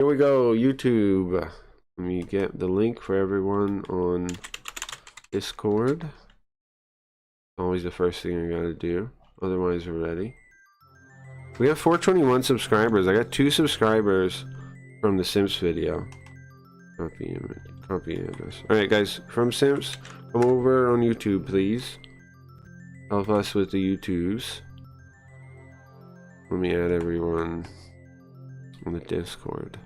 Here we go, YouTube. Let me get the link for everyone on Discord. Always the first thing I gotta do. Otherwise, we're ready. We have 421 subscribers. I got 2 subscribers from the Sims video. Copy image, copy address. Alright, guys, from Sims, come over on YouTube, please. Help us with the YouTubes. Let me add everyone on the Discord.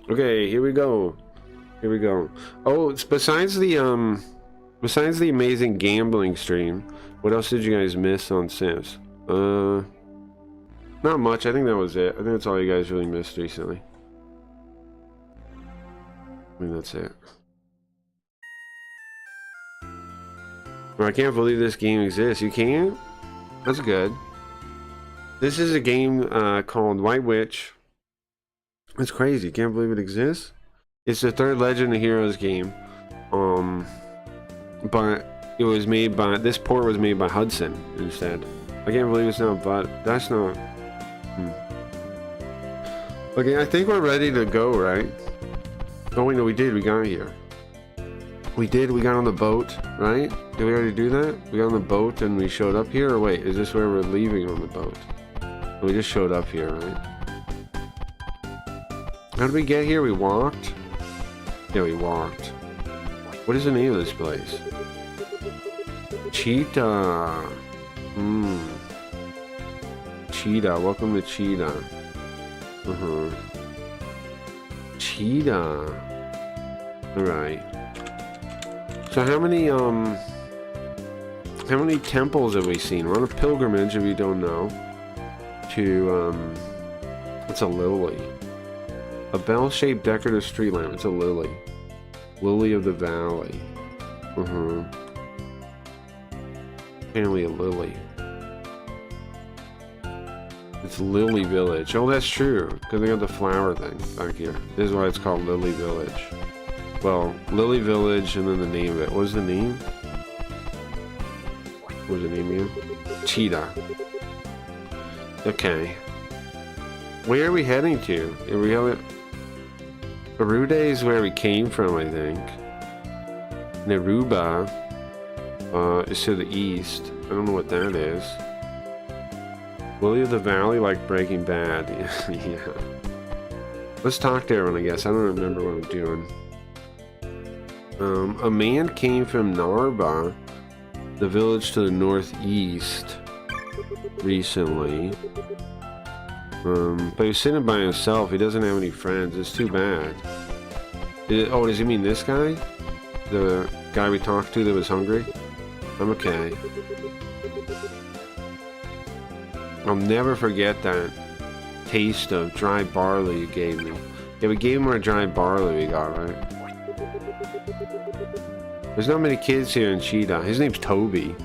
Okay, here we go. Here we go. Oh, it's besides the amazing gambling stream, what else did you guys miss on Sims? Not much. I think that was it. I think that's all you guys really missed recently. I think that's it. Well, I can't believe this game exists. You can't? That's good. This is a game called White Witch. It's crazy. Can't believe it exists. It's the 3rd Legend of Heroes game. But it was made by, this port was made by Hudson instead. I can't believe it's not, but that's not. Okay, I think we're ready to go, right? Oh wait, no, we did. We got here. We did. We got on the boat, right? Did we already do that? We got on the boat and we showed up here, or wait, is this where we're leaving on the boat? We just showed up here, right? How did we get here? We walked? Yeah, we walked. What is the name of this place? Cheetah. Cheetah. Welcome to Cheetah. Cheetah. Alright. So how many temples have we seen? We're on a pilgrimage, if you don't know, to it's a lily. A bell-shaped decorative street lamp. It's a lily. Lily of the Valley. Apparently a lily. It's Lily Village. Oh, that's true. Because they got the flower thing back here. This is why it's called Lily Village. Well, Lily Village and then the name of it. What was the name? What was the name again? Cheetah. Okay. Where are we heading to? Are we heading... Arude is where we came from, I think. Neruba is to the east. I don't know what that is. Lily of the Valley, like Breaking Bad. Yeah. Let's talk to everyone, I guess. I don't remember what I'm doing. A man came from Narba, the village to the northeast, recently. But he's sitting by himself. He doesn't have any friends. It's too bad. Oh, does he mean this guy? The guy we talked to that was hungry? I'm okay. I'll never forget that taste of dry barley you gave me. Yeah, we gave him our dry barley we got, right? There's not many kids here in Cheetah. His name's Toby.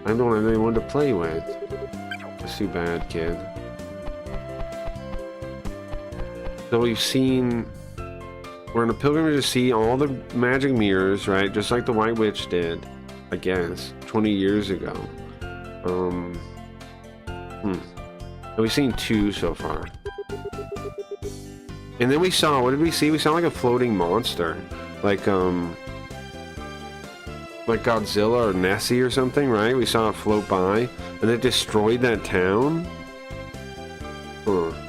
I don't have anyone to play with. That's too bad, kid. So we've seen... We're on a pilgrimage to see all the magic mirrors, right? Just like the White Witch did, I guess, 20 years ago. And we've seen 2 so far. And then we saw, what did we see? We saw like a floating monster. Like Godzilla or Nessie or something, right? We saw it float by, and it destroyed that town.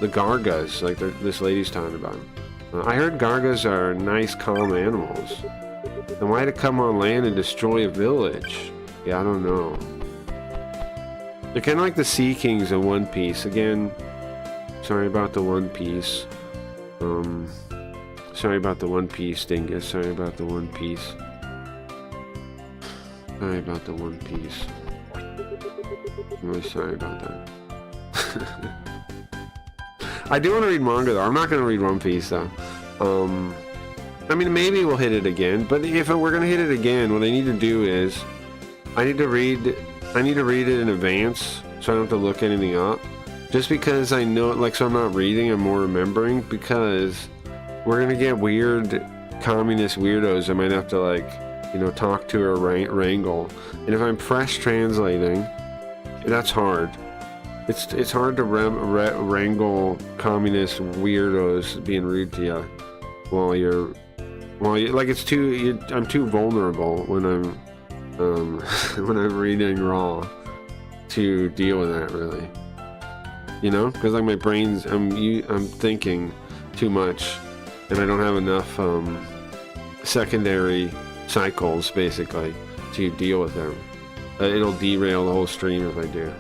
The Gargas, like this lady's talking about. I heard Gargas are nice, calm animals. And why did it come on land and destroy a village? Yeah, I don't know. They're kind of like the Sea Kings in One Piece. Again, sorry about the One Piece. Sorry about the One Piece, Dingus. Sorry about the One Piece. Sorry about the One Piece. I'm really sorry about that. I do want to read manga though. I'm not going to read One Piece though. I mean, maybe we'll hit it again. But if we're going to hit it again, what I need to do is I need to read it in advance so I don't have to look anything up. Just because I know, like, so I'm not reading, I'm more remembering, because we're going to get weird communist weirdos I might have to, like, you know, talk to or wrangle. And if I'm fresh translating, that's hard. It's hard to wrangle communist weirdos being rude to you while you're like I'm too vulnerable when I'm when I'm reading raw to deal with that, really. You know, because like my brain's I'm thinking too much, and I don't have enough secondary cycles basically to deal with them. It'll derail the whole stream if I do,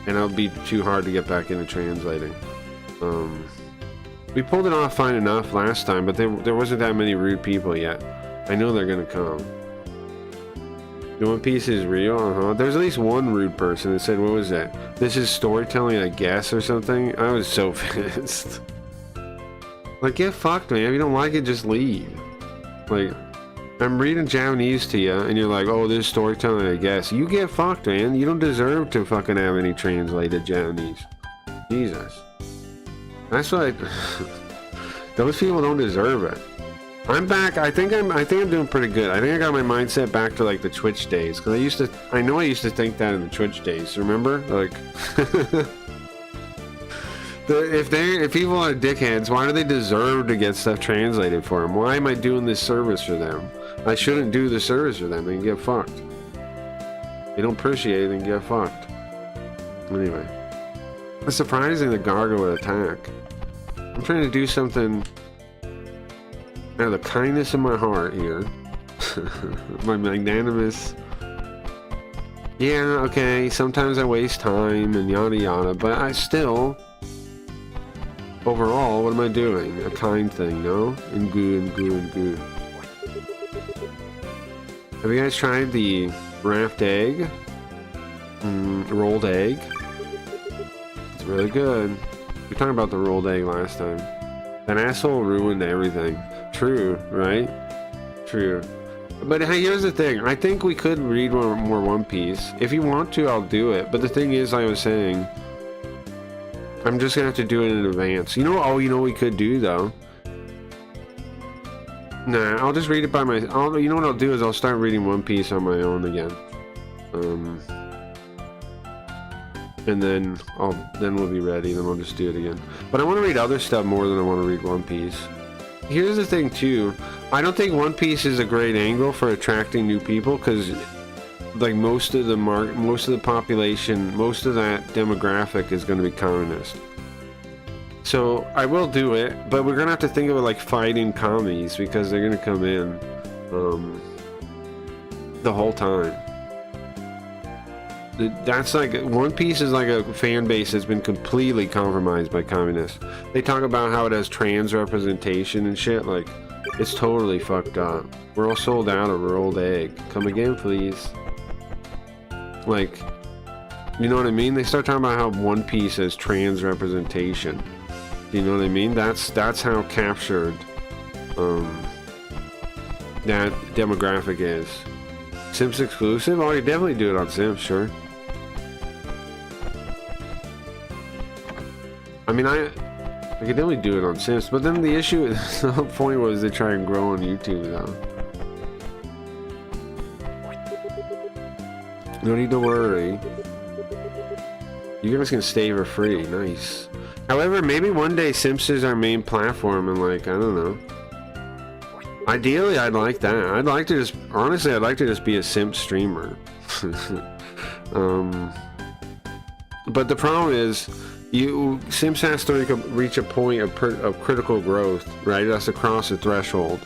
and it'll be too hard to get back into translating. We pulled it off fine enough last time, but there wasn't that many rude people yet. I know they're gonna come. The One Piece is real, There's at least one rude person that said, what was that? This is storytelling, I guess, or something? I was so pissed. Like, get fucked, man. If you don't like it, just leave. Like, I'm reading Japanese to you, and you're like, oh, this is storytelling, I guess. You get fucked, man. You don't deserve to fucking have any translated Japanese. Jesus. That's what those people don't deserve it. I'm back. I think I'm doing pretty good. I think I got my mindset back to like the Twitch days, because I know I used to think that in the Twitch days. Remember, like, if people are dickheads, why do they deserve to get stuff translated for them? Why am I doing this service for them? I shouldn't do the service for them. They can get fucked. They don't appreciate it and get fucked. Anyway, it's surprising the Gargo would attack. I'm trying to do something out of the kindness of my heart here. My magnanimous. Yeah, okay, sometimes I waste time and yada yada, but I still, overall, what am I doing? A kind thing, no? And good. Have you guys tried the wrapped egg? Rolled egg? It's really good. We were talking about the rolled egg last time. That asshole ruined everything. True, right? True. But hey, here's the thing. I think we could read more One Piece. If you want to, I'll do it. But the thing is, like I was saying, I'm just gonna have to do it in advance. You know what we could do, though? Nah, I'll just read it by myself. You know what I'll do is I'll start reading One Piece on my own again. And then we'll be ready. Then we'll just do it again. But I want to read other stuff more than I want to read One Piece. Here's the thing too. I don't think One Piece is a great angle for attracting new people, because like most of the population, most of that demographic is going to be communist. So I will do it, but we're gonna have to think of it like fighting commies, because they're gonna come in the whole time. That's like, One Piece is like a fan base that's been completely compromised by communists. They talk about how it has trans representation and shit. Like, it's totally fucked up. We're all sold out of rolled egg. Come again, please. Like, you know what I mean? They start talking about how One Piece has trans representation. You know what I mean? That's how captured that demographic is. Sims exclusive? Oh, you definitely do it on Sims, sure. I mean, I could definitely do it on Sims, but then the issue is, the whole point was to try and grow on YouTube, though. No need to worry. You guys can stay for free. Nice. However, maybe one day Sims is our main platform, and like, I don't know. Ideally, I'd like that. I'd like to just, honestly, I'd like to just be a Sims streamer. But the problem is, Sims has to reach a point of critical growth, right? It has to cross a threshold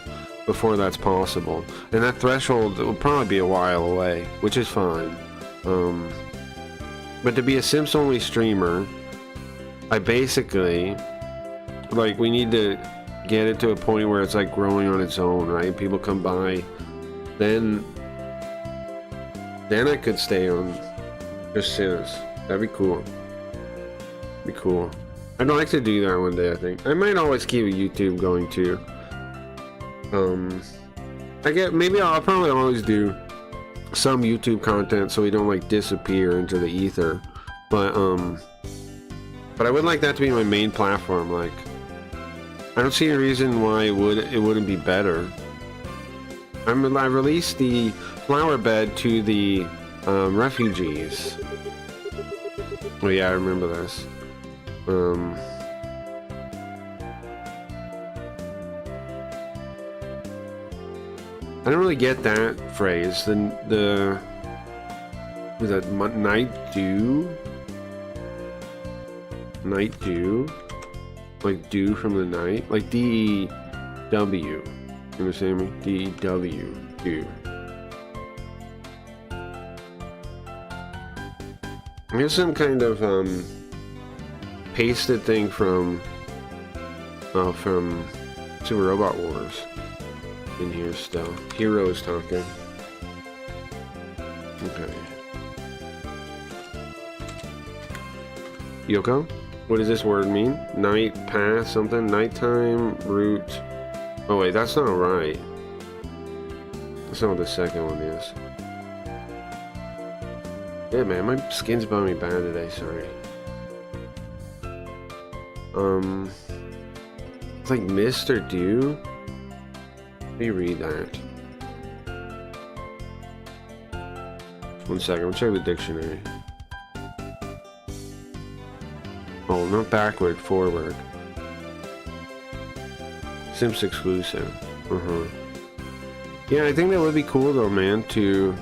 before that's possible, and that threshold will probably be a while away, which is fine. But to be a Sims only streamer, I basically, like, we need to get it to a point where it's like growing on its own, right? People come by, then I could stay on just Sims. That'd be cool. Be cool. I'd like to do that one day. I think I might always keep YouTube going too. I'll probably always do some YouTube content so we don't like disappear into the ether. But I would like that to be my main platform. Like, I don't see a reason why it wouldn't be better. I released the flower bed to the refugees. Oh yeah, I remember this. I don't really get that phrase. Was that night dew? Night dew? Like dew from the night? Like D-E-W. You understand me? D-E-W. Dew. Here's some kind of pasted thing from Super Robot Wars in here still. Heroes talking. Okay. Yoko? What does this word mean? Night, path, something? Nighttime, route. Oh wait, that's not right. That's not what the second one is. Yeah, man, my skin's bumming me bad today, sorry. It's like mist or dew? Let me read that. 1 second, I'll check the dictionary. Oh, not backward, forward. Sims exclusive. Yeah, I think that would be cool though, man, to...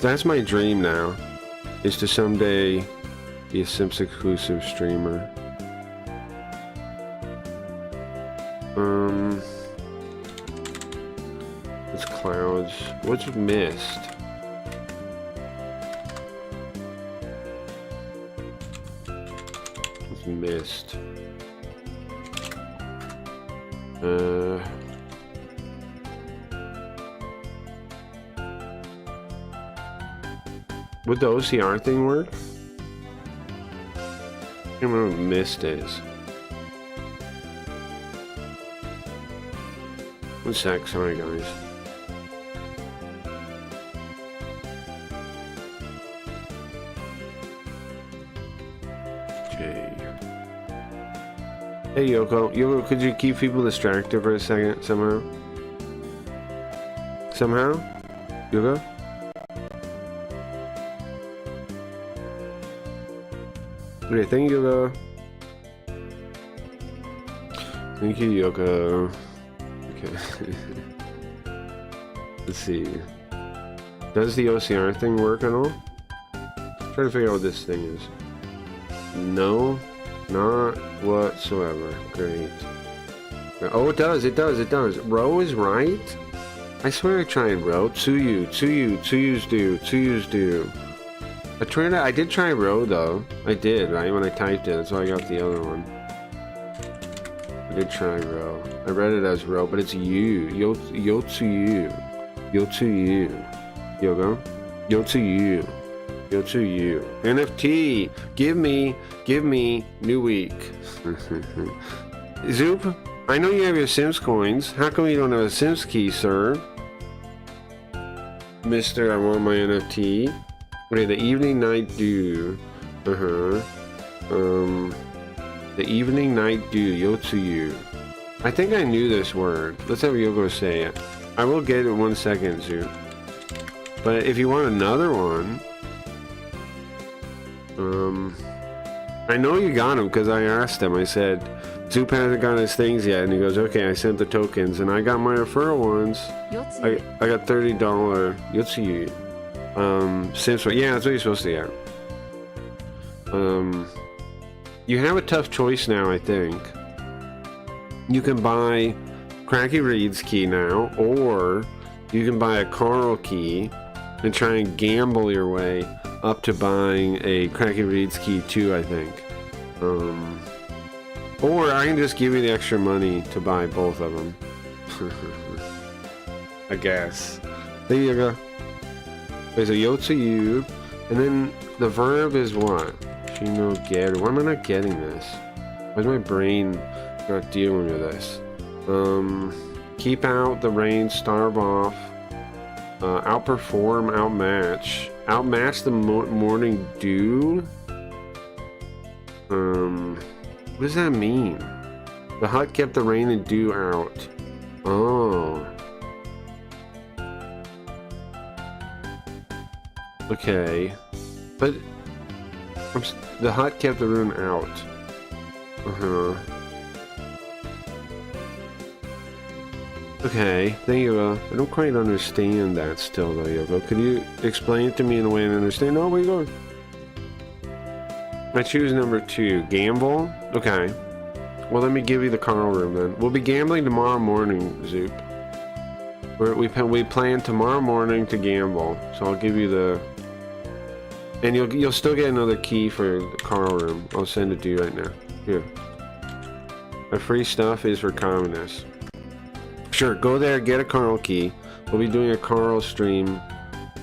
That's my dream now, is to someday be a Sims exclusive streamer. It's clouds. What's mist? It's mist. Would the OCR thing work? I don't remember what mist is. 1 sec, sorry guys. Okay. Hey Yoko. Yoko, could you keep people distracted for a second somehow? Somehow? Yoko? Okay, thank you, Yoko. Thank you, Yoko. Okay. Let's see. Does the OCR thing work at all? Try to figure out what this thing is. No, not whatsoever. Great. Oh, it does. It does. It does. Row is right. I swear I tried row. Tsuyus do. I did try row though. I did, right? When I typed it, that's why I got the other one. I did try row. I read it as row, but it's you. Yotsuyu. Yogo. Yotsuyu. NFT. Give me new week. Zoop, I know you have your Sims coins. How come you don't have a Sims key, sir? Mister, I want my NFT. Okay, the evening night dew. The evening night dew, Yotsuyu. I think I knew this word. Let's have Yoko say it. I will get it in 1 second, Zoop. But if you want another one, I know you got him because I asked him. I said, Zoop hasn't got his things yet, and he goes, okay, I sent the tokens, and I got my referral ones. I got $30 Yotsuyu. Sims, yeah, that's what you're supposed to get. You have a tough choice now, I think. You can buy Cracky Reed's key now, or you can buy a Carl key and try and gamble your way up to buying a Cracky Reed's key too, I think. Or I can just give you the extra money to buy both of them. I guess. There you go. There's a Yotsuyu, and then the verb is what? Shinogeru. Why am I not getting this? Why is my brain not dealing with this? Keep out the rain, starve off, outperform, outmatch. Outmatch the morning dew? What does that mean? The hut kept the rain and dew out. Oh. Okay. But The hut kept the rune out. Okay, there you go. I don't quite understand that still though, Yoko. Could you explain it to me in a way I understand? Oh, where you going? I choose number 2. Gamble? Okay. Well, let me give you the Carl room then. We'll be gambling tomorrow morning, Zoop. We plan tomorrow morning to gamble, so I'll give you the... And you'll still get another key for the Carl room. I'll send it to you right now. Here. The free stuff is for communists. Sure, go there, get a Carl key. We'll be doing a Carl stream.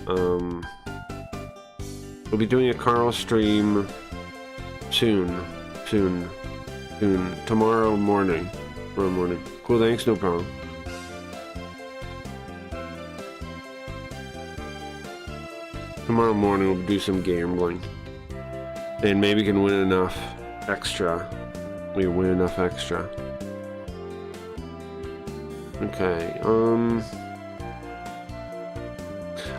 We'll be doing a Carl stream soon. Tomorrow morning. Cool, thanks, no problem. Tomorrow morning we'll do some gambling. And maybe we can win enough extra. We win enough extra. Okay,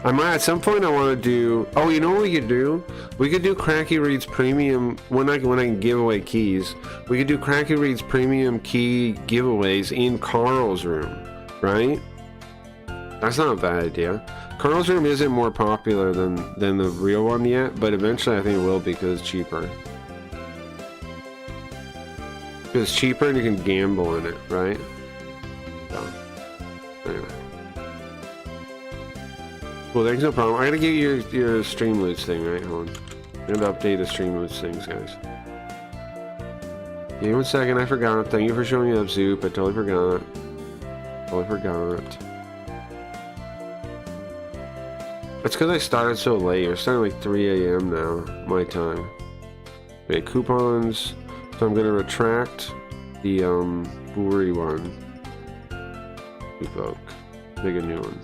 I might, at some point I want to do... Oh, you know what we could do? We could do Cracky Reed's premium... When I can give away keys. We could do Cracky Reed's premium key giveaways in Carl's room. Right? That's not a bad idea. Carl's room isn't more popular than the real one yet, but eventually I think it will be because it's cheaper. Because it's cheaper and you can gamble in it, right? So, anyway. Cool, there's no problem. I gotta get your Streamloots thing, right? Hold on. I'm gonna update the Streamloots things, guys. Give me 1 second, I forgot. Thank you for showing up, Zoop. I totally forgot. It's because I started so late. We're starting like 3 a.m. now, my time. Okay, coupons. So I'm gonna retract the Buri one. Evoke. Make a new one.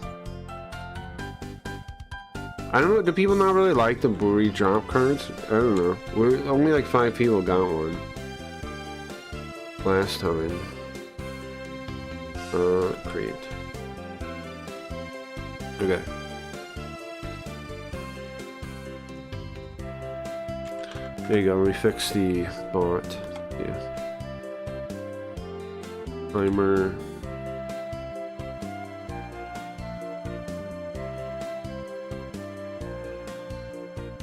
I don't know, do people not really like the Buri drop cards? I don't know. Only like 5 people got one. Last time. Create. Okay. There you go, let me fix the bot. Yeah. Timer.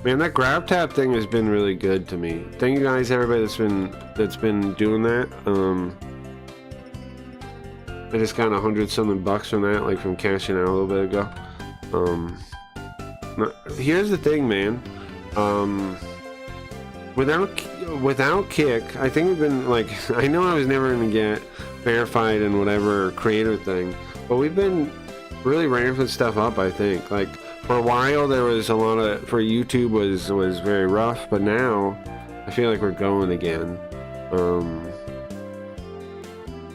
Man, that grab tap thing has been really good to me. Thank you guys, everybody that's been doing that. I just got $100-something from that, like from cashing out a little bit ago. Here's the thing, man. Without Kick, I think we've been like, I know I was never gonna get verified in whatever creator thing, but we've been really ramping stuff up. I think like for a while there was a lot of, for YouTube was very rough, but now I feel like we're going again.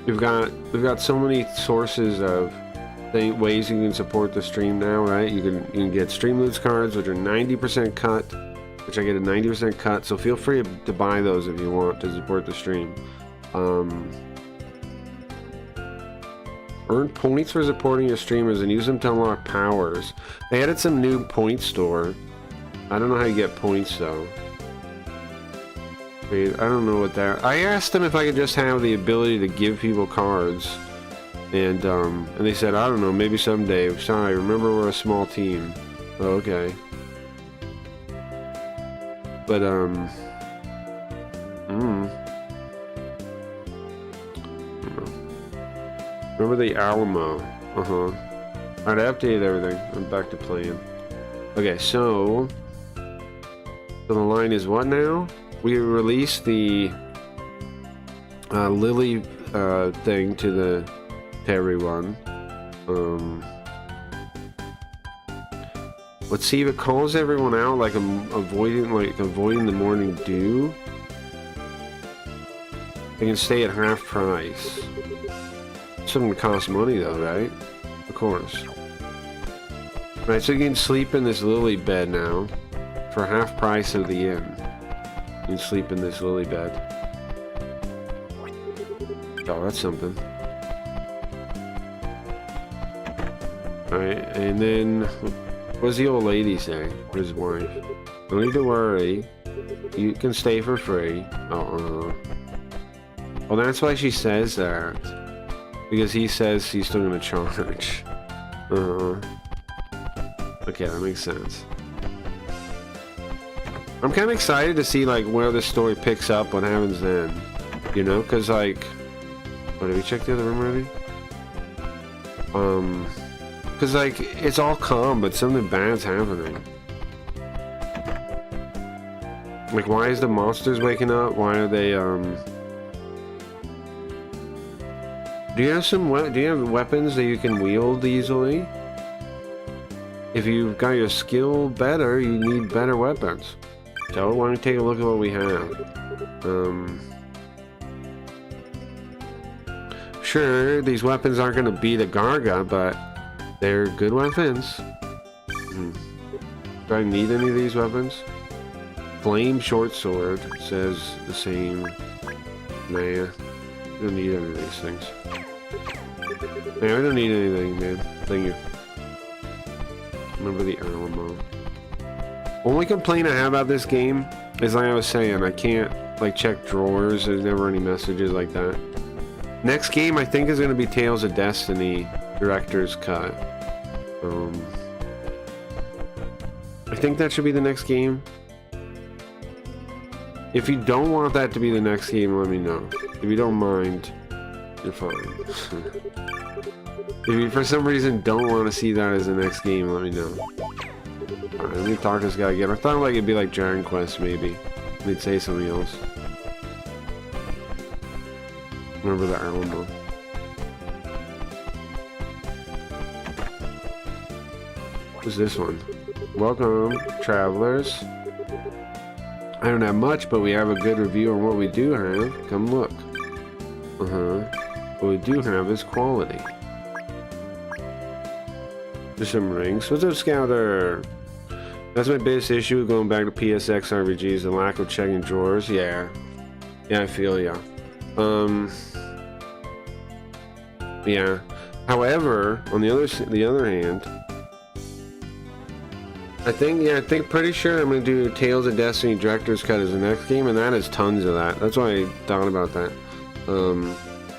We've got so many sources of ways you can support the stream now, right? You can get Streamloots cards, which are 90% cut, which I get a 90% cut, so feel free to buy those if you want to support the stream. Earn points for supporting your streamers and use them to unlock powers. They added some new point store. I don't know how you get points though. Wait, I don't know what that... I asked them if I could just have the ability to give people cards. And they said, I don't know, maybe someday. Sorry, remember we're a small team. Oh, okay. But, remember the Alamo. Alright, I updated everything. I'm back to playing. Okay, so the line is what now? We released the Lily thing to everyone. Let's see if it calls everyone out, like avoiding the morning dew. They can stay at half price. It's going to cost money though, right? Of course. Right, so you can sleep in this lily bed now for half price of the inn. You can sleep in this lily bed. Oh, that's something. Alright, and then what does the old lady say? Or his wife? Don't need to worry. You can stay for free. Oh, well, that's why she says that. Because he says he's still gonna charge. Okay, that makes sense. I'm kind of excited to see, like, where the story picks up, what happens then. You know, because, like... Oh, did we check the other room already? Because, like, it's all calm, but something bad's happening. Like, why is the monsters waking up? Why are they, Do you have weapons that you can wield easily? If you've got your skill better, you need better weapons. So, why don't you take a look at what we have? Sure, these weapons aren't going to beat a Garga, but they're good weapons. Do I need any of these weapons? Flame short sword says the same. Nah, I don't need any of these things. Nah, I don't need anything, man. Thank you. Remember the Alamo. Only complaint I have about this game is, like I was saying, I can't, like, check drawers. There's never any messages like that. Next game, I think, is going to be Tales of Destiny Director's Cut. I think that should be the next game. If you don't want that to be the next game, let me know. If you don't mind, you're fine. If you, for some reason, don't want to see that as the next game, let me know. Alright, let me talk to this guy again. I thought, like, it'd be like Dragon Quest, maybe. They'd say something else. Remember the Alamo. What's this one? Welcome, travelers. I don't have much, but we have a good review on what we do have. Come look. What we do have is quality. There's some rings. What's up, Scouter? That's my biggest issue with going back to PSX RPGs, the lack of checking drawers. Yeah. Yeah, I feel ya. Yeah. However, on the other hand, I think pretty sure I'm gonna do Tales of Destiny Director's Cut as the next game, and that has tons of that. That's why I thought about that.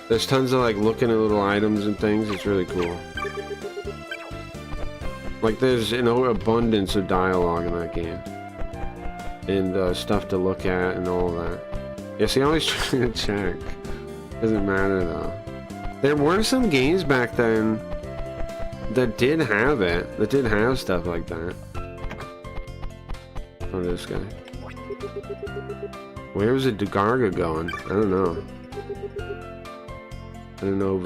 There's tons of, like, looking at little items and things. It's really cool. Like, there's an abundance of dialogue in that game, and stuff to look at and all that. Yeah, see, I'm always trying to check. Doesn't matter though. There were some games back then that did have it. That did have stuff like that. Oh, this guy. Where was the Garga going? I don't know. I don't know,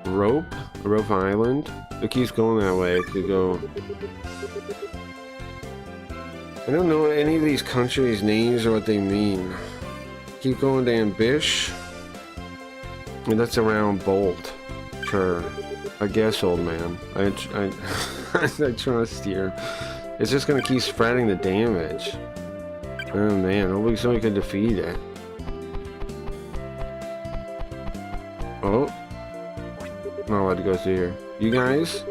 bro. Rope Island? It keeps going that way. It could go... I don't know any of these countries' names or what they mean. Keep going to Ambish. And that's around Bolt. Sure. I guess, old man. I trust you. It's just gonna keep spreading the damage. Oh man, hopefully somebody can defeat it. Oh. Not allowed to go through here. You guys?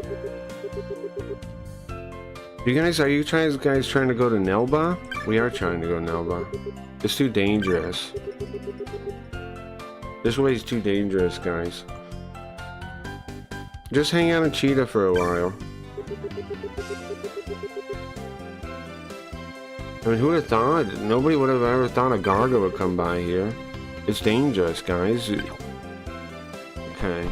Are you guys trying to go to Nelba? We are trying to go to Nelba. It's too dangerous. This way's too dangerous, guys. Just hang out in Cheetah for a while. I mean, who would have thought? Nobody would have ever thought a Garga would come by here. It's dangerous, guys. Okay.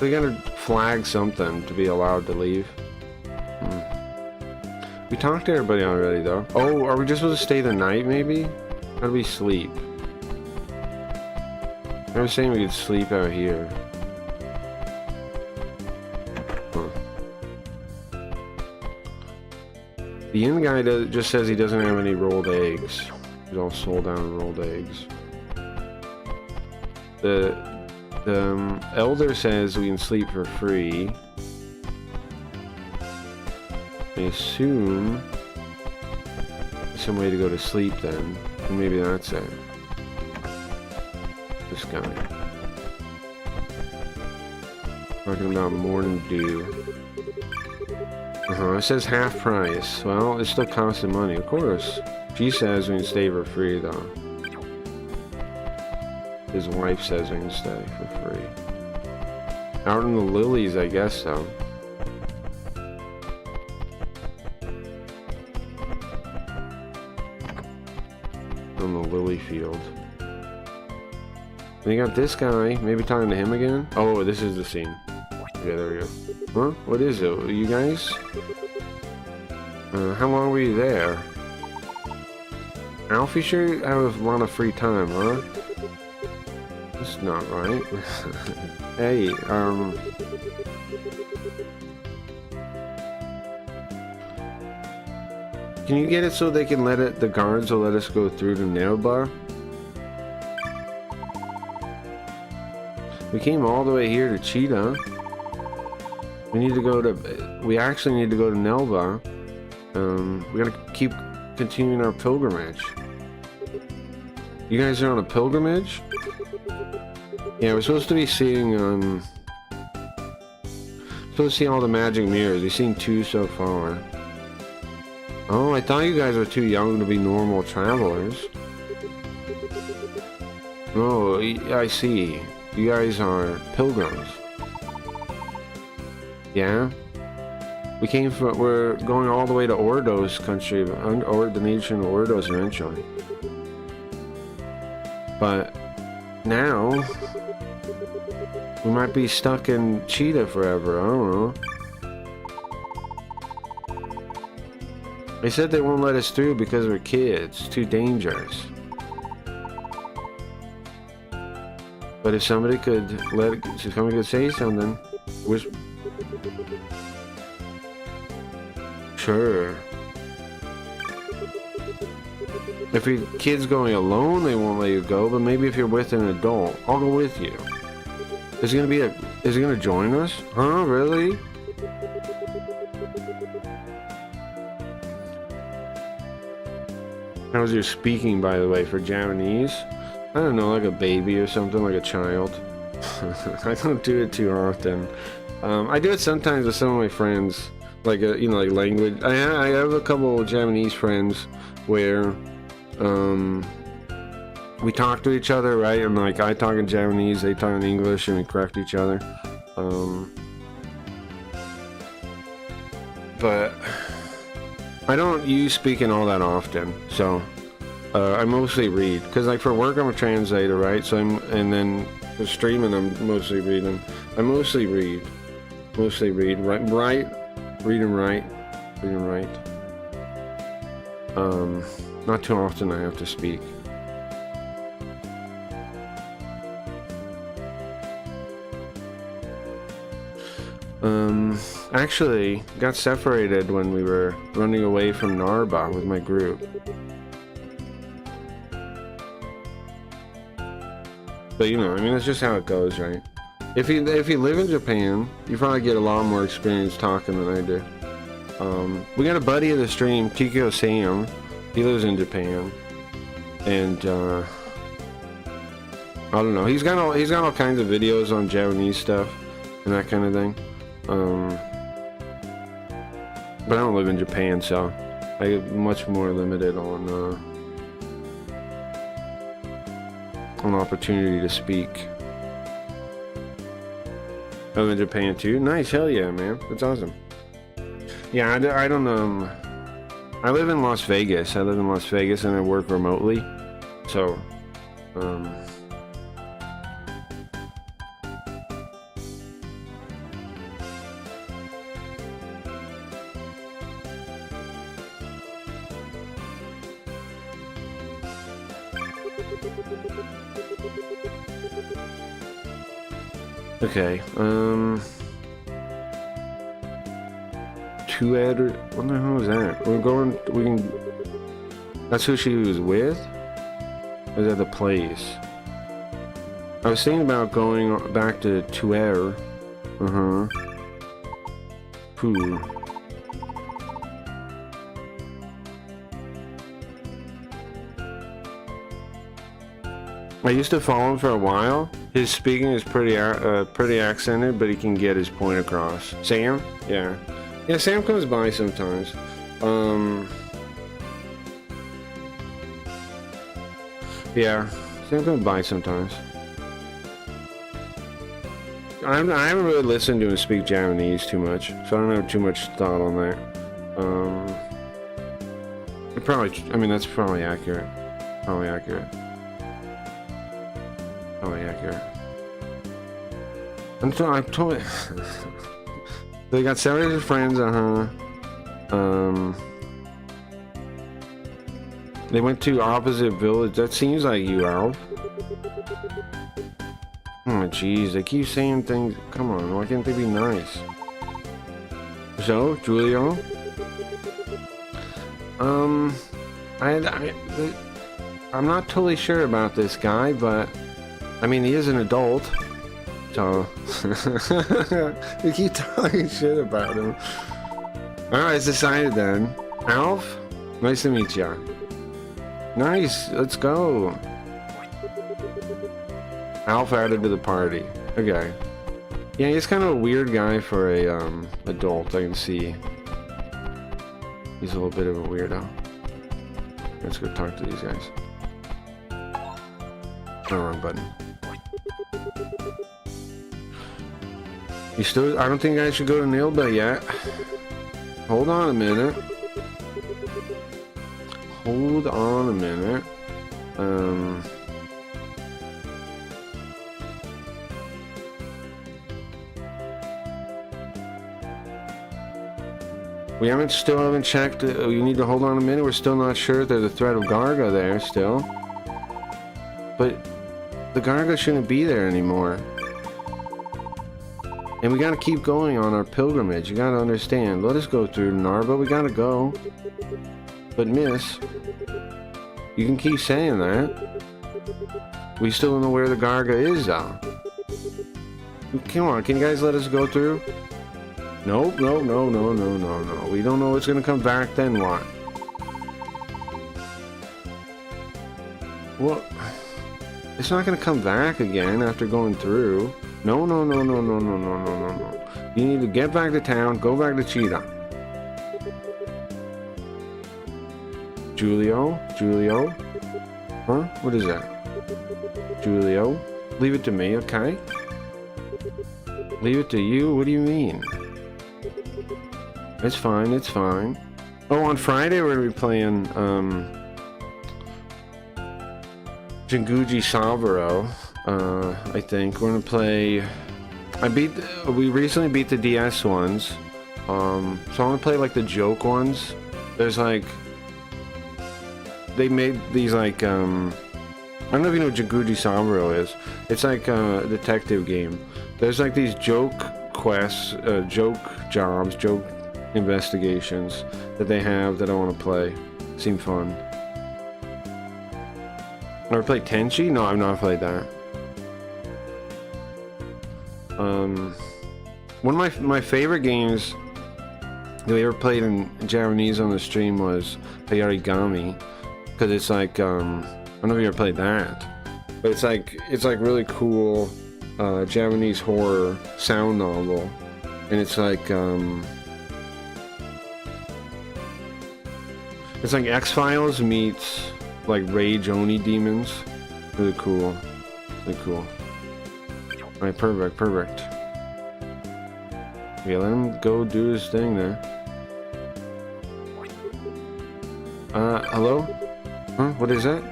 We gotta flag something to be allowed to leave. We talked to everybody already, though. Oh, are we just supposed to stay the night, maybe? How do we sleep? I was saying we could sleep out here. The inn guy just says he doesn't have any rolled eggs. He's all sold out on rolled eggs. The elder says we can sleep for free. I assume there's some way to go to sleep then. And maybe that's it. This guy. Talking about morning dew. It says half price. Well, it still costs money, of course. She says we can stay for free, though. His wife says we can stay for free. Out in the lilies, I guess so. On the lily field. And you got this guy, maybe talking to him again? Oh, this is the scene. Okay, there we go. Huh? What is it? You guys? How long were you there? Alfie sure have a lot of free time, huh? That's not right. Hey, can you get it so they can the guards will let us go through the nail bar? We came all the way here to Cheetah. We actually need to go to Nelba. We gotta keep continuing our pilgrimage. You guys are on a pilgrimage? Yeah, we're supposed to be seeing, supposed to see all the magic mirrors. We've seen 2 so far. Oh, I thought you guys were too young to be normal travelers. Oh, I see. You guys are pilgrims. Yeah? We're going all the way to Ordos country, or the nation of Ordos eventually. But now, we might be stuck in Cheetah forever, I don't know. They said they won't let us through because we're kids, too dangerous. But if somebody could say something, sure. If your kid's going alone, they won't let you go. But maybe if you're with an adult, I'll go with you. Is he gonna join us? Huh? Really? How's your speaking, by the way, for Japanese? I don't know, like a baby or something, like a child. I don't do it too often. I do it sometimes with some of my friends, like like language. I have a couple of Japanese friends where we talk to each other, right? And like I talk in Japanese, they talk in English, and we correct each other. But I don't use speaking all that often, so I mostly read. Cause like for work I'm a translator, right? So and then for streaming I'm mostly reading. I mostly read, read and write. Not too often I have to speak. Actually got separated when we were running away from Narba with my group. But you know, I mean, that's just how it goes, right? If you live in Japan, you probably get a lot more experience talking than I do. We got a buddy of the stream, Kiko Sam. He lives in Japan, and I don't know. He's got all kinds of videos on Japanese stuff and that kind of thing. But I don't live in Japan, so I get much more limited on opportunity to speak. I live in Japan too. Nice, hell yeah, man. That's awesome. Yeah, I don't I live in Las Vegas. And I work remotely. So, okay, Tued, what the hell is that? We can, that's who she was with? Or is that the place? I was thinking about going back to Tuer. Who? I used to follow him for a while. His speaking is pretty accented, but he can get his point across. Sam? Yeah. Yeah, Sam comes by sometimes. Yeah, so I'm gonna buy sometimes. I haven't really listened to him speak Japanese too much, so I don't have too much thought on that. It probably, I mean, that's probably accurate. Probably accurate. Probably accurate. I'm totally. They got 700 friends, They went to opposite village. That seems like you, Alf. Oh, jeez, they keep saying things. Come on, why can't they be nice? So, Julio? I'm not totally sure about this guy, but I mean, he is an adult, so you keep talking shit about him. Alright, it's decided then. Alf, nice to meet ya. Nice, let's go. Alf added to the party. Okay. Yeah, he's kind of a weird guy for a adult, I can see. He's a little bit of a weirdo. Let's go talk to these guys. Oh, wrong button. You still, I don't think I should go to Nilba yet. Hold on a minute. Hold on a minute. We still haven't checked. You need to hold on a minute. We're still not sure if there's a threat of Garga there still. But the Garga shouldn't be there anymore. And we gotta keep going on our pilgrimage. You gotta understand. Let us go through Narva. We gotta go. But miss, you can keep saying that. We still don't know where the Garga is though. Come on, can you guys let us go through? Nope, no. We don't know what's gonna come back, then what? What? It's not gonna come back again after going through. No. You need to get back to town, go back to Cheetah. Julio? Huh? What is that? Julio? Leave it to me, okay? Leave it to you? What do you mean? It's fine, it's fine. Oh, on Friday we're gonna be playing, Jinguji Saburo, I think. We're gonna play... we recently beat the DS ones, so I'm gonna play, like, the joke ones. There's, like... They made these, like, I don't know if you know what Jinguji Saburo is. It's like a detective game. There's, like, these joke quests, joke jobs, joke investigations that they have that I want to play. Seem fun. Ever played Tenchi? No, I've not played that. One of my favorite games that we ever played in Japanese on the stream was Yarigami, because it's like I don't know if you ever played that, but it's like really cool Japanese horror sound novel, and it's like X-Files meets like Rage Oni demons. Really cool. Really cool. Alright, perfect. Okay, let him go do his thing there. Hello? Huh? What is that?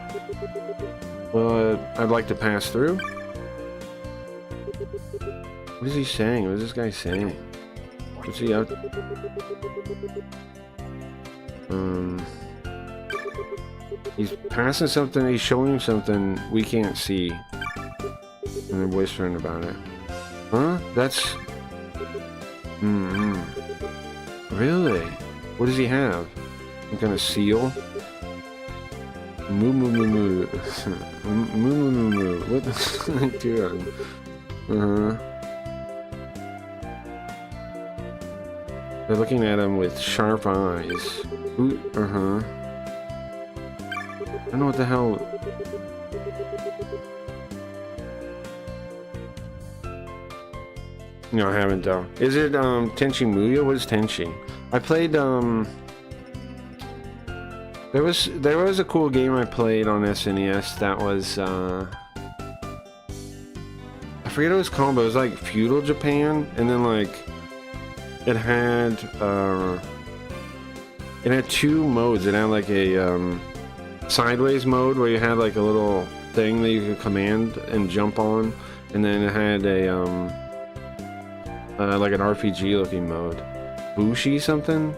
Well, I'd like to pass through. What is he saying? What is this guy saying? What's he out? He's passing something, he's showing him something we can't see. And they're whispering about it. Huh? That's... Really? What does he have? Some kind of seal? Moo. What the fuck are you doing? They're looking at him with sharp eyes. I don't know what the hell... No, I haven't though. Is it Tenchi Muyo? What is Tenchi? I played There was a cool game I played on SNES that was I forget what it was called, but it was like feudal Japan, and then like it had two modes. It had like a sideways mode where you had like a little thing that you could command and jump on, and then it had a like an RPG looking mode. Bushi something?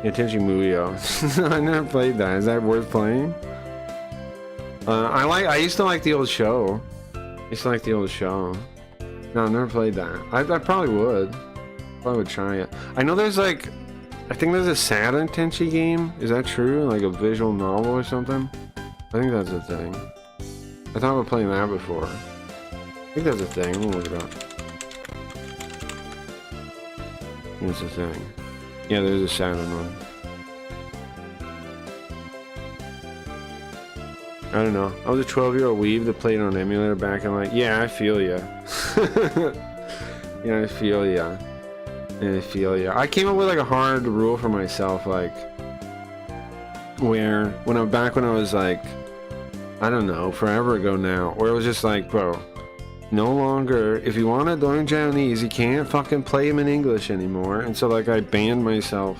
Yeah, Tenchi Muyo. I never played that. Is that worth playing? I used to like the old show. No, I never played that. I probably would. Probably would try it. I know there's like, I think there's a Saturn Tenchi game. Is that true? Like a visual novel or something? I think that's a thing. I thought we were playing that before. I think that's a thing. We'll look it up. It's a thing. Yeah, there's a Saturn one. I don't know. I was a 12-year-old weeb that played on an emulator back in like, yeah, I feel ya. Yeah, I feel ya. I feel ya. I came up with like a hard rule for myself, like, when I was like, I don't know, forever ago now, where it was just like, bro, no longer, if you want to learn Japanese, you can't fucking play them in English anymore. And so like I banned myself,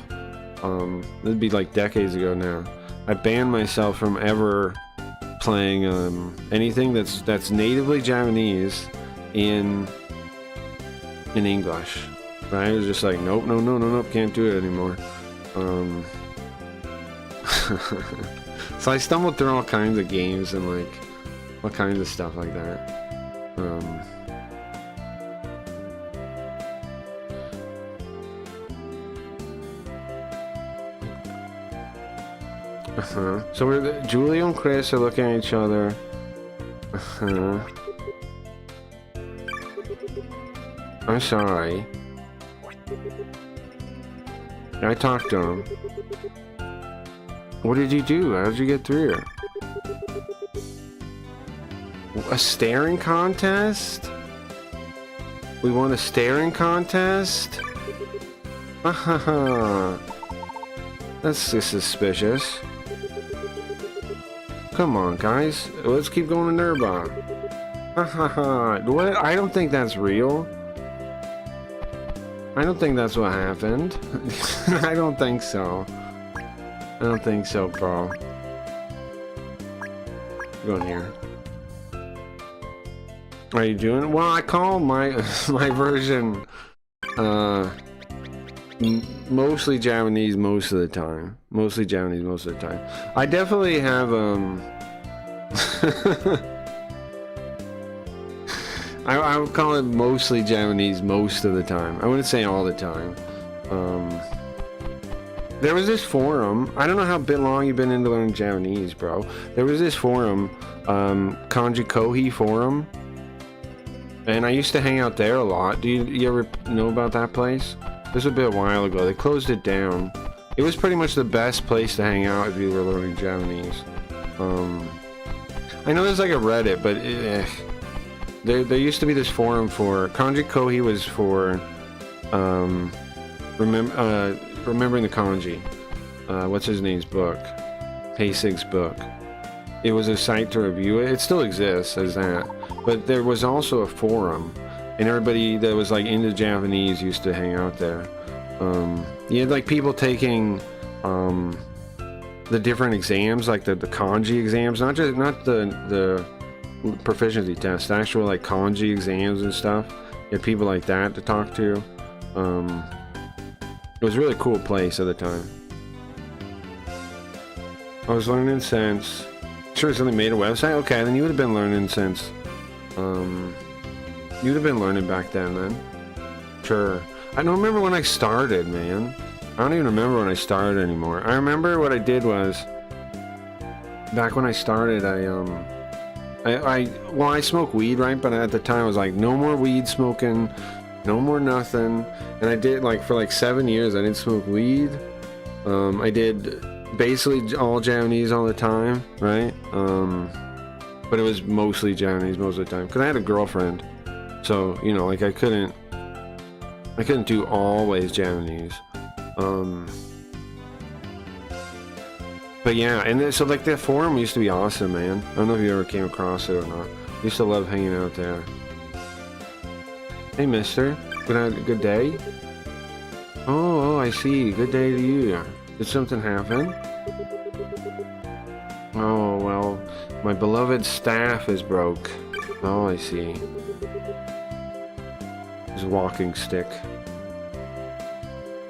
it'd be like decades ago now, I banned myself from ever playing anything that's natively Japanese in English. Right? It was just like, nope, can't do it anymore. So I stumbled through all kinds of games and like all kinds of stuff like that. So Julio and Chris are looking at each other. I'm sorry. I talked to him. What did you do? How did you get through? A staring contest? We won a staring contest? That's suspicious. Come on, guys. Let's keep going to Nurba. What? I don't think that's real. I don't think that's what happened. I don't think so. I don't think so, bro. Go in here. Are you doing? Well, I call my my version mostly Japanese most of the time. Mostly Japanese most of the time. I definitely have I would call it mostly Japanese most of the time. I wouldn't say all the time. There was this forum. I don't know how long you've been into learning Japanese, bro. There was this forum, Kanji Kohi forum, and I used to hang out there a lot. Do you ever know about that place? This was a bit a while ago. They closed it down. It was pretty much the best place to hang out if you were learning Japanese. I know there's like a Reddit, but there used to be this forum for Kanji Kohi was for remembering the kanji. What's his name's book? Heisig's book. It was a site to review it. It still exists as that. But there was also a forum, and everybody that was like into Japanese used to hang out there. You had like people taking the different exams, like the kanji exams, not the proficiency test, actual like kanji exams and stuff. You had people like that to talk to. It was a really cool place at the time. I was learning since. Sure, somebody made a website. Okay, then you would have been learning since. You would have been learning back then. Sure. I don't remember when I started, man. I don't even remember when I started anymore. I remember what I did was, back when I started, I smoked weed, right? But at the time, I was like, no more weed smoking, no more nothing. And I did, like, for like 7 years, I didn't smoke weed. I did basically all Japanese all the time, right? But it was mostly Japanese most of the time, because I had a girlfriend. So, you know, like, I couldn't But yeah, and then, so like the forum used to be awesome, man. I don't know if you ever came across it or not. I used to love hanging out there. Hey, mister. Good day? Oh, I see. Good day to you. Did something happen? Oh, well, my beloved staff is broke. Oh, I see. His walking stick.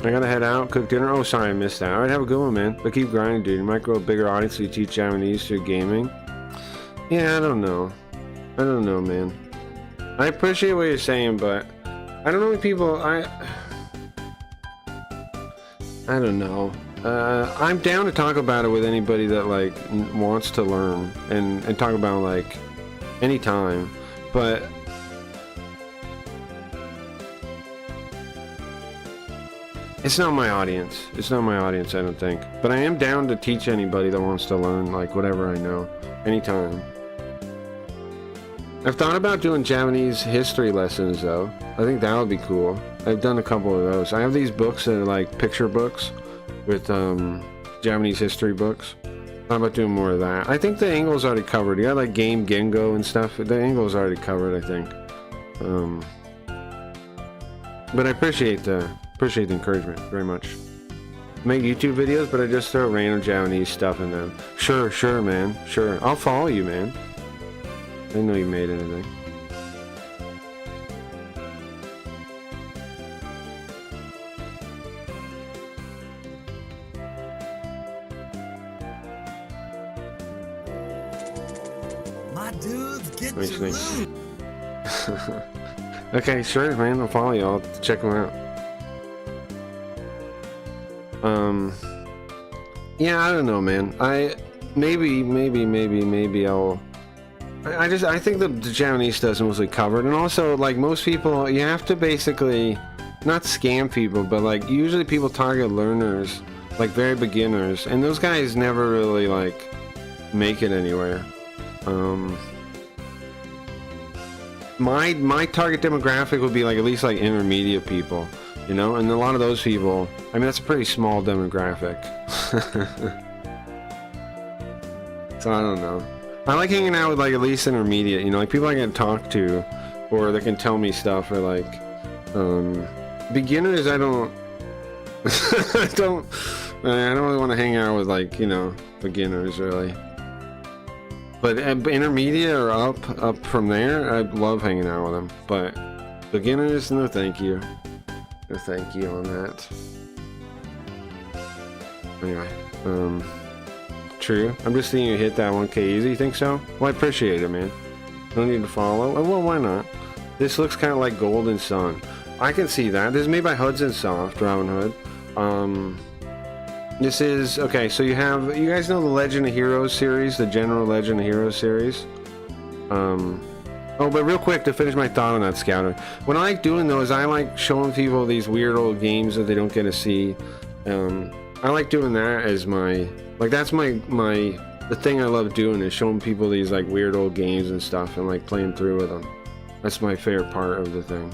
I gotta head out, cook dinner. Oh, sorry, I missed that. Alright, have a good one, man. But keep grinding, dude. You might grow a bigger audience if you teach Japanese through gaming. Yeah, I don't know. I don't know, man. I appreciate what you're saying, but I don't know if people... I don't know. I'm down to talk about it with anybody that, like, wants to learn. And talk about, like, anytime. But... it's not my audience. It's not my audience, I don't think. But I am down to teach anybody that wants to learn, like, whatever I know. Anytime. I've thought about doing Japanese history lessons, though. I think that would be cool. I've done a couple of those. I have these books that are, like, picture books with, Japanese history books. Thought about doing more of that. I think the angle's already covered. You got, like, Game Gengo and stuff. The angle's already covered, I think. But I appreciate the encouragement very much. Make YouTube videos, but I just throw random Japanese stuff in them. Sure, man. Sure. I'll follow you, man. I didn't know you made anything. My dudes, get Nice, your nice. loot. Okay, sure, man. I'll follow you. I'll check them out. Yeah, I don't know, man. Maybe I'll... I think the Japanese stuff is mostly covered, and also, like, most people, you have to basically not scam people, but, like, usually people target learners, like, very beginners, and those guys never really, like, make it anywhere. My target demographic would be, like, at least, like, intermediate people, you know, and a lot of those people, I mean, that's a pretty small demographic. So I don't know. I like hanging out with, like, at least intermediate, you know, like people I can talk to, or that can tell me stuff, or like, beginners. I don't, I don't really want to hang out with, like, you know, beginners really. But intermediate or up from there, I love hanging out with them. But beginners, no thank you. No thank you on that. Anyway, true. I'm just seeing you hit that 1K easy. You think so? Well, I appreciate it, man. No need to follow. Well, why not? This looks kind of like Golden Sun. I can see that. This is made by Hudson Soft, Robin Hood. This is... okay, so you have... you guys know the Legend of Heroes series? The General Legend of Heroes series? Oh, but real quick, to finish my thought on that, Scouter. What I like doing, though, is I like showing people these weird old games that they don't get to see. I like doing that as my... like, that's the thing I love doing, is showing people these, like, weird old games and stuff, and, like, playing through with them. That's my favorite part of the thing.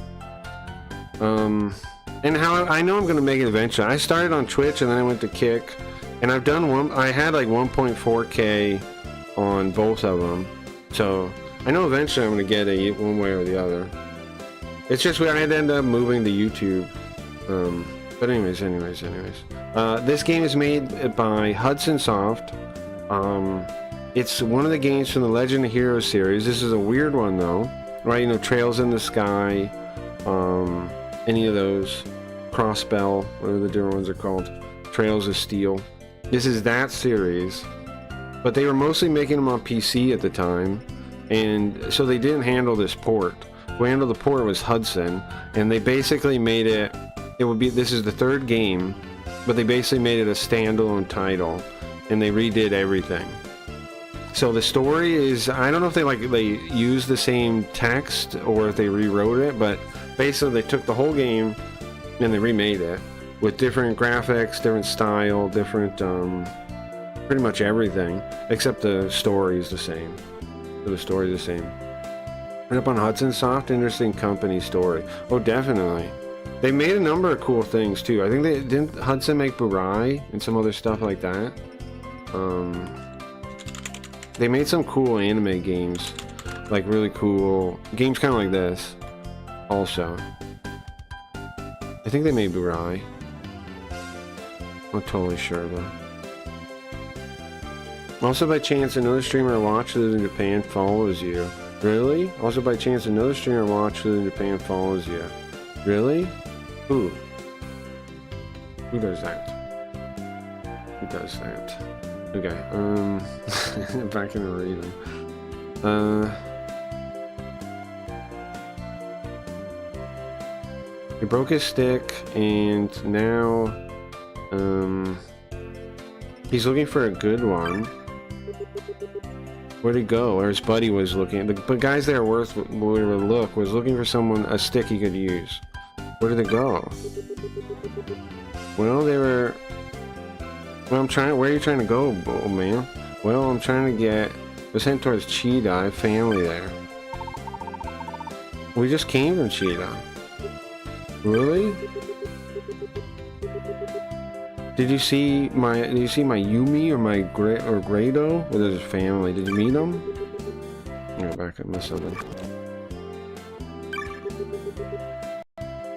And how I know I'm gonna make it eventually. I started on Twitch and then I went to Kick, and I've done I had like 1.4K on both of them, so I know eventually I'm gonna get it one way or the other. It's just I had to end up moving to YouTube. But anyways, this game is made by Hudson Soft. It's one of the games from the Legend of Heroes series. This is a weird one though, right? You know, Trails in the Sky, any of those, Crossbell, whatever the different ones are called, Trails of Steel. This is that series, but they were mostly making them on PC at the time, and so they didn't handle this port. Who handled the port was Hudson, and they basically made it. This is the third game, but they basically made it a standalone title, and they redid everything. So the story is, I don't know if they used the same text or if they rewrote it, but basically they took the whole game and they remade it with different graphics, different style, different pretty much everything, except the story is the same. So the story is the same. And up on Hudson Soft, interesting company story. Oh, definitely. They made a number of cool things too. I think didn't Hudson make Burai and some other stuff like that. they made some cool anime games, like really cool games, kind of like this. Also, I think they made Burai. I'm not totally sure though. Also, by chance, another streamer I watch lives in Japan follows you. Really? Also, by chance, another streamer I watch lives in Japan follows you. Really? Who? Who does that? Who does that? Okay, back in the reading. He broke his stick, and now, he's looking for a good one. Where'd he go? Or his buddy was looking. The guys there were look was looking for someone, a stick he could use. Where did they go? Well, they were. Well, I'm trying. Where are you trying to go, old man? Well, I'm trying to get. We're heading towards Cheetah. I have family there. We just came from Cheetah. Really? Did you see my Yumi or my Grado with his family? Did you meet him? Go back up, missed something.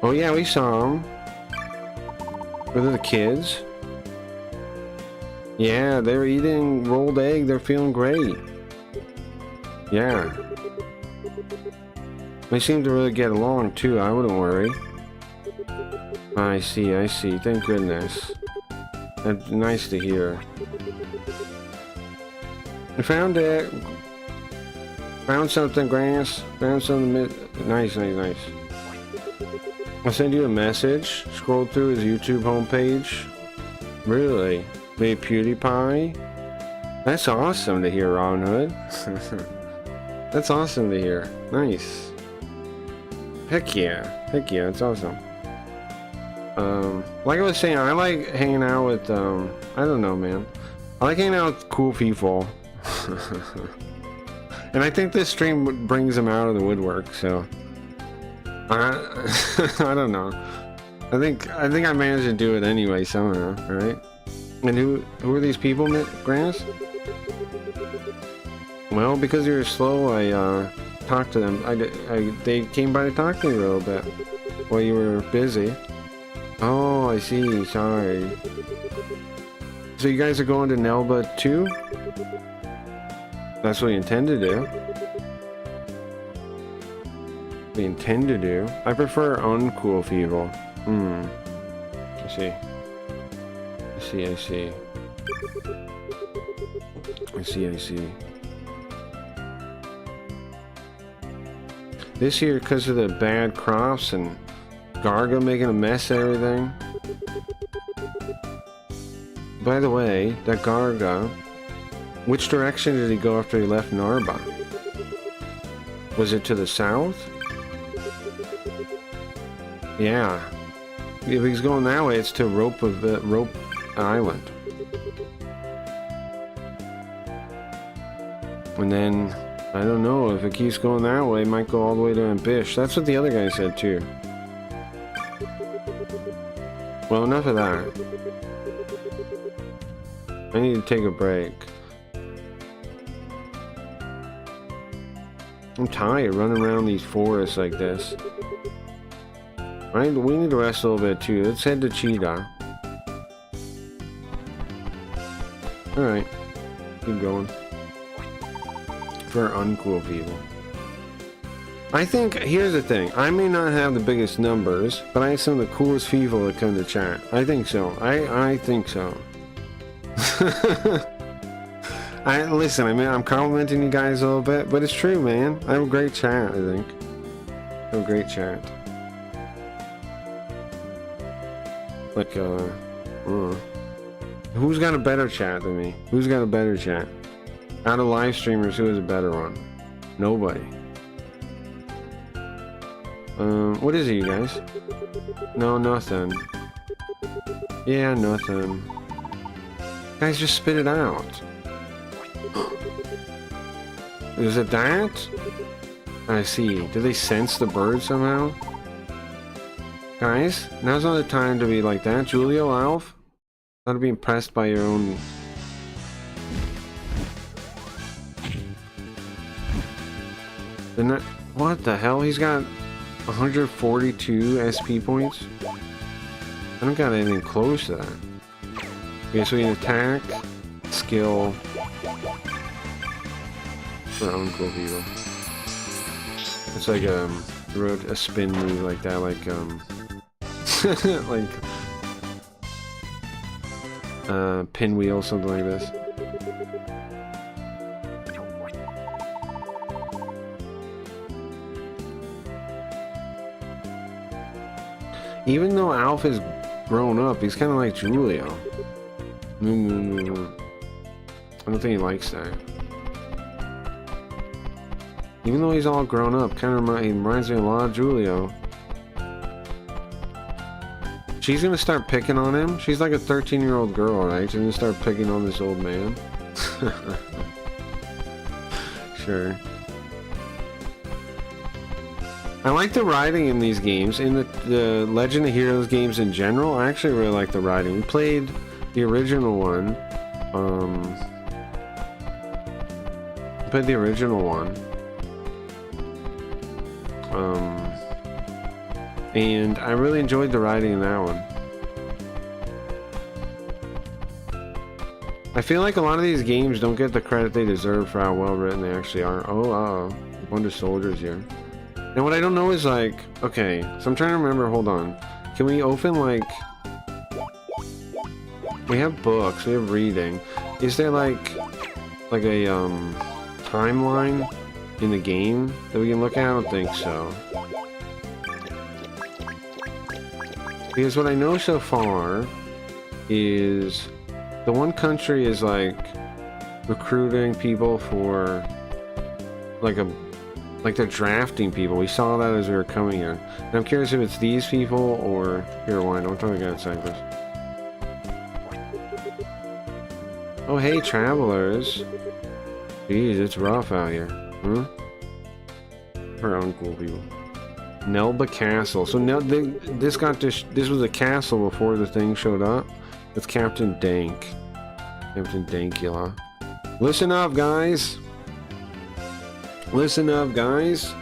Oh yeah, we saw him. Were they the kids? Yeah, they're eating rolled egg. They're feeling great. Yeah. They seem to really get along too. I wouldn't worry. I see. Thank goodness. That's nice to hear. I found it. Found something, Grass. Found something. Nice. I'll send you a message. Scroll through his YouTube homepage. Really? Maybe PewDiePie? That's awesome to hear, Ron Hood. That's awesome to hear. Nice. Heck yeah, it's awesome. Like I was saying, I like hanging out with, I don't know, man. I like hanging out with cool people. And I think this stream brings them out of the woodwork, so. I don't know. I think I managed to do it anyway somehow, alright? And who are these people, Grass? Well, because you were slow, I talked to them. They came by to talk to me a little bit while you were busy. Oh, I see. Sorry. So you guys are going to Nelba too? That's what you intend to do. We intend to do. I prefer uncool people. I see. I see. This year, because of the bad crops and Garga making a mess of everything. By the way, that Garga, which direction did he go after he left Narba? Was it to the south? Yeah. If he's going that way, it's to Rope Island. And then, I don't know, if it keeps going that way, it might go all the way to Ambish. That's what the other guy said too. Well, enough of that. I need to take a break. I'm tired running around these forests like this. We need to rest a little bit too. Let's head to Cheetah. Alright. Keep going. For uncool people. I think, here's the thing. I may not have the biggest numbers, but I have some of the coolest people that come to chat. I think so. I think so. Listen, I mean, I'm complimenting you guys a little bit, but it's true, man. I have a great chat, I think. I have a great chat. Like, who's got a better chat than me? Who's got a better chat? Out of live streamers, who has a better one? Nobody. What is it, you guys? No, nothing. Yeah, nothing. Guys, just spit it out. Is it that? I see. Do they sense the bird somehow? Guys, now's not the time to be like that. Julio, Alf? Not to be impressed by your own Then that, what the hell? He's got 142 SP points? I don't got anything close to that. Okay, so we can attack, skill, for uncool people. It's like a spin move like that, like like pinwheel, something like this. Even though Alf is grown up, he's kind of like Julio. I don't think he likes that. Even though he's all grown up, kind of reminds me a lot of Julio. She's gonna start picking on him. She's like a 13-year-old girl, right? She's gonna start picking on this old man. Sure. I like the writing in these games. In the Legend of Heroes games in general, I actually really like the writing. We played the original one. And I really enjoyed the writing in that one. I feel like a lot of these games don't get the credit they deserve for how well written they actually are. Oh, uh-oh. A bunch of soldiers here. Now what I don't know is like, okay, so I'm trying to remember, hold on. Can we open like, we have books, we have reading. Is there like a timeline in the game that we can look at? I don't think so. Because what I know so far is the one country is like recruiting people for like they're drafting people. We saw that as we were coming here. And I'm curious if it's these people or here, why don't I get outside this? Oh hey travelers. Jeez, it's rough out here. Huh? For uncool people. Nelba Castle. So now this was a castle before the thing showed up. It's Captain Dank. Captain Dankula. Listen up, guys. Listen up, guys.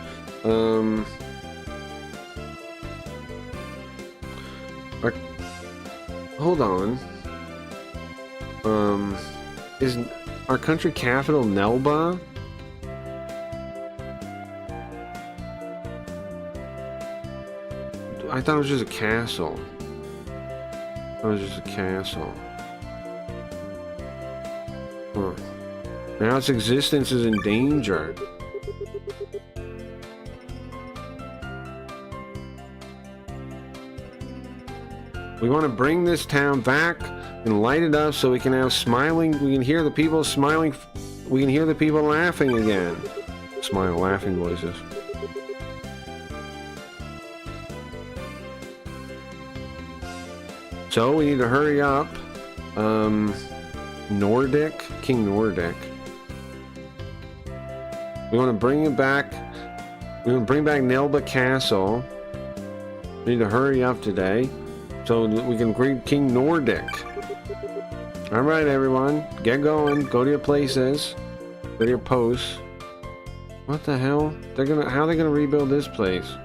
Hold on. Is our country capital Nelba? I thought it was just a castle. It was just a castle. Huh. Now its existence is in danger. We want to bring this town back and light it up so we can have smiling. We can hear the people smiling. We can hear the people laughing again. Smile, laughing voices. So we need to hurry up. Nordic, King Nordic. We want to bring it back. We want to bring back Nelba Castle. We need to hurry up today, so we can greet King Nordic. All right, everyone, get going. Go to your places. Go to your posts. What the hell? How are they gonna rebuild this place?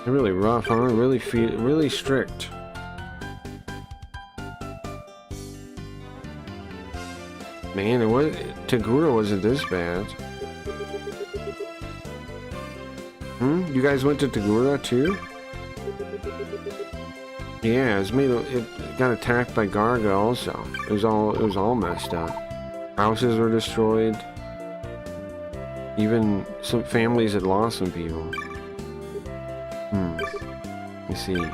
They're really rough, huh? Really strict. Man, Tagura wasn't this bad. You guys went to Tagura too? Yeah, it got attacked by Garga also. It was all messed up. Houses were destroyed. Even some families had lost some people. Let me see.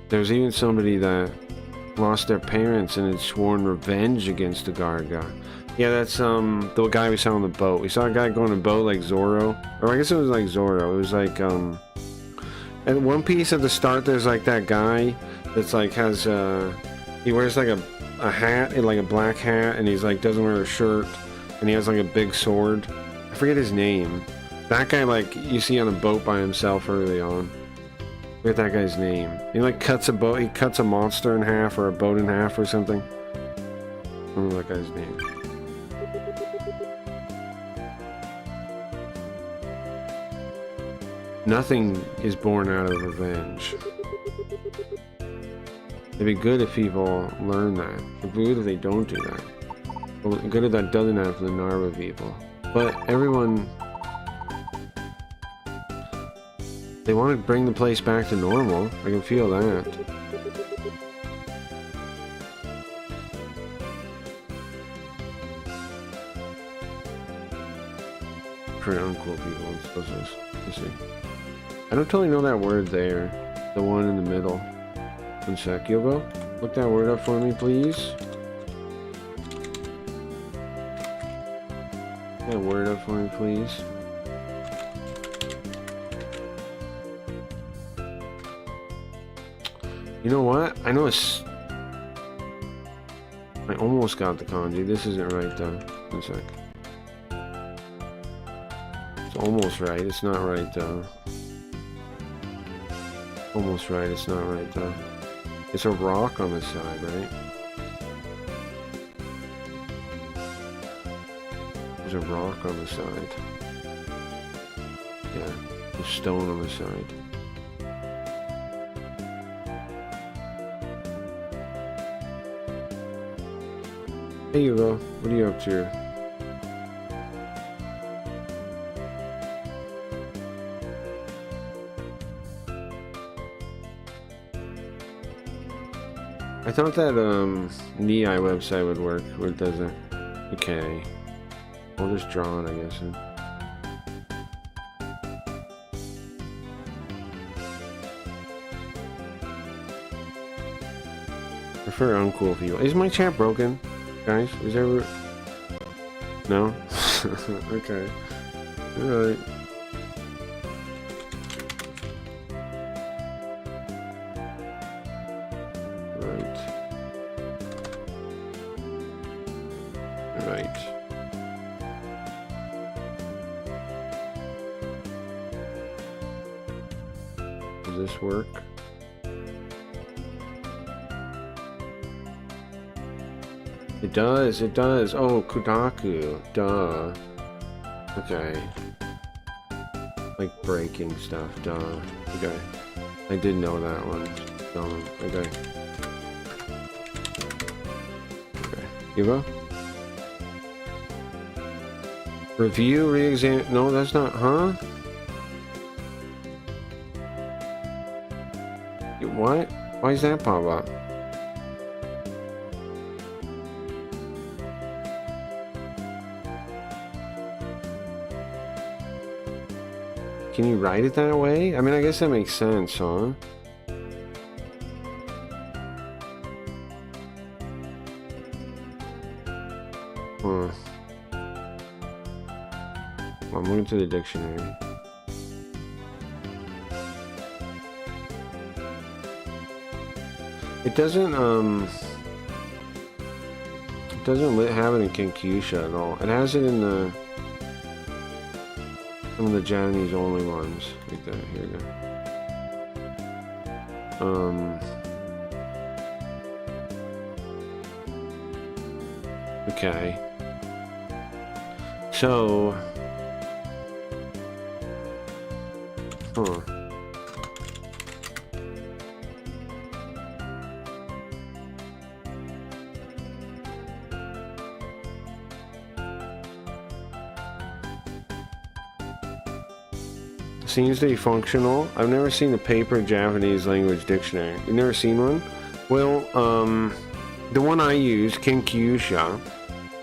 There's even somebody that lost their parents and had sworn revenge against the Garga. Yeah, that's the guy we saw on the boat. We saw a guy going on a boat like Zoro. Or I guess it was like Zoro. It was like at One Piece at the start there's like that guy that's like has he wears like a hat, and like a black hat, and he's like doesn't wear a shirt, and he has like a big sword. I forget his name. That guy like you see on a boat by himself early on. Look at that guy's name. He like cuts a boat. He cuts a monster in half or a boat in half or something. I don't know that guy's name. Nothing is born out of revenge. It'd be good if people learn that. It'd be good if they don't do that. Well, good if that doesn't happen to the Narva people. But everyone... They want to bring the place back to normal. I can feel that. Pretty uncool people. What's this? Let's see. I don't totally know that word there. The one in the middle. One sec. You'll go? Look that word up for me, please. Look that word up for me, please. You know what? I know it's... I almost got the kanji. This isn't right though. One sec. It's almost right. It's not right though. Almost right. It's not right though. It's a rock on the side, right? There's a rock on the side. Yeah. There's stone on the side. Hey Hugo, what are you up to? I thought that NEI website would work, but it doesn't. Okay. I'll just draw it, I guess. Prefer uncool people. Is my chat broken? Guys, is there... No? Okay. Alright. Right. Right. Does this work? It does, it does. Oh, Kudaku. Duh. Okay. Like breaking stuff, duh. Okay. I did know that one. Okay. Okay. Eva? Review, re-examine. No, that's not, huh? What? Why is that pop up? Can you write it that way? I mean, I guess that makes sense, huh? Huh. I'm looking to the dictionary. It doesn't have it in Kinkyusha at all. It has it in the some of the Japanese only ones. Like that. Here we go. Okay. So huh. Seems to be functional. I've never seen a paper Japanese language dictionary. You've never seen one? Well, the one I use, Kinkyusha,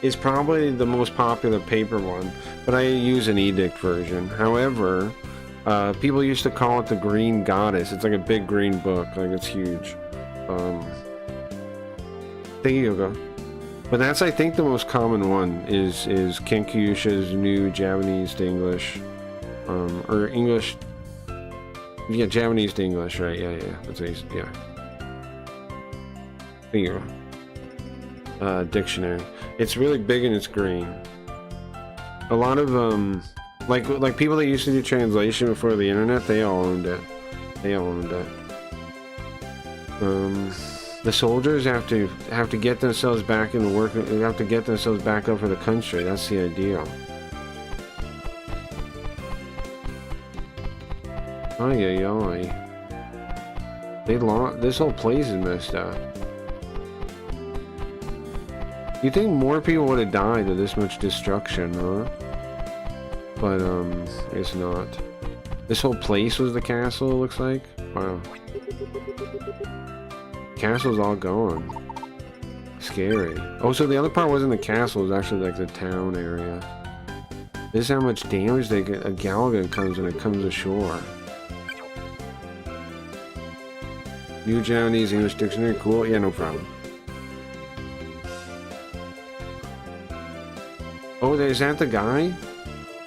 is probably the most popular paper one, but I use an edict version. However, people used to call it the Green Goddess. It's like a big green book, like it's huge. There you go. But that's, I think, the most common one is Kinkyusha's new Japanese to English. Or English, yeah, Japanese to English, right? Yeah, that's easy. Yeah. There you go. Dictionary. It's really big and it's green. A lot of like people that used to do translation before the internet, they all owned it. They owned it. The soldiers have to get themselves back into work. They have to get themselves back up for the country. That's the ideal. Ay, ay, ay. They lost. This whole place is messed up. You think more people would have died of this much destruction, huh? But it's not. This whole place was the castle. It looks like. Wow. Castle's all gone. Scary. Oh, so the other part wasn't the castle. It was actually like the town area. This is how much damage they get. A Galaga comes when it comes ashore. New Japanese English dictionary. Cool. Yeah, no problem. Oh, is that the guy?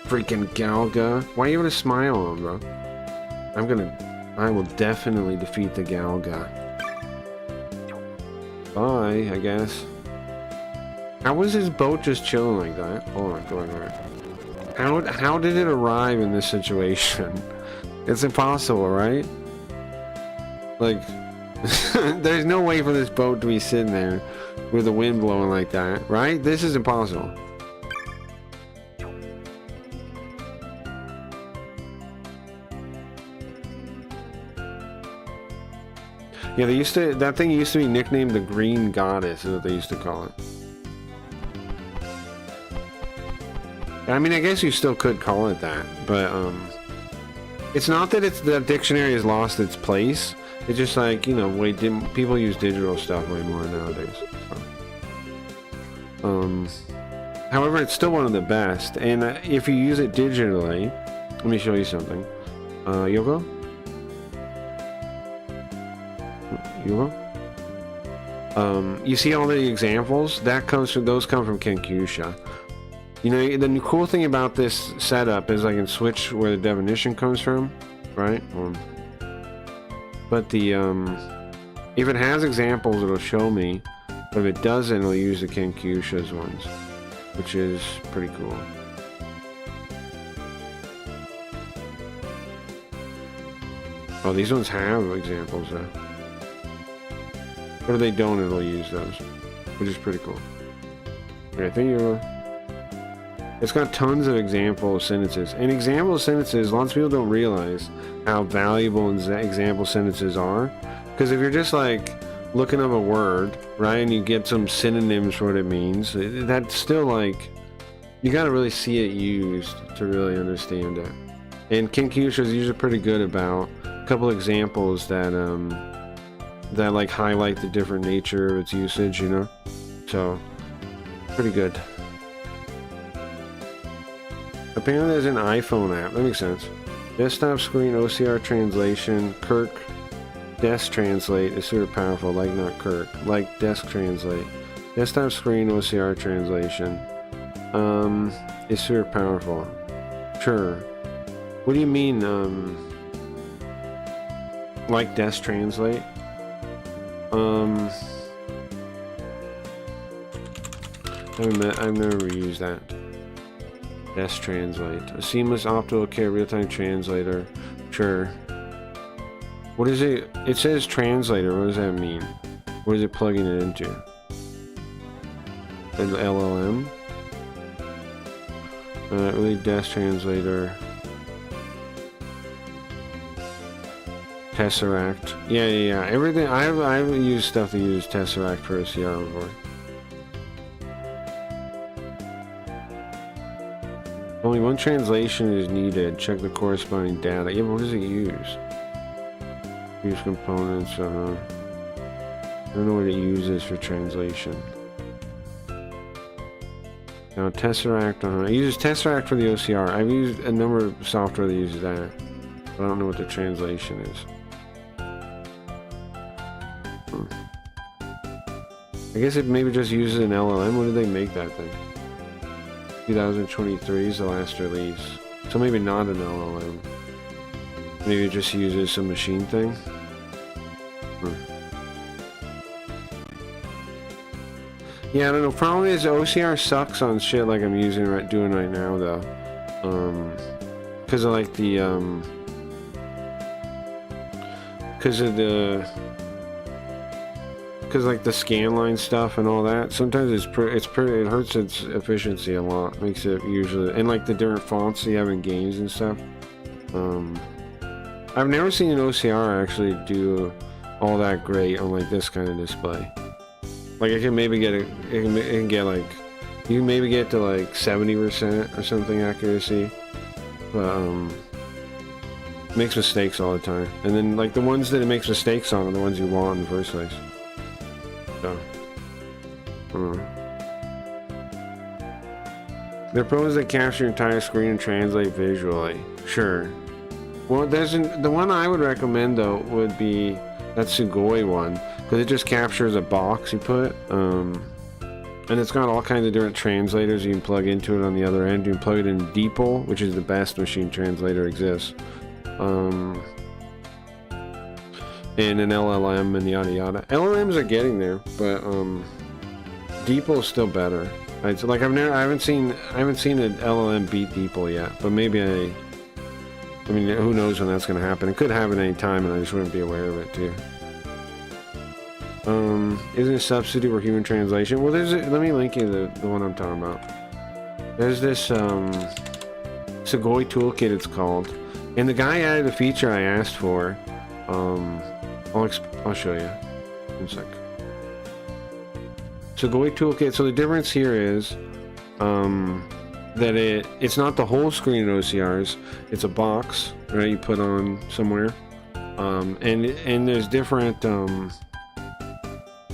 Freaking Galga. Why are you gonna smile on him, bro? I will definitely defeat the Galga. Bye, I guess. How was his boat just chilling like that? Hold on, go on. How did it arrive in this situation? It's impossible, right? Like, there's no way for this boat to be sitting there with the wind blowing like that, right? This is impossible. Yeah, that thing used to be nicknamed the Green Goddess, is what they used to call it. I mean, I guess you still could call it that, but it's not that the dictionary has lost its place. It's just like, you know, people use digital stuff way more nowadays. So. However, it's still one of the best, and if you use it digitally, let me show you something. Yoko? You see all the examples? Those come from Kenkyusha. You know, the cool thing about this setup is I can switch where the definition comes from, right? But if it has examples, it'll show me. But if it doesn't, it'll use the Kenkyusha's ones, which is pretty cool. Oh, these ones have examples though. But if they don't, it'll use those, which is pretty cool. Okay, thank you. It's got tons of example sentences. And example sentences, lots of people don't realize how valuable example sentences are. Because if you're just like looking up a word, right, and you get some synonyms for what it means, that's still like, you gotta really see it used to really understand it. And Kenkyusha is usually pretty good about a couple examples that like highlight the different nature of its usage, you know? So, pretty good. Apparently there's an iPhone app. That makes sense. Desktop screen OCR translation. Kirk desk translate is super powerful. Like not Kirk. Like desk translate. Desktop screen OCR translation. Is super powerful. Sure. What do you mean, like desk translate? I've never used that. Desk translate. A seamless optical care real-time translator. Sure. What is it? It says translator. What does that mean? What is it plugging it into? An LLM? Really desk translator. Tesseract. Yeah. Everything. I haven't used stuff that uses Tesseract for OCR before. Only one translation is needed. Check the corresponding data. Yeah, but what does it use? Use components. I don't know what it uses for translation. Now Tesseract. It uses Tesseract for the OCR. I've used a number of software that uses that, but I don't know what the translation is. I guess it maybe just uses an LLM. When did they make that thing? 2023 is the last release. So maybe not an LLM. Maybe it just uses some machine thing. Yeah, I don't know. Problem is OCR sucks on shit like I'm doing right now though. Because of like the because of the like the scan line stuff and all that. Sometimes it hurts its efficiency a lot. Makes it usually, and like the different fonts you have in games and stuff. I've never seen an OCR actually do all that great on like this kind of display. Like it can maybe get it can get like, you can maybe get to like 70% or something accuracy, but makes mistakes all the time. And then like the ones that it makes mistakes on are the ones you want in the first place. So, there are pros that capture your entire screen and translate visually. Sure. Well, the one I would recommend though would be that Sugoi one, because it just captures a box you put, and it's got all kinds of different translators you can plug into it on the other end. You can plug it in DeepL, which is the best machine translator exists, and an LLM and yada yada. LLMs are getting there, but DeepL is still better. Right? So like I haven't seen an LLM beat DeepL yet, but maybe I mean, who knows when that's going to happen? It could happen any time, and I just wouldn't be aware of it too. Isn't a substitute for human translation? Well, let me link you the one I'm talking about. There's this Sugoi toolkit, it's called, and the guy added a feature I asked for. I'll show you in a sec. Sugoi toolkit. So the difference here is that it's not the whole screen in OCRs. It's a box, right? You put on somewhere, and there's different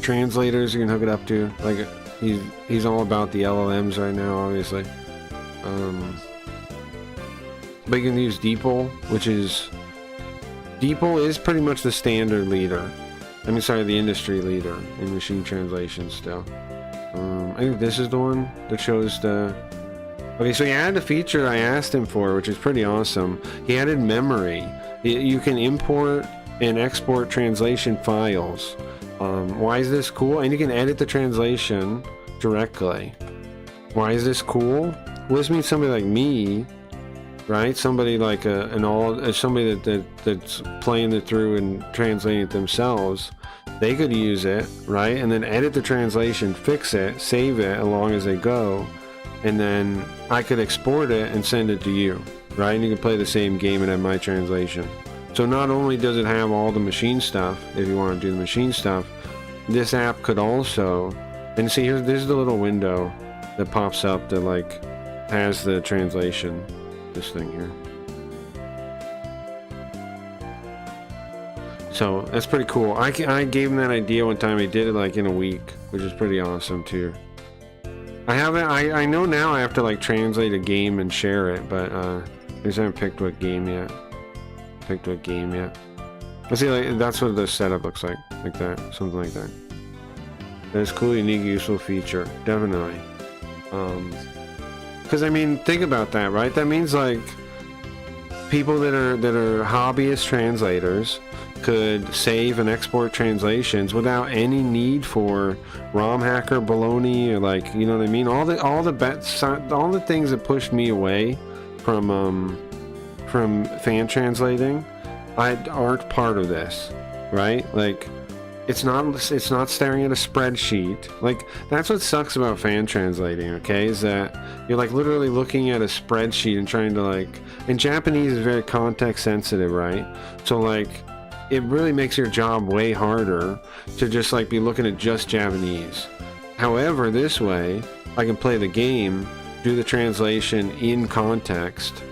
translators you can hook it up to. Like he's all about the LLMs right now, obviously. But you can use DeepL, which is pretty much the standard leader. I mean, sorry, the industry leader in machine translation still. I think this is the one that shows the... Okay, so he added a feature I asked him for, which is pretty awesome. He added memory. You can import and export translation files. Why is this cool? And you can edit the translation directly. Why is this cool? Well, this means somebody like me, right? Somebody like somebody that's playing it through and translating it themselves. They could use it, right? And then edit the translation, fix it, save it along as they go, and then I could export it and send it to you, right? And you can play the same game and have my translation. So not only does it have all the machine stuff, if you want to do the machine stuff, this app could also, and see there's the little window that pops up that like has the translation, this thing here. So that's pretty cool. I gave him that idea one time. He did it like in a week, which is pretty awesome too. I know now I have to like translate a game and share it, but I just haven't picked what game yet. I see, like that's what the setup looks like that, something like that. That's cool, unique, useful feature, definitely. Because I mean, think about that, right? That means like people that are hobbyist translators could save and export translations without any need for ROM hacker baloney, or like, you know what I mean? All the things that pushed me away from fan translating aren't part of this, right? Like it's not staring at a spreadsheet. Like that's what sucks about fan translating, okay, is that you're like literally looking at a spreadsheet and trying to like, and Japanese is very context sensitive, right? So like it really makes your job way harder to just like be looking at just Japanese. However, this way I can play the game, do the translation in context.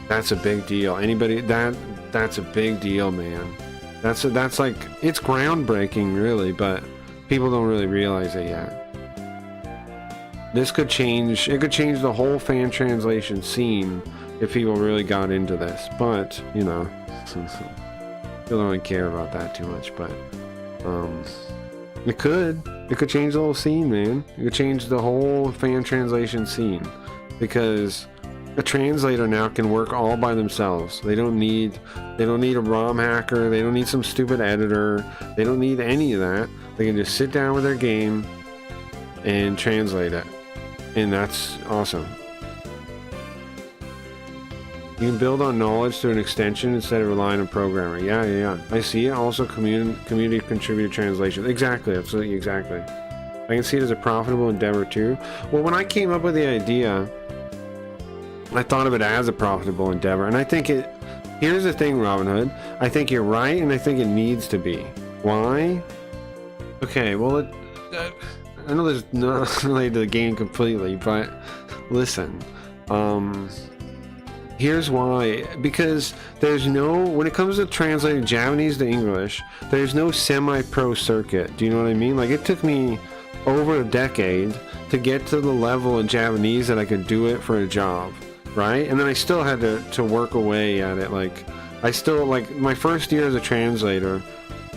That's a big deal. That's a big deal, man. That's like, it's groundbreaking really, but people don't really realize it yet. It could change the whole fan translation scene if people really got into this, but you know, people don't really care about that too much, but it could change the whole scene, man. It could change the whole fan translation scene, because a translator now can work all by themselves. They don't need a ROM hacker. They don't need some stupid editor. They don't need any of that. They can just sit down with their game and translate it, and that's awesome. You can build on knowledge through an extension instead of relying on programming. Yeah. I see it. Also, community contributed translation. Exactly. Absolutely. Exactly. I can see it as a profitable endeavor too. Well, when I came up with the idea, I thought of it as a profitable endeavor, and I think it. Here's the thing, Robin Hood. I think you're right, and I think it needs to be. Why? Okay. Well, I know this is not related to the game completely, but listen. Here's why. Because there's no, when it comes to translating Japanese to English, there's no semi-pro circuit. Do you know what I mean? Like, it took me over a decade to get to the level in Japanese that I could do it for a job, right? And then I still had to work away at it. Like, I still, like, my first year as a translator,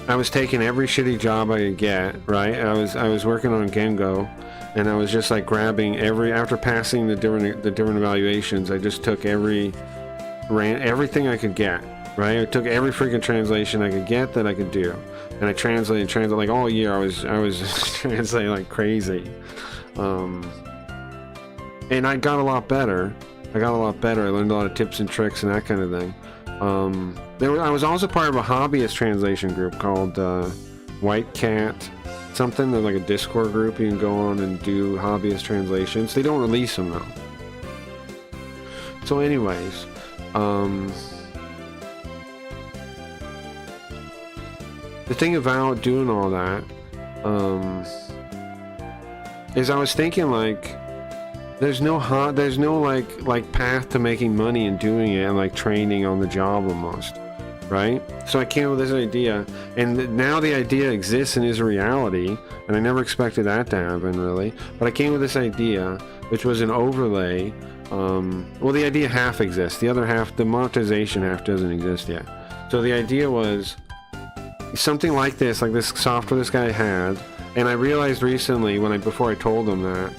I was taking every shitty job I could get, right? I was working on Gengo, and I was just like grabbing after passing the different evaluations, I just took everything I could get, right? I took every freaking translation I could get that I could do, and I translated like all year. I was translating like crazy, and I got a lot better. I learned a lot of tips and tricks and that kind of thing. I was also part of a hobbyist translation group called White Cat something. They're like a Discord group. You can go on and do hobbyist translations. They don't release them though. So anyways, the thing about doing all that is I was thinking like there's no like path to making money and doing it and like training on the job almost, right? So I came up with this idea, and now the idea exists and is a reality, and I never expected that to happen really, but I came with this idea, which was an overlay. Well, the idea half exists, the other half, the monetization half, doesn't exist yet. So the idea was something like this software this guy had, and I realized recently before I told him that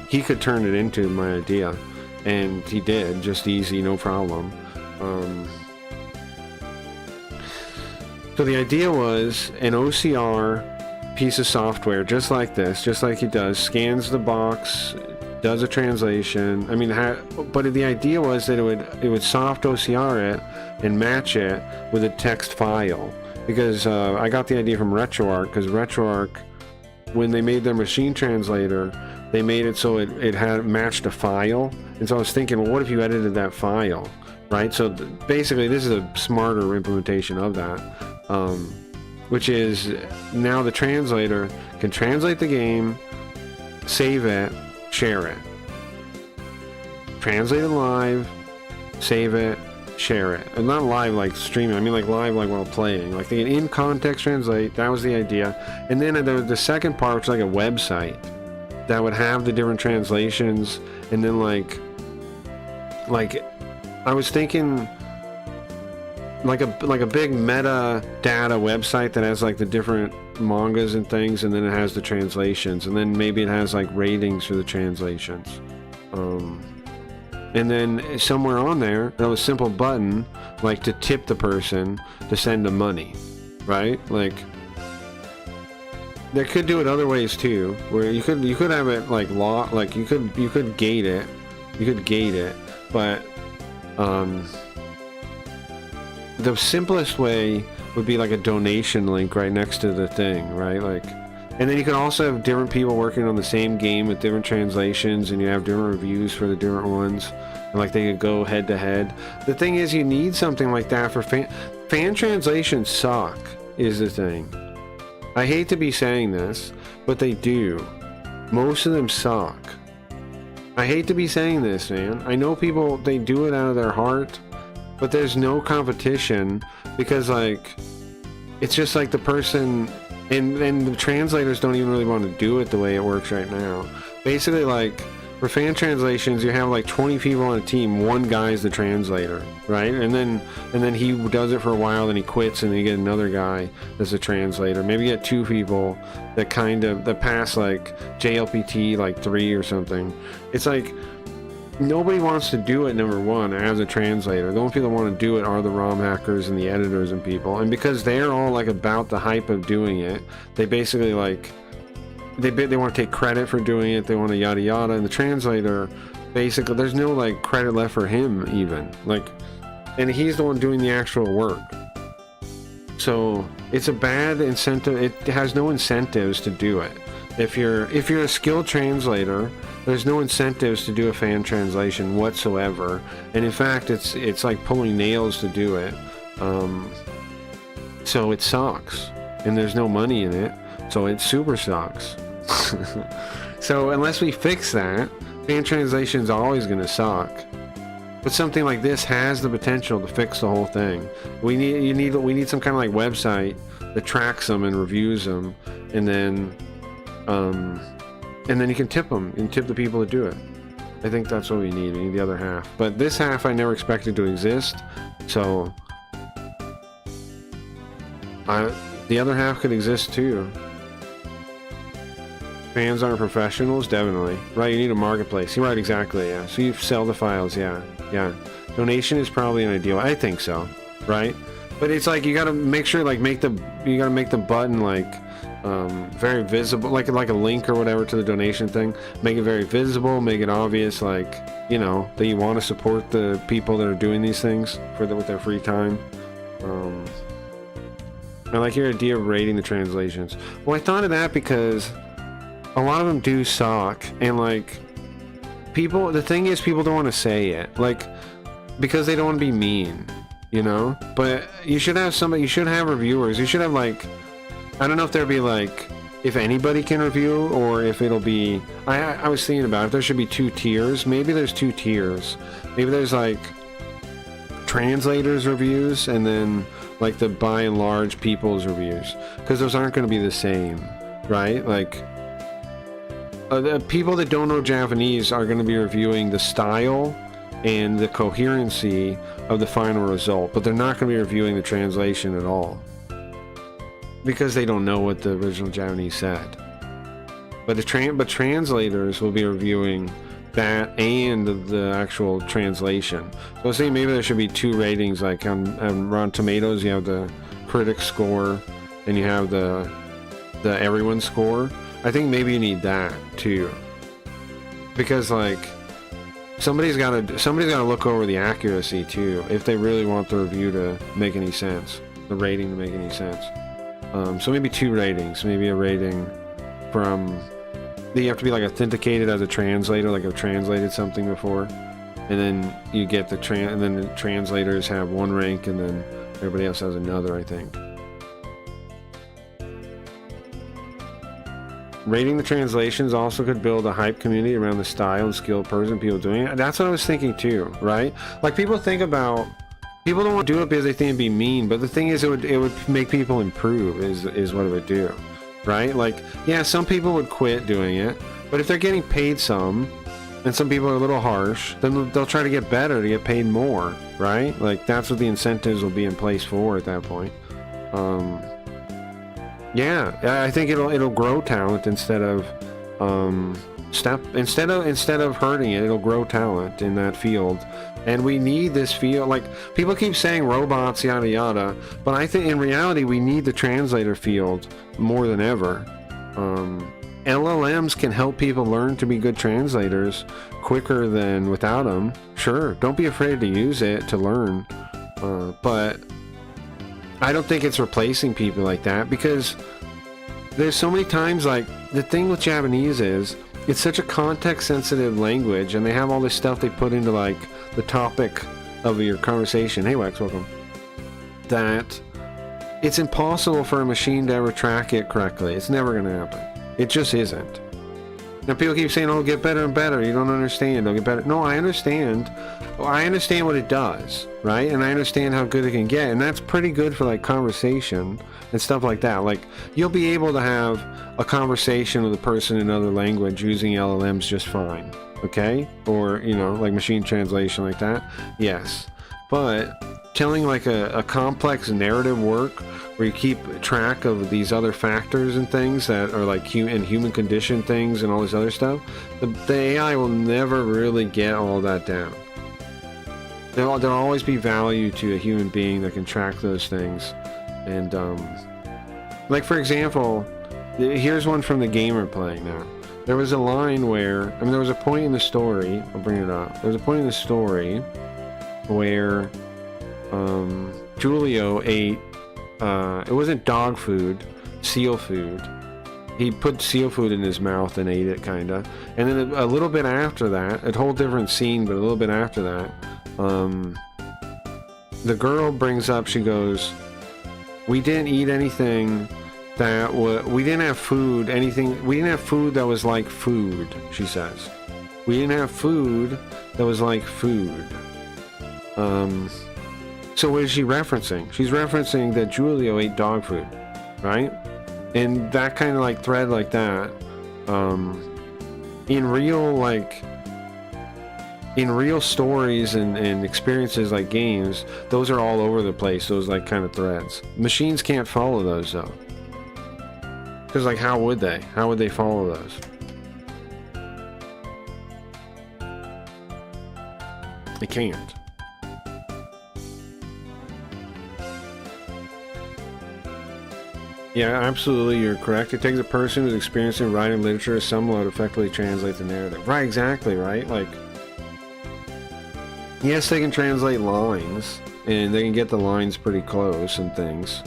he could turn it into my idea, and he did, just easy, no problem. So the idea was an OCR piece of software, just like this, just like he does, scans the box, does a translation. I mean, but the idea was that it would soft OCR it and match it with a text file, because I got the idea from RetroArch, because RetroArch, when they made their machine translator, they made it so it had matched a file. And so I was thinking, well, what if you edited that file, right? So basically this is a smarter implementation of that, which is now the translator can translate the game, save it, share it. Translate it live, save it, share it. And not live like streaming, I mean like live like while playing. Like they can in context translate, that was the idea. And then the second part, which is like a website that would have the different translations, and then like I was thinking like a big meta data website that has like the different mangas and things, and then it has the translations, and then maybe it has like ratings for the translations, and then somewhere on there a simple button like to tip the person to send them money, right? Like they could do it other ways too, where you could have it like you could gate it, but the simplest way would be like a donation link right next to the thing, right? Like, and then you could also have different people working on the same game with different translations, and you have different reviews for the different ones, and like they could go head to head. The thing is, you need something like that for fan translations suck, is the thing. I hate to be saying this, but they do. Most of them suck. I hate to be saying this, man. I know people, they do it out of their heart, but there's no competition, because like it's just like the person, and the translators don't even really want to do it the way it works right now. Basically, like for fan translations, you have like 20 people on a team, one guy's the translator, right? And then he does it for a while, then he quits, and then you get another guy that's a translator. Maybe you get two people that pass like JLPT like 3 or something. It's like nobody wants to do it, number one, as a translator. The only people that want to do it are the ROM hackers and the editors and people. And because they're all like about the hype of doing it, they basically like they want to take credit for doing it. They want to yada yada. And the translator, basically, there's no like credit left for him even. Like, and he's the one doing the actual work. So it's a bad incentive. It has no incentives to do it. If you're a skilled translator, there's no incentives to do a fan translation whatsoever. And in fact, it's like pulling nails to do it. So it sucks, and there's no money in it. So it super sucks. So unless we fix that, fan translation is always going to suck. But something like this has the potential to fix the whole thing. We need some kind of like website that tracks them and reviews them, and then you can tip them and tip the people that do it. I think that's what we need. We need the other half. But this half I never expected to exist, so the other half could exist too. Fans aren't professionals, definitely. Right, you need a marketplace. You're right, exactly, yeah. So you sell the files, yeah. Donation is probably an ideal. I think so, right? But it's like you gotta make sure, like, you gotta make the button like very visible, like a link or whatever to the donation thing. Make it very visible, make it obvious, like, you know, that you want to support the people that are doing these things with their free time. I like your idea of rating the translations. Well, I thought of that because a lot of them do suck, and like the thing is, people don't want to say it, like, because they don't want to be mean, you know. But you should have somebody, you should have reviewers, you should have, like, I don't know if there'd be like, if anybody can review, or if it'll be, I was thinking about if there should be 2 tiers. Maybe there's 2 tiers. Maybe there's like translators reviews, and then like the by and large people's reviews, because those aren't going to be the same, right? Like the people that don't know Japanese are going to be reviewing the style and the coherency of the final result, but they're not going to be reviewing the translation at all, because they don't know what the original Japanese said. But translators will be reviewing that and the actual translation. So I was saying maybe there should be 2 ratings, like on Rotten Tomatoes you have the critic score and you have the everyone score. I think maybe you need that too, because like somebody's got to look over the accuracy too, if they really want the review to make any sense, the rating to make any sense. So maybe 2 ratings, maybe a rating from, you have to be like authenticated as a translator, like I've translated something before, and then you get and then the translators have 1 rank, and then everybody else has another, I think. Rating the translations also could build a hype community around the style and skilled person, people doing it. That's what I was thinking too, right? Like people don't want to do it because they think it'd be mean, but the thing is, it would make people improve, is what it would do, right? Like, yeah, some people would quit doing it, but if they're getting paid some, and some people are a little harsh, then they'll try to get better to get paid more, right? Like that's what the incentives will be in place for at that point. Yeah, I think it'll grow talent instead of hurting it. It'll grow talent in that field, and we need this field. Like people keep saying robots, yada yada, but I think in reality we need the translator field more than ever. LLMs can help people learn to be good translators quicker than without them. Sure, don't be afraid to use it to learn, but I don't think it's replacing people like that, because there's so many times, like, the thing with Japanese is it's such a context sensitive language, and they have all this stuff they put into like the topic of your conversation. Hey Wax, welcome. That it's impossible for a machine to ever track it correctly. It's never going to happen. It just isn't. Now people keep saying, oh, get better and better. You don't understand. It'll get better. No, I understand. I understand what it does, right? And I understand how good it can get. And that's pretty good for like conversation and stuff like that. Like you'll be able to have a conversation with a person in another language using LLMs just fine. Okay? Or, you know, like machine translation like that. Yes. But telling like a complex narrative work where you keep track of these other factors and things that are like human condition things and all this other stuff, the AI will never really get all that down. There'll always be value to a human being that can track those things. And like for example, here's one from the gamer playing now. There was a line where, I mean, there was a point in the story, I'll bring it up. There was a point in the story where Julio ate, it wasn't dog food, seal food. He put seal food in his mouth and ate it, kinda. And then a little bit after that, a whole different scene, but a little bit after that, the girl brings up, she goes, we didn't eat anything that we didn't have food, we didn't have food that was like food, she says. We didn't have food that was like food. So what is she referencing? She's referencing that Julio ate dog food, right? And that kind of like thread like that, in real stories and experiences like games, those are all over the place, those like kind of threads. Machines can't follow those though. Because like how would they? How would they follow those? They can't. Yeah, absolutely, you're correct. It takes a person who's experienced in writing literature to somewhat effectively translate the narrative. Right, exactly, right? Like, yes, they can translate lines, and they can get the lines pretty close and things.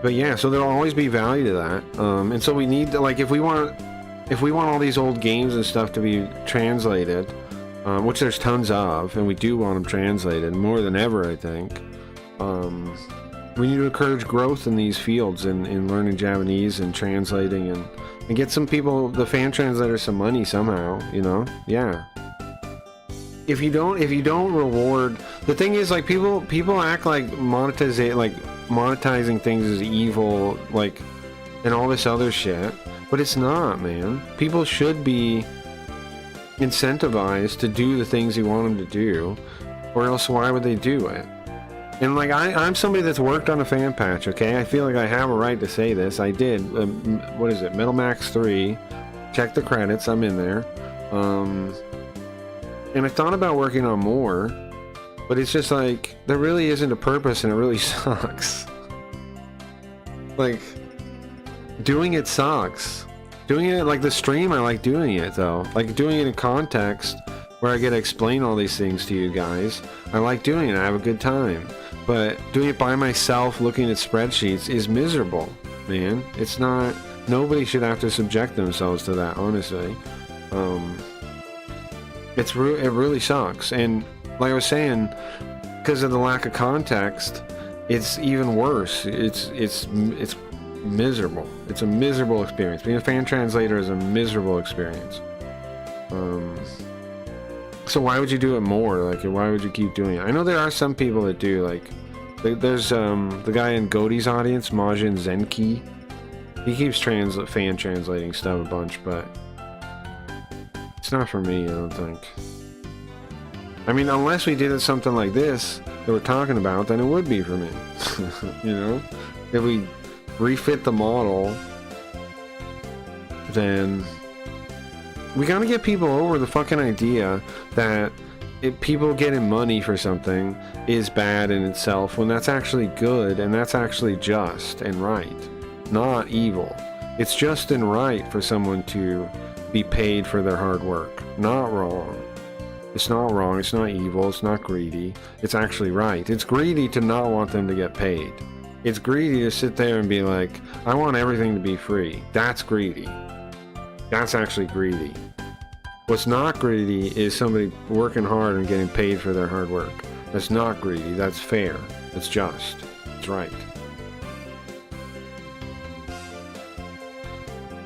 But yeah, so there'll always be value to that. And so we need to, like, if we want all these old games and stuff to be translated, which there's tons of, and we do want them translated more than ever, I think. We need to encourage growth in these fields in learning Japanese and translating and get some people, the fan translators, some money somehow, you know? Yeah. If you don't reward, the thing is, like, people act like monetizing things is evil, like, and all this other shit, but it's not, man. People should be incentivized to do the things you want them to do, or else why would they do it? And like, I'm somebody that's worked on a fan patch, okay? I feel like I have a right to say this. I did, what is it, Metal Max 3, check the credits, I'm in there. And I thought about working on more, but it's just like, there really isn't a purpose and it really sucks. Like, doing it sucks. Doing it, like the stream, I like doing it though. Like doing it in context, where I get to explain all these things to you guys. I like doing it, I have a good time. But doing it by myself, looking at spreadsheets, is miserable, man. It's not, nobody should have to subject themselves to that, honestly. It really sucks. And like I was saying, because of the lack of context, it's even worse. It's miserable. It's a miserable experience. Being a fan translator is a miserable experience. So why would you do it more? Like, why would you keep doing it? I know there are some people that do, like, there's the guy in Goaty's audience, Majin Zenki. He keeps fan translating stuff a bunch, but it's not for me, I don't think. I mean, unless we did something like this that we're talking about, then it would be for me. You know? If we refit the model, then we gotta get people over the fucking idea that people getting money for something is bad in itself, when that's actually good and that's actually just and right, not evil. It's just and right for someone to be paid for their hard work. Not wrong. It's not wrong, it's not evil, it's not greedy. It's actually right. It's greedy to not want them to get paid. It's greedy to sit there and be like, I want everything to be free. That's greedy. That's actually greedy. What's not greedy is somebody working hard and getting paid for their hard work. That's not greedy, that's fair. That's just. It's right.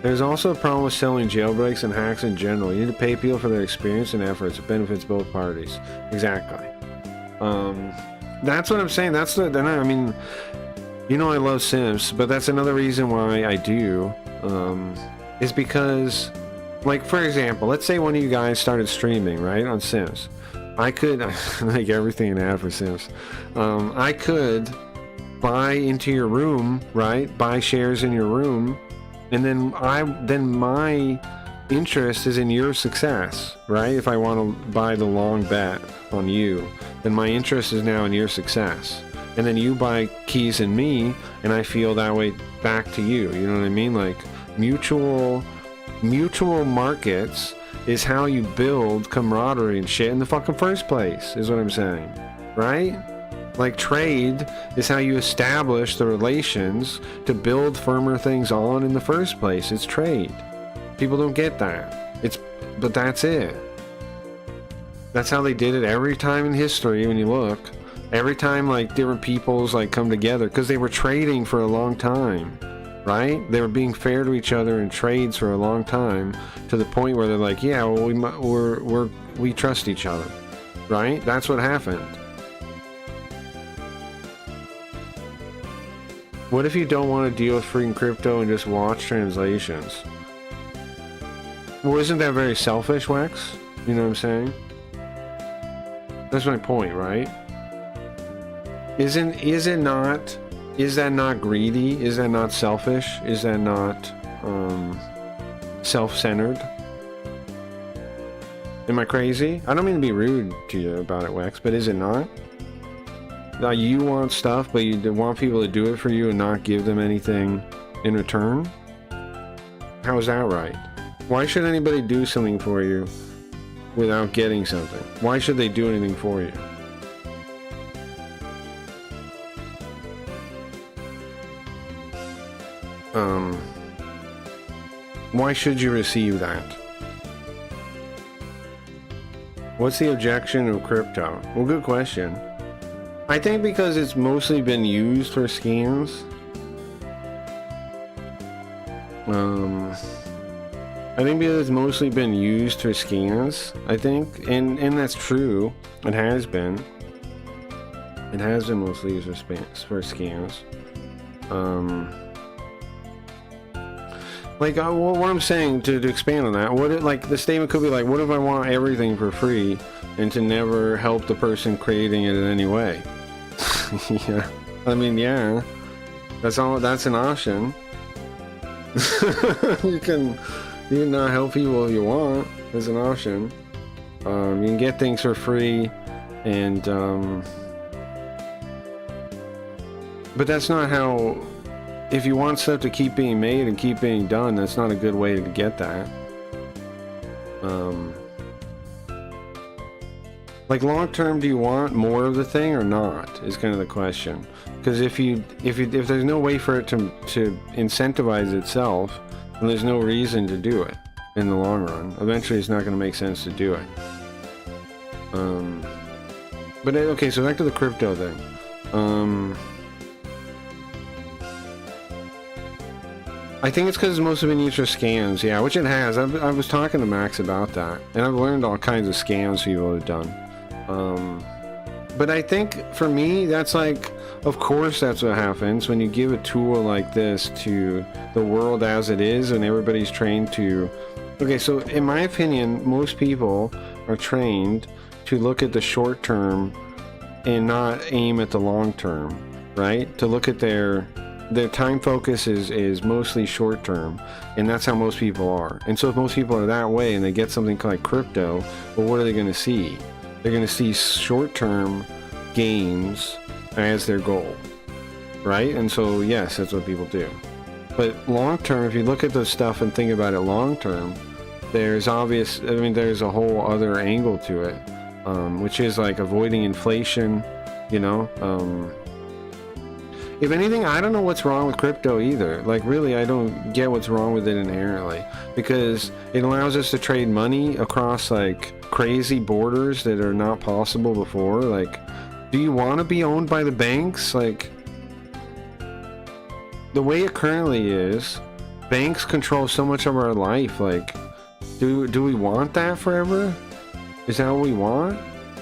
There's also a problem with selling jailbreaks and hacks in general. You need to pay people for their experience and efforts. It benefits both parties. Exactly. That's what I'm saying. I mean, you know I love Sims, but that's another reason why I do. Is because, like, for example, let's say one of you guys started streaming, right, on Sims. I could, like everything an ad for Sims, I could buy into your room, right, buy shares in your room, and then my interest is in your success, right? If I want to buy the long bet on you, then my interest is now in your success. and then you buy keys in me, and I feel that way back to you. You know what I mean? Like mutual markets is how you build camaraderie and shit in the fucking first place, is what I'm saying, right? Like trade is how you establish the relations to build firmer things on in the first place. It's trade. People don't get that. But that's it. That's how they did it every time in history. When you look, every time like different peoples like come together, because they were trading for a long time, right? They were being fair to each other in trades for a long time, to the point where they're like, yeah, well, we trust each other, right? That's what happened. What if you don't want to deal with freaking crypto and just watch translations? Well, isn't that very selfish, Wex? You know what I'm saying? That's my point, right? Is that not greedy? Is that not selfish? Is that not self-centered? Am I crazy? I don't mean to be rude to you about it, Wex, but is it not? Now you want stuff, but you want people to do it for you and not give them anything in return? How is that right? Why should anybody do something for you without getting something? Why should they do anything for you? Why should you receive that? What's the objection of crypto? Well, good question. I think because it's mostly been used for scams. I think because it's mostly been used for scams, I think, and that's true. It has been. It has been mostly used for scams. Like, what I'm saying, to expand on that, like, the statement could be like, what if I want everything for free and to never help the person creating it in any way? Yeah. I mean, yeah. That's an option. You can not help people if you want. There's an option. You can get things for free, and but that's not how. If you want stuff to keep being made and keep being done, that's not a good way to get that. Like, long term, do you want more of the thing or not? Is kind of the question. Because if there's no way for it to incentivize itself, then there's no reason to do it in the long run. Eventually, it's not going to make sense to do it. But okay, so back to the crypto thing. I think it's because it's mostly been used for scams, yeah, which it has. I was talking to Max about that, and I've learned all kinds of scams people have done. But I think, for me, that's like, of course that's what happens when you give a tool like this to the world as it is, and everybody's trained to... Okay, so in my opinion, most people are trained to look at the short term and not aim at the long term, right? To look at their time focus is mostly short term, and that's how most people are. And so if most people are that way and they get something like crypto, well, what are they going to see? They're going to see short term gains as their goal, right? And so yes, that's what people do. But long term, if you look at this stuff and think about it long term, there's there's a whole other angle to it, which is like avoiding inflation, you know. If anything, I don't know what's wrong with crypto either. Like, really, I don't get what's wrong with it inherently, because it allows us to trade money across like crazy borders that are not possible before. Like, do you want to be owned by the banks? Like, the way it currently is, banks control so much of our life. Like, do we want that forever? Is that what we want?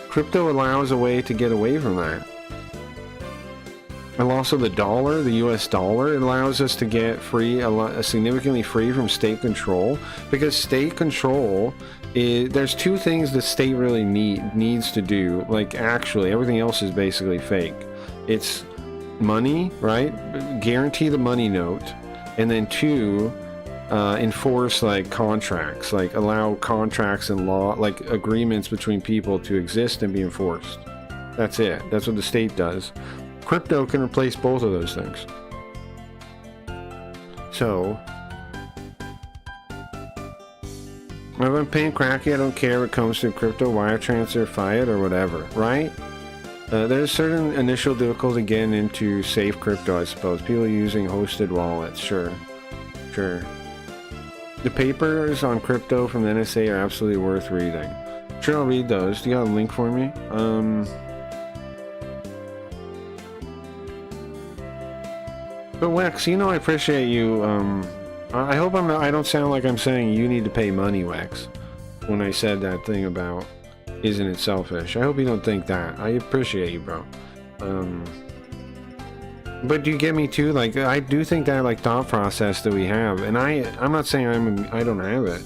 Crypto allows a way to get away from that. And also the dollar, the US dollar, it allows us to get significantly free from state control, because state control there's two things the state really needs to do. Like, actually, everything else is basically fake. It's money, right? Guarantee the money note, and then two, enforce like contracts, like allow contracts and law, like agreements between people to exist and be enforced. That's it. That's what the state does. Crypto can replace both of those things. So, if I'm paying cracky, I don't care if it comes through crypto, wire transfer, fiat, or whatever, right? There's certain initial difficulty getting into safe crypto, I suppose. People using hosted wallets, sure. The papers on crypto from the NSA are absolutely worth reading. Sure, I'll read those. Do you got a link for me? But Wex, you know I appreciate you. I hope I don't sound like I'm saying you need to pay money, Wex, when I said that thing about isn't it selfish. I hope you don't think that. I appreciate you, bro. But do you get me too? Like, I do think that like thought process that we have, and I'm not saying I don't have it,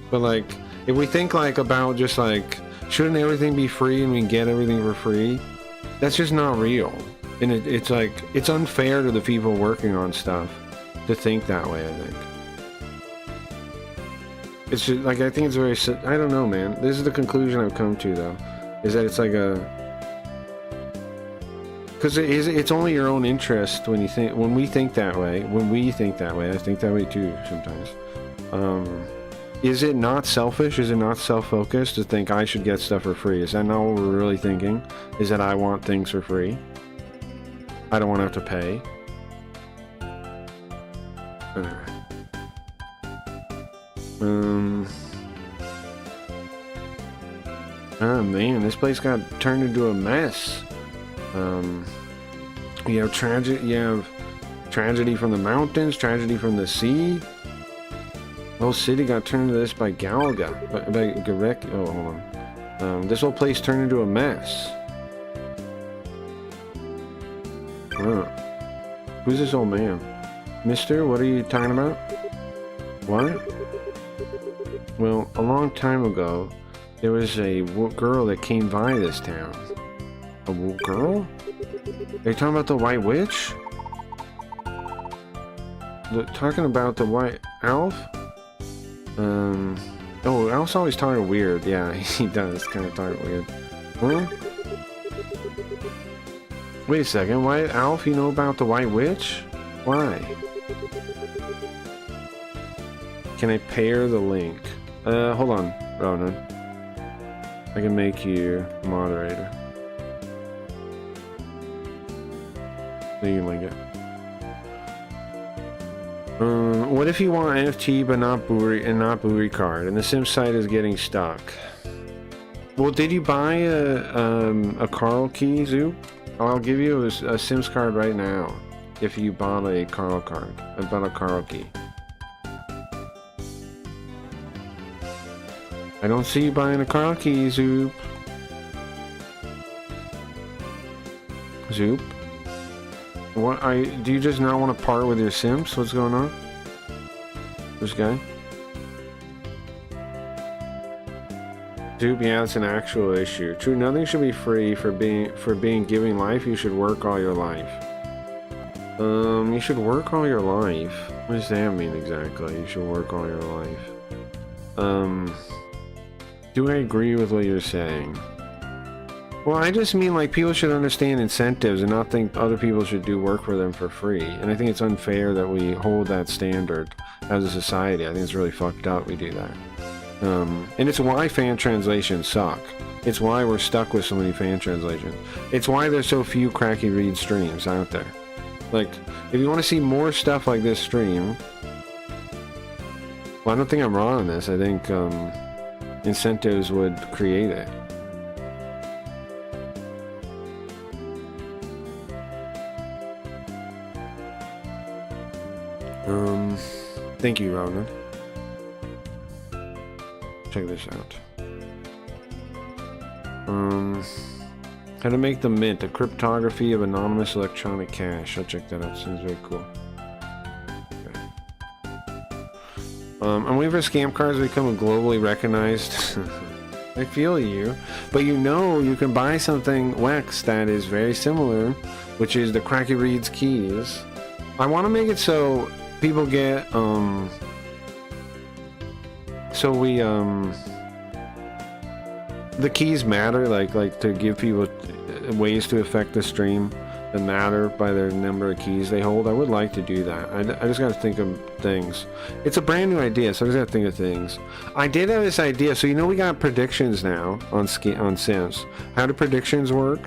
but like if we think like about just like shouldn't everything be free and we get everything for free, that's just not real. And it's like it's unfair to the people working on stuff to think that way. I think it's just like I think it's very. I don't know, man. This is the conclusion I've come to though, is that it's like a. Because it's only your own interest when we think that way. I think that way too sometimes. Is it not selfish? Is it not self-focused to think I should get stuff for free? Is that not what we're really thinking? Is that I want things for free? I don't want to have to pay. Oh man, this place got turned into a mess. You have tragedy from the mountains, tragedy from the sea. The whole city got turned into this by Galga. By Garek. Oh, hold on. This whole place turned into a mess. Who's this old man? Mister, what are you talking about? What? Well, a long time ago, there was a girl that came by this town. A girl? Are you talking about the White Witch? Talking about the White Elf? Oh, Elf's always talking weird. Yeah, he does kind of talk weird. Huh? Wait a second, White Elf, you know about the White Witch? Why? Can I pair the link? Hold on, Ronan. I can make you moderator. Then you can link it. What if you want NFT but not Buri card, and the sim site is getting stuck? Well, did you buy a Carl key, Zoo? I'll give you a Sims card right now if you bought a Carl card. I bought a Carl key. I don't see you buying a Carl key, Zoop. Zoop? What? Do you just not want to part with your Sims? What's going on? This guy? Zoop, yeah, it's an actual issue. True, nothing should be free for being giving life. You should work all your life. You should work all your life. What does that mean exactly? You should work all your life. Do I agree with what you're saying? Well, I just mean like people should understand incentives and not think other people should do work for them for free. And I think it's unfair that we hold that standard as a society. I think it's really fucked up we do that. And it's why fan translations suck. It's why we're stuck with so many fan translations. It's why there's so few Cracky Read streams out there. Like, if you want to see more stuff like this stream, well, I don't think I'm wrong on this. I think incentives would create it. Thank you, Ronan. Check this out. How to make the mint, a cryptography of anonymous electronic cash. I'll check that out. Seems very cool. Okay. I'm waiting for scam cards to become globally recognized. I feel you. But you know you can buy something, Wex, that is very similar, which is the Cracky Reads keys. I want to make it so people get, the keys matter, like to give people ways to affect the stream. that matter by their number of keys they hold. I would like to do that. I just got to think of things. It's a brand new idea, so I just got to think of things. I did have this idea. So we got predictions now on Sims. How do predictions work?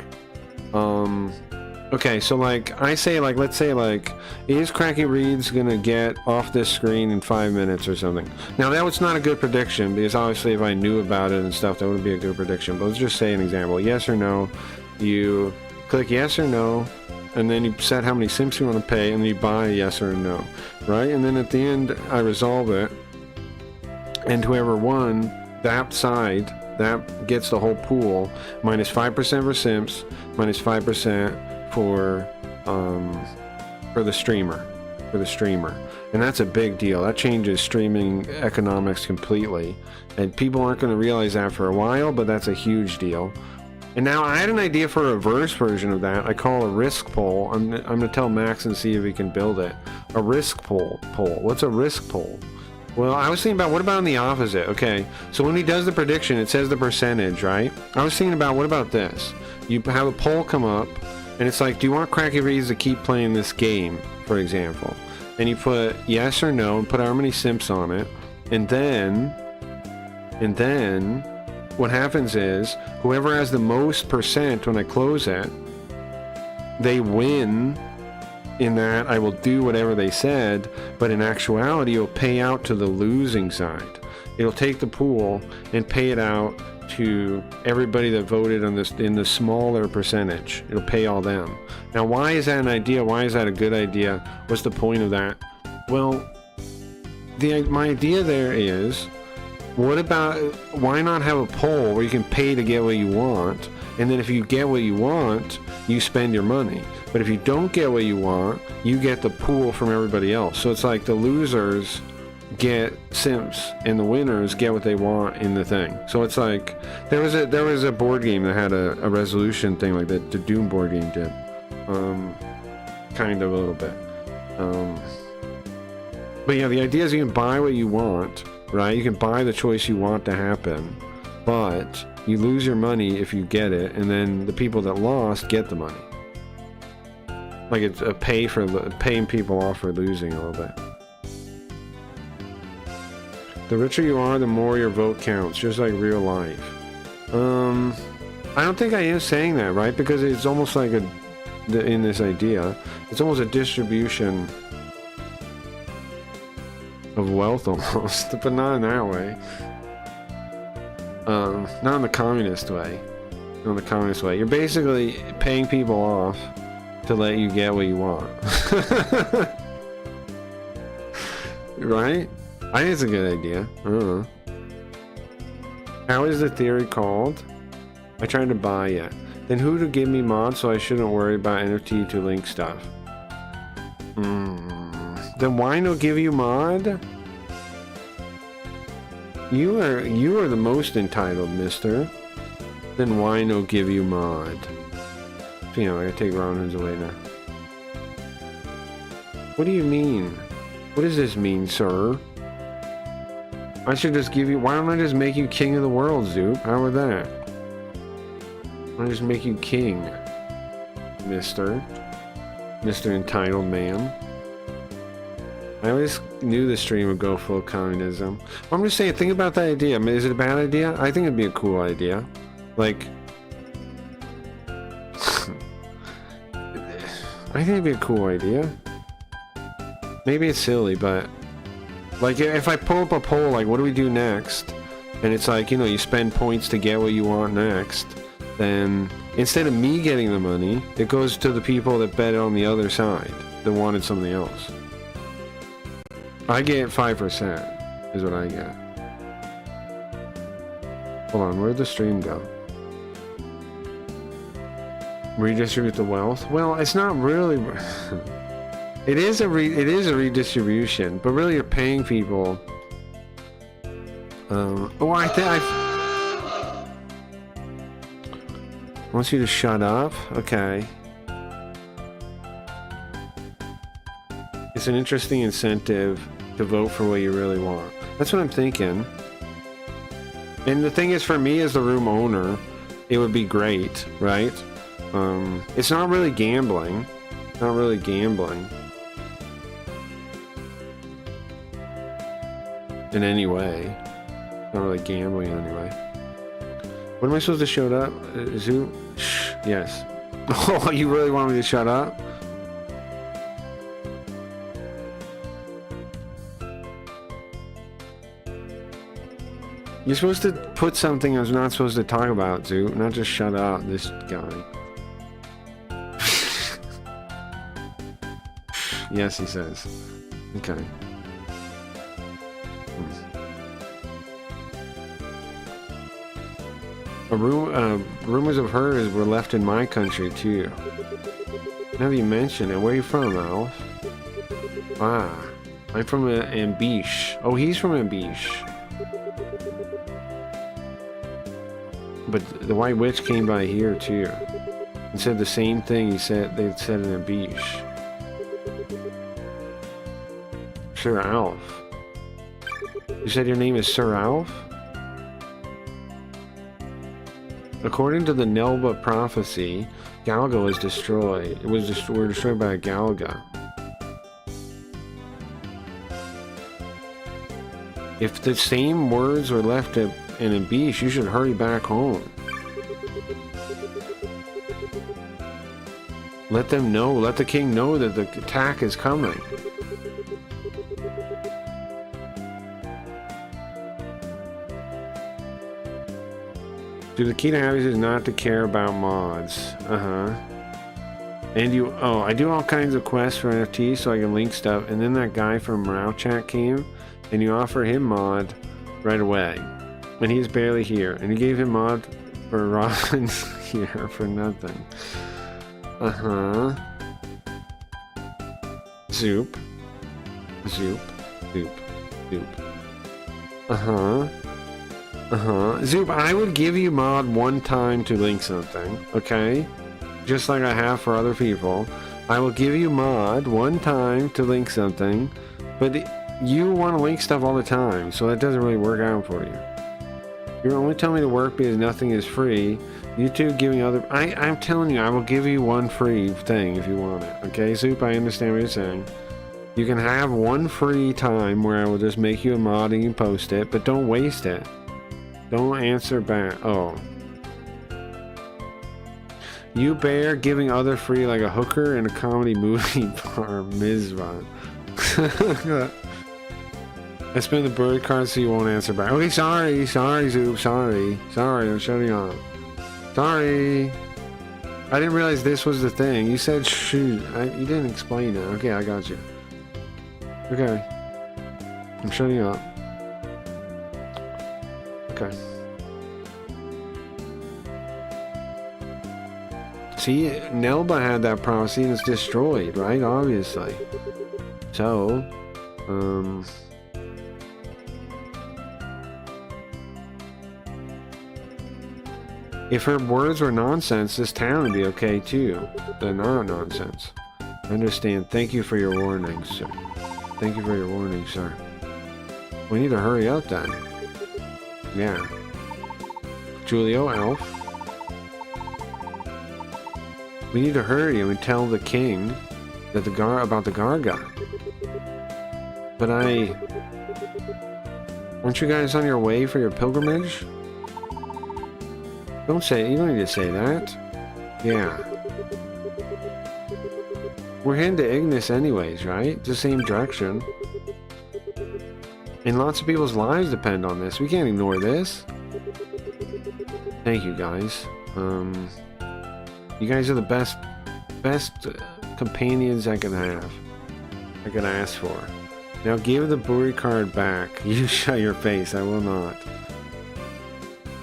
Okay, so I say let's say is Cracky Reed's gonna get off this screen in 5 minutes or something? Now that was not a good prediction, because obviously if I knew about it and stuff, that wouldn't be a good prediction. But let's just say an example: yes or no. You click yes or no, and then you set how many Sims you want to pay, and then you buy a yes or a no, right? And then at the end, I resolve it, and whoever won that side, that gets the whole pool, minus 5% for Sims, minus 5% for the streamer, and that's a big deal. That changes streaming economics completely, and people aren't going to realize that for a while, but that's a huge deal. And now I had an idea for a reverse version of that. I call a risk poll. I'm gonna tell Max and see if he can build it. A risk poll. What's a risk poll? Well, I was thinking about, what about on the opposite? Okay, so when he does the prediction, it says the percentage, right? I was thinking about, what about this? You have a poll come up, and it's like, do you want Cracky Reeds to keep playing this game, for example? And you put yes or no, and put how many Sims on it, and then what happens is, whoever has the most percent when I close it, they win. In that I will do whatever they said, but in actuality it'll pay out to the losing side. It'll take the pool and pay it out to everybody that voted on this in the smaller percentage. It'll pay all them. Now, why is that an idea? Why is that a good idea? What's the point of that? Well, my idea there is, why not have a poll where you can pay to get what you want, and then if you get what you want, you spend your money. But if you don't get what you want, you get the pool from everybody else. So it's like the losers get Sims and the winners get what they want in the thing. So it's like there was a board game that had a resolution thing like that. The Doom board game did, kind of a little bit. But yeah, the idea is you can buy what you want, right? You can buy the choice you want to happen, but you lose your money if you get it, and then the people that lost get the money. Like it's a paying people off for losing a little bit. The richer you are, the more your vote counts, just like real life. I don't think I am saying that, right? Because it's almost like in this idea, it's almost a distribution of wealth almost, but not in that way. Not in the communist way. Not in the communist way. You're basically paying people off to let you get what you want. Right? I think it's a good idea. I don't know. How is the theory called? I tried to buy it. Then who to give me mods so I shouldn't worry about NFT to link stuff? Then why no give you mod? You are the most entitled, mister. Then why no give you mod? You know, I gotta take Ronan's away now. What do you mean? What does this mean, sir? I should just give you... Why don't I just make you king of the world, Zoop? How about that? Why don't I just make you king, mister? Mr. Entitled Man. I always knew the stream would go full communism. Well, I'm just saying, think about that idea. I mean, is it a bad idea? I think it'd be a cool idea. Like... I think it'd be a cool idea. Maybe it's silly, but... Like, if I pull up a poll, like, what do we do next? And it's like, you know, you spend points to get what you want next. Then, instead of me getting the money, it goes to the people that bet on the other side. That wanted something else. I get 5%, is what I get. Hold on, where'd the stream go? Redistribute the wealth? Well, it's not really... it is a redistribution, but really you're paying people... oh, I think I want you to shut up? Okay. It's an interesting incentive to vote for what you really want. That's what I'm thinking. And the thing is, for me as the room owner, it would be great, right? It's not really gambling. Not really gambling. In any way. Not really gambling in any way. What am I supposed to shut up? Zoo? Shh. Yes. Oh, you really want me to shut up? You're supposed to put something I was not supposed to talk about, Zoo. Not just shut up, this guy. Yes, he says. Okay. Rumors of hers were left in my country, too. Now that you mention it, where are you from, Alf? Ah, I'm from Ambish. Oh, he's from Ambish. But the White Witch came by here, too. And said the same thing they said in Ambish. Sir Alf. You said your name is Sir Alf? According to the Nelba prophecy, Galga was destroyed. We're destroyed by a Galga. If the same words were left in Ambish, you should hurry back home. Let them know, let the king know that the attack is coming. Dude, the key to happiness is not to care about mods. And I do all kinds of quests for NFTs so I can link stuff. And then that guy from Morale Chat came, and you offer him mod right away. And he's barely here. And you gave him mod for Robin's here for nothing. Zoop. Zoop. Zoop. Zoop. Zoop, I would give you mod one time to link something, okay? Just like I have for other people. I will give you mod one time to link something, but you want to link stuff all the time, so that doesn't really work out for you. You're only telling me to work because nothing is free. You two giving other... I'm telling you, I will give you one free thing if you want it, okay? Zoop, I understand what you're saying. You can have one free time where I will just make you a mod and you post it, but don't waste it. Don't answer back. Oh. You bear giving other free like a hooker in a comedy movie bar Mizra. I spent the bird card so you won't answer back. Okay, sorry, Zoop, sorry, I'm shutting off. Sorry. I didn't realize this was the thing. You said shoot. You didn't explain it. Okay, I got you. Okay. I'm shutting up. Okay. See, Nelba had that prophecy and it's destroyed, right? Obviously. So, if her words were nonsense, this town would be okay too. They're not nonsense. I understand. Thank you for your warning, sir. Thank you for your warning, sir. We need to hurry up then. Yeah. Julio, Alf. We need to hurry and tell the king that about the Garga. But aren't you guys on your way for your pilgrimage? You don't need to say that. Yeah. We're heading to Ignis anyways, right? It's the same direction. And lots of people's lives depend on this. We can't ignore this. Thank you guys. You guys are the best companions I can have. I can ask for. Now give the Buri card back. You shut your face. I will not.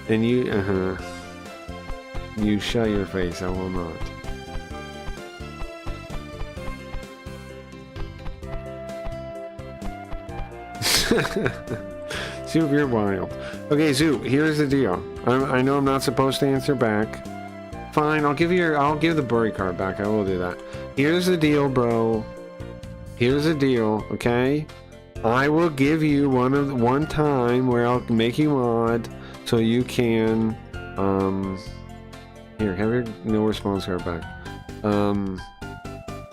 And you, You shut your face. I will not. Zoop, you're wild. Okay, Zoop, here's the deal. I know I'm not supposed to answer back. Fine, I'll give the Buri card back. I will do that. Here's the deal, bro. Here's the deal, okay? I will give you one time where I'll make you mod so you can Here, have your no response card back.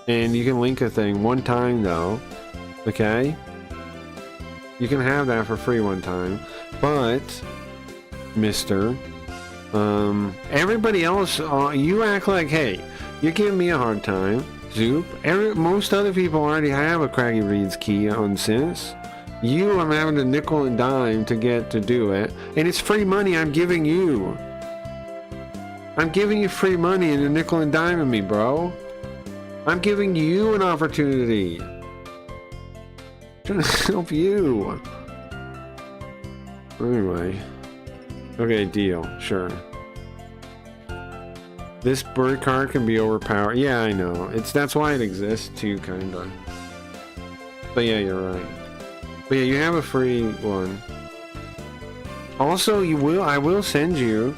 And you can link a thing one time though. Okay? You can have that for free one time. But, Mister, everybody else, you act like, hey, you're giving me a hard time. Zoop. Most other people already have a Craggy Reads key on Sims. You, I'm having a nickel and dime to get to do it. And it's free money I'm giving you. I'm giving you free money and a nickel and dime of me, bro. I'm giving you an opportunity. I'm trying to help you. Anyway. Okay, deal. Sure. This bird card can be overpowered. Yeah, I know. That's why it exists too, kinda. But yeah, you're right. But yeah, you have a free one. Also, I will send you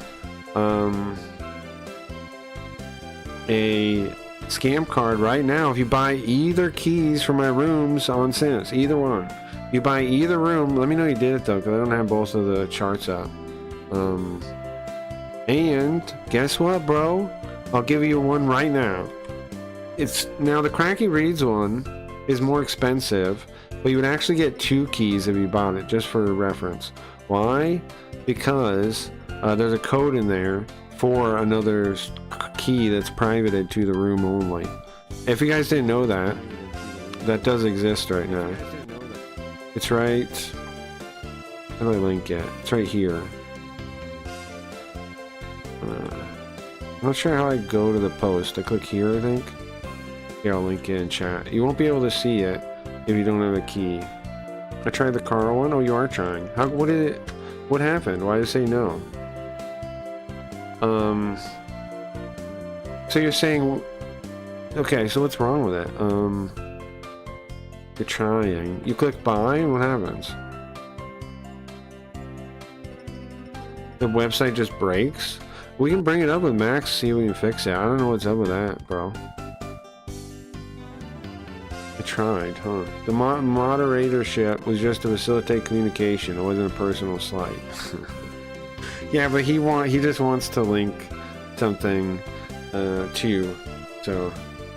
a scam card right now if you buy either keys for my rooms on Sims. Either one. You buy either room. Let me know you did it though, because I don't have both of the charts up. And guess what, bro? I'll give you one right now. Now the Cracky Reads one is more expensive, but you would actually get 2 keys if you bought it, just for reference. Why? Because there's a code in there for another key that's privated to the room only. If you guys didn't know that, that does exist right now. It's right... How do I link it? It's right here. I'm not sure how I go to the post. I click here, I think. Here, I'll link it in chat. You won't be able to see it if you don't have a key. I tried the Carl one. Oh, you are trying. What happened? Why did it say no? So you're saying... Okay, so what's wrong with it? You're trying. You click buy, and what happens? The website just breaks? We can bring it up with Max, see if we can fix it. I don't know what's up with that, bro. I tried, huh? The moderatorship was just to facilitate communication. It wasn't a personal slight. Yeah, but he just wants to link something to, so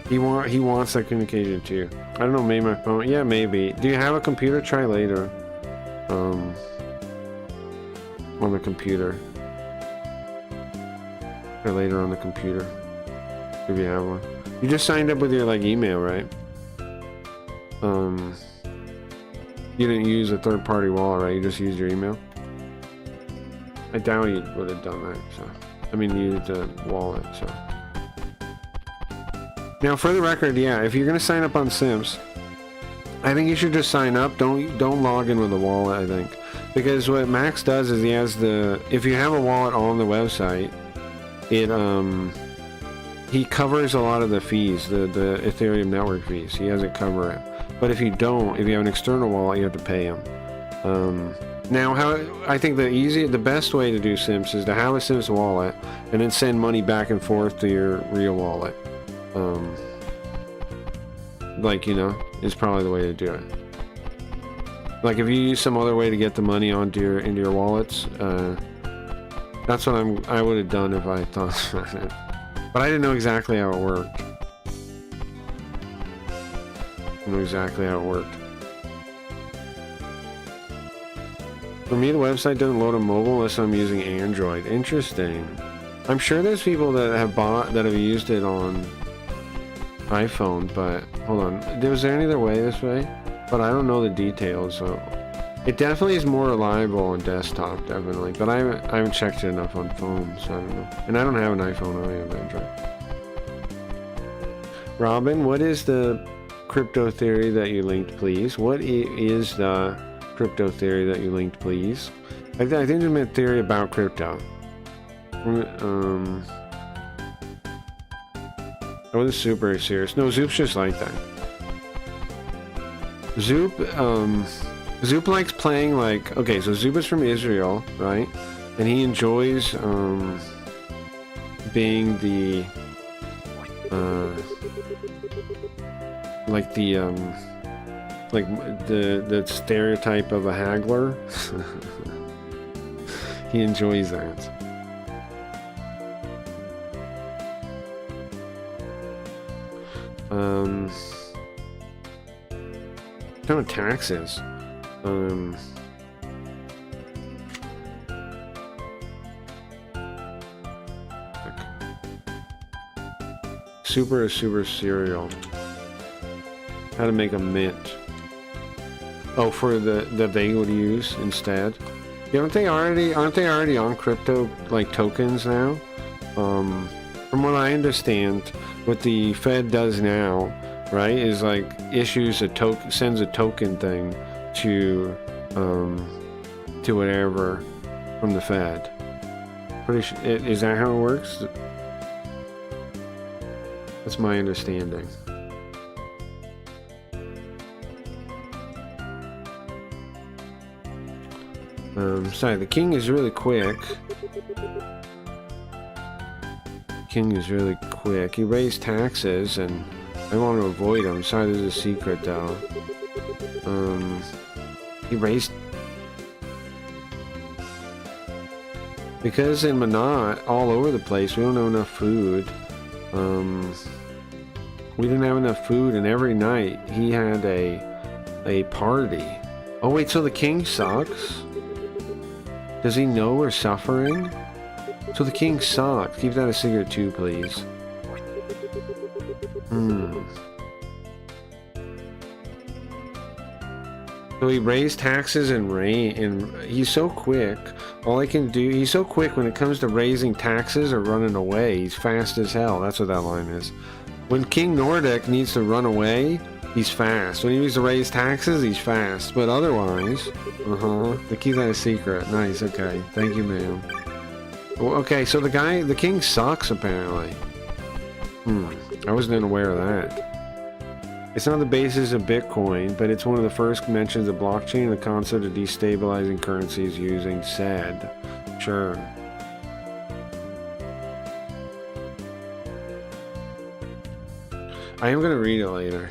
he wants that communication too. I don't know, maybe my phone. Yeah, maybe. Do you have a computer? Try later. On the computer. Or later on the computer, if you have one. You just signed up with your email, right? You didn't use a third-party wallet, right? You just used your email. I doubt you would have done that. So, I mean, you used a wallet. So, now for the record, yeah, if you're gonna sign up on Sims, I think you should just sign up. Don't log in with a wallet. I think because what Max does is he has if you have a wallet on the website. He covers a lot of the fees, the Ethereum network fees. He doesn't cover it. But if you have an external wallet, you have to pay him. Now, I think the best way to do Sims is to have a Sims wallet and then send money back and forth to your real wallet. Is probably the way to do it. Like if you use some other way to get the money into your wallets, that's what I would have done if I thought about it. But I didn't know exactly how it worked. For me, the website doesn't load on mobile unless I'm using Android. Interesting. I'm sure there's people that have used it on iPhone, but hold on. Was there any other way this way? But I don't know the details, so... It definitely is more reliable on desktop, definitely. But I haven't checked it enough on phone, so I don't know. And I don't have an iPhone, I have Android. Robin, what is the crypto theory that you linked, please? What is the crypto theory that you linked, please? I think you meant theory about crypto. I wasn't super serious. No, Zoop's just like that. Zoop likes playing okay, so Zoop is from Israel, right? And he enjoys being the the stereotype of a haggler. He enjoys that. Kind of taxes. Super cereal. How to make a mint. Oh, for that they would use instead. Yeah, aren't they already on crypto like tokens now? From what I understand, what the Fed does now, right, is like issues a token, sends a token thing to whatever from the Fed. Pretty sure, is that how it works? That's my understanding. Sorry, the king is really quick. King is really quick. He raised taxes, and I want to avoid him. Sorry, there's a secret though. He raised because in Manat, all over the place, we don't have enough food. We didn't have enough food, and every night he had a party. Oh wait, so the king sucks? Does he know we're suffering? So the king sucks. Keep that a secret too, please. So he raised taxes and he's so quick. All I can do, he's so quick when it comes to raising taxes or running away. He's fast as hell. That's what that line is. When King Nordic needs to run away, he's fast. When he needs to raise taxes, he's fast. But otherwise, they keep that a secret. Nice, okay. Thank you, ma'am. Well, okay, so the king sucks, apparently. I wasn't aware of that. It's not the basis of Bitcoin, but it's one of the first mentions of blockchain and the concept of destabilizing currencies using said. Sure. I am going to read it later.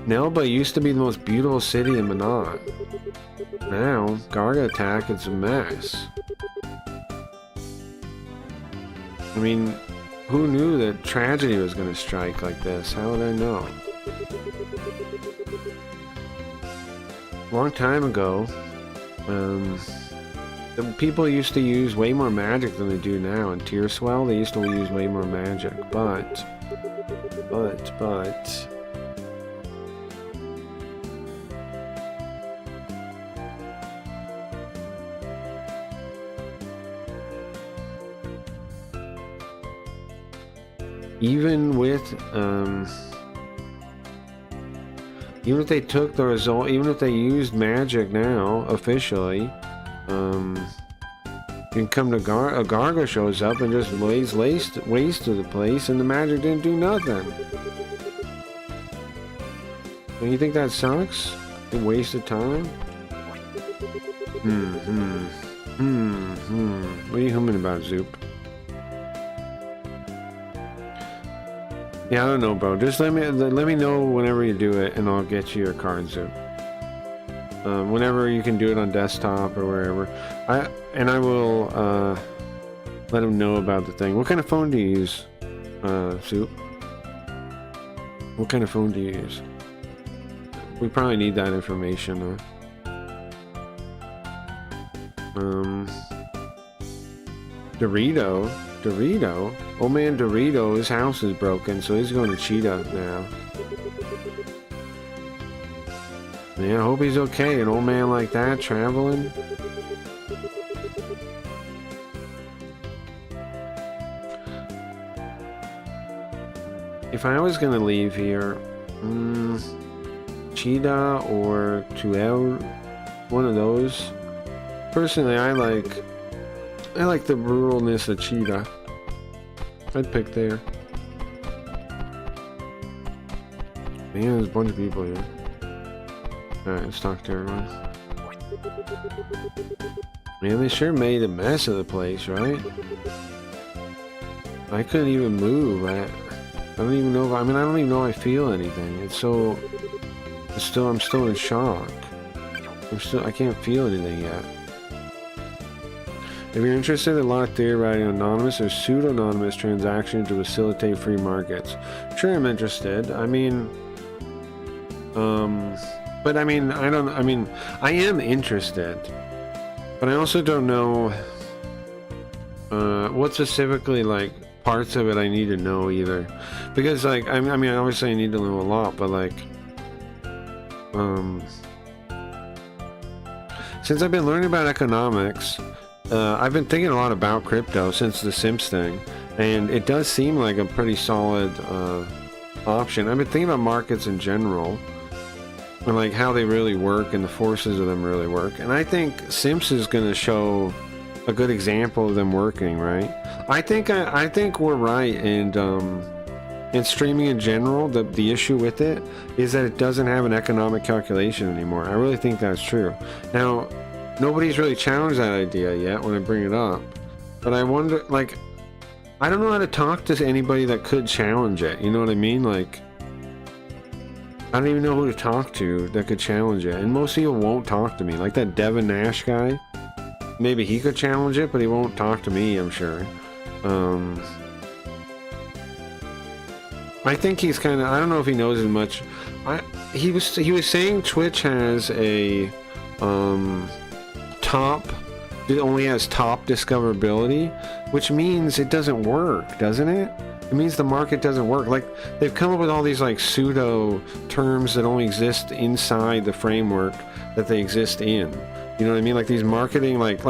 Nelba used to be the most beautiful city in Manat. Now, Garga attack, it's a mess. I mean, who knew that tragedy was going to strike like this? How would I know? A long time ago, the people used to use way more magic than they do now. In Tearswell, they used to use way more magic, but... Even if they took the result, even if they used magic now, officially, you can come to a Garga shows up and just lays waste to the place, and the magic didn't do nothing. Don't you think that sucks? A waste of time? What are you humming about, Zoop? Yeah, I don't know, bro. Just let me know whenever you do it, and I'll get you your card, Zoop. Whenever you can do it on desktop or wherever. I will let him know about the thing. What kind of phone do you use, Zoop? What kind of phone do you use? We probably need that information. Dorito? Old man Dorito, his house is broken, so he's going to Cheetah now. Yeah, I hope he's okay. An old man like that traveling. If I was gonna leave here, Cheetah or Tuel, one of those. Personally, I like the ruralness of Cheetah. I'd pick there. Man, there's a bunch of people here. Alright, let's talk to everyone. Man, they sure made a mess of the place, right? I couldn't even move. I don't even know if I don't even know if I feel anything. I'm still in shock. I can't feel anything yet. If you're interested in a lot of theory writing anonymous or pseudo-anonymous transactions to facilitate free markets. Sure, I'm interested. I mean, but I mean, I am interested, but I also don't know what specifically, like, parts of it I need to know either. Because, like, I mean, obviously I need to know a lot, but, like, since I've been learning about economics, I've been thinking a lot about crypto since the Sims thing, and it does seem like a pretty solid option. I've been thinking about markets in general, and like how they really work and the forces of them really work. And I think Sims is going to show a good example of them working, right? I think we're right, and streaming in general, the issue with it is that it doesn't have an economic calculation anymore. I really think that's true. Now, nobody's really challenged that idea yet when I bring it up, but I wonder, like, I don't know how to talk to anybody that could challenge it, you know what I mean? Like, I don't even know who to talk to that could challenge it, and most people won't talk to me. Like that Devin Nash guy, maybe he could challenge it, but he won't talk to me, I'm sure. I think he's kind of, I don't know if he knows as much. He was saying Twitch has a it only has top discoverability, which means it doesn't work, doesn't it? It means the market doesn't work. Like, they've come up with all these like pseudo terms that only exist inside the framework that they exist in. You know what I mean? Like these marketing, like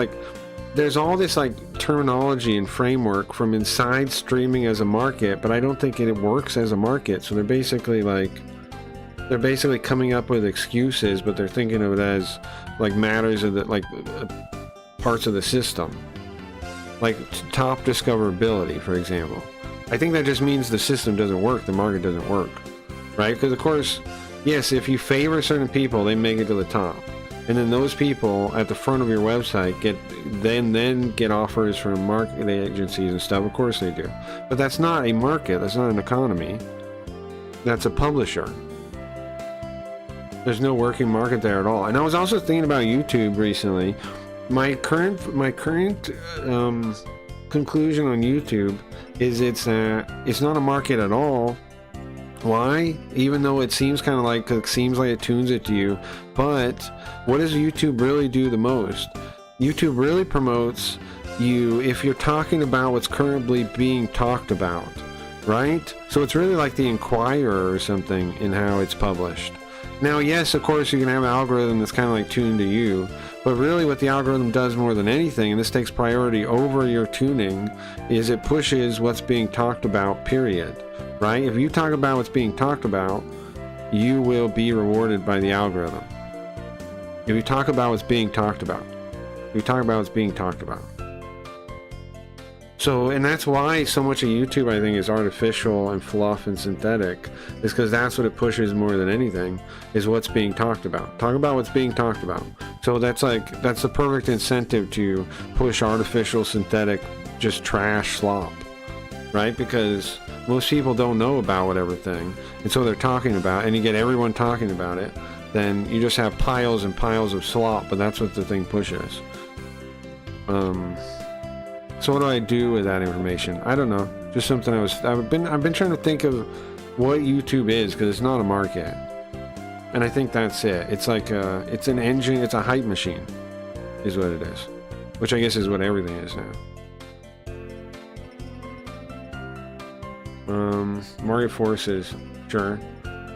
there's all this like terminology and framework from inside streaming as a market, but I don't think it works as a market. So they're basically coming up with excuses, but they're thinking of it as like matters of the like parts of the system, like top discoverability, for example. I think that just means the system doesn't work, the market doesn't work, right? Because of course, yes, if you favor certain people, they make it to the top, and then those people at the front of your website get offers from marketing agencies and stuff. Of course they do, but that's not a market. That's not an economy. That's a publisher. There's no working market there at all. And I was also thinking about YouTube recently. My current conclusion on YouTube is it's not a market at all. Why? Even though it seems kind of like, it seems like it tunes it to you, but what does YouTube really do the most? YouTube really promotes you if you're talking about what's currently being talked about, right? So it's really like the Inquirer or something in how it's published. Now, yes, of course, you can have an algorithm that's kind of like tuned to you, but really what the algorithm does more than anything, and this takes priority over your tuning, is it pushes what's being talked about, period, right? If you talk about what's being talked about, you will be rewarded by the algorithm. If you talk about what's being talked about, So, and that's why so much of YouTube, I think, is artificial and fluff and synthetic, is because that's what it pushes more than anything, is what's being talked about. Talk about what's being talked about. So that's the perfect incentive to push artificial, synthetic, just trash slop, right? Because most people don't know about whatever thing, and so they're talking about it, and you get everyone talking about it, then you just have piles and piles of slop, but that's what the thing pushes. So what do I do with that information? I don't know. Just something I've been trying to think of what YouTube is, because it's not a market. And I think that's it. It's like it's an engine, it's a hype machine, is what it is. Which I guess is what everything is now. Market forces, sure.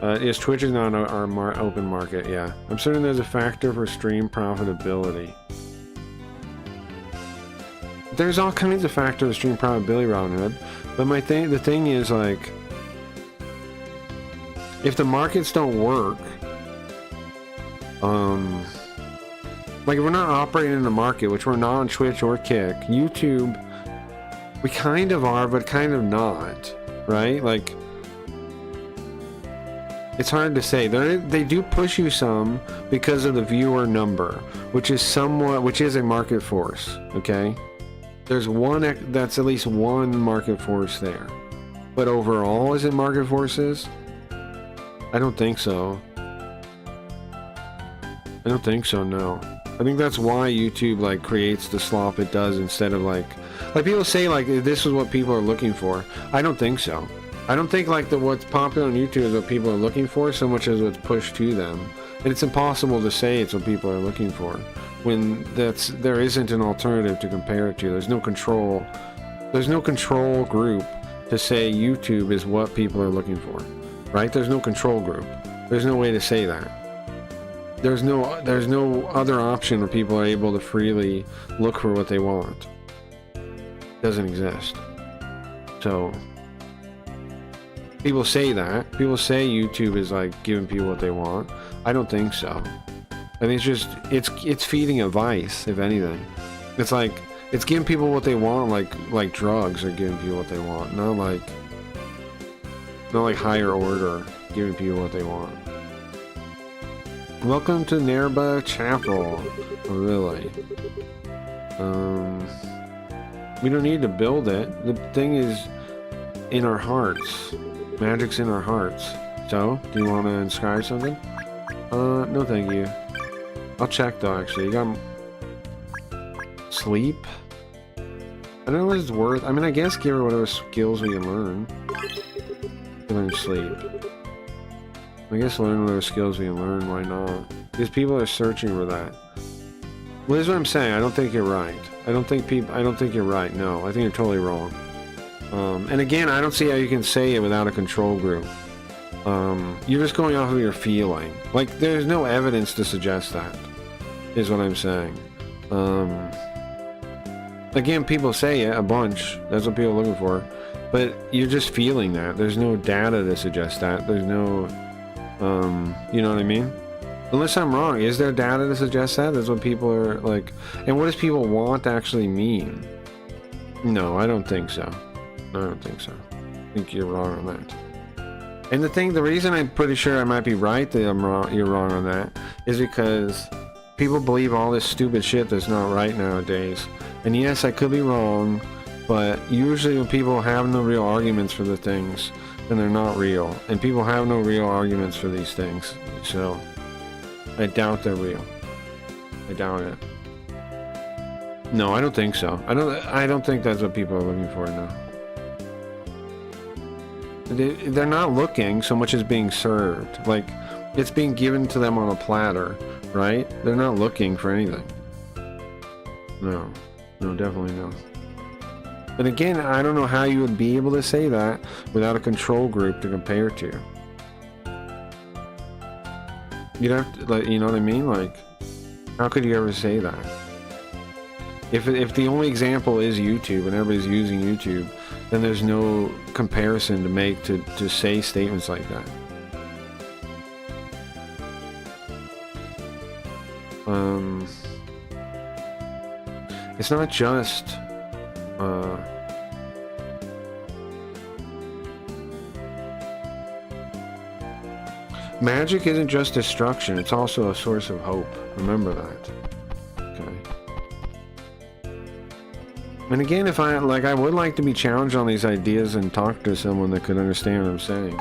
Yes, Twitch is not our open market, yeah. I'm certain there's a factor for stream profitability. There's all kinds of factors of stream probability, Robinhood, but the thing is, like, if the markets don't work, like if we're not operating in the market, which we're not on Twitch or Kick, YouTube, we kind of are, but kind of not, right? Like, it's hard to say. They do push you some because of the viewer number, which is a market force, okay? That's at least one market force there. But overall, is it market forces? I don't think so. No. I think that's why YouTube like creates the slop it does instead of like people say like this is what people are looking for. I don't think so. I don't think like what's popular on YouTube is what people are looking for so much as what's pushed to them. And it's impossible to say it's what people are looking for when there isn't an alternative to compare it to. There's no control. There's no control group to say YouTube is what people are looking for, right? There's no control group. There's no way to say that. There's no other option where people are able to freely look for what they want. It doesn't exist. So people say that. People say YouTube is like giving people what they want. I don't think so. I think it's just it's feeding a vice, if anything. It's like it's giving people what they want, like drugs are giving people what they want, not like higher order giving people what they want. Welcome to Nerba Chapel. Oh, really? We don't need to build it. The thing is in our hearts. Magic's in our hearts. So, do you want to inscribe something? No thank you. I'll check though, actually. You got sleep? I don't know what it's worth. I mean, I guess give her whatever skills we can learn. Learn sleep. I guess learn whatever skills we can learn, why not? Because people are searching for that. Well, this is what I'm saying. I don't think you're right. I don't think you're right. No, I think you're totally wrong. And again, I don't see how you can say it without a control group. You're just going off of your feeling. Like, there's no evidence to suggest that, is what I'm saying. Again, people say it a bunch. That's what people are looking for. But you're just feeling that. There's no data to suggest that. There's no, you know what I mean? Unless I'm wrong. Is there data to suggest that? That's what people are like. And what does people want actually mean? No, I don't think so. I don't think so. I think you're wrong on that. And the reason I'm pretty sure I might be right that you're wrong on that is because people believe all this stupid shit that's not right nowadays. And yes, I could be wrong, but usually when people have no real arguments for the things, then they're not real. And people have no real arguments for these things. So I doubt they're real. I doubt it. No, I don't think so. I don't think that's what people are looking for now. They're not looking so much as being served. Like, it's being given to them on a platter, right? They're not looking for anything. No, definitely no. But again, I don't know how you would be able to say that without a control group to compare to. You'd have to, like, you know what I mean? Like, how could you ever say that? If the only example is YouTube and everybody's using YouTube, then there's no comparison to make to say statements like that. It's not just magic isn't just destruction, it's also a source of hope. Remember that. And again, if I would like to be challenged on these ideas and talk to someone that could understand what I'm saying.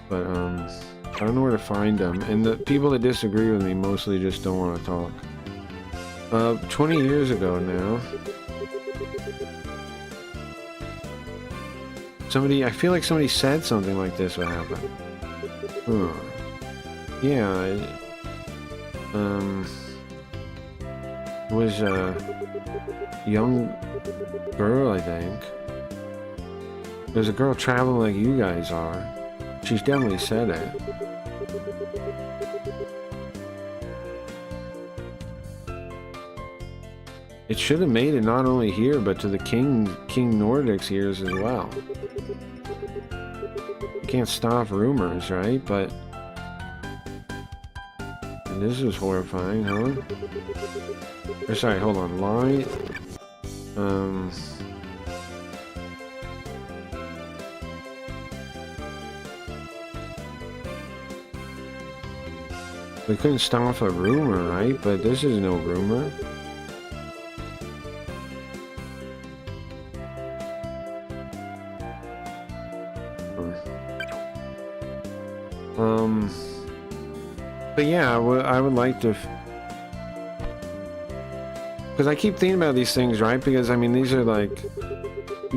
But, I don't know where to find them. And the people that disagree with me mostly just don't want to talk. 20 years ago now. I feel like somebody said something like this would happen. Yeah, it was a young girl, I think. There's a girl traveling like you guys are. She's definitely said it. It should have made it not only here, but to the King Nordic's ears as well. You can't stop rumors, right? But this is horrifying, huh? Or sorry, hold on. Lie. We couldn't stop a rumor, right? But this is no rumor. But yeah, I would like to because I keep thinking about these things, right? Because I mean, these are like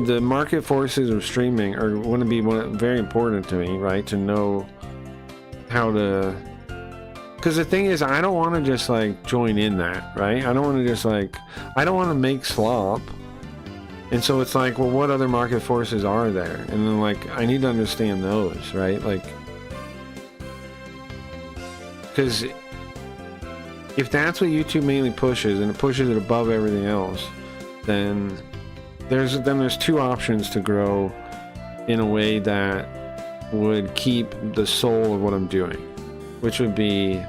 the market forces of streaming are going to be very important to me, right? To know how to, because the thing is, I don't want to just like join in that, right? I don't want to just like, I don't want to make slop. And so it's like, well, what other market forces are there? And then like, I need to understand those, right? Like, because if that's what YouTube mainly pushes, and it pushes it above everything else, then there's two options to grow in a way that would keep the soul of what I'm doing, which would be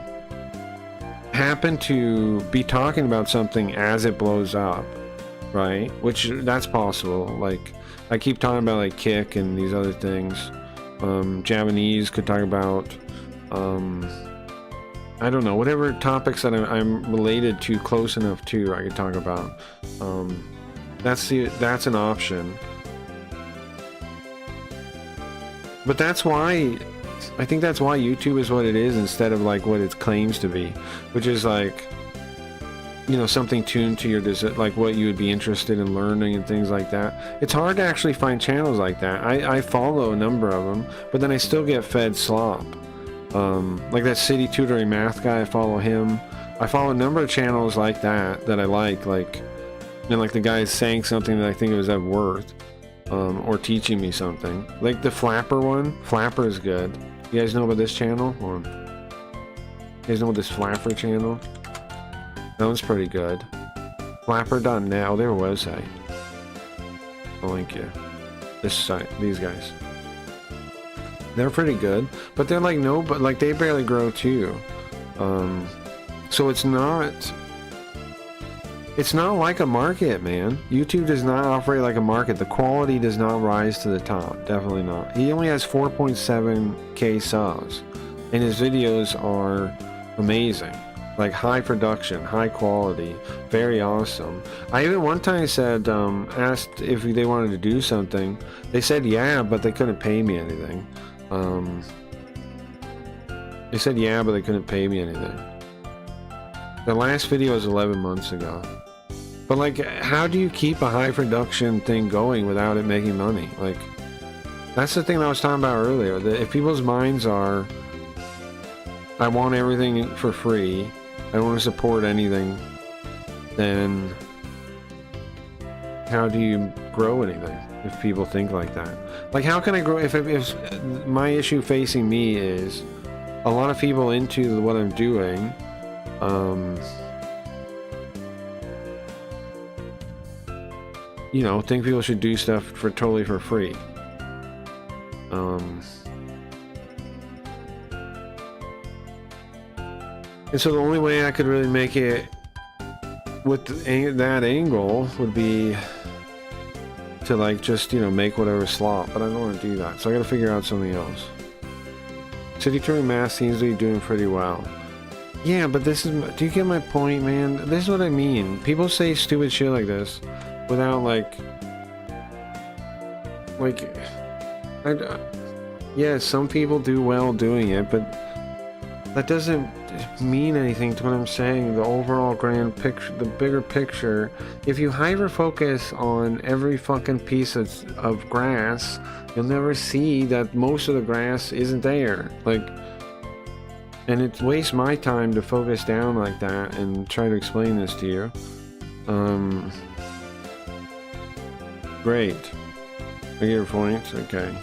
happen to be talking about something as it blows up, right? Which that's possible. Like I keep talking about like Kick and these other things. Japanese could talk about I don't know, whatever topics that I'm related to, close enough to, I could talk about. That's an option. But that's why, I think that's why YouTube is what it is instead of like what it claims to be, which is like, you know, something tuned to your like what you would be interested in learning and things like that. It's hard to actually find channels like that. I follow a number of them, but then I still get fed slop. Like that City Tutoring Math guy, I follow him. I follow a number of channels like that I like, and like the guy is saying something that I think it was of worth, or teaching me something. Like the Flapper one. Flapper is good. You guys know about this channel? Or you guys know about this Flapper channel? That one's pretty good. Flapper.net. Oh, they're a website. I'll link you. This site. These guys. They're pretty good, but they're like but like they barely grow too. So it's not like a market, man. YouTube does not operate like a market. The quality does not rise to the top. Definitely not. He only has 4.7k subs, and his videos are amazing. Like high production, high quality, very awesome. I even one time said, asked if they wanted to do something. They said yeah, but they couldn't pay me anything. They said yeah, but they couldn't pay me anything. The last video was 11 months ago. But like, how do you keep a high production thing going without it making money? Like, that's the thing that I was talking about earlier. That if people's minds are, I want everything for free, I don't want to support anything, then how do you grow anything if people think like that? Like, how can I grow if my issue facing me is a lot of people into what I'm doing, you know, think people should do stuff totally for free. And so the only way I could really make it with that angle would be to like just, you know, make whatever slop, but I don't want to do that, so I gotta figure out something else. City Touring Math seems to be doing pretty well. Yeah, but this is, do you get my point, man? This is what I mean. People say stupid shit like this without yeah, some people do well doing it, but that doesn't mean anything to what I'm saying. The overall grand picture, the bigger picture. If you hyper focus on every fucking piece of grass, you'll never see that most of the grass isn't there. Like, and it wastes my time to focus down like that and try to explain this to you. Great. I get your point. Okay.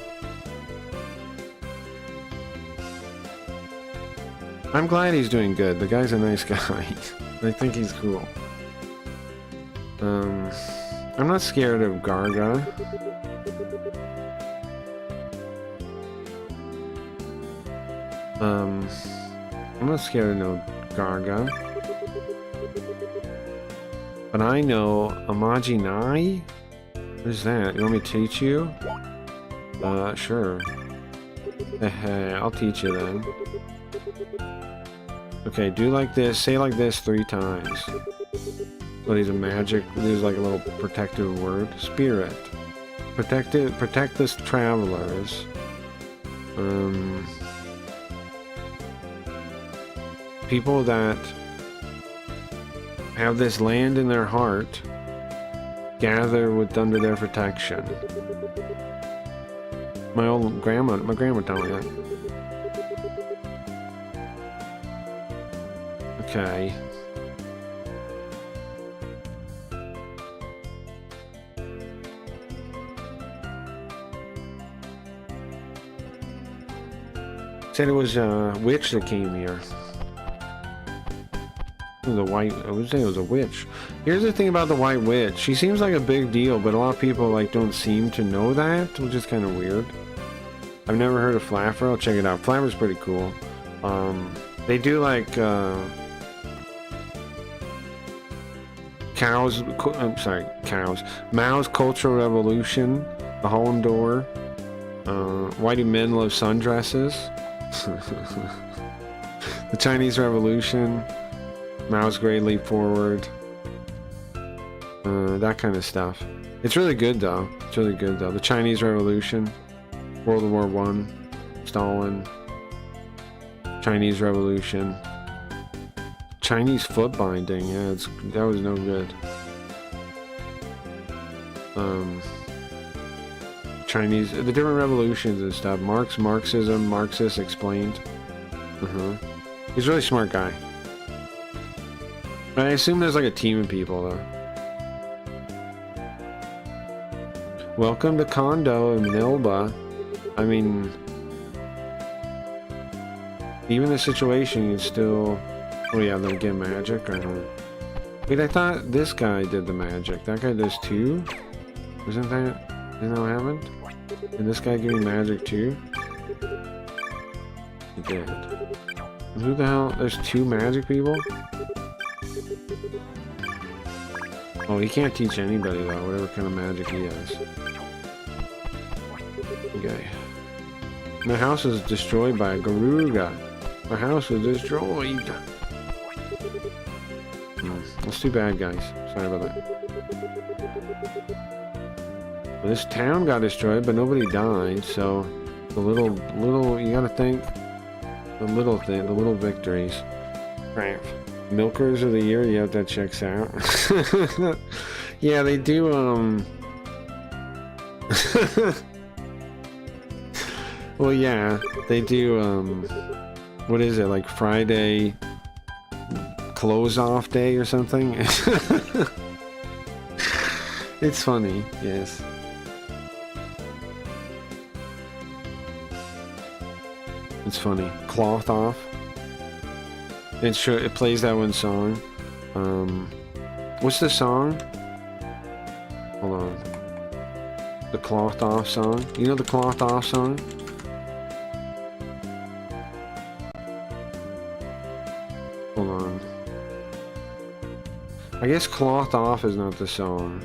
I'm glad he's doing good. The guy's a nice guy. I think he's cool. I'm not scared of Garga. I'm not scared of no Garga. But I know Amajinai? What is that? You want me to teach you? Sure. I'll teach you then. Okay, do like this. Say like this 3 times. But he's a magic. There's like a little protective word. Spirit. Protect the travelers. People that have this land in their heart, gather with under their protection. My grandma told me that. Okay. Said it was a witch that came here. The white, I would say it was a witch. Here's the thing about the white witch. She seems like a big deal, but a lot of people like don't seem to know that, which is kind of weird. I've never heard of Flapper. I'll check it out. Flapper's pretty cool. They do like cows. I'm sorry, cows. Mao's Cultural Revolution, The Home Door. Why do men love sundresses? The Chinese Revolution. Mao's Great Leap Forward. That kind of stuff. It's really good though. It's really good though. The Chinese Revolution. World War I. Stalin. Chinese Revolution. Chinese foot binding. Yeah, that was no good. Chinese, the different revolutions and stuff. Marxism, Marxist explained. He's a really smart guy. I assume there's like a team of people though. Welcome to Kondo and Nilba. I mean, even the situation is still. Oh yeah, they'll get magic or not. Wait, I thought this guy did the magic. That guy does too? Isn't that what happened? Did this guy give me magic too? He did. And who the hell? There's two magic people? Oh, he can't teach anybody though, whatever kind of magic he has. Okay. My house was destroyed by a Garuga. My house was destroyed. That's too bad, guys. Sorry about that. Well, this town got destroyed, but nobody died, so the little, you gotta think, the little victories. Right. Milkers of the Year, yeah, that checks out. Yeah, they do, well, yeah, they do, what is it, like Friday close off day or something? It's funny, yes. It's funny. Cloth off. It plays that one song. What's the song? Hold on. The cloth off song. You know the cloth off song? Hold on. I guess cloth off is not the song.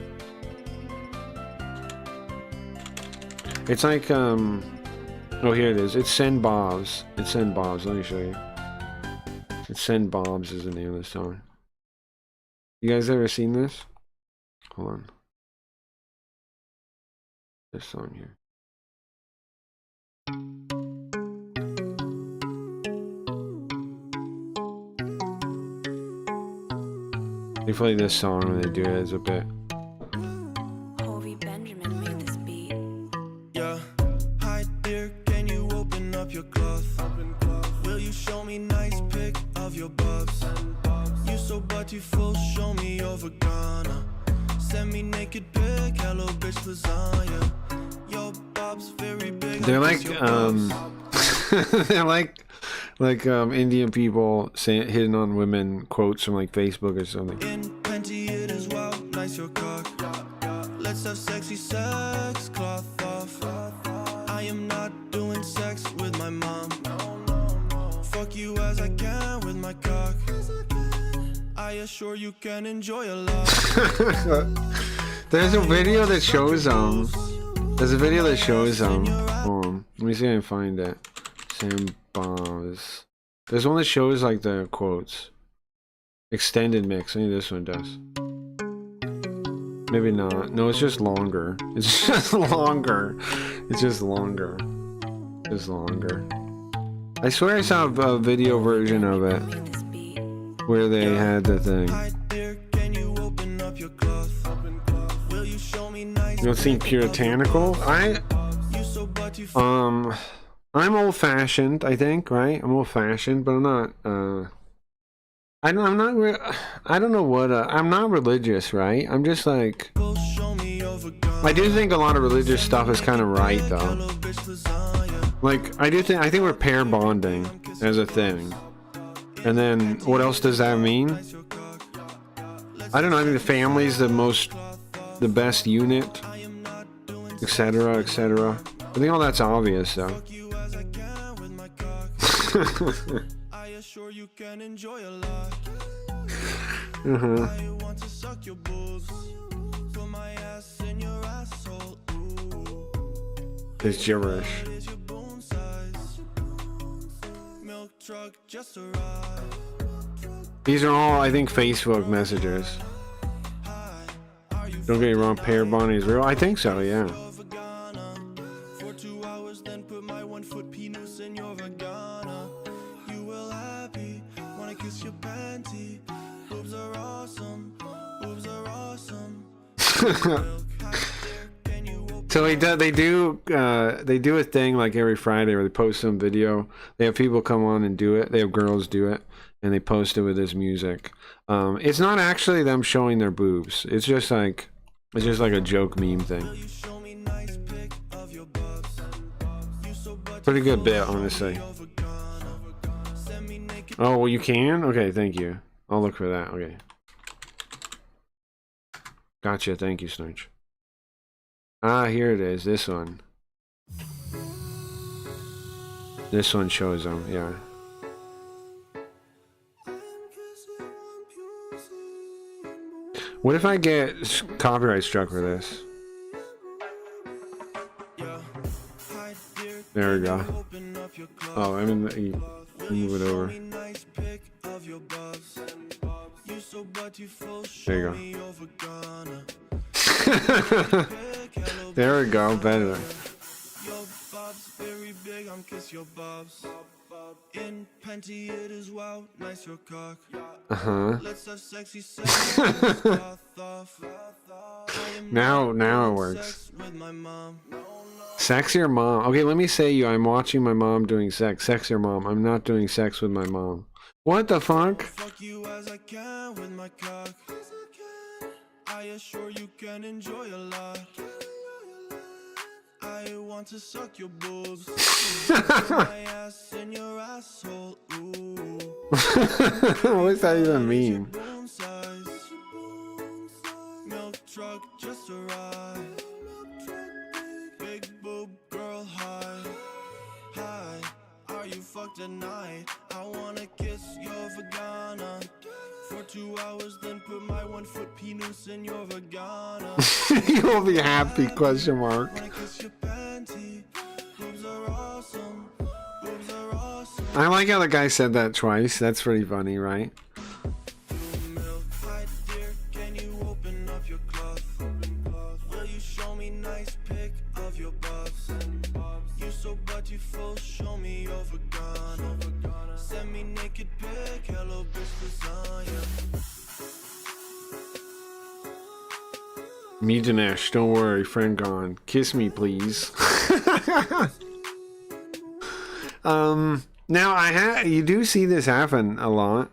It's like, oh, here it is. It's Send Bob's. It's Send Bob's. Let me show you. It's Send Bob's is the name of the song. You guys ever seen this? Hold on. This song here. They play this song when they do it as a bit. Your cloth. Will you show me nice pic of your buffs? You so beautiful, show me your vagina. Send me naked pic, hello bitch lasagna. Your bob's very big. They're like they're like Indian people saying hitting on women quotes from like Facebook or something. In plenty it is well, nice your cock. Let's have sexy sex, cloth off. I am not doing sex with my mom. Fuck you as I can with my cock. I assure you can enjoy a lot. There's a video that shows There's a video that shows let me see if I can find it. Sambas. There's one that shows like the quotes. Extended mix. I think this one does. Maybe not. No, it's just longer. It's just longer. It's just longer. Just longer. I swear I saw a video version of it where they had the thing. You don't seem puritanical. I'm old-fashioned, I think, right? I'm old-fashioned, but I'm not, I'm not religious, right? I'm just like, I do think a lot of religious stuff is kind of right, though. Like, I think we're pair bonding as a thing. And then, what else does that mean? I don't know, I think the family's the best unit, etc., etc. I think all that's obvious, though. It's gibberish. These are all, I think, Facebook messages. Don't get me wrong, pair bonding is real. I think so, yeah. So they do a thing like every Friday where they post some video. They have people come on and do it. They have girls do it, and they post it with this music. It's not actually them showing their boobs. It's just like a joke meme thing. Pretty good bit, honestly. Oh, well, you can? Okay, thank you. I'll look for that. Okay. Gotcha. Thank you, Snarch. Ah, here it is. This one. This one shows them. Yeah. What if I get copyright struck for this? There we go. Oh, I mean, move it over. There you go. There we go, better. Now it works. Sexier mom. Okay, let me say you. I'm watching my mom doing sex. Sexier mom. I'm not doing sex with my mom. What the fuck? I assure you can enjoy a lot. I want to suck your boobs. My ass in your asshole. Ooh. What does that even mean? Milk truck just arrived. Big boob girl, hi. Hi, are you fucked tonight? I wanna kiss your vagina for 2 hours, then put my 1-foot penis in your vagina. You'll be happy, question mark. I like how the guy said that twice. That's pretty funny, right? Me, Dinesh, don't worry, friend gone. Kiss me, please. Now you do see this happen a lot.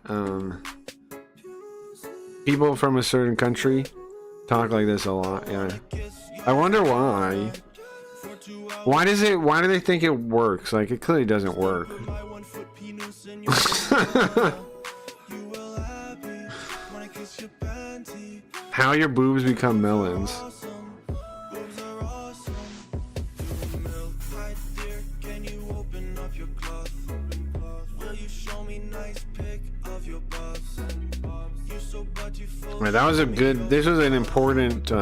People from a certain country talk like this a lot. Yeah, I wonder why. Why do they think it works? Like, it clearly doesn't work. How your boobs become melons. Right, that was a good. This was an important,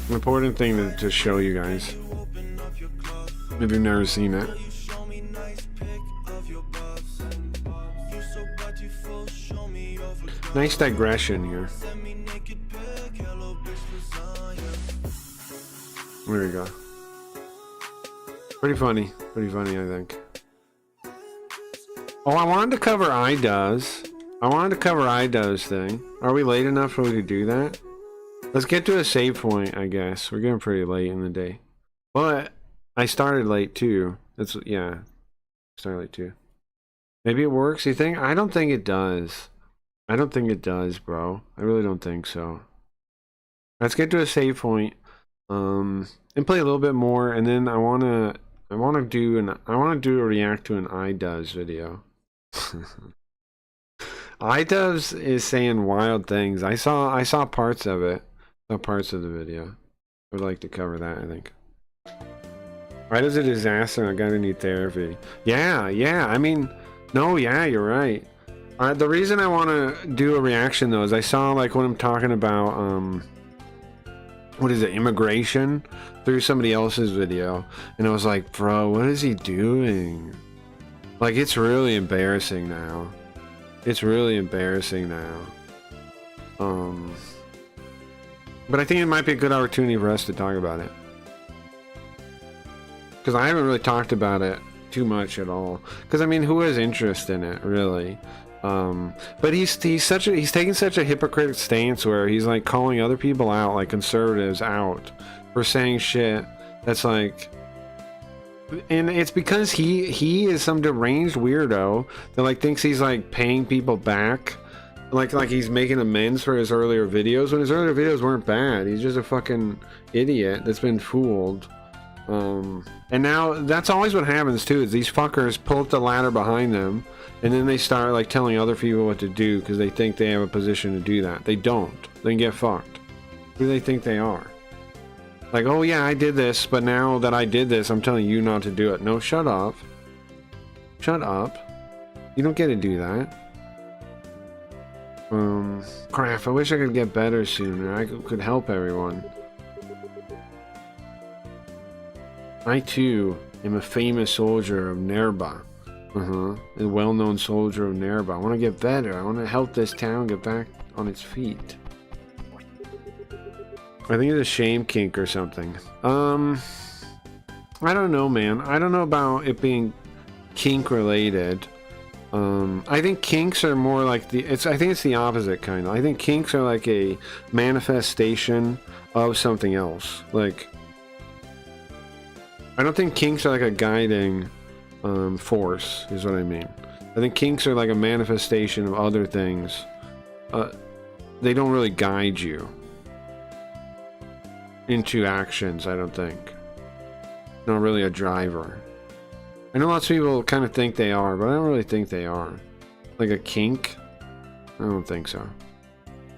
important thing to show you guys. If you've never seen it. Nice digression here. There we go. Pretty funny, I think. Oh, I wanted to cover idubbbz. I wanted to cover idubbbz thing. Are we late enough for we to do that? Let's get to a save point, I guess. We're getting pretty late in the day. But I started late too. That's, yeah. Started late too. Maybe it works, you think? I don't think it does. I don't think it does, bro. I really don't think so. Let's get to a save point. And play a little bit more, and then I wanna do a react to an idubbbz video. idubbbz is saying wild things. I saw parts of it. Saw parts of the video. I would like to cover that, I think. Right as a disaster, I gotta need therapy. Yeah, I mean, no, yeah, you're right. The reason I want to do a reaction though is I saw like when I'm talking about what is it, immigration, through somebody else's video, and I was like, bro, what is he doing? Like, it's really embarrassing now. It's really embarrassing now. But I think it might be a good opportunity for us to talk about it, because I haven't really talked about it too much at all. Because I mean, who has interest in it, really? But he's taking such a hypocritical stance where he's like calling other people out, like conservatives out, for saying shit that's like, and it's because he is some deranged weirdo that like thinks he's like paying people back, like he's making amends for his earlier videos when his earlier videos weren't bad. He's just a fucking idiot that's been fooled. And now that's always what happens too, is these fuckers pull up the ladder behind them, and then they start like telling other people what to do because they think they have a position to do that. They don't. They can get fucked. Who do they think they are? Like, oh yeah, I did this, but now that I did this, I'm telling you not to do it. No, shut up. Shut up. You don't get to do that. Crap, I wish I could get better sooner. I could help everyone. I too am a famous soldier of Nerba. A well-known soldier of Nerba. I want to get better. I want to help this town get back on its feet. I think it's a shame kink or something. I don't know, man. I don't know about it being kink related. I think kinks are more like I think it's the opposite kind of. I think kinks are like a manifestation of something else. Like, I don't think kinks are like a guiding force, is what I mean. I think kinks are like a manifestation of other things. They don't really guide you into actions, I don't think. Not really a driver. I know lots of people kind of think they are, but I don't really think they are. Like a kink? I don't think so.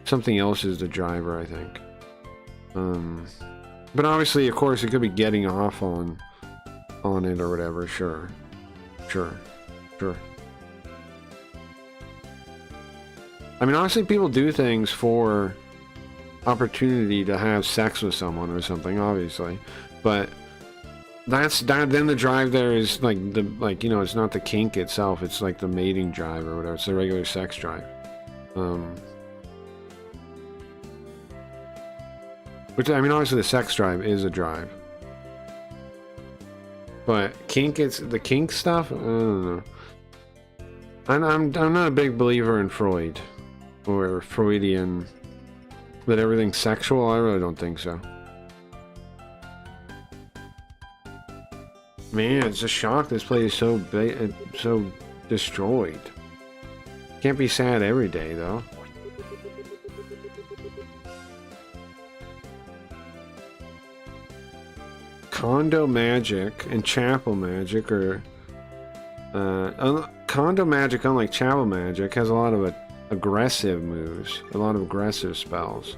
Something else is the driver, I think. But obviously, of course, it could be getting off on it or whatever. Sure. I mean, honestly, people do things for opportunity to have sex with someone or something, obviously. But then the drive there is like you know, it's not the kink itself, it's like the mating drive or whatever. It's the regular sex drive. Which, I mean, obviously the sex drive is a drive. But kink, it's the kink stuff, I don't know. I'm not a big believer in Freud or Freudian, that everything's sexual. I really don't think so. Man, it's a shock this place is so big, so destroyed. Can't be sad every day though. Condo magic and chapel magic are condo magic, unlike chapel magic, has a lot of aggressive moves, a lot of aggressive spells.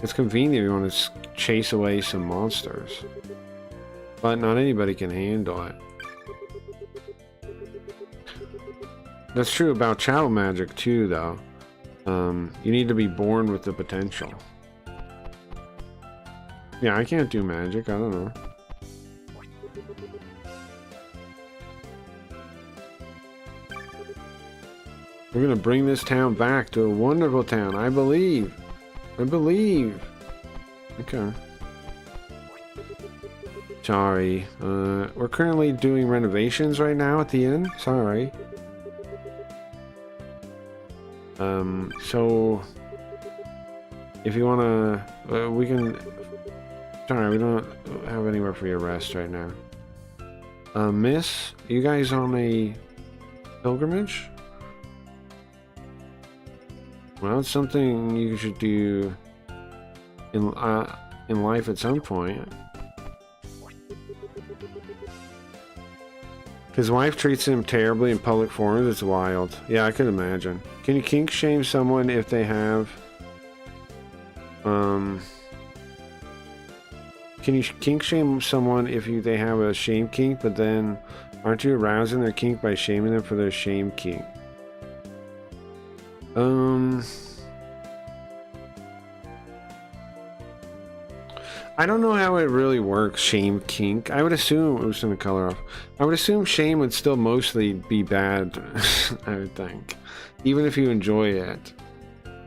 It's convenient if you want to chase away some monsters, but not anybody can handle it. That's true about chapel magic too, though. You need to be born with the potential. Yeah, I can't do magic, I don't know. We're gonna bring this town back to a wonderful town, I believe. I believe. Okay. Sorry. We're currently doing renovations right now at the inn. Sorry. So... if you want to, we can... Sorry, we don't have anywhere for your rest right now. Miss, you guys on a pilgrimage? Well, it's something you should do in life at some point. His wife treats him terribly in public forums. It's wild. Yeah, I could imagine. Can you kink shame someone if they have... Can you kink shame someone if they have a shame kink, but then aren't you arousing their kink by shaming them for their shame kink? I don't know how it really works, shame kink. I would assume, oops, turn the color off. I would assume shame would still mostly be bad, I would think. Even if you enjoy it.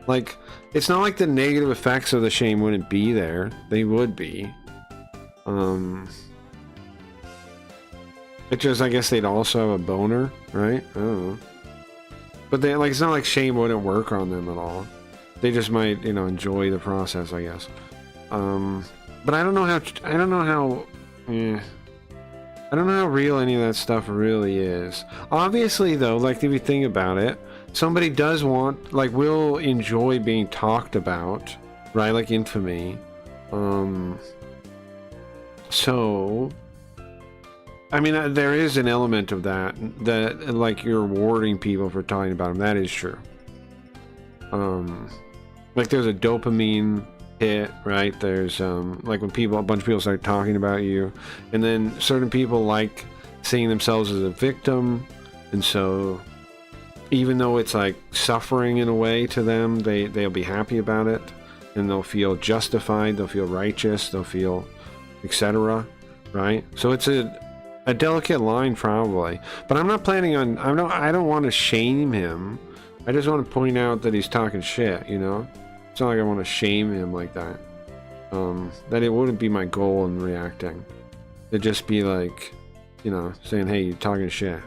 Like, it's not like the negative effects of the shame wouldn't be there. They would be. It just, I guess they'd also have a boner, right? I don't know. But they, like, it's not like shame wouldn't work on them at all. They just might, you know, enjoy the process, I guess. But I don't know how real any of that stuff really is. Obviously, though, like, if you think about it, somebody does want, like, will enjoy being talked about, right? Like infamy. So, I mean, there is an element of that, like, you're rewarding people for talking about them. That is true. Like, there's a dopamine hit, right? There's, like, when a bunch of people start talking about you, and then certain people like seeing themselves as a victim, and so, even though it's, like, suffering in a way to them, they'll be happy about it, and they'll feel justified, they'll feel righteous, they'll feel etc., right? So it's a delicate line, probably, but I'm not planning on, I don't want to shame him. I just want to point out that he's talking shit, you know? It's not like I want to shame him like that. That it wouldn't be my goal in reacting. It'd just be like, you know, saying, hey, you're talking shit.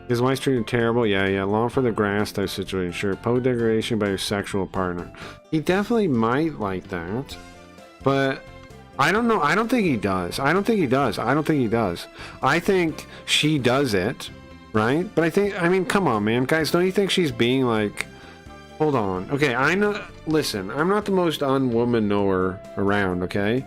His wife's treated terrible. Yeah, long for the grass type situation. Sure, Poe degradation by your sexual partner. He definitely might like that, but I don't know. I don't think he does. I don't think he does. I think she does it, right? But I mean, come on, man, guys, don't you think she's being like, hold on, okay, I know, listen, I'm not the most unwoman knower around, okay?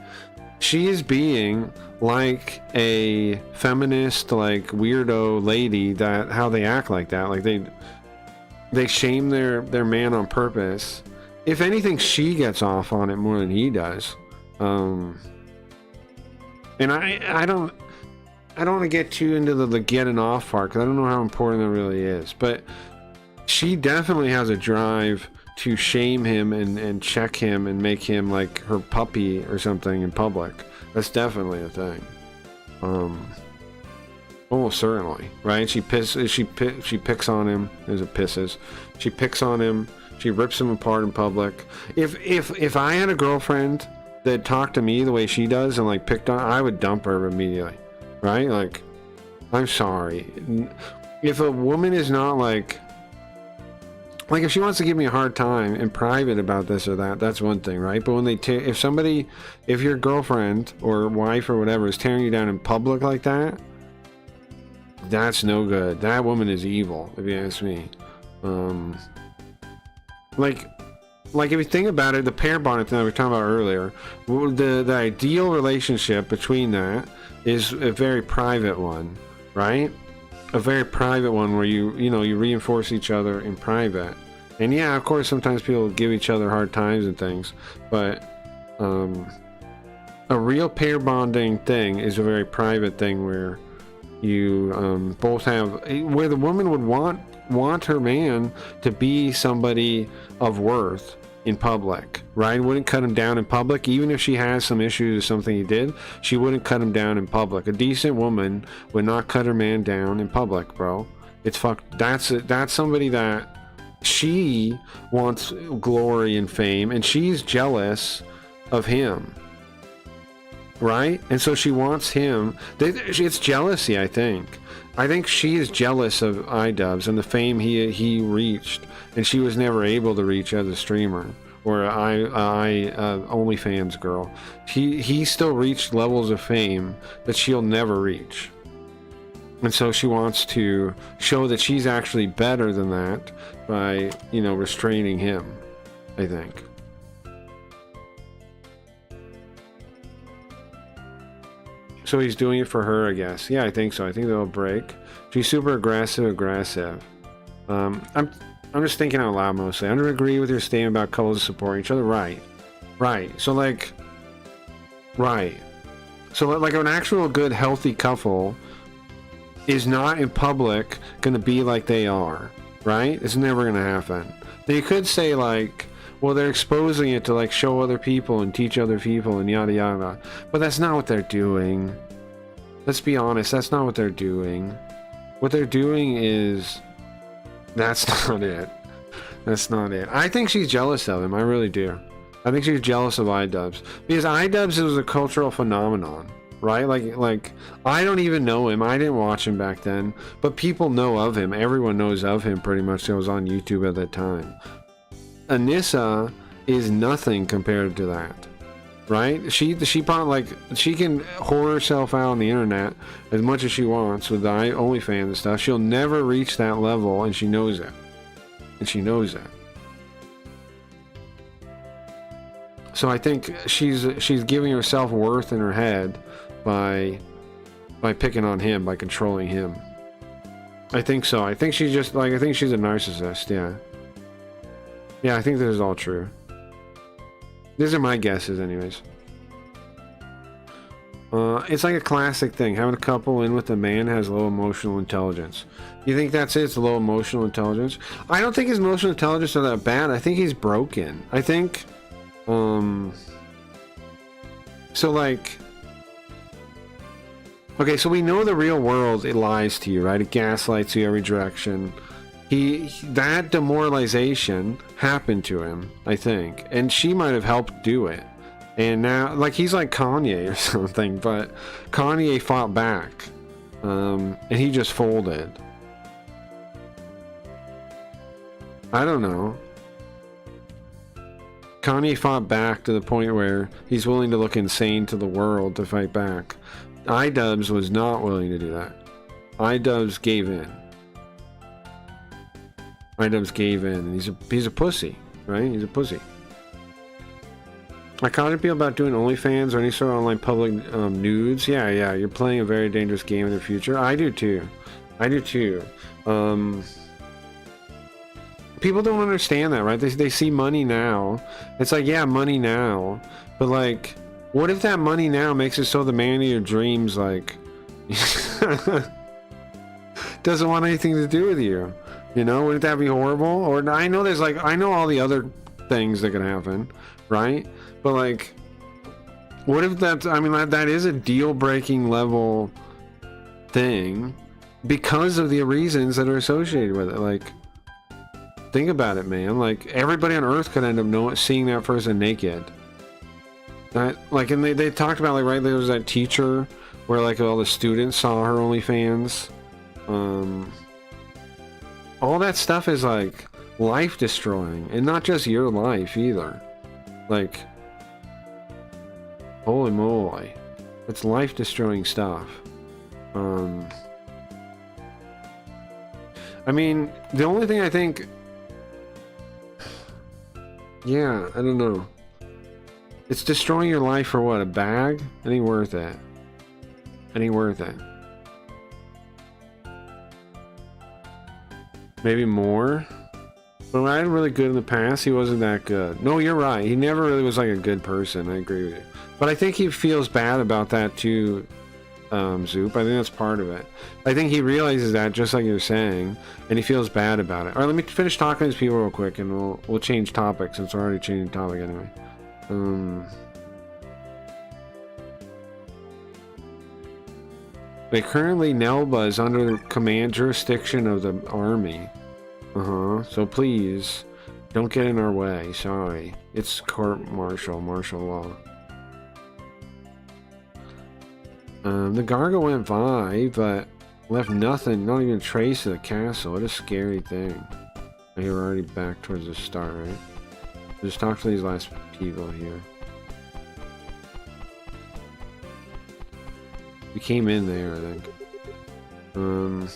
She is being like a feminist, like, weirdo lady, that how they act like that, like they shame their man on purpose. If anything, she gets off on it more than he does. And I don't want to get too into the getting off part, because I don't know how important that really is, but she definitely has a drive to shame him and check him and make him like her puppy or something in public. That's definitely a thing. Almost certainly, right? She picks on him. There's a pisses. She picks on him. She rips him apart in public. If I had a girlfriend that talked to me the way she does and like picked on, I would dump her immediately, right? Like, I'm sorry. If a woman is not like if she wants to give me a hard time in private about this or that, that's one thing, right? But when if your girlfriend or wife or whatever is tearing you down in public like that, that's no good. That woman is evil, if you ask me. Like if you think about it, the pair bonding thing that we were talking about earlier, the ideal relationship between that is a very private one, right? A very private one where you reinforce each other in private. And yeah, of course, sometimes people give each other hard times and things, but a real pair bonding thing is a very private thing where you both have, where the woman would want her man to be somebody of worth in public, right? Wouldn't cut him down in public, even if she has some issues or something he did. She wouldn't cut him down in public. A decent woman would not cut her man down in public, bro. It's fucked. That's somebody that she wants glory and fame, and she's jealous of him. right? And so she wants him. It's jealousy, I think. I think she is jealous of idubbbz and the fame he reached, and she was never able to reach as a streamer or OnlyFans girl. He still reached levels of fame that she'll never reach. And so she wants to show that she's actually better than that by, you know, restraining him, I think. So he's doing it for her, I guess. Yeah, I think so. I think they'll break. She's super aggressive. I'm just thinking out loud mostly. I don't agree with your statement about couples supporting each other. Right. So like an actual good healthy couple is not in public gonna be like they are, right? It's never gonna happen. Now you could say like, well, they're exposing it to like show other people and teach other people and yada yada, but that's not what they're doing. Let's be honest, that's not what they're doing. What they're doing is, that's not it. That's not it. I think she's jealous of him. I really do. I think she's jealous of idubbbz because idubbbz is a cultural phenomenon. Right? Like I don't even know him. I didn't watch him back then, but people know of him. Everyone knows of him pretty much that was on YouTube at that time. Anissa is nothing compared to that. Right? She probably, like, she can whore herself out on the internet as much as she wants with the OnlyFans and stuff. She'll never reach that level, and she knows it. So I think she's giving herself worth in her head by picking on him, by controlling him. I think so. I think she's just like, I think she's a narcissist. Yeah, I think this is all true. These are my guesses anyways. It's like a classic thing. Having a couple in with a man has low emotional intelligence. You think that's it? It's low emotional intelligence? I don't think his emotional intelligence is that bad. I think he's broken. I think so like, okay, so we know the real world, it lies to you, right? It gaslights you every direction. That demoralization happened to him, I think, and she might have helped do it. And now, like, he's like Kanye or something, but Kanye fought back, and he just folded. I don't know. Kanye fought back to the point where he's willing to look insane to the world to fight back. idubbbz was not willing to do that. idubbbz gave in. idubbbz gave in, and he's a pussy, right? He's a pussy. I contemplate people about doing OnlyFans or any sort of online public nudes. Yeah, you're playing a very dangerous game in the future. I do too. People don't understand that, right? They see money now. It's like, yeah, money now, but like, what if that money now makes it so the man of your dreams, like, doesn't want anything to do with you? You know, wouldn't that be horrible? Or I know there's like, I know all the other things that can happen, right? But like, what if that's, I mean, that is a deal-breaking level thing because of the reasons that are associated with it. Like, think about it, man. Like, everybody on Earth could end up seeing that person naked. That, like, and they talked about, like, right, there was that teacher where, like, all the students saw her OnlyFans. All that stuff is, like, life-destroying. And not just your life, either. Like, holy moly. It's life-destroying stuff. I mean, the only thing I think... Yeah, I don't know. It's destroying your life for what? A bag? It ain't worth it. It ain't worth it. Maybe more? But when I had really good in the past, he wasn't that good. No, you're right. He never really was like a good person. I agree with you. But I think he feels bad about that too, Zoop. I think that's part of it. I think he realizes that, just like you're saying, and he feels bad about it. All right, let me finish talking to these people real quick, and we'll change topics since we're already changing topic anyway. But currently, Nelba is under the command jurisdiction of the army. So please, don't get in our way. Sorry. It's court-martial, martial law. The Garga went by, but left nothing, not even a trace of the castle. What a scary thing. Here we're already back towards the start, right? Just talk to these last people here. We came in there, I think.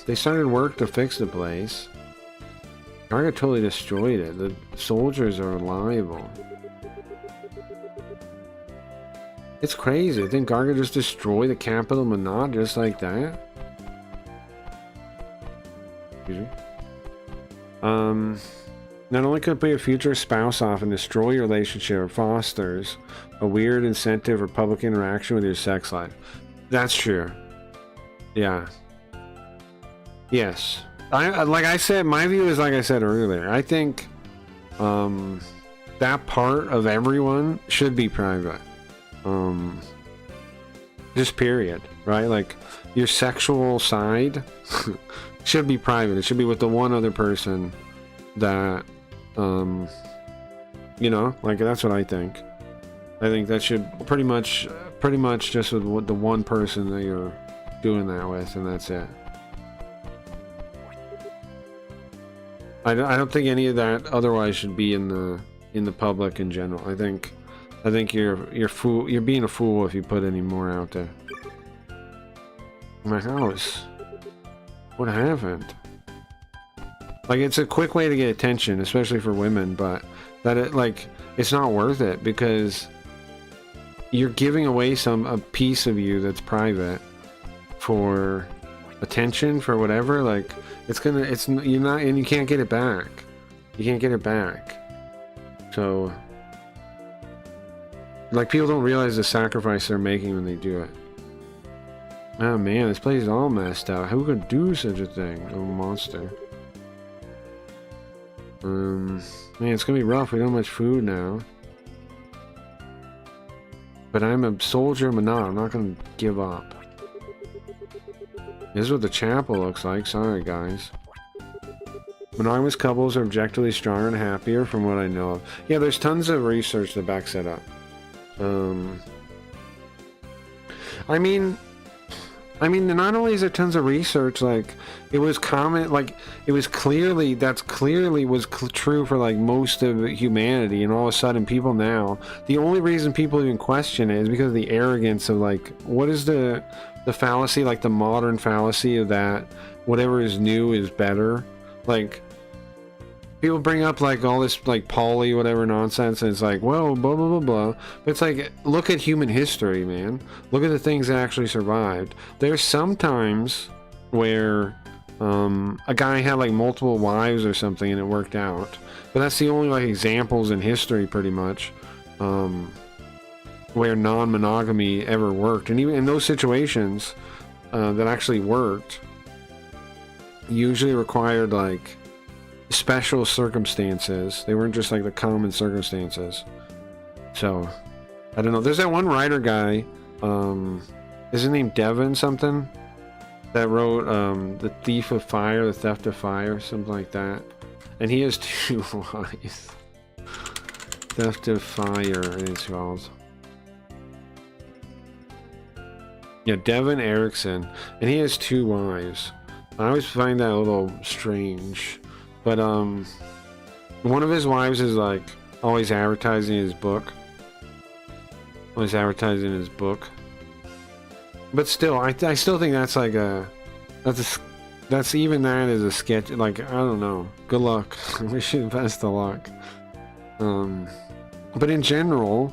They started work to fix the place. Garga totally destroyed it. The soldiers are reliable. It's crazy. Didn't Garga just destroy the capital Manat just like that? Excuse me. Not only could it put your future spouse off and destroy your relationship, it fosters a weird incentive for public interaction with your sex life. That's true. Yeah. Yes. Like I said, my view is like I said earlier. I think that part of everyone should be private. Just period, right? Like your sexual side should be private. It should be with the one other person that you know, like that's what I think. I think that should pretty much just with the one person that you're doing that with, and that's it. I don't think any of that otherwise should be in the public in general. I think you're being a fool if you put any more out there. My house. What happened? Like, it's a quick way to get attention, especially for women, but it's not worth it because you're giving away a piece of you that's private for attention, for whatever. Like, you're not, and you can't get it back. You can't get it back. So, like, people don't realize the sacrifice they're making when they do it. Oh man, this place is all messed up. Who could do such a thing? A monster. Man, it's gonna be rough. We don't have much food now. But I'm a soldier of Manat. I'm not gonna give up. This is what the chapel looks like. Sorry, guys. Monogamous couples are objectively stronger and happier from what I know of. Yeah, there's tons of research that backs that up. I mean, not only is there tons of research, like, it was common, like, it was clearly, true for, like, most of humanity, and all of a sudden, people now, the only reason people even question it is because of the arrogance of, like, what is the fallacy, like, the modern fallacy of that, whatever is new is better, like, people bring up, like, all this, like, poly, whatever nonsense, and it's like, well, blah, blah, blah, blah. But it's like, look at human history, man. Look at the things that actually survived. There's some times where a guy had, like, multiple wives or something and it worked out. But that's the only, like, examples in history, pretty much, where non-monogamy ever worked. And even in those situations that actually worked, usually required, like, special circumstances. They weren't just like the common circumstances. So I don't know. There's that one writer guy, is his name Devin something, that wrote The Thief of Fire, The Theft of Fire, something like that, and he has 2 wives. Theft of Fire, it's called. Yeah, Devin Erickson, and he has 2 wives. I always find that a little strange. But, one of his wives is, like, always advertising his book. Always advertising his book. But still, I still think that's, like, that's even that is a sketch. Like, I don't know. Good luck. I wish you the best of luck. But in general,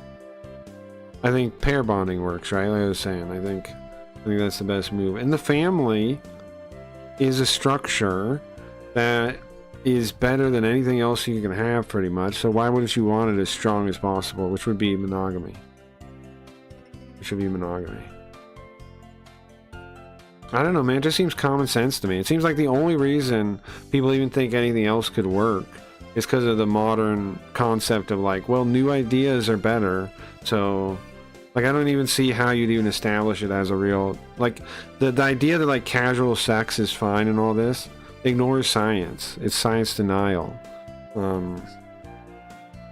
I think pair bonding works, right? Like I was saying, I think that's the best move. And the family is a structure that is better than anything else you can have, pretty much. So why wouldn't you want it as strong as possible, which would be monogamy? It should be monogamy. I don't know, man. It just seems common sense to me. It seems like the only reason people even think anything else could work is because of the modern concept of, like, well, new ideas are better. So, like, I don't even see how you'd even establish it as a real, like, the idea that, like, casual sex is fine and all this ignores science. It's science denial.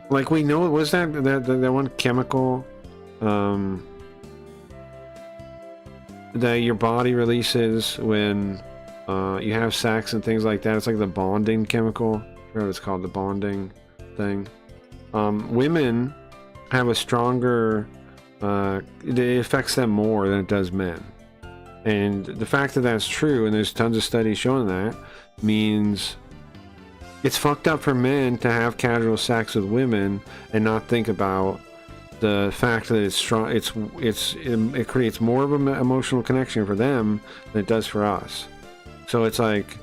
Like, we know, was that one chemical, that your body releases when you have sex and things like that. It's like the bonding chemical. I forgot what it's called, the bonding thing. Women have a stronger, it affects them more than it does men. And the fact that that's true, and there's tons of studies showing that, means it's fucked up for men to have casual sex with women and not think about the fact that it's strong. It creates more of an emotional connection for them than it does for us. So it's like,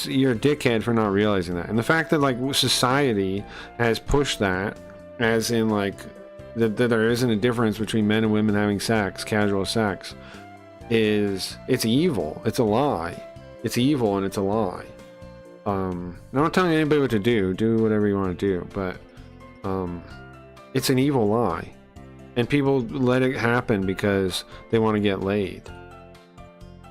you're a dickhead for not realizing that. And the fact that like society has pushed that, as in like that there isn't a difference between men and women having sex, casual sex, it's evil. It's a lie. It's evil and it's a lie. I'm not telling anybody what to do. Do whatever you want to do, but it's an evil lie, and people let it happen because they want to get laid.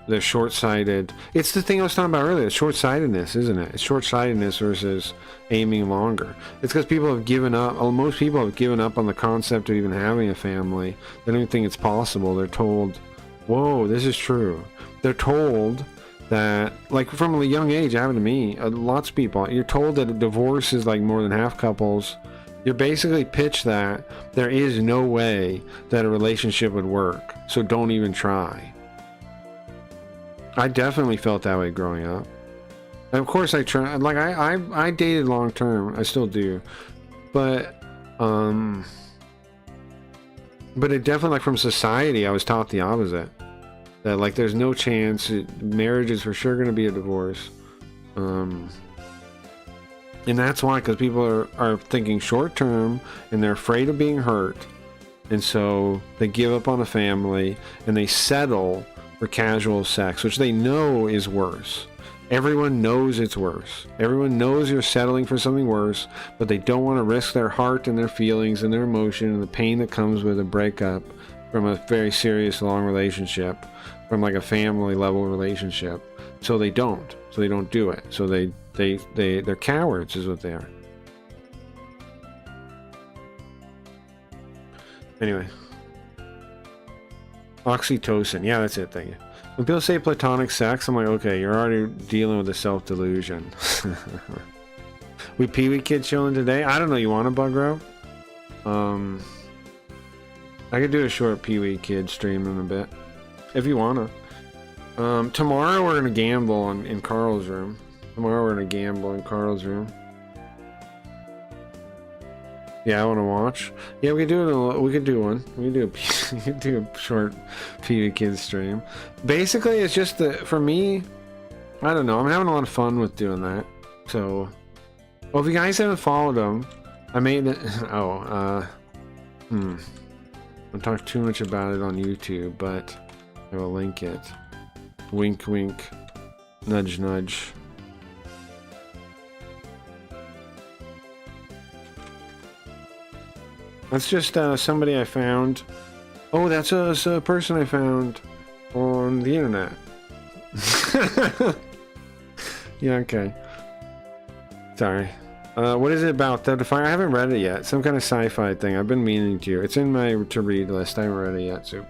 They're short-sighted. It's the thing I was talking about earlier. It's short-sightedness, isn't it? It's short-sightedness versus aiming longer. It's because people have given up. Most people have given up on the concept of even having a family. They don't even think it's possible. They're told, whoa, this is true. They're told that, like from a young age, it happened to me, lots of people, you're told that a divorce is like more than half couples. You're basically pitched that there is no way that a relationship would work, so don't even try. I definitely felt that way growing up. And of course I try, like I dated long term, I still do, but it definitely, like from society, I was taught the opposite. That like there's no chance, marriage is for sure going to be a divorce. And that's why, because people are thinking short term and they're afraid of being hurt. And so they give up on a family and they settle for casual sex, which they know is worse. Everyone knows it's worse. Everyone knows you're settling for something worse, but they don't want to risk their heart and their feelings and their emotion and the pain that comes with a breakup from a very serious long relationship, from like a family level relationship. So they don't do it. So they're cowards is what they are. Anyway, oxytocin, yeah, that's it. Thank you. When people say platonic sex, I'm like, okay, you're already dealing with a self-delusion. We Pee-wee kids chilling today. I don't know, you want to bug row? I could do a short Pee-wee kid stream in a bit, if you wanna. Tomorrow we're gonna gamble in Carl's room. Yeah, I want to watch. Yeah, we could do we could do one. We could do a short Pee-wee Kids stream. Basically, it's just for me, I don't know. I'm having a lot of fun with doing that. So, well, if you guys haven't followed them, I made it. I don't talk too much about it on YouTube, but I will link it. Wink, wink. Nudge, nudge. That's just somebody I found. Oh, that's a person I found on the internet. Yeah, okay. Sorry. What is it about? The Fire? I haven't read it yet. Some kind of sci-fi thing. I've been meaning to. It's in my to-read list. I haven't read it yet, so.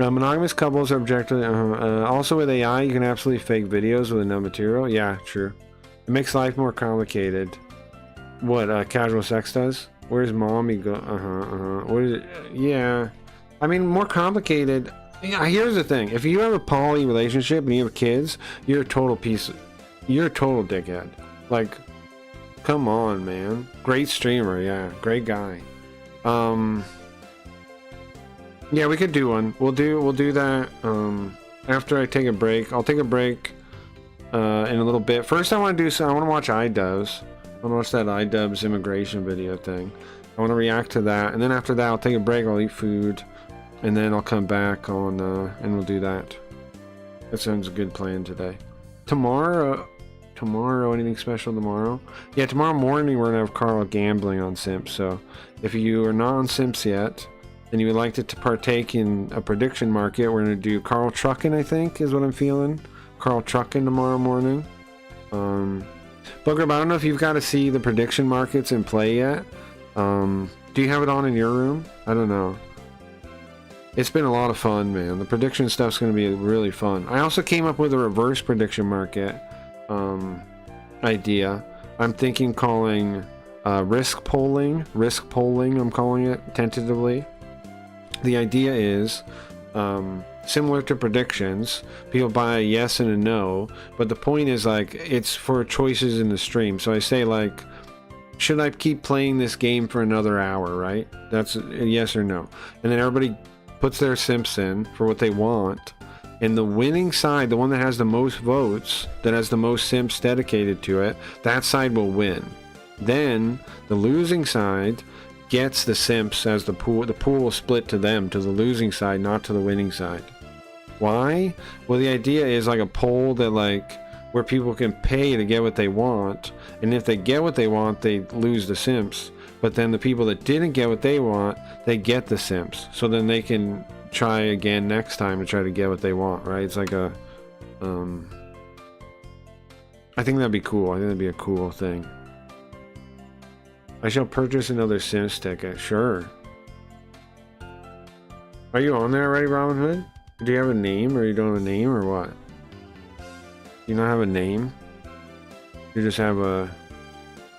Monogamous couples are objectively... also with AI, you can absolutely fake videos with enough material. Yeah, true. It makes life more complicated. What, casual sex does? Where's mommy go? What is it? Yeah. I mean, more complicated. Yeah, here's the thing. If you have a poly relationship and you have kids, you're a total you're a total dickhead. Like, come on, man. Great streamer, yeah. Great guy. Yeah, we could do one. We'll do that after I take a break. I'll take a break in a little bit. First, I want to watch idubbbz. I want to watch that idubbbz immigration video thing. I want to react to that, and then after that, I'll take a break. I'll eat food, and then I'll come back on, and we'll do that. That sounds a good plan today. Tomorrow, anything special tomorrow? Yeah, tomorrow morning we're gonna have Carl gambling on Simps. So, if you are not on Simps yet, and you would like to partake in a prediction market, we're gonna do Carl Truckin'. I think is what I'm feeling. Carl Truckin' tomorrow morning. Booger, I don't know if you've got to see the prediction markets in play yet. Do you have it on in your room? I don't know. It's been a lot of fun, man. The prediction stuff's going to be really fun. I also came up with a reverse prediction market idea. I'm thinking calling risk polling. Risk polling, I'm calling it tentatively. The idea is similar to predictions. People buy a yes and a no, but the point is like it's for choices in the stream. So I say like, should I keep playing this game for another hour, right? That's a yes or no. And then everybody puts their simps in for what they want. And the winning side, the one that has the most votes, that has the most simps dedicated to it, that side will win. Then the losing side gets the simps as the pool. The pool will split to them, to the losing side, not to the winning side. Why? Well, the idea is like a poll that like where people can pay to get what they want, and if they get what they want, they lose the simps. But then the people that didn't get what they want, they get the simps. So then they can try again next time to try to get what they want, right? It's like a I think that'd be cool. I think that'd be a cool thing. I shall purchase another Sims ticket. Sure. Are you on there already, Robin Hood? Do you have a name, or you don't have a name, or what? You don't have a name? You just have a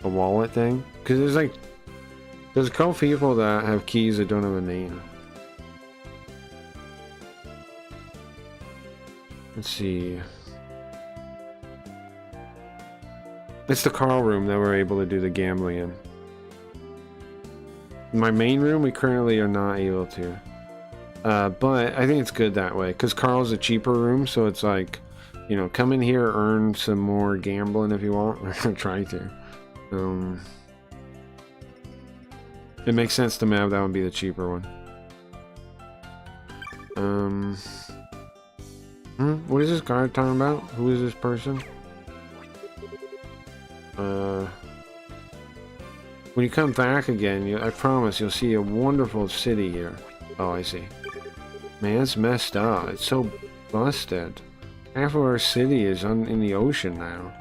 wallet thing? Because there's a couple people that have keys that don't have a name. Let's see. It's the Carl room that we're able to do the gambling in. My main room, we currently are not able to. But I think it's good that way, because Carl's a cheaper room, so it's like, you know, come in here, earn some more gambling if you want. We're gonna try to. It makes sense to me that would be the cheaper one. What is this guy talking about? Who is this person? When you come back again, I promise you'll see a wonderful city here. Oh, I see. Man, it's messed up. It's so busted. Half of our city is in the ocean now.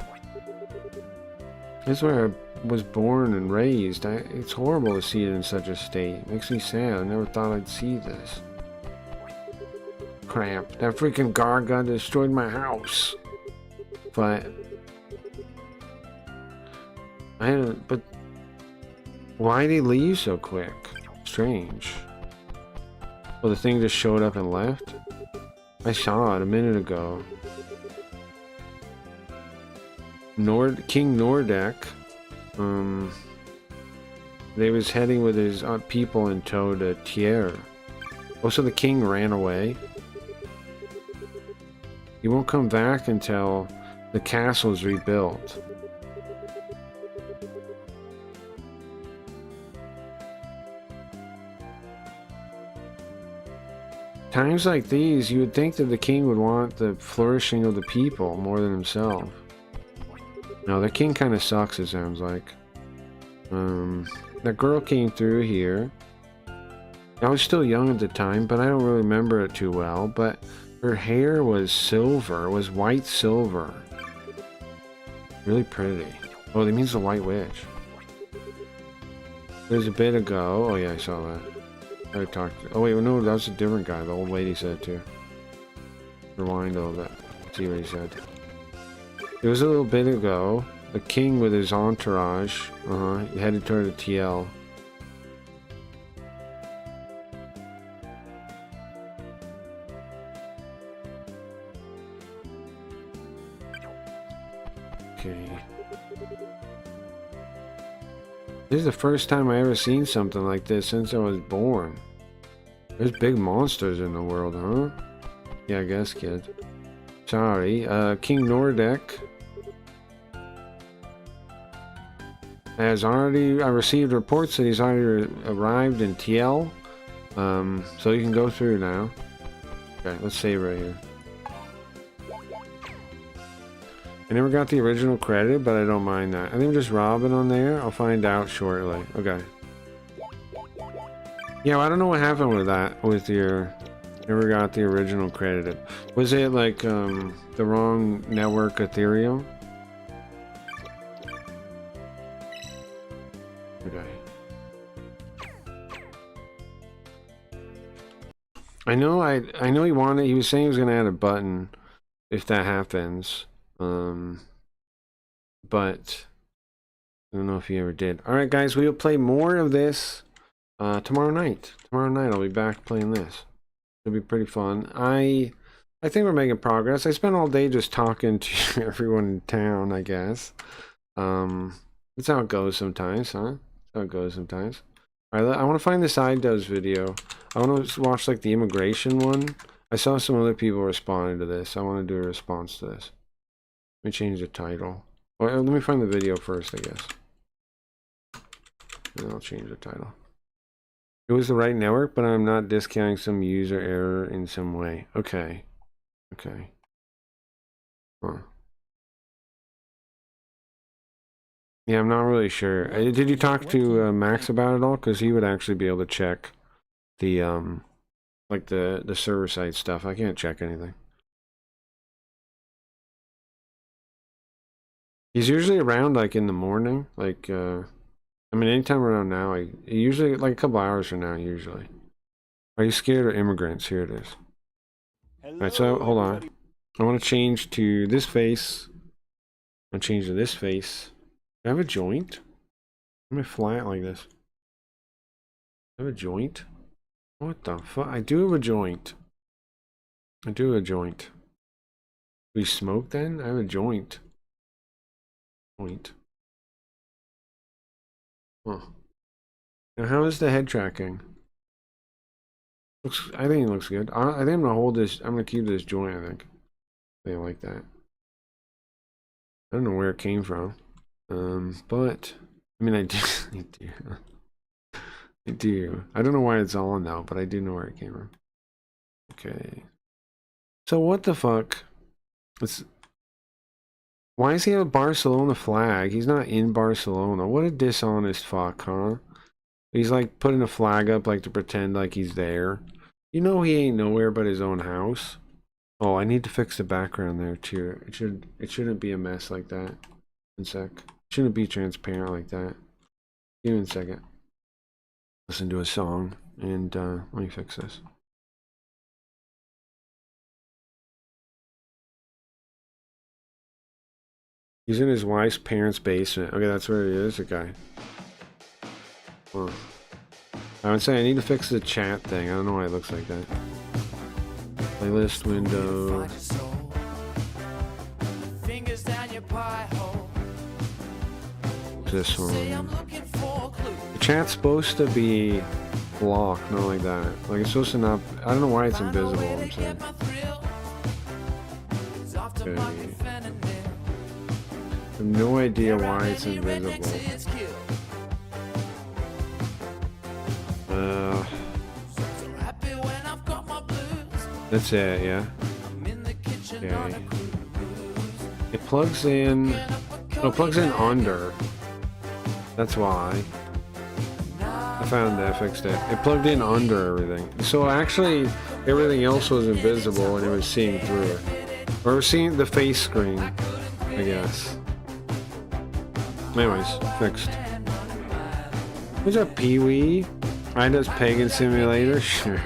This is where I was born and raised. It's horrible to see it in such a state. It makes me sad. I never thought I'd see this. Crap. That freaking Garga destroyed my house. But why did he leave so quick? Strange. Well, the thing just showed up and left? I saw it a minute ago. King Nordek. They was heading with his people in tow to Tier. Oh, so the king ran away? He won't come back until the castle is rebuilt. Times like these, you would think that the king would want the flourishing of the people more than himself. No, the king kind of sucks, it sounds like. That girl came through here. I was still young at the time, but I don't really remember it too well. But her hair was silver, was white silver. Really pretty. Oh, that means the White Witch. There's a bit ago. Oh yeah, I saw that. I talked to, oh wait, no, that was a different guy. The old lady said too. Rewind a little bit. See what he said. It was a little bit ago. The king with his entourage, headed toward the TL. Okay. This is the first time I ever seen something like this since I was born. There's big monsters in the world, huh? Yeah, I guess, kid. Sorry. King Nordek has already... I received reports that he's already arrived in TL. So you can go through now. Okay, let's save right here. I never got the original credit, but I don't mind that. I think I'm just Robin on there. I'll find out shortly. Okay. Yeah, well, I don't know what happened with that, with your... Never got the original credit. Was it like, the wrong network Ethereum? Okay. I know he wanted. He was saying he was gonna add a button if that happens. But I don't know if he ever did. All right, guys, we will play more of this tomorrow night. Tomorrow night I'll be back playing this. It'll be pretty fun. I think we're making progress. I spent all day just talking to everyone in town, I guess. That's how it goes sometimes, huh? That's how it goes sometimes. All right, I want to find this idubbbz video. I want to watch like the immigration one. I saw some other people responding to this. I want to do a response to this. Let me change the title. Well, let me find the video first, I guess. And I'll change the title. It was the right network, but I'm not discounting some user error in some way. Okay. Okay. Huh. Yeah, I'm not really sure. Did you talk to Max about it all? Because he would actually be able to check the like the server side stuff. I can't check anything. He's usually around like in the morning, like I mean anytime around now. Usually like a couple hours from now. Usually. Are you scared of immigrants? Here it is. All right, so hold on. I want to change to this face. I'll change to this face. Do I have a joint? Am I flat like this? I have a joint? What the fuck? I do have a joint. I do have a joint. We smoke then? I have a joint. Joint. Huh. Now how is the head tracking? I think it looks good. I think I'm gonna hold this. I'm gonna keep this joint. I think like that. I don't know where it came from. But I mean, I do. I do. I don't know why it's on though, but I do know where it came from. Okay. So what the fuck? Why does he have a Barcelona flag? He's not in Barcelona. What a dishonest fuck, huh? He's like putting a flag up like to pretend like he's there. You know he ain't nowhere but his own house. Oh, I need to fix the background there too. It shouldn't be a mess like that. One sec. It shouldn't be transparent like that. Give me a second. Listen to a song and let me fix this. He's in his wife's parents' basement. Okay, that's where he is, the guy. Huh. I would say I need to fix the chat thing. I don't know why it looks like that. Playlist window. This one. The chat's supposed to be blocked, not like that. Like it's supposed to not. I don't know why it's invisible. I'm saying. Okay. I have no idea why it's invisible. That's it, yeah. Okay. It plugs in. Oh, it plugs in under. That's why. I found that, fixed it. It plugged in under everything. So actually, everything else was invisible and it was seeing through it. Or it was seeing the face screen, I guess. Anyways, fixed. Who's that, Pee-wee? I does Pagan Simulator? Sure.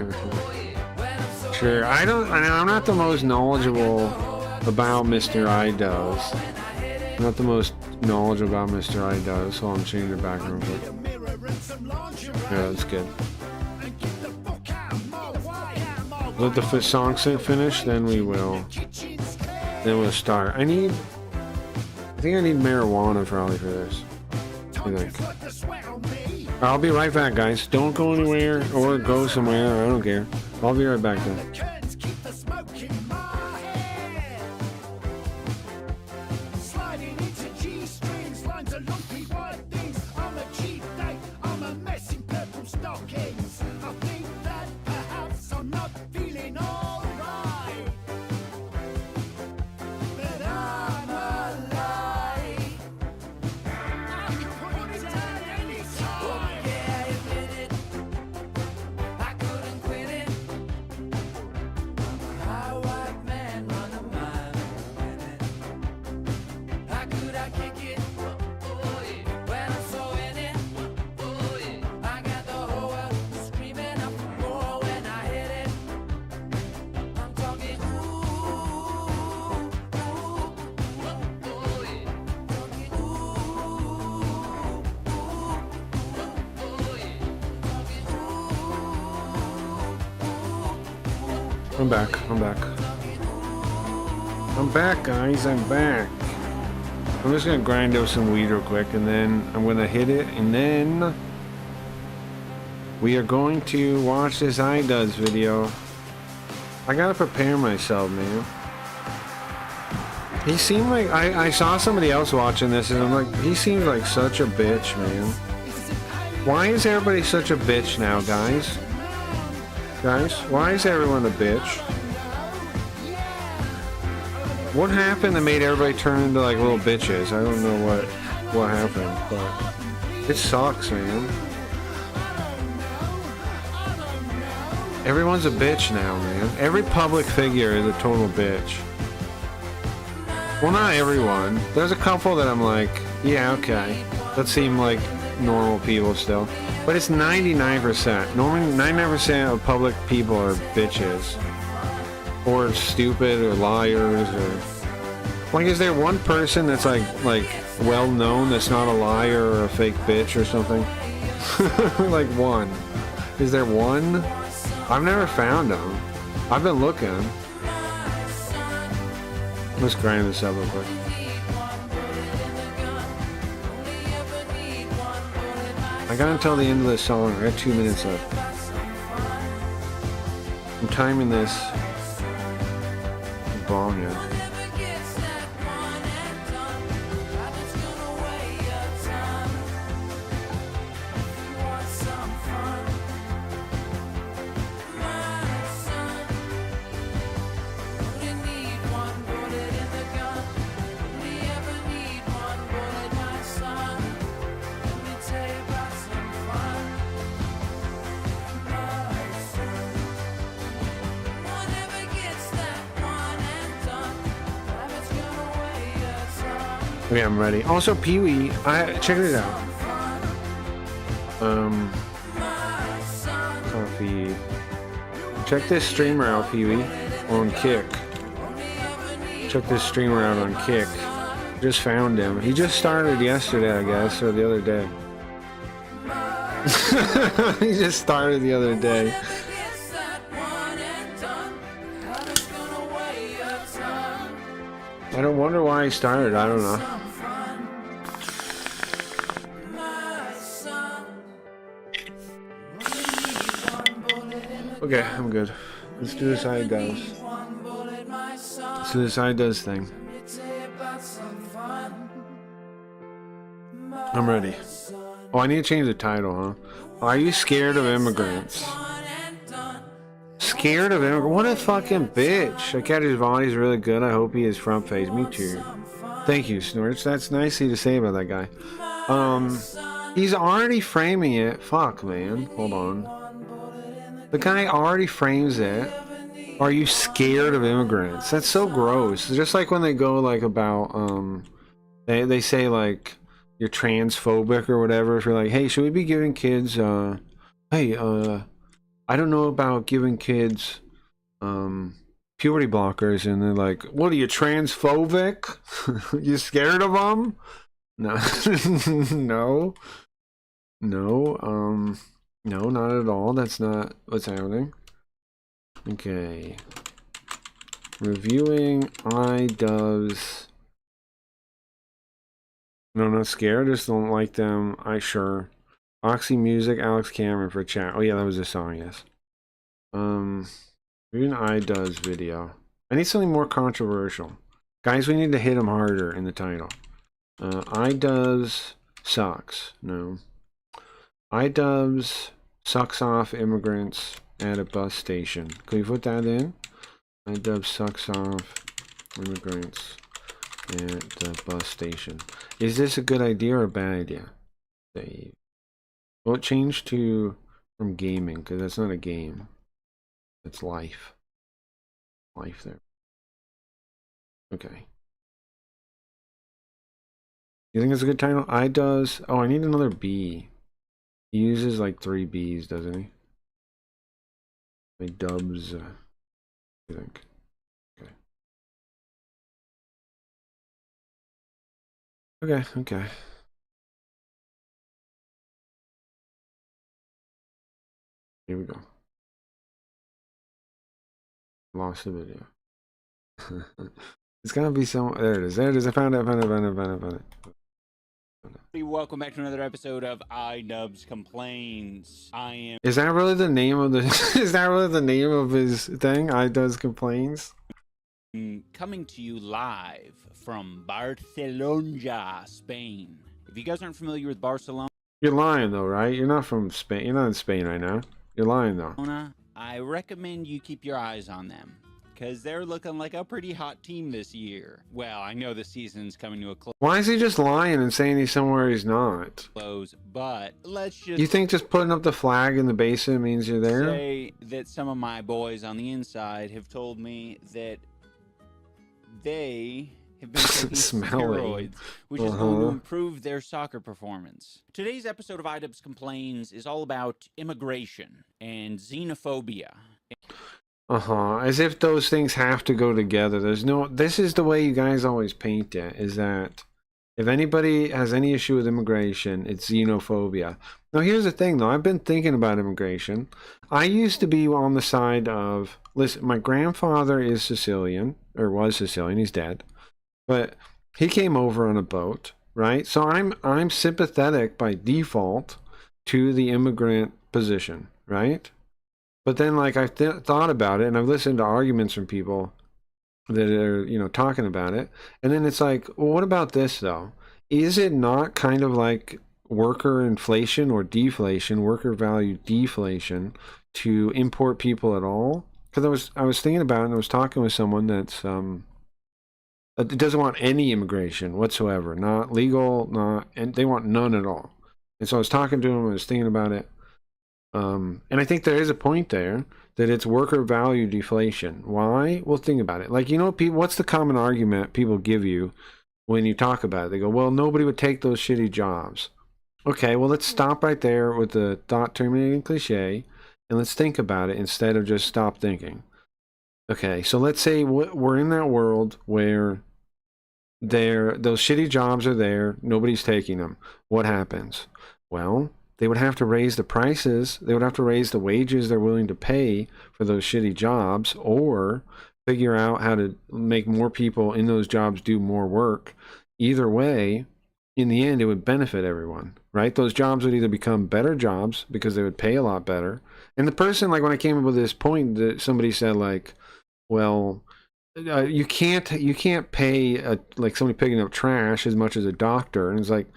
Sure. I'm not the most knowledgeable about Mr. idubbbz. I'm not the most knowledgeable about Mr. idubbbz, so I'm changing it back real quick. Yeah, that's good. Let the song finish, then we will. Then we'll start. I think I need marijuana probably for this. I think. I'll be right back, guys. Don't go anywhere or go somewhere. I don't care. I'll be right back then. I'm back. I'm back. I'm back, guys. I'm back. I'm just gonna grind up some weed real quick, and then I'm gonna hit it, and then we are going to watch this idubbbz video. I gotta prepare myself, man. He seemed like I saw somebody else watching this, and I'm like, he seems like such a bitch, man. Why is everybody such a bitch now, guys? Guys, why is everyone a bitch? What happened that made everybody turn into like little bitches? I don't know what happened, but it sucks, man. Everyone's a bitch now, man. Every public figure is a total bitch. Well, not everyone. There's a couple that I'm like, yeah, okay. That seem like normal people still. But it's 99%. Normally, 99% of public people are bitches. Or stupid, or liars, or... Like, is there one person that's like well-known that's not a liar or a fake bitch or something? Like one. Is there one? I've never found them. I've been looking. Let's grind this up real quick. I got until the end of this song. I got 2 minutes left. I'm timing this. Bomb yet. Okay, I'm ready. Also, Pee-wee, check it out. Coffee. Check this streamer out, Pee-wee, on Kick. Check this streamer out on Kick. Just found him. He just started yesterday, I guess, or the other day. He just started the other day. I don't wonder why he started. I don't know. Okay, I'm good. Let's do this idubbbz. Let's do this idubbbz thing. I'm ready. Oh, I need to change the title, huh? Are you scared of immigrants? Scared of immigrants? What a fucking bitch. I catch his body's really good. I hope he is front face. Me too. Thank you, Snorch. That's nicely to say about that guy. He's already framing it. Fuck, man. Hold on. The guy already frames it. Are you scared of immigrants? That's so gross. It's just like when they go like about they say like you're transphobic or whatever. If you're like, hey, should we be giving kids hey, I don't know about giving kids puberty blockers, and they're like, what are you, transphobic? You scared of them? No. No, not at all. That's not what's happening. Okay. Reviewing idubbbz. No, I'm not scared. I just don't like them. Sure. Oxy Music, Alex Cameron for chat. Oh yeah, that was a song, yes. Reviewing idubbbz video. I need something more controversial. Guys, we need to hit them harder in the title. idubbbz sucks. No. idubbbz sucks off immigrants at a bus station. Can we put that in? idubbbz sucks off immigrants at the bus station. Is this a good idea or a bad idea? Save. Well, it changed to from gaming, because that's not a game. It's life. Life there. Okay. You think it's a good title? idubbbz. Oh, I need another B. He uses like 3 B's, doesn't he? idubbbz. I think. Okay. Okay. Here we go. Lost the video. It's gonna be some. There it is. There it is. I found it. Found it. Welcome back to another episode of idubbbz Complains. Is that really the name of the? Is that really the name of his thing? idubbbz Complains. Coming to you live from Barcelona, Spain. If you guys aren't familiar with Barcelona, you're lying though, right? You're not from Spain. You're not in Spain right now. You're lying though. I recommend you keep your eyes on them, because they're looking like a pretty hot team this year. Well, I know the season's coming to a close. Why is he just lying and saying he's somewhere he's not? But let's just... You think just putting up the flag in the basement means you're there? Say that some of my boys on the inside have told me that they have been taking steroids, which is going to improve their soccer performance. Today's episode of idubbbz Complains is all about immigration and xenophobia. As if those things have to go together. There's no... This is the way you guys always paint it, is that if anybody has any issue with immigration, it's xenophobia. Now, here's the thing, though. I've been thinking about immigration. I used to be on the side of... Listen, my grandfather is Sicilian, or was Sicilian. He's dead. But he came over on a boat, right? So I'm sympathetic by default to the immigrant position, right? But then, like, I've thought about it, and I've listened to arguments from people that are, you know, talking about it. And then it's like, well, what about this, though? Is it not kind of like worker inflation or deflation, worker value deflation, to import people at all? Because I was thinking about it, and I was talking with someone that's it doesn't want any immigration whatsoever, not legal, and they want none at all. And so I was talking to him, I was thinking about it. And I think there is a point there that it's worker value deflation. Why? Well, think about it. Like, you know, people, what's the common argument people give you when you talk about it? They go, well, nobody would take those shitty jobs. Okay, well, let's stop right there with the thought terminating cliche, and let's think about it instead of just stop thinking. Okay, so let's say we're in that world where those shitty jobs are there, nobody's taking them. What happens? Well, they would have to raise the prices, they would have to raise the wages they're willing to pay for those shitty jobs, or figure out how to make more people in those jobs do more work. Either way, in the end, it would benefit everyone, right? Those jobs would either become better jobs because they would pay a lot better. And the person, like, when I came up with this point, that somebody said, like, well, you can't pay like somebody picking up trash as much as a doctor. And it's like,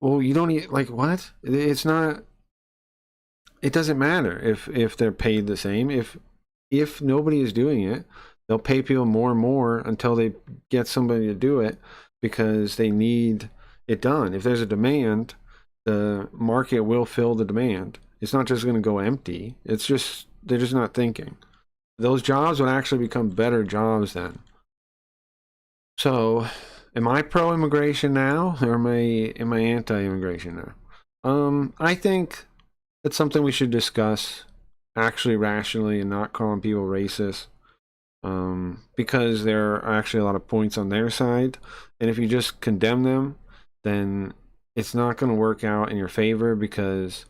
well, you don't need, like, what? It's not, it doesn't matter if they're paid the same. If nobody is doing it, they'll pay people more and more until they get somebody to do it because they need it done. If there's a demand, the market will fill the demand. It's not just going to go empty. It's just, they're just not thinking. Those jobs would actually become better jobs then. So, am I pro-immigration now, or am I anti-immigration now? I think it's something we should discuss actually rationally and not calling people racist, because there are actually a lot of points on their side, and if you just condemn them, then it's not going to work out in your favor, because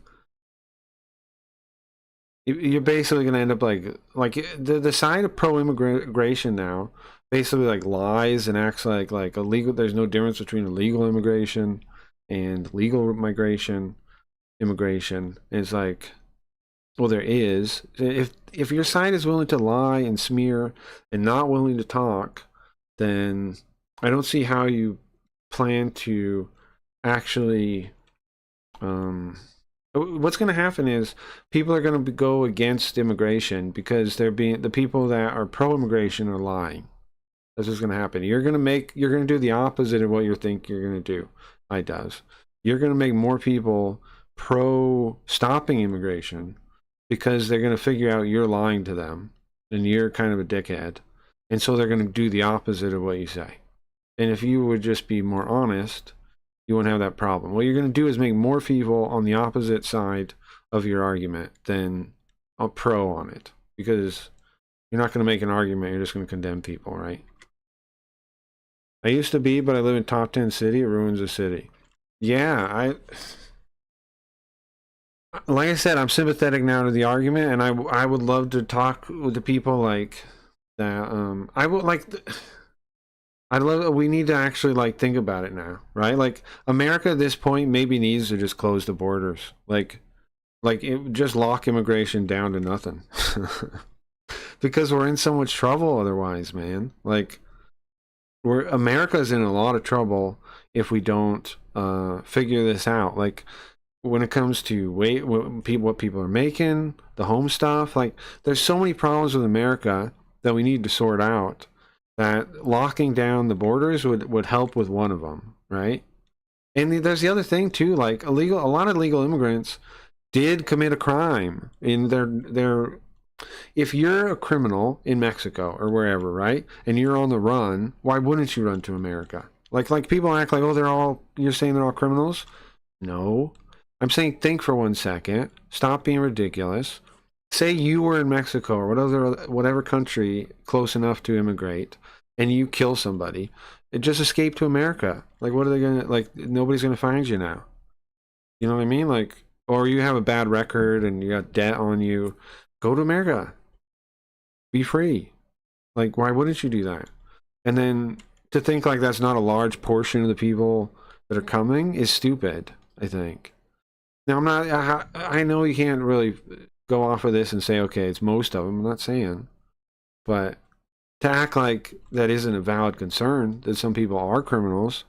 you're basically going to end up like the side of pro-immigration now basically like lies and acts like illegal. There's no difference between illegal immigration and legal immigration. It's like, well, there is. If your side is willing to lie and smear and not willing to talk, then I don't see how you plan to actually what's going to happen is people are going to go against immigration because the people that are pro-immigration are lying. That's what's going to happen. You're going to do the opposite of what you think you're going to do. You're going to make more people pro stopping immigration because they're going to figure out you're lying to them and you're kind of a dickhead. And so they're going to do the opposite of what you say. And if you would just be more honest, you won't have that problem. What you're going to do is make more people on the opposite side of your argument than a pro on it. Because you're not going to make an argument, you're just going to condemn people, right? I used to be, but I live in top 10 city, it ruins the city. Yeah, like I said, I'm sympathetic now to the argument, and I would love to talk with the people, like, that I would like. I love. We need to actually like think about it now, right? Like America at this point maybe needs to just close the borders, just lock immigration down to nothing, because we're in so much trouble otherwise, man. Like America's in a lot of trouble if we don't figure this out. Like when it comes to what people are making, the home stuff, like there's so many problems with America that we need to sort out, that locking down the borders would help with one of them, right? And there's the other thing too, like a lot of legal immigrants did commit a crime in their if you're a criminal in Mexico or wherever, right? And you're on the run, why wouldn't you run to America? Like people act like, oh, you're saying they're all criminals? No. I'm saying think for 1 second. Stop being ridiculous. Say you were in Mexico or whatever country close enough to immigrate, and you kill somebody. Just escape to America. Like, what are they gonna, like, nobody's gonna find you now. You know what I mean? Like, or you have a bad record and you got debt on you. Go to America. Be free. Like, why wouldn't you do that? And then to think like that's not a large portion of the people that are coming is stupid, I think. Now, I know you can't really go off of this and say, okay, it's most of them. I'm not saying. But to act like that isn't a valid concern, that some people are criminals,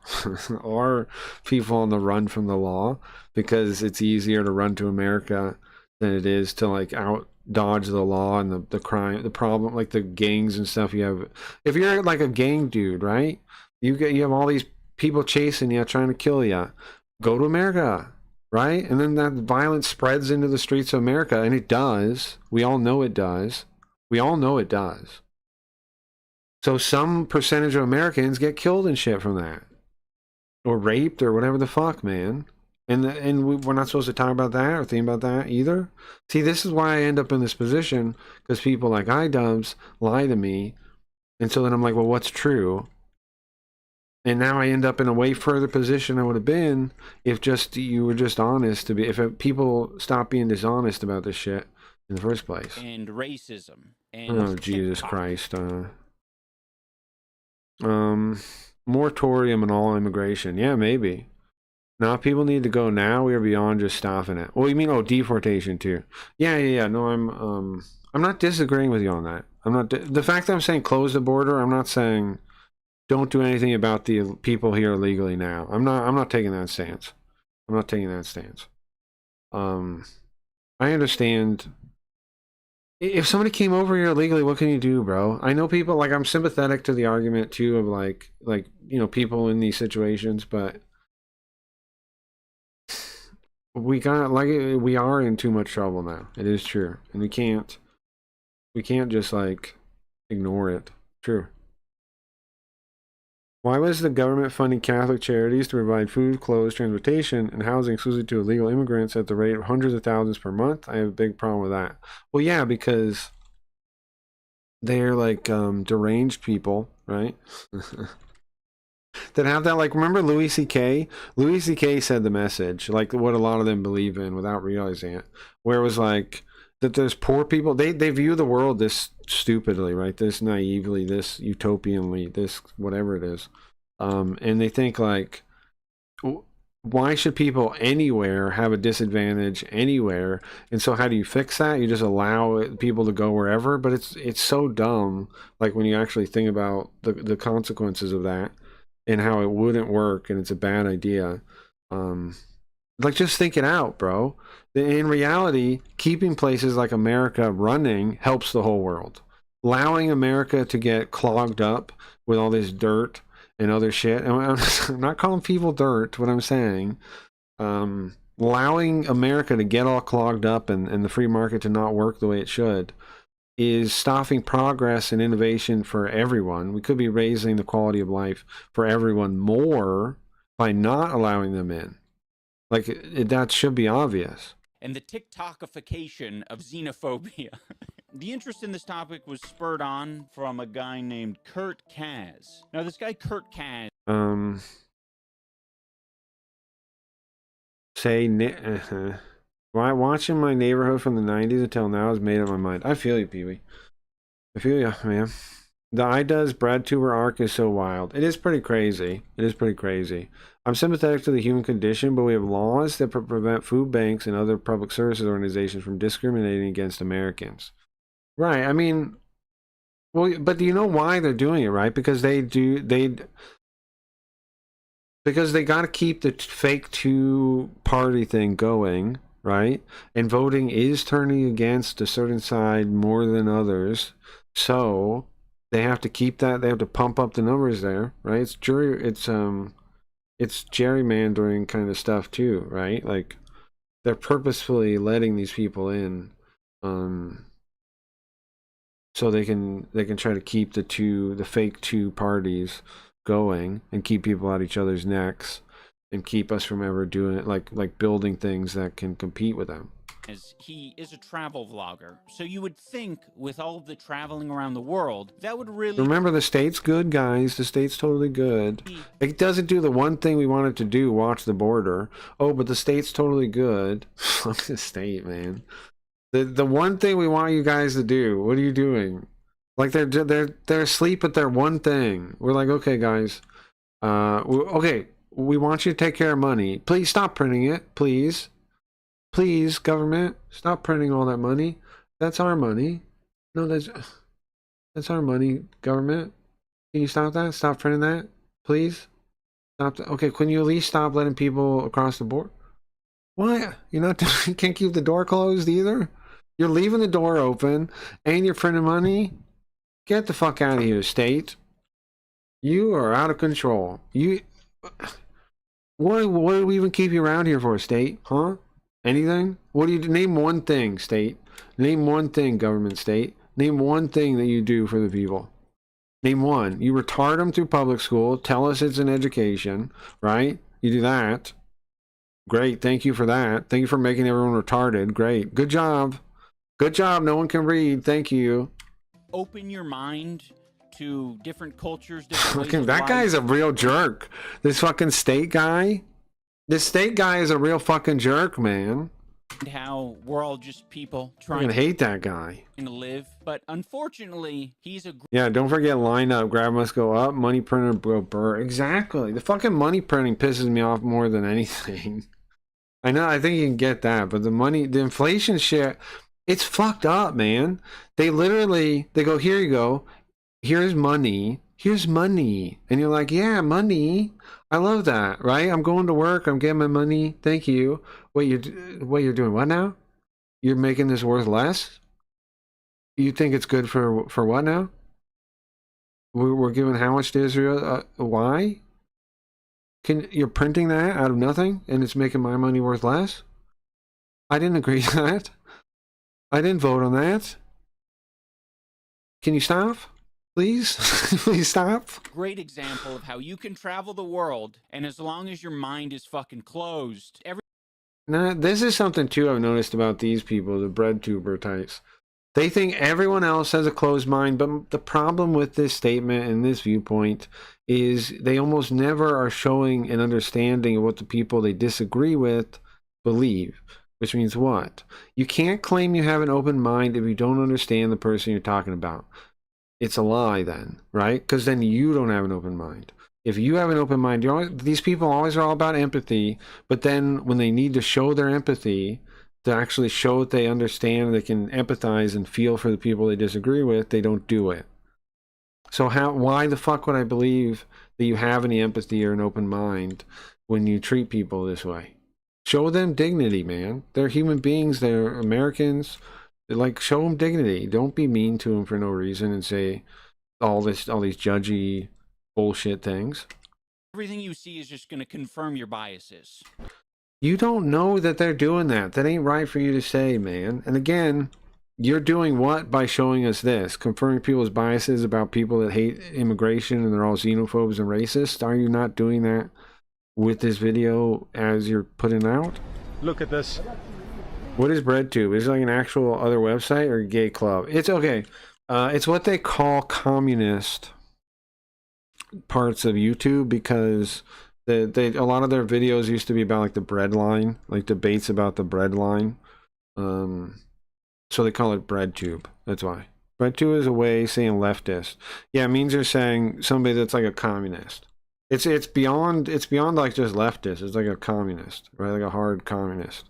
are people on the run from the law, because it's easier to run to America than it is to like out dodge the law and the crime, the problem, like the gangs and stuff you have. If you're like a gang dude, right? You have all these people chasing you, trying to kill you. Go to America, right? And then that violence spreads into the streets of America, and it does. We all know it does. We all know it does. So some percentage of Americans get killed and shit from that, or raped, or whatever the fuck, man. And we're not supposed to talk about that or think about that either. See, this is why I end up in this position, because people like idubbbz lie to me, and so then I'm like, well, what's true? And now I end up in a way further position I would have been if you were just honest if people stopped being dishonest about this shit in the first place. And racism. And oh, Jesus Christ. Moratorium on all immigration. Yeah, maybe. Now people need to go now. We are beyond just stopping it. Well, you mean deportation too? Yeah. No, I'm not disagreeing with you on that. I'm not the fact that I'm saying close the border. I'm not saying don't do anything about the people here illegally now. I'm not taking that stance. I'm not taking that stance. I understand. If somebody came over here illegally, what can you do, bro? I know people, like, I'm sympathetic to the argument too of like people in these situations, but we are in too much trouble now. It is true, and we can't just like ignore it. True. Why was the government funding Catholic charities to provide food, clothes, transportation, and housing exclusively to illegal immigrants at the rate of hundreds of thousands per month? I have a big problem with that. Well, yeah, because they're like deranged people, right? That have that, like, remember Louis C.K.? Louis C.K. said the message, like what a lot of them believe in without realizing it, where it was like that there's poor people, they view the world this stupidly, right? This naively, this utopianly, this whatever it is. And they think like, why should people anywhere have a disadvantage anywhere? And so how do you fix that? You just allow people to go wherever, but it's so dumb, like when you actually think about the consequences of that and how it wouldn't work, and it's a bad idea. Like, just think it out, bro. In reality, keeping places like America running helps the whole world. Allowing America to get clogged up with all this dirt and other shit. And I'm not calling people dirt, what I'm saying. Allowing America to get all clogged up and the free market to not work the way it should is stopping progress and innovation for everyone. We could be raising the quality of life for everyone more by not allowing them in. Like, that should be obvious. And the TikTokification of xenophobia. The interest in this topic was spurred on from a guy named Kurt Kaz. Now, this guy Kurt Kaz... Why watching my neighborhood from the 90s until now has made up my mind. I feel you, Pee-wee. I feel ya, man. The idubbbz BradTuber arc is so wild. It is pretty crazy. It is pretty crazy. I'm sympathetic to the human condition, but we have laws that prevent food banks and other public services organizations from discriminating against Americans. Right. I mean, well, but do you know why they're doing it, right? Because because they got to keep the fake two-party thing going, right? And voting is turning against a certain side more than others. So they have to keep that. They have to pump up the numbers there, right? It's gerrymandering kind of stuff too, right? Like they're purposefully letting these people in, so they can try to keep the fake two parties going and keep people at each other's necks and keep us from ever doing it, like building things that can compete with them. As he is a travel vlogger, so you would think with all of the traveling around the world, that would really... Remember, the state's good, guys. The state's totally good. It doesn't do the one thing we want it to do, watch the border. Oh, but the state's totally good. Fuck the state, man. The one thing we want you guys to do, what are you doing? Like they're asleep at their one thing. We're like, okay, guys. Okay, we want you to take care of money. Please stop printing it, please. Please, government, stop printing all that money. That's our money. No, that's our money, government. Can you stop that? Stop printing that, please. Stop. Okay, can you at least stop letting people across the board? What? You're not. You can't keep the door closed either. You're leaving the door open, and you're printing money. Get the fuck out of here, state. You are out of control. What do we even keep you around here for, state? Huh? Anything? What do you name one thing, state? Name one thing, government, state. Name one thing that you do for the people. Name one. You retard them through public school. Tell us it's an education, right? You do that. Great. Thank you for that. Thank you for making everyone retarded. Great. Good job. Good job. No one can read. Thank you. Open your mind to different cultures. Different ways that guy's a real jerk. This fucking state guy. This state guy is a real fucking jerk, man. How we're all just people trying to hate that guy. To live, but unfortunately, he's a... Yeah, don't forget line up. Grab must go up. Money printer bro burr. Exactly. The fucking money printing pisses me off more than anything. I know. I think you can get that, but the inflation shit, it's fucked up, man. They go, here you go. Here's money. Here's money. And you're like, yeah, money. I love that, right? I'm going to work. I'm getting my money. Thank you. Wait, you're doing what now? You're making this worth less? You think it's good for what now? We're giving how much to Israel? Why? You're printing that out of nothing and it's making my money worth less? I didn't agree to that. I didn't vote on that. Can you stop? Please? Please stop. Great example of how you can travel the world, and as long as your mind is fucking closed. Now, this is something too I've noticed about these people, the BradTuber types. They think everyone else has a closed mind, but the problem with this statement and this viewpoint is they almost never are showing an understanding of what the people they disagree with believe. Which means what? You can't claim you have an open mind if you don't understand the person you're talking about. It's a lie then, right? Because then you don't have an open mind. If you have an open mind, these people always are all about empathy, but then when they need to show their empathy, to actually show that they understand, they can empathize and feel for the people they disagree with, they don't do it. So why the fuck would I believe that you have any empathy or an open mind when you treat people this way? Show them dignity, man. They're human beings. They're Americans. Like, show them dignity. Don't be mean to them for no reason and say all these judgy bullshit things. Everything you see is just going to confirm your biases. You don't know that they're doing that. That ain't right for you to say, man. And again, you're doing what by showing us this? Confirming people's biases about people that hate immigration and they're all xenophobes and racist? Are you not doing that with this video as you're putting out? Look at this. What is BradTube? Is it like an actual other website or a gay club? It's okay. It's what they call communist parts of YouTube because a lot of their videos used to be about like the bread line, like debates about the bread line. So they call it BradTube. That's why. Breadtube is a way of saying leftist. Yeah, it means you're saying somebody that's like a communist. It's beyond like just leftist. It's like a communist, right? Like a hard communist,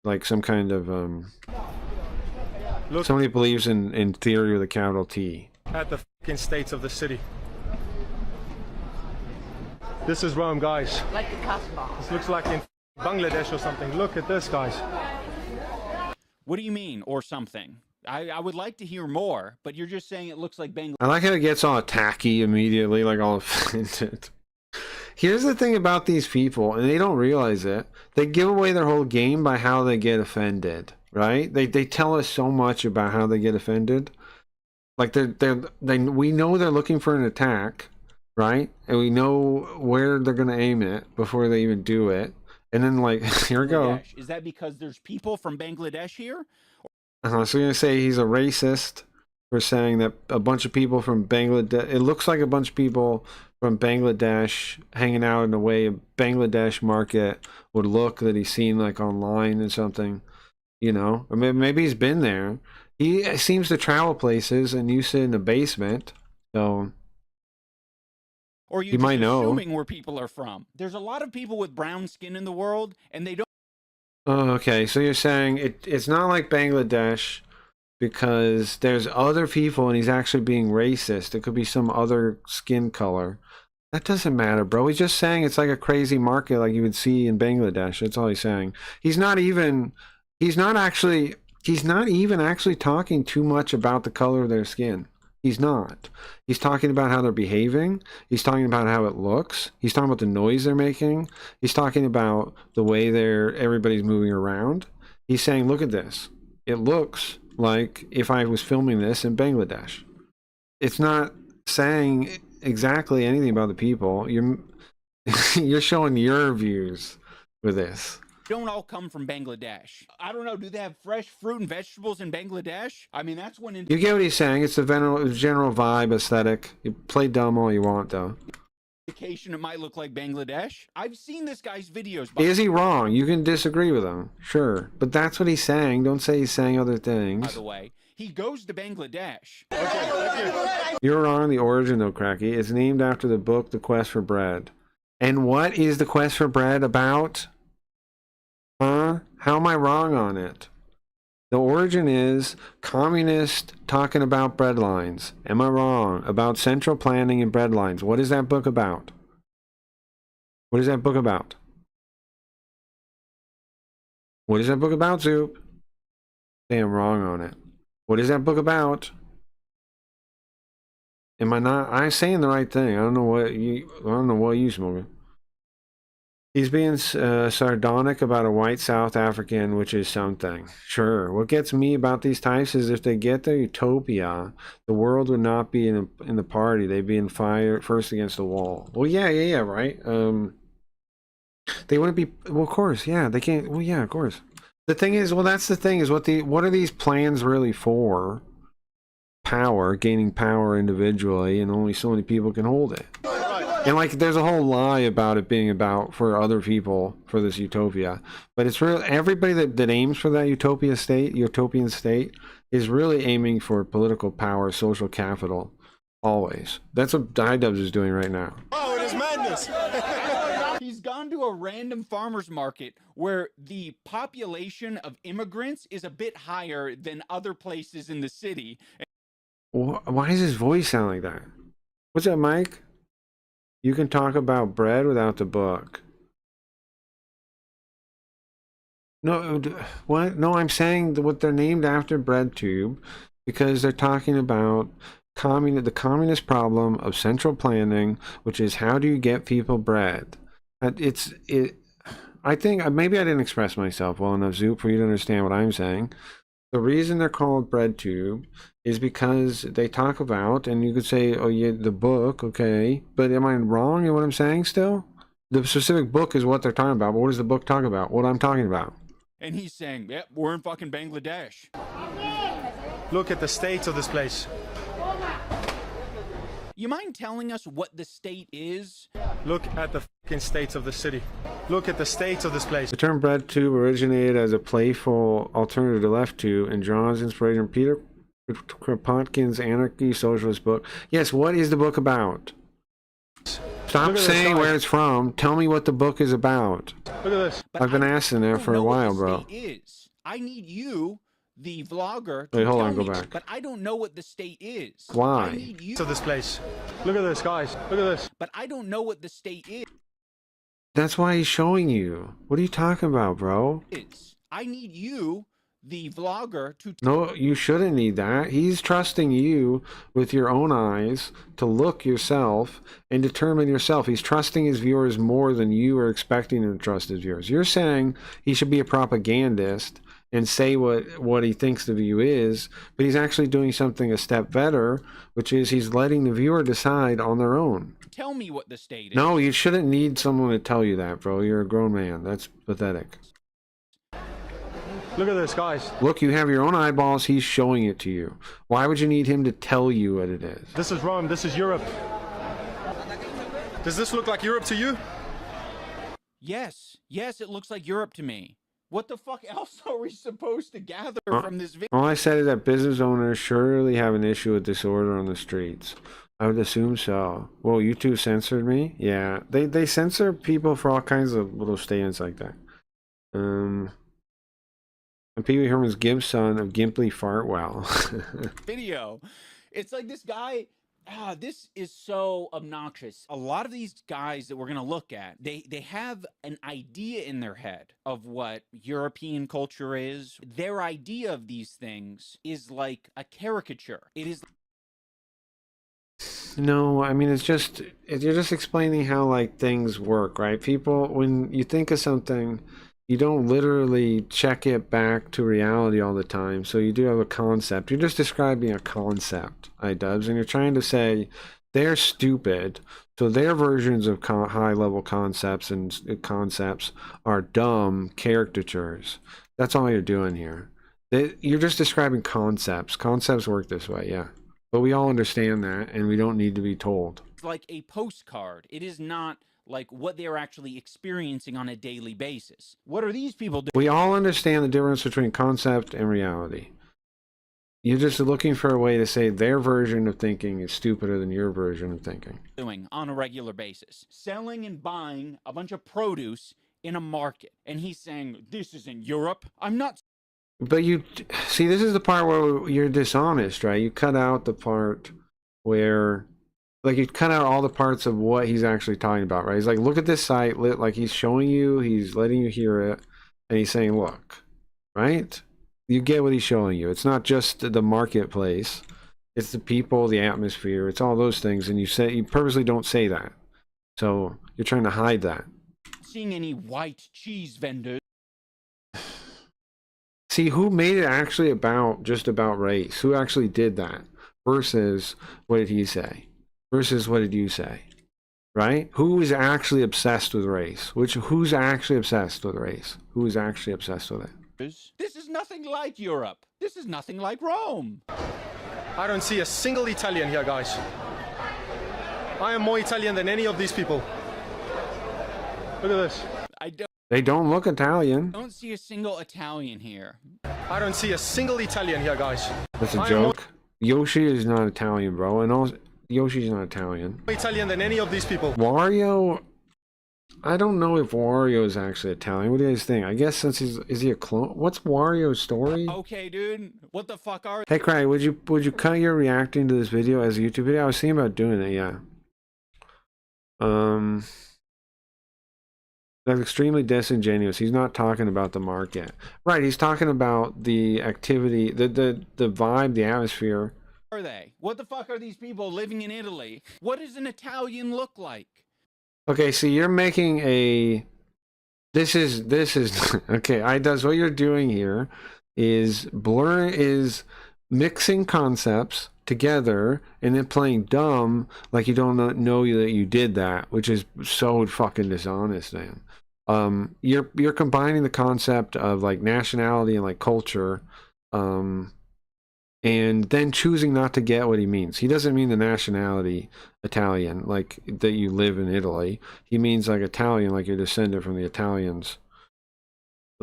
like some kind of somebody believes in theory with a capital T. At the fucking states of the city. This is Rome, guys. Like the Casbah. This looks like in Bangladesh or something. Look at this, guys. What do you mean, or something? I would like to hear more, but you're just saying it looks like Bangladesh. I like how it gets all attacky immediately, like all offended. Here's the thing about these people, and they don't realize it. They give away their whole game by how they get offended, right? They tell us so much about how they get offended. Like we know they're looking for an attack, right? And we know where they're gonna aim it before they even do it. And then like, here we go. Is that because there's people from Bangladesh here? So you're gonna say he's a racist for saying that a bunch of people from Bangladesh, it looks like a bunch of people from Bangladesh hanging out in the way a Bangladesh market would look, that he's seen like online and something, you know? Or maybe he's been there. He seems to travel places and you sit in the basement, so or you might know. Assuming where people are from. There's a lot of people with brown skin in the world, and they don't. Oh, okay, so you're saying it's not like Bangladesh because there's other people and he's actually being racist. It could be some other skin color. That doesn't matter, bro. He's just saying it's like a crazy market like you would see in Bangladesh. That's all he's saying. He's not even actually talking too much about the color of their skin. He's not. He's talking about how they're behaving. He's talking about how it looks. He's talking about the noise they're making. He's talking about the way everybody's moving around. He's saying, look at this. It looks like if I was filming this in Bangladesh. It's not saying exactly anything about the people. You're showing your views with this. Don't all come from Bangladesh. I don't know. Do they have fresh fruit and vegetables in Bangladesh? I mean, that's when... You get what he's saying. It's the general vibe, aesthetic. You play dumb all you want, though. It might look like Bangladesh. I've seen this guy's videos. Is he wrong? You can disagree with him. Sure. But that's what he's saying. Don't say he's saying other things. By the way, he goes to Bangladesh. You're wrong on the origin, though, Cracky. It's named after the book, The Quest for Bread. And what is The Quest for Bread about? Huh? How am I wrong on it? The origin is communist talking about bread lines. Am I wrong? About central planning and bread lines. What is that book about? What is that book about? What is that book about, Zoop? Say I'm wrong on it. What is that book about? Am I not? I'm saying the right thing. I don't know what you smoking. He's being sardonic about a white South African, which is something. Sure. What gets me about these types is if they get their utopia, the world would not be in the party. They'd be in fire first against the wall. Well, yeah, right. They wouldn't be. Well, of course, yeah. They can't. Well, yeah, of course. The thing is, well, that's the thing is what are these plans really for? Power, gaining power individually, and only so many people can hold it. And like, there's a whole lie about it being about for other people for this utopia, but it's really everybody that aims for that utopian state is really aiming for political power, social capital, always. That's what idubbbz is doing right now. Oh, it is madness. He's gone to a random farmer's market where the population of immigrants is a bit higher than other places in the city. Why does his voice sound like that? What's up, Mike? You can talk about bread without the book. No, what? No, I'm saying what they're named after Breadtube because they're talking about the communist problem of central planning, which is how do you get people bread? I think maybe I didn't express myself well enough, Zoop, for you to understand what I'm saying. The reason they're called Breadtube is because they talk about, and you could say, oh yeah, the book, okay, but am I wrong in what I'm saying still? The specific book is what they're talking about, but what does the book talk about? What I'm talking about? And he's saying, yep, we're in fucking Bangladesh. Look at the state of this place. You mind telling us what the state is? Look at the fucking state of the city. Look at the state of this place. The term Breadtube originated as a playful alternative to LeftTube and draws inspiration from Kropotkin's Anarchy Socialist book. Yes, what is the book about? Stop saying where it's from. Tell me what the book is about. Look at this. I've been asking that for a while, bro. I need you, the vlogger, to Wait, hold on, tell go me, back. but I don't know what the state is. Why? I need you. To this place. Look at this, guys. Look at this. But I don't know what the state is. That's why he's showing you. What are you talking about, bro? I need you, the vlogger, to... No, you shouldn't need that. He's trusting you with your own eyes to look yourself and determine yourself. He's trusting his viewers more than you are expecting him to trust his viewers. You're saying he should be a propagandist and say what he thinks the view is, but he's actually doing something a step better, which is he's letting the viewer decide on their own. Tell me what the state is. No, you shouldn't need someone to tell you that, bro. You're a grown man. That's pathetic. Look at this, guys. Look, you have your own eyeballs. He's showing it to you. Why would you need him to tell you what it is? This is Rome. This is Europe. Does this look like Europe to you? Yes, it looks like Europe to me. What the fuck else are we supposed to gather from this video? All I said is that business owners surely have an issue with disorder on the streets. I would assume so. Whoa, YouTube censored me? Yeah, they censor people for all kinds of little statements like that. And Pee Wee Herman's Gibson of Gimply Fartwell. Video. It's like this guy... this is so obnoxious. A lot of these guys that we're going to look at, they have an idea in their head of what European culture is. Their idea of these things is like a caricature. It is... No, I mean, you're just explaining how, like, things work, right? People, when you think of something, you don't literally check it back to reality all the time. So you do have a concept. You're just describing a concept, idubbbz, and you're trying to say they're stupid. So their versions of high-level concepts and concepts are dumb caricatures. That's all you're doing here. You're just describing concepts. Concepts work this way, yeah. But we all understand that, and we don't need to be told. It's like a postcard. It is not like what they're actually experiencing on a daily basis. What are these people doing? We all understand the difference between concept and reality. You're just looking for a way to say their version of thinking is stupider than your version of thinking. Doing on a regular basis. Selling and buying a bunch of produce in a market. And he's saying, this isn't Europe. I'm not... But you see, this is the part where you're dishonest, right? You cut out the part where, like, you cut out all the parts of what he's actually talking about, right? He's like, look at this site, like he's showing you, he's letting you hear it, and he's saying, look, right? You get what he's showing you. It's not just the marketplace, it's the people, the atmosphere, it's all those things, and you purposely don't say that. So you're trying to hide that. Seeing any white cheese vendors. See, who made it actually just about race? Who actually did that? Versus, what did he say? Versus, what did you say? Right? Who is actually obsessed with race? Who's actually obsessed with race? Who is actually obsessed with it? This is nothing like Europe. This is nothing like Rome. I don't see a single Italian here, guys. I am more Italian than any of these people. Look at this. They don't look Italian. I don't see a single Italian here. I don't see a single Italian here, guys. That's a joke. Yoshi is not Italian, bro. And also, Yoshi's not Italian. More Italian than any of these people. Wario... I don't know if Wario is actually Italian. What do you guys think? I guess since is he a clone? What's Wario's story? Okay, dude. What the fuck are... Hey, Craig, would you cut your reacting to this video as a YouTube video? I was thinking about doing it, yeah. That's extremely disingenuous. He's not talking about the market. Right, he's talking about the activity, the vibe, the atmosphere. Are they? What the fuck are these people living in Italy? What does an Italian look like? Okay, so you're making a... This is okay, idubbbz, what you're doing here is mixing concepts together and then playing dumb like you don't know that you did that, which is so fucking dishonest, man. You're combining the concept of like nationality and like culture, and then choosing not to get what he means. He doesn't mean the nationality Italian, like that you live in Italy. He means like Italian, like you're descended from the Italians.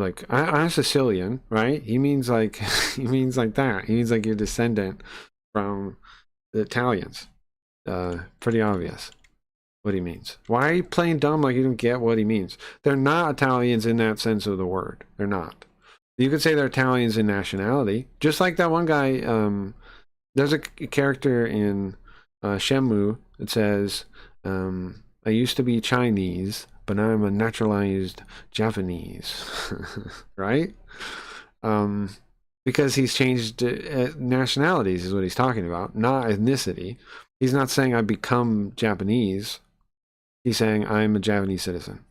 like I'm Sicilian, right? He means like he means like that. He means like you're descendant from the Italians. Pretty obvious what he means. Why are you playing dumb like you don't get what he means? They're not Italians in that sense of the word. They're not. You could say they're Italians in nationality, just like that one guy. There's a character in Shenmue that says, "I used to be Chinese, but now I'm a naturalized Japanese," right? Because he's changed nationalities is what he's talking about, not ethnicity. He's not saying I become Japanese. He's saying I'm a Japanese citizen.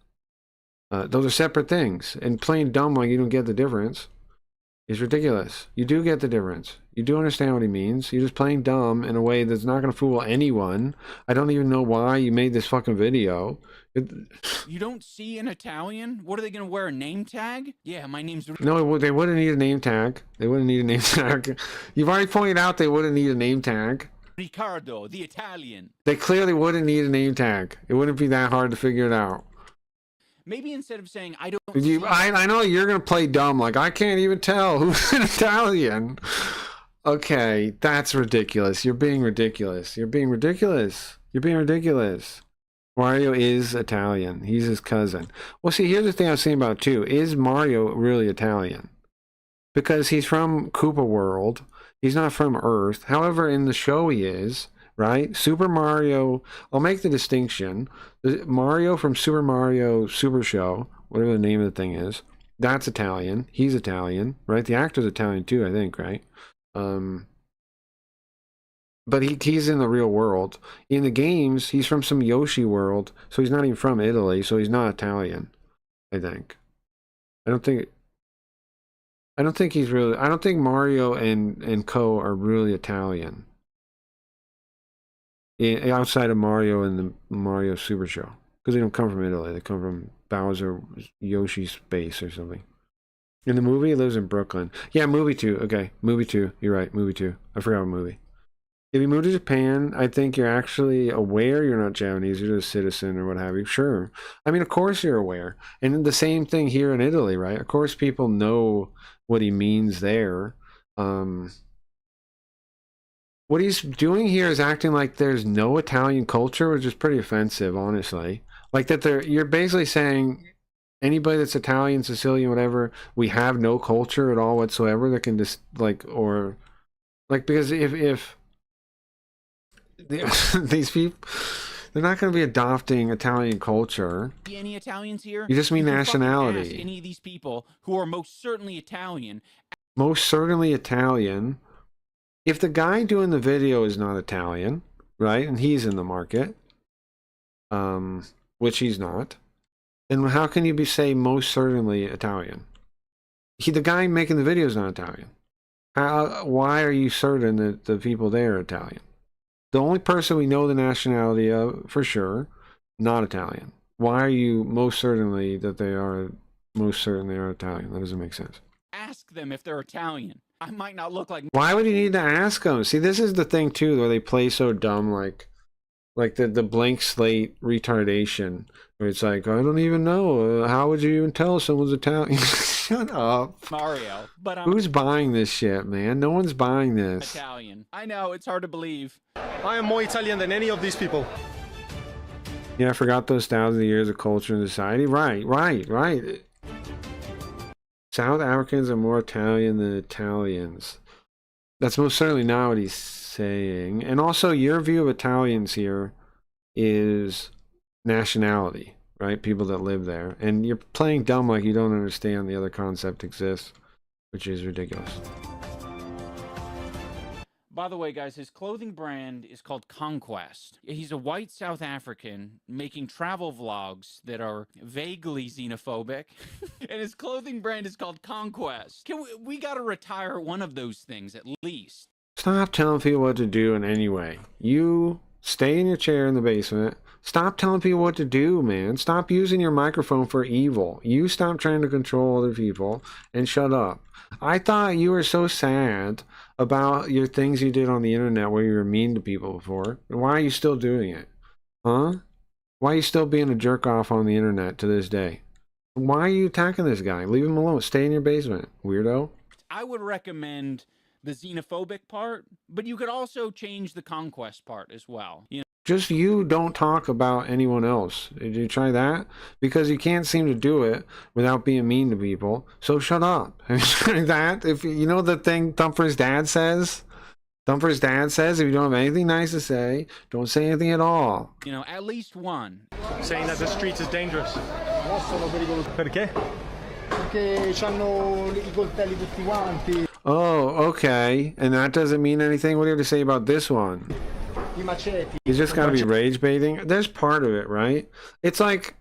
Those are separate things. And playing dumb like you don't get the difference is ridiculous. You do get the difference. You do understand what he means. You're just playing dumb in a way that's not going to fool anyone. I don't even know why you made this fucking video. You don't see an Italian? What are they going to wear, a name tag? Yeah, my name's... No, they wouldn't need a name tag. They wouldn't need a name tag. You've already pointed out they wouldn't need a name tag. Ricardo, the Italian. They clearly wouldn't need a name tag. It wouldn't be that hard to figure it out. Maybe instead of saying, I don't... I know you're going to play dumb, like, I can't even tell who's an Italian. Okay, that's ridiculous. You're being ridiculous. You're being ridiculous. You're being ridiculous. Mario is Italian. He's his cousin. Well, see, here's the thing I was saying about, too. Is Mario really Italian? Because he's from Koopa World. He's not from Earth. However, in the show he is, right? Super Mario, I'll make the distinction. Mario from Super Mario Super Show, whatever the name of the thing is, that's Italian. He's Italian, right? The actor's Italian too, I think, right? But he's in the real world. In the games, he's from some Yoshi world, so he's not even from Italy, so he's not Italian, I think. I don't think he's really... I don't think Mario and Co are really Italian. Outside of Mario and the Mario Super Show. Because they don't come from Italy. They come from Bowser, Yoshi's base or something. In the movie, he lives in Brooklyn. Yeah, movie 2. Okay, movie 2. You're right, movie 2. I forgot what movie. If you move to Japan, I think you're actually aware you're not Japanese. You're just a citizen or what have you. Sure. I mean, of course you're aware. And the same thing here in Italy, right? Of course people know what he means there. What he's doing here is acting like there's no Italian culture, which is pretty offensive, honestly. Like that you're basically saying anybody that's Italian, Sicilian, whatever, we have no culture at all whatsoever that can just because if these people, they're not going to be adopting Italian culture. Any Italians here? You just mean You can fucking nationality. ask any of these people who are most certainly Italian. Most certainly Italian. If the guy doing the video is not Italian, right, and he's in the market, which he's not, then how can you say most certainly Italian? The guy making the video is not Italian. Why are you certain that the people there are Italian? The only person we know the nationality of, for sure, not Italian. Why are you most certainly that they are Italian? That doesn't make sense. Ask them if they're Italian. I might not look like... Why would you need to ask them? See, this is the thing, too, where they play so dumb, like the blank slate retardation, where it's like, I don't even know. How would you even tell someone's Italian? Shut up. Mario. But Who's buying this shit, man? No one's buying this. Italian. I know, it's hard to believe. I am more Italian than any of these people. Yeah, I forgot those thousands of years of culture and society. Right. South Africans are more Italian than Italians. That's most certainly not what he's saying. And also, your view of Italians here is nationality, right? People that live there. And you're playing dumb like you don't understand the other concept exists, which is ridiculous. By the way, guys, his clothing brand is called Conquest. He's a white South African making travel vlogs that are vaguely xenophobic. And his clothing brand is called Conquest. We gotta retire one of those things, at least. Stop telling people what to do in any way. You stay in your chair in the basement. Stop telling people what to do, man. Stop using your microphone for evil. You stop trying to control other people and shut up. I thought you were so sad about your things you did on the internet where you were mean to people before. Why are you still doing it? Huh? Why are you still being a jerk off on the internet to this day? Why are you attacking this guy? Leave him alone. Stay in your basement, weirdo. I would recommend the xenophobic part, but you could also change the conquest part as well. You know, Just you don't talk about anyone else. Did you try that? Because you can't seem to do it without being mean to people. So shut up. Have you tried that? If you know the thing Thumper's dad says? Thumper's dad says if you don't have anything nice to say, don't say anything at all. you know, at least one. Saying that the streets is dangerous. No, sono pericolosi. Perché? Perché c'hanno i coltelli tutti quanti, Oh, okay. And that doesn't mean anything? What do you have to say about this one? i machetti. You just gotta be rage baiting. There's part of it, right? It's like,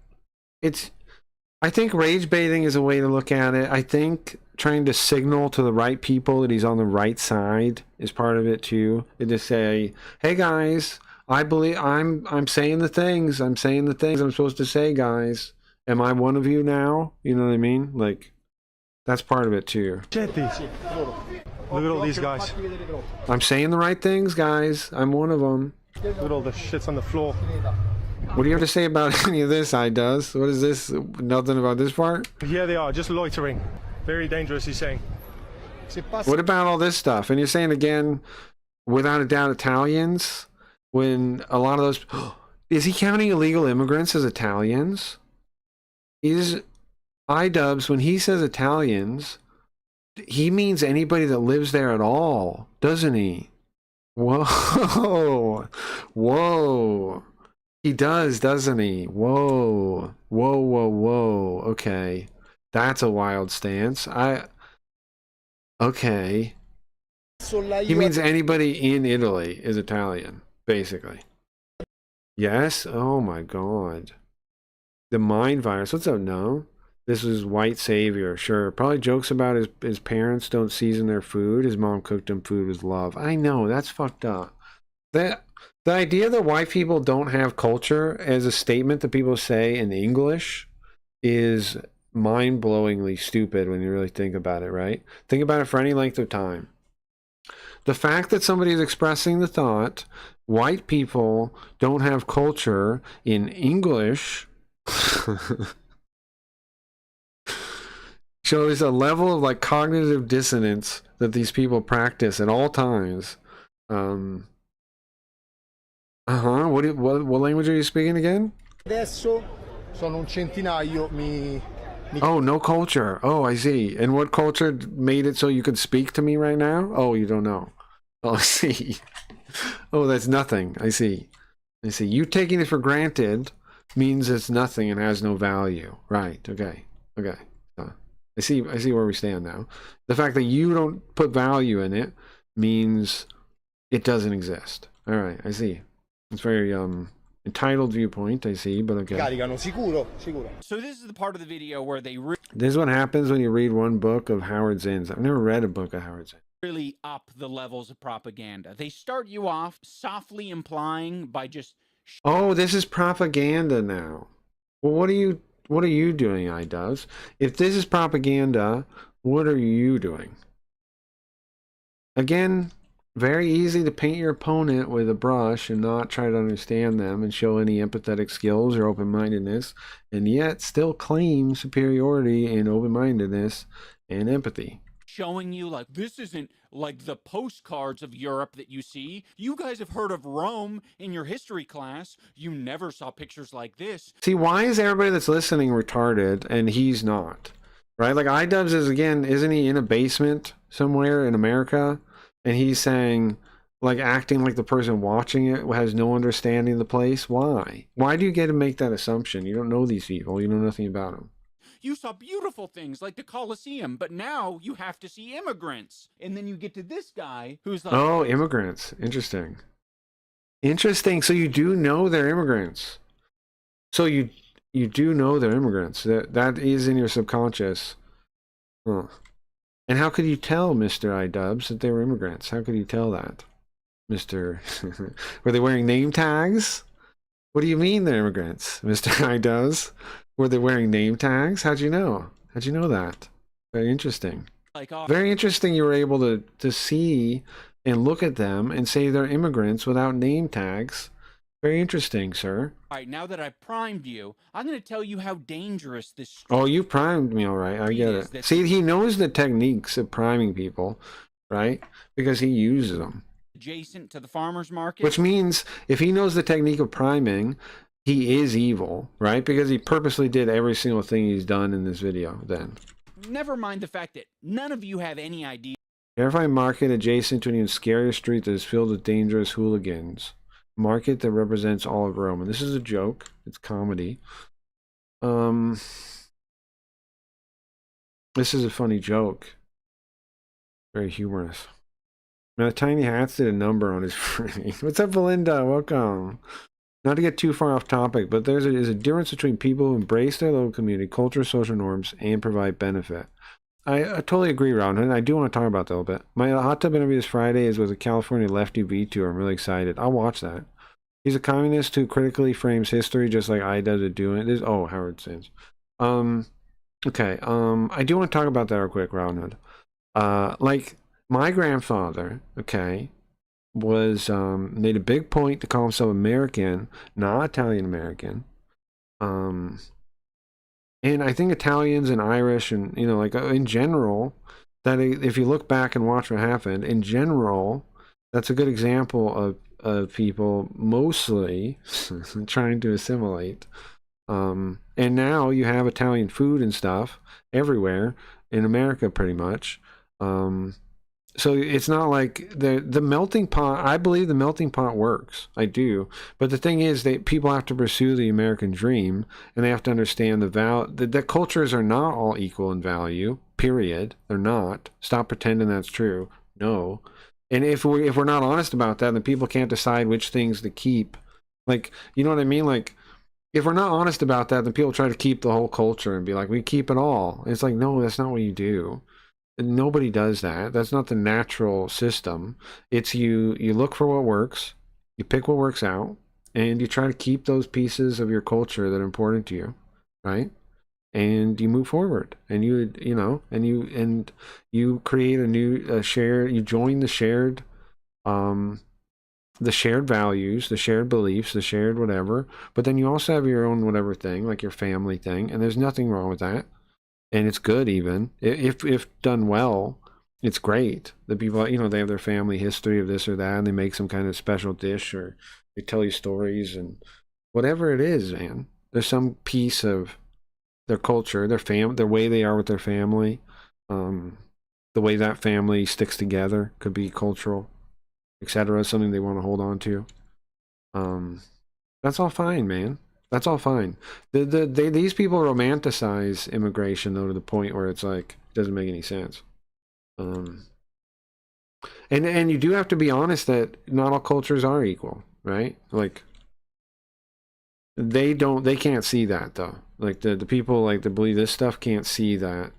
I think rage baiting is a way to look at it. I think trying to signal to the right people that he's on the right side is part of it too. And to say, hey guys, I believe I'm saying the things. I'm saying the things I'm supposed to say, guys. Am I one of you now? You know what I mean? Like, that's part of it too. Chatty. Look at all these guys. I'm saying the right things, guys. I'm one of them. Look at all the shits on the floor. What do you have to say about any of this, iDubbbz? What is this? Nothing about this part? Here they are, just loitering. Very dangerous, he's saying. Se passa What about all this stuff? And you're saying again, without a doubt, Italians, when a lot of those... Is he counting illegal immigrants as Italians? Is iDubbbz, when he says Italians, he means anybody that lives there at all, doesn't he? Whoa. Whoa. He does, doesn't he? Whoa. Whoa, whoa, whoa. Okay. That's a wild stance. Okay. sulla He means anybody in Italy is Italian, basically. Yes? Oh my god. The mind virus. What's up, no? This is white savior, sure. Probably jokes about his parents don't season their food. His mom cooked him food with love. I know, that's fucked up. The idea that white people don't have culture as a statement that people say in English is mind-blowingly stupid when you really think about it, right? Think about it for any length of time. The fact that somebody is expressing the thought, white people don't have culture in English shows a level of like cognitive dissonance that these people practice at all times. What language are you speaking again? adesso sono un centinaio, Oh, no culture. Oh, I see. And what culture made it so you could speak to me right now? Oh, you don't know. Oh, I see. Oh, that's nothing. I see. I see. You taking it for granted means it's nothing and has no value. Right. Okay. Okay. I see where we stand now. The fact that you don't put value in it means it doesn't exist. All right. I see. It's very entitled viewpoint, I see, but okay. caricano, sicuro. So this is the part of the video where they This is what happens when you read one book of Howard Zinn's. I've never read a book of Howard Zinn. really up the levels of propaganda. They start you off softly implying by just Oh, this is propaganda now. Well, what are you doing, iDubbbz? If this is propaganda, what are you doing? Again, very easy to paint your opponent with a brush and not try to understand them and show any empathetic skills or open-mindedness, and yet still claim superiority in open-mindedness and empathy. showing you like this isn't like the postcards of Europe that you see. You guys have heard of Rome in your history class. You never saw pictures like this. See, why is everybody that's listening retarded and he's not? Right? Like iDubbbz is, again, isn't he in a basement somewhere in America? And he's saying, like, acting like the person watching it has no understanding of the place. Why? Why do you get to make that assumption? You don't know these people. You know nothing about them. You saw beautiful things like the Colosseum, but now you have to see immigrants. And then you get to this guy who's like, Oh, immigrants. Interesting. Interesting. So you do know they're immigrants. So you do know they're immigrants. That is in your subconscious. Huh. And how could you tell, Mr. iDubbbz, that they were immigrants? How could you tell that, Mr. Were they wearing name tags? What do you mean they're immigrants, Mr. iDubbbz? Were they wearing name tags? How'd you know? How'd you know that? Very interesting. like Very interesting you were able to see and look at them and say they're immigrants without name tags Very interesting, sir. All right, now that I've primed you, I'm going to tell you how dangerous this Oh, you primed me, all right. I get it. See, he knows the techniques of priming people, right? Because he uses them. Adjacent to the farmer's market. Which means if he knows the technique of priming, he is evil, right? Because he purposely did every single thing he's done in this video then. Never mind the fact that none of you have any idea. Terrifying market adjacent to an even scarier street that is filled with dangerous hooligans. Market that represents all of Rome. And this is a joke. It's comedy. This is a funny joke. Very humorous. Now, the Tiny Hats did a number on his frame. What's up, Belinda? Welcome. Not to get too far off topic, but there's a difference between people who embrace their local community, culture, social norms, and provide benefit. I totally agree, Ron, and I do want to talk about that a little bit. My hot tub interview this Friday is with a California lefty V2. I'm really excited. I'll watch that. He's a communist who critically frames history just like idubbbz are doing. This, oh, Howard Sands. Okay. I do want to talk about that real quick, Ron. Like my grandfather, okay, was made a big point to call himself American, not Italian American. And I think Italians and Irish and, you know, like in general, that if you look back and watch what happened, in general, that's a good example of people mostly trying to assimilate. And now you have Italian food and stuff everywhere in America pretty much. So it's not like the melting pot. I believe the melting pot works. I do. But the thing is that people have to pursue the American dream, and they have to understand the cultures are not all equal in value. Period. They're not. Stop pretending that's true. No. And if we're not honest about that, then people can't decide which things to keep. Like, you know what I mean? Like, if we're not honest about that, then people try to keep the whole culture and be like, we keep it all. It's like, no, that's not what you do. Nobody does that. That's not the natural system. It's you look for what works, you pick what works out, and you try to keep those pieces of your culture that are important to you, right? And you move forward, and you create a new shared. You join the shared values, the shared beliefs, the shared whatever. But then you also have your own whatever thing, like your family thing, and there's nothing wrong with that. And it's good even. If done well, it's great. The people, you know, they have their family history of this or that, and they make some kind of special dish, or they tell you stories, and whatever it is, man. There's some piece of their culture, their way they are with their family, the way that family sticks together could be cultural, etc. Something they want to hold on to. That's all fine, man. That's all fine. These people romanticize immigration, though, to the point where it's like, it doesn't make any sense. And you do have to be honest that not all cultures are equal, right? Like, they can't see that, though. Like, the people like that believe this stuff can't see that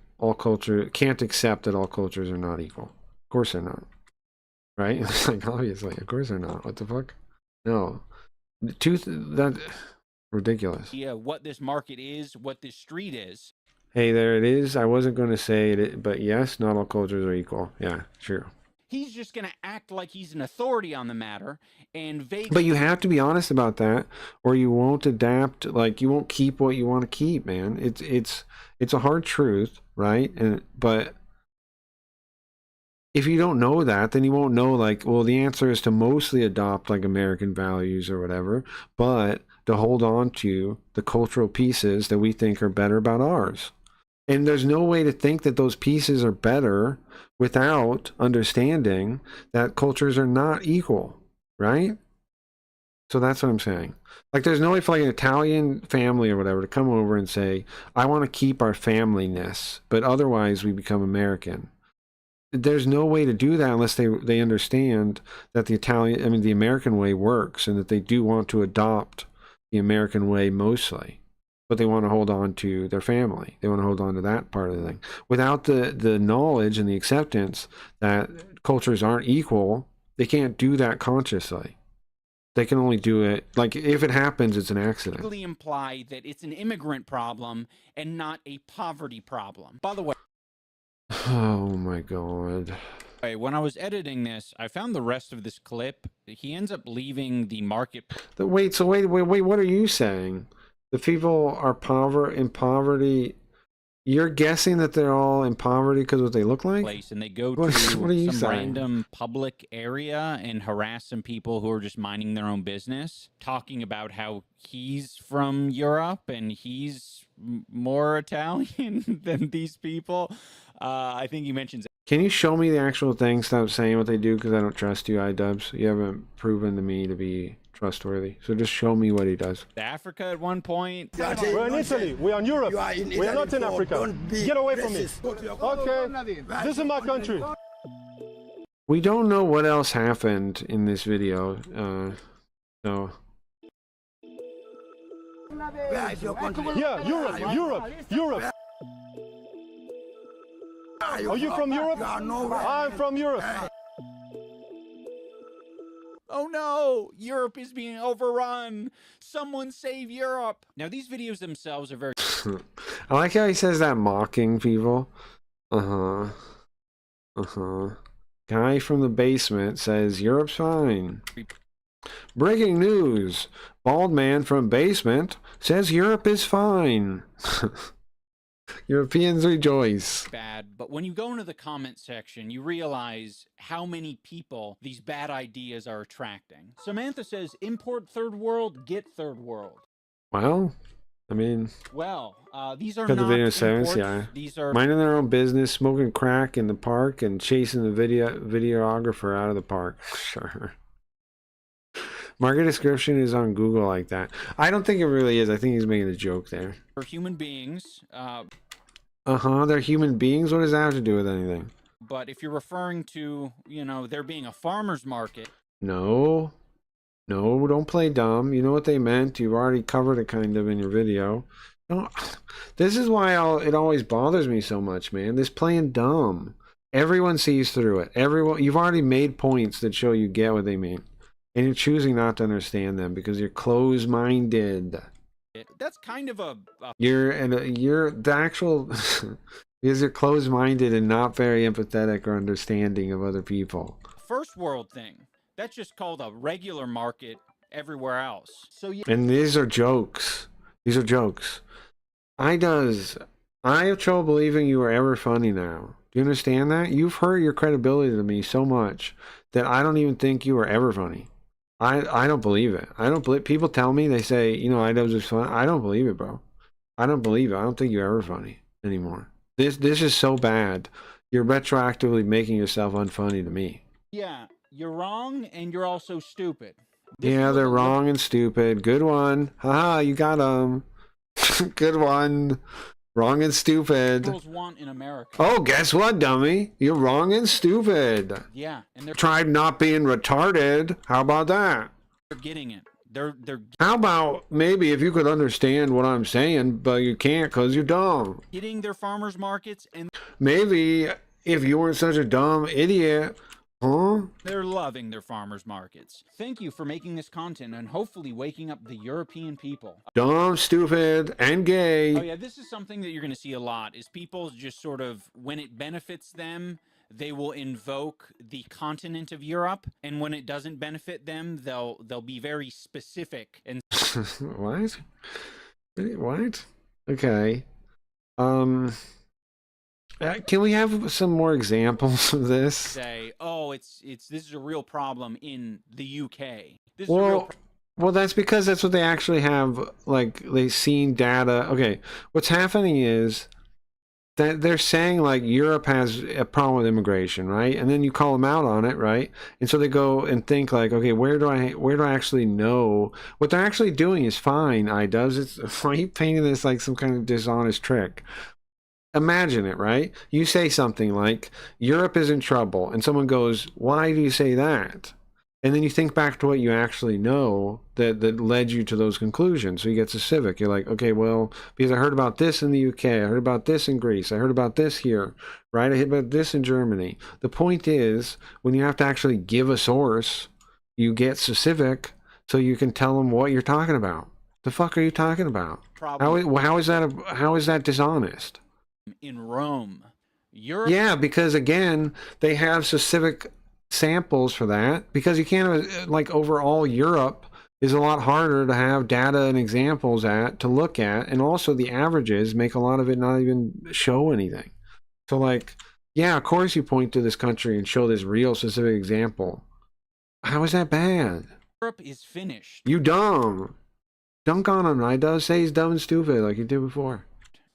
can't accept that all cultures are not equal. Of course they're not. Right? It's like, obviously, of course they're not. What the fuck? No. Ridiculous. Yeah, what this market is, what this street is. Hey, there it is. I wasn't going to say it, but yes, not all cultures are equal. Yeah, true. He's just going to act like he's an authority on the matter and vague. But you have to be honest about that, or you won't adapt. Like, you won't keep what you want to keep, man. It's a hard truth, right? But if you don't know that, then you won't know, like, well, the answer is to mostly adopt like American values or whatever, but to hold on to the cultural pieces that we think are better about ours. And there's no way to think that those pieces are better without understanding that cultures are not equal, right? So that's what I'm saying. Like, there's no way for like an Italian family or whatever to come over and say, I want to keep our familyness, but otherwise we become American. There's no way to do that unless they understand that the American way works, and that they do want to adopt the American way mostly, but they want to hold on to their family. They want to hold on to that part of the thing. Without the knowledge and the acceptance that cultures aren't equal, they can't do that consciously. They can only do it, like, if it happens, it's an accident. Really imply that it's an immigrant problem and not a poverty problem. By the way. Oh my God. Hey, when I was editing this, I found the rest of this clip. He ends up leaving the market. Wait, so wait, what are you saying? The people are in poverty. You're guessing that they're all in poverty because of what they look like? Place, and they go What are you to some saying? random public area and harass some people who are just minding their own business, talking about how he's from Europe and he's more Italian than these people. I think he mentions. Can you show me the actual thing? Stop saying what they do because I don't trust you, idubbbz. You haven't proven to me to be trustworthy. So just show me what he does. Africa at one point. We're in Italy. We're in Europe. We are not in Africa. Get away from me. Okay. This is my country. We don't know what else happened in this video. So. Yeah, Europe. Are you from Europe? I'm from Europe. Oh no, Europe is being overrun. Someone save Europe. Now, these videos themselves are very... I like how he says that mocking people. Guy from the basement says Europe's fine. Breaking news. Bald man from basement says Europe is fine. Europeans rejoice. Bad, but when you go into the comment section, you realize how many people these bad ideas are attracting. Samantha says, import third world, get third world. Well, I mean... Well, these are got not the video imports. Yeah. These are... minding their own business, smoking crack in the park, and chasing the videographer out of the park. Sure. Market description is on Google like that. I don't think it really is. I think he's making a joke there. For human beings. They're human beings? What does that have to do with anything? But if you're referring to, you know, there being a farmer's market. No. No, don't play dumb. You know what they meant. You've already covered it kind of in your video. No, this is why it always bothers me so much, man. This playing dumb. Everyone sees through it. You've already made points that show you get what they mean. And you're choosing not to understand them because you're closed-minded. That's kind of a you're the actual because you're closed-minded and not very empathetic or understanding of other people. First world thing. That's just called a regular market everywhere else. So yeah. And these are jokes. These are jokes. I have trouble believing you are ever funny now. Do you understand that? You've hurt your credibility to me so much that I don't even think you are ever funny. I don't believe it. I don't believe. People tell me, they say, you know, idubbbz is fun. I don't believe it, bro. I don't believe it. I don't think you're ever funny anymore. This is so bad. You're retroactively making yourself unfunny to me. Yeah, you're wrong and you're also stupid. Yeah, they're wrong and stupid. Good one. Haha, you got them. Good one. Wrong and stupid. Girls want in America. Oh, guess what, dummy? You're wrong and stupid. Yeah, and they're tried not being retarded. How about that? They're getting it. They're How about maybe if you could understand what I'm saying, but you can't because you're dumb. hitting their farmers markets and Maybe if you weren't such a dumb idiot. Huh? they're loving their farmers markets. Thank you for making this content and hopefully waking up the European people. Dumb, stupid, and gay. Oh yeah, this is something that you're going to see a lot, is people just sort of, when it benefits them, they will invoke the continent of Europe, and when it doesn't benefit them, they'll be very specific and What? What? Okay. Can we have some more examples of this? say, "Oh, this is a real problem in the UK." This is a real Well, that's because that's what they actually have. Like, they've seen data. Okay, what's happening is that they're saying like Europe has a problem with immigration, right? And then you call them out on it, right? And so they go and think like, okay, where do I actually know what they're actually doing is fine? Why are you painting this like some kind of dishonest trick? Imagine it, right? You say something like, Europe is in trouble, and someone goes, why do you say that? And then you think back to what you actually know that led you to those conclusions. So you get specific. You're like, okay, well, because I heard about this in the UK, I heard about this in Greece, I heard about this here, right? I heard about this in Germany. The point is, when you have to actually give a source, you get specific so you can tell them what you're talking about. The fuck are you talking about? problem How is that dishonest? in Rome. Europe. Yeah, because again, they have specific samples for that. Because you can't, like, overall Europe is a lot harder to have data and examples to look at. And also the averages make a lot of it not even show anything. So, like, yeah, of course you point to this country and show this real specific example. How is that bad? Europe is finished. You dumb. Dunk on him. I does say he's dumb and stupid like you did before.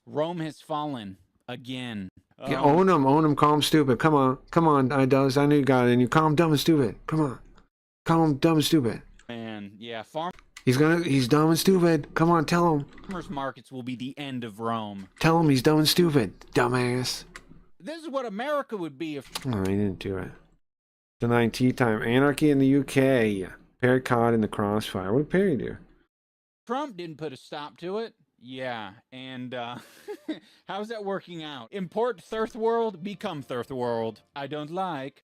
Rome has fallen again. Yeah, own him, call him stupid. Come on, I does. I knew you got it, and you call him dumb and stupid. Come on, call him dumb and stupid. Man, yeah, He's dumb and stupid. Come on, tell him. farmers markets will be the end of Rome. Tell him he's dumb and stupid, dumbass. This is what America would be if Oh, he didn't do it. Denying tea time. Anarchy in the UK. Perry caught in the crossfire. What did Perry do? Trump didn't put a stop to it. Yeah, and how's that working out? Import third world, become third world. I don't like.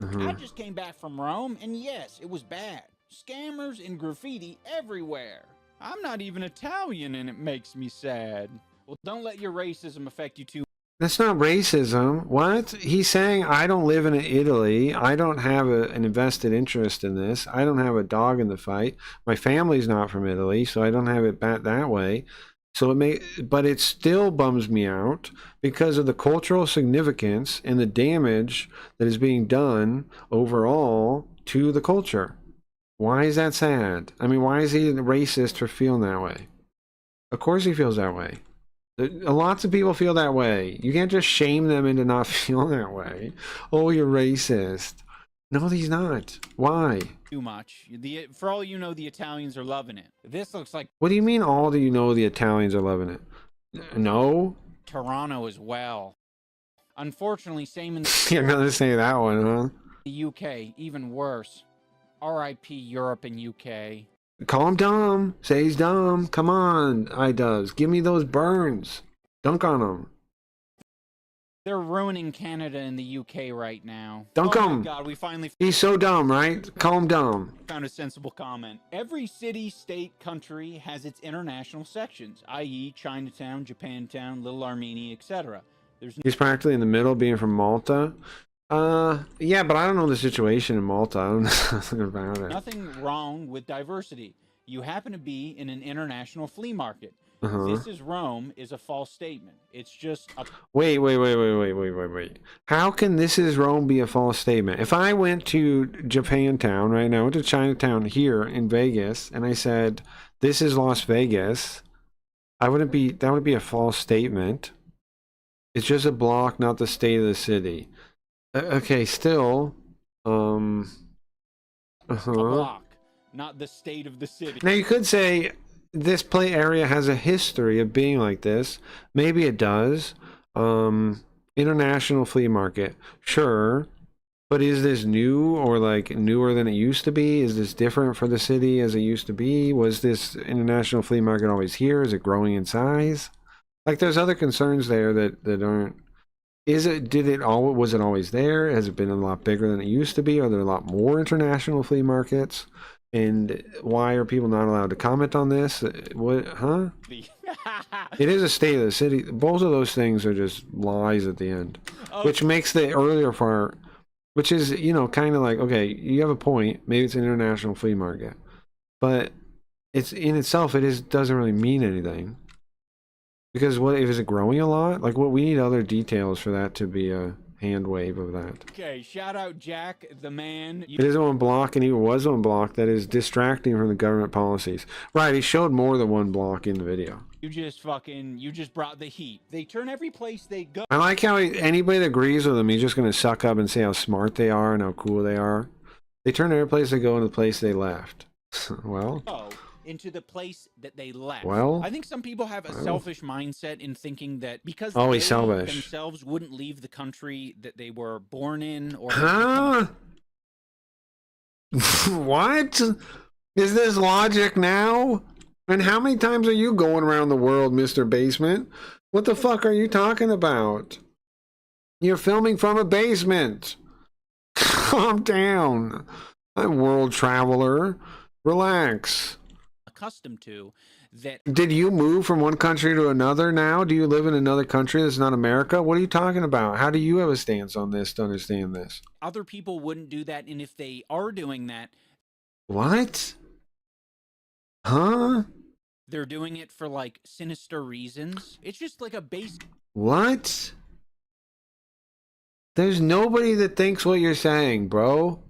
I just came back from Rome, and yes, it was bad. Scammers and graffiti everywhere. I'm not even Italian, and it makes me sad. Well, don't let your racism affect you too. That's not racism. What? He's saying I don't live in Italy. I don't have an invested interest in this. I don't have a dog in the fight. My family's not from Italy, so I don't have it that way. So but it still bums me out because of the cultural significance and the damage that is being done overall to the culture. Why is that sad? I mean, why is he racist for feeling that way? Of course he feels that way. Lots of people feel that way. You can't just shame them into not feeling that way. Oh, you're racist. No, he's not. Why? Too much. For all you know, the Italians are loving it. This looks like What do you mean all do you know the Italians are loving it? No? Toronto as well. Unfortunately, same in You're gonna say that one, huh? the UK, even worse. R.I.P. Europe and UK. Call him dumb. Say he's dumb. Come on, I-does. Give me those burns. Dunk on him. They're ruining Canada and the UK right now. Dunk oh him. my God, we finally He's so dumb, right? Call him dumb. found a sensible comment. Every city, state, country has its international sections, i.e. Chinatown, Japantown, Little Armenia, etc. He's practically in the middle, being from Malta. Yeah, but I don't know the situation in Malta. I don't know nothing about it. Nothing wrong with diversity. You happen to be in an international flea market. Uh-huh. This is Rome is a false statement. It's just a Wait. How can this is Rome be a false statement? If I went to Japantown right now, I went to Chinatown here in Vegas, and I said, this is Las Vegas, that would be a false statement. It's just a block, not the state of the city. Okay, still, a block, not the state of the city. Now you could say this play area has a history of being like this. Maybe it does. International flea market, sure. But is this new or like newer than it used to be? Is this different for the city as it used to be? Was this international flea market always here? Is it growing in size? Like there's other concerns there that aren't. Was it always there? Has it been a lot bigger than it used to be? Are there a lot more international flea markets? And why are people not allowed to comment on this? What, huh? It is a state of the city. Both of those things are just lies at the end. Which makes the earlier part, which is, kind of like, okay, you have a point. Maybe it's an international flea market. But it's in itself, doesn't really mean anything. Because is it growing a lot? Like, we need other details for that to be a hand wave of that. Okay, shout out Jack, the man. It is one block, and he was one block that is distracting from the government policies. Right, he showed more than one block in the video. You just brought the heat. They turn every place they go. I like how anybody that agrees with him, he's just going to suck up and say how smart they are and how cool they are. They turn every place they go into the place they left. Well... into the place that they left. Well, I think some people have a selfish mindset in thinking that because always they selfish themselves wouldn't leave the country that they were born in or What? Is this logic now? And how many times are you going around the world, Mr. Basement? What the fuck are you talking about? You're filming from a basement. Calm down. I'm world traveler. Relax. accustomed to, that Did you move from one country to another now? Do you live in another country that's not America? What are you talking about? How do you have a stance on this to understand this? other people wouldn't do that, and if they are doing that, What? Huh? they're doing it for like sinister reasons. It's just like a base. What? There's nobody that thinks what you're saying, bro.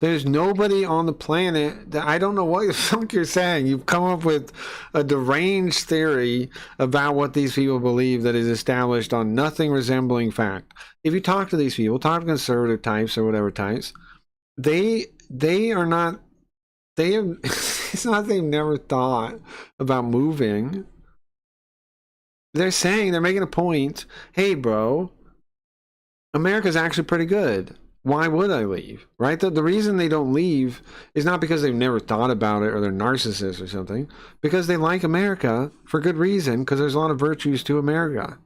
There's nobody on the planet that I don't know what the fuck you're saying. You've come up with a deranged theory about what these people believe that is established on nothing resembling fact. If you talk to these people, talk to conservative types or whatever types, they are not, they have, it's not they've never thought about moving. They're saying, they're making a point, hey bro, America's actually pretty good. Why would I leave? Right? The reason they don't leave is not because they've never thought about it or they're narcissists or something. Because they like America for good reason, because there's a lot of virtues to America.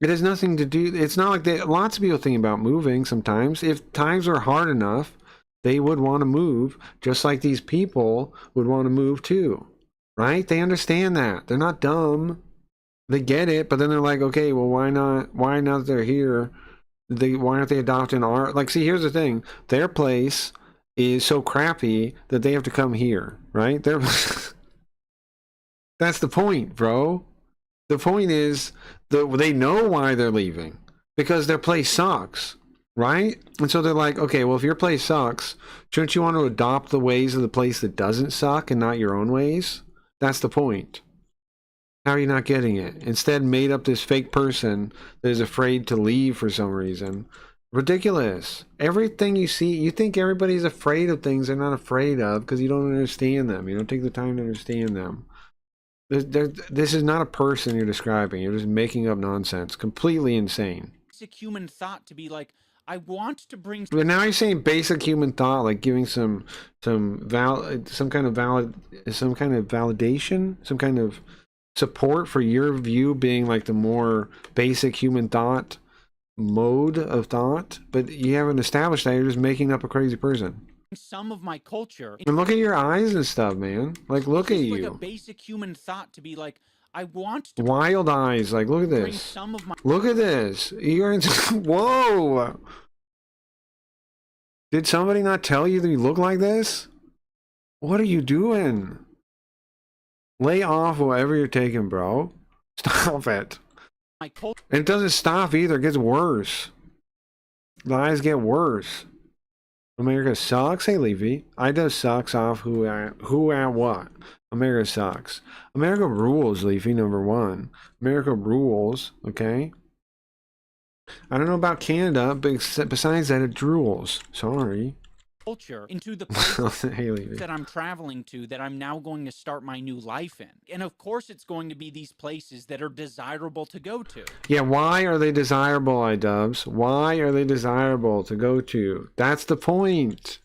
It has nothing to do, it's not like lots of people think about moving sometimes. If times are hard enough, they would want to move, just like these people would want to move too. Right? They understand that. They're not dumb. They get it, but then they're like, okay, well, why not? Why now that they're here? Why aren't they adopting our, like, see, here's the thing. Their place is so crappy that they have to come here, right? That's the point, bro. The point is they know why they're leaving, because their place sucks, right? And so they're like, okay, well, if your place sucks, shouldn't you want to adopt the ways of the place that doesn't suck and not your own ways? That's the point. How are you not getting it? Instead, made up this fake person that is afraid to leave for some reason. Ridiculous. Everything you see, you think everybody's afraid of things they're not afraid of because you don't understand them. You don't take the time to understand them. This is not a person you're describing. You're just making up nonsense. Completely insane. Basic human thought to be like, I want to bring. But now you're saying basic human thought, like giving some kind of validation, some kind of support for your view being like the more basic human thought mode of thought, but you haven't established that. You're just making up a crazy person. Some of my culture. And look at your eyes and stuff, man. Like, look at you. Like a basic human thought to be like, I want to. Wild eyes. Like, look at bring this. some of my. Look at this. You're in. Whoa. Did somebody not tell you that you look like this? What are you doing? Lay off whatever you're taking, bro. Stop it. My culture. And it doesn't stop either. It gets worse. The eyes get worse. America sucks. Hey, Levy. IDubbbz sucks off who at what? America sucks. America rules, Leafy, number one. America rules, okay? I don't know about Canada, but besides that, it drools. Sorry. Culture into the place Hey, Levy. that I'm traveling to, that I'm now going to start my new life in. And of course, it's going to be these places that are desirable to go to. Yeah, why are they desirable, IDubbbz? Why are they desirable to go to? That's the point.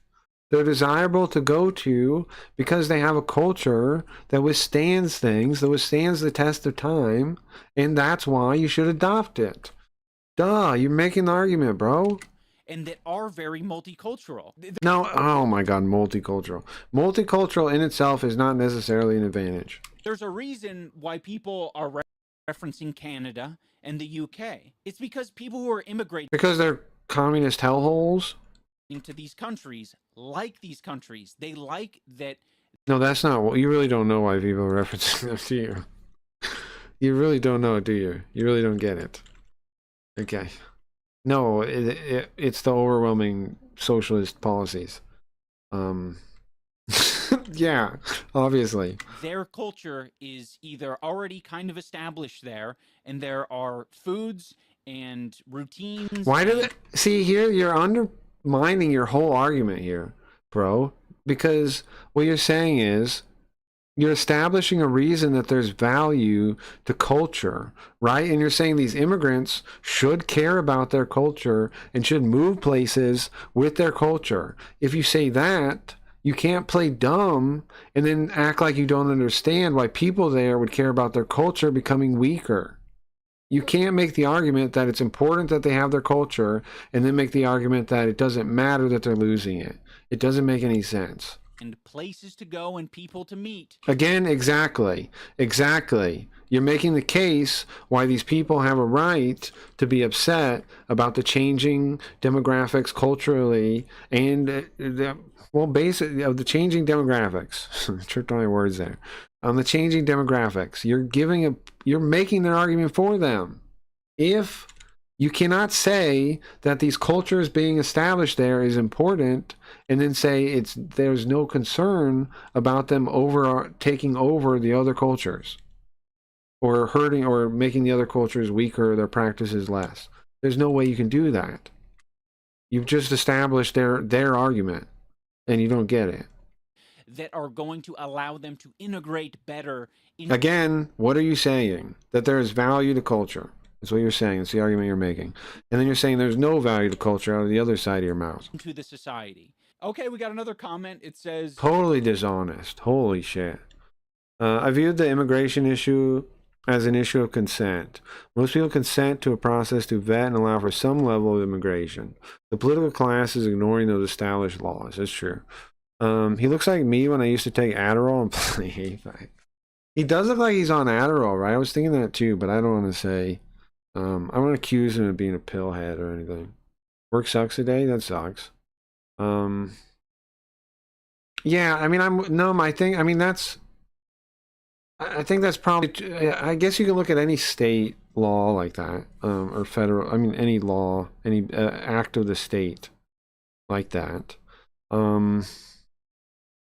They're desirable to go to because they have a culture that withstands things, that withstands the test of time, and that's why you should adopt it. Duh, you're making the argument, bro. And that are very multicultural. No, oh my God, multicultural. Multicultural in itself is not necessarily an advantage. There's a reason why people are referencing Canada and the UK. It's because people who are immigrating Because they're communist hellholes? to these countries like these countries. They like that. No, that's not what you really don't know why people are referencing them to you. You really don't know, do you? You really don't get it. Okay. No, it's the overwhelming socialist policies. Yeah, obviously. Their culture is either already kind of established there, and there are foods and routines. Why do they see here? You're undermining your whole argument here, bro. Because what you're saying is you're establishing a reason that there's value to culture, right? And you're saying these immigrants should care about their culture and should move places with their culture. If you say that, you can't play dumb and then act like you don't understand why people there would care about their culture becoming weaker. You can't make the argument that it's important that they have their culture and then make the argument that it doesn't matter that they're losing it. It doesn't make any sense. and places to go and people to meet. Again, exactly. You're making the case why these people have a right to be upset about the changing demographics culturally and basically of the changing demographics. Tripped on my words there. On the changing demographics, you're making an argument for them. If you cannot say that these cultures being established there is important, and then say there's no concern about them taking over the other cultures, or hurting or making the other cultures weaker, their practices less. There's no way you can do that. You've just established their argument, and you don't get it. That are going to allow them to integrate better. Again, what are you saying? That there is value to culture. That's what you're saying. It's the argument you're making. And then you're saying there's no value to culture out of the other side of your mouth. Into the society. Okay, we got another comment. It says... Totally dishonest. Holy shit. I viewed the immigration issue as an issue of consent. Most people consent to a process to vet and allow for some level of immigration. The political class is ignoring those established laws. That's true. He looks like me when I used to take Adderall and play Apex. He does look like he's on Adderall, right? I was thinking that too, but I don't want to say... I don't want to accuse him of being a pillhead or anything. Work sucks today? That sucks. Yeah, I mean, I think that's probably, I guess you can look at any state law like that, or federal, I mean, any law, any act of the state like that.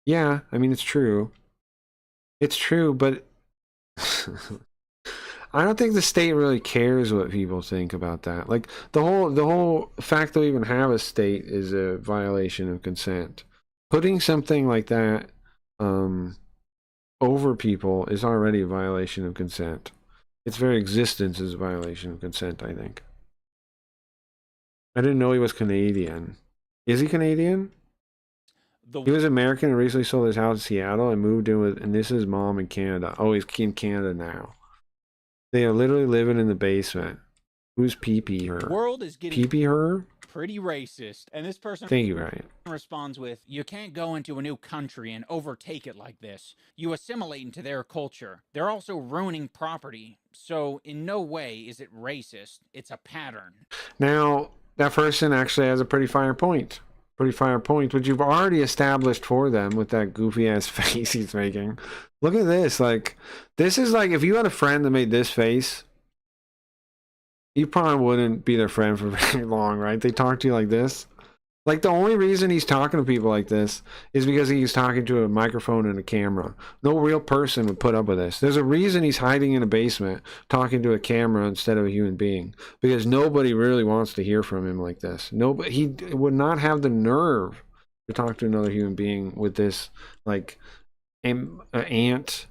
Yeah, I mean, it's true. It's true, but I don't think the state really cares what people think about that. Like the whole fact that we even have a state is a violation of consent. Putting something like that over people is already a violation of consent. Its very existence is a violation of consent, I think. I didn't know he was Canadian. Is he Canadian? He was American and recently sold his house in Seattle and moved in and this is his mom in Canada. Oh, he's in Canada now. They are literally living in the basement. Who's pee-pee her? The world is getting pee-pee her? Pretty racist. And this person Thank you, Ryan. responds with, you can't go into a new country and overtake it like this. You assimilate into their culture. They're also ruining property. So in no way is it racist. It's a pattern. Now, that person actually has a pretty fire point. Which you've already established for them with that goofy ass face he's making. Look at this. Like, this is like if you had a friend that made this face, you probably wouldn't be their friend for very long, right? They talk to you like this. Like, the only reason he's talking to people like this is because he's talking to a microphone and a camera. No real person would put up with this. There's a reason he's hiding in a basement talking to a camera instead of a human being. Because nobody really wants to hear from him like this. Nobody, he would not have the nerve to talk to another human being with this, like, ant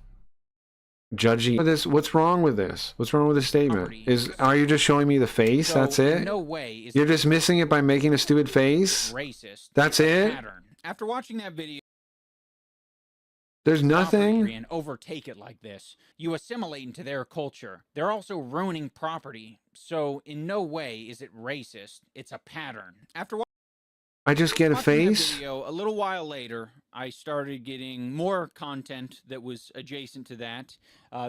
judgy. What's wrong with this? What's wrong with this statement? Are you just showing me the face? So that's it? No way is You're just missing it by making a stupid face? Racist. That's it? Pattern. After watching that video, there's nothing. And overtake it like this. You assimilate into their culture. They're also ruining property. So in no way is it racist. It's a pattern. After I just get a face. That video, a little while later, I started getting more content that was adjacent to that.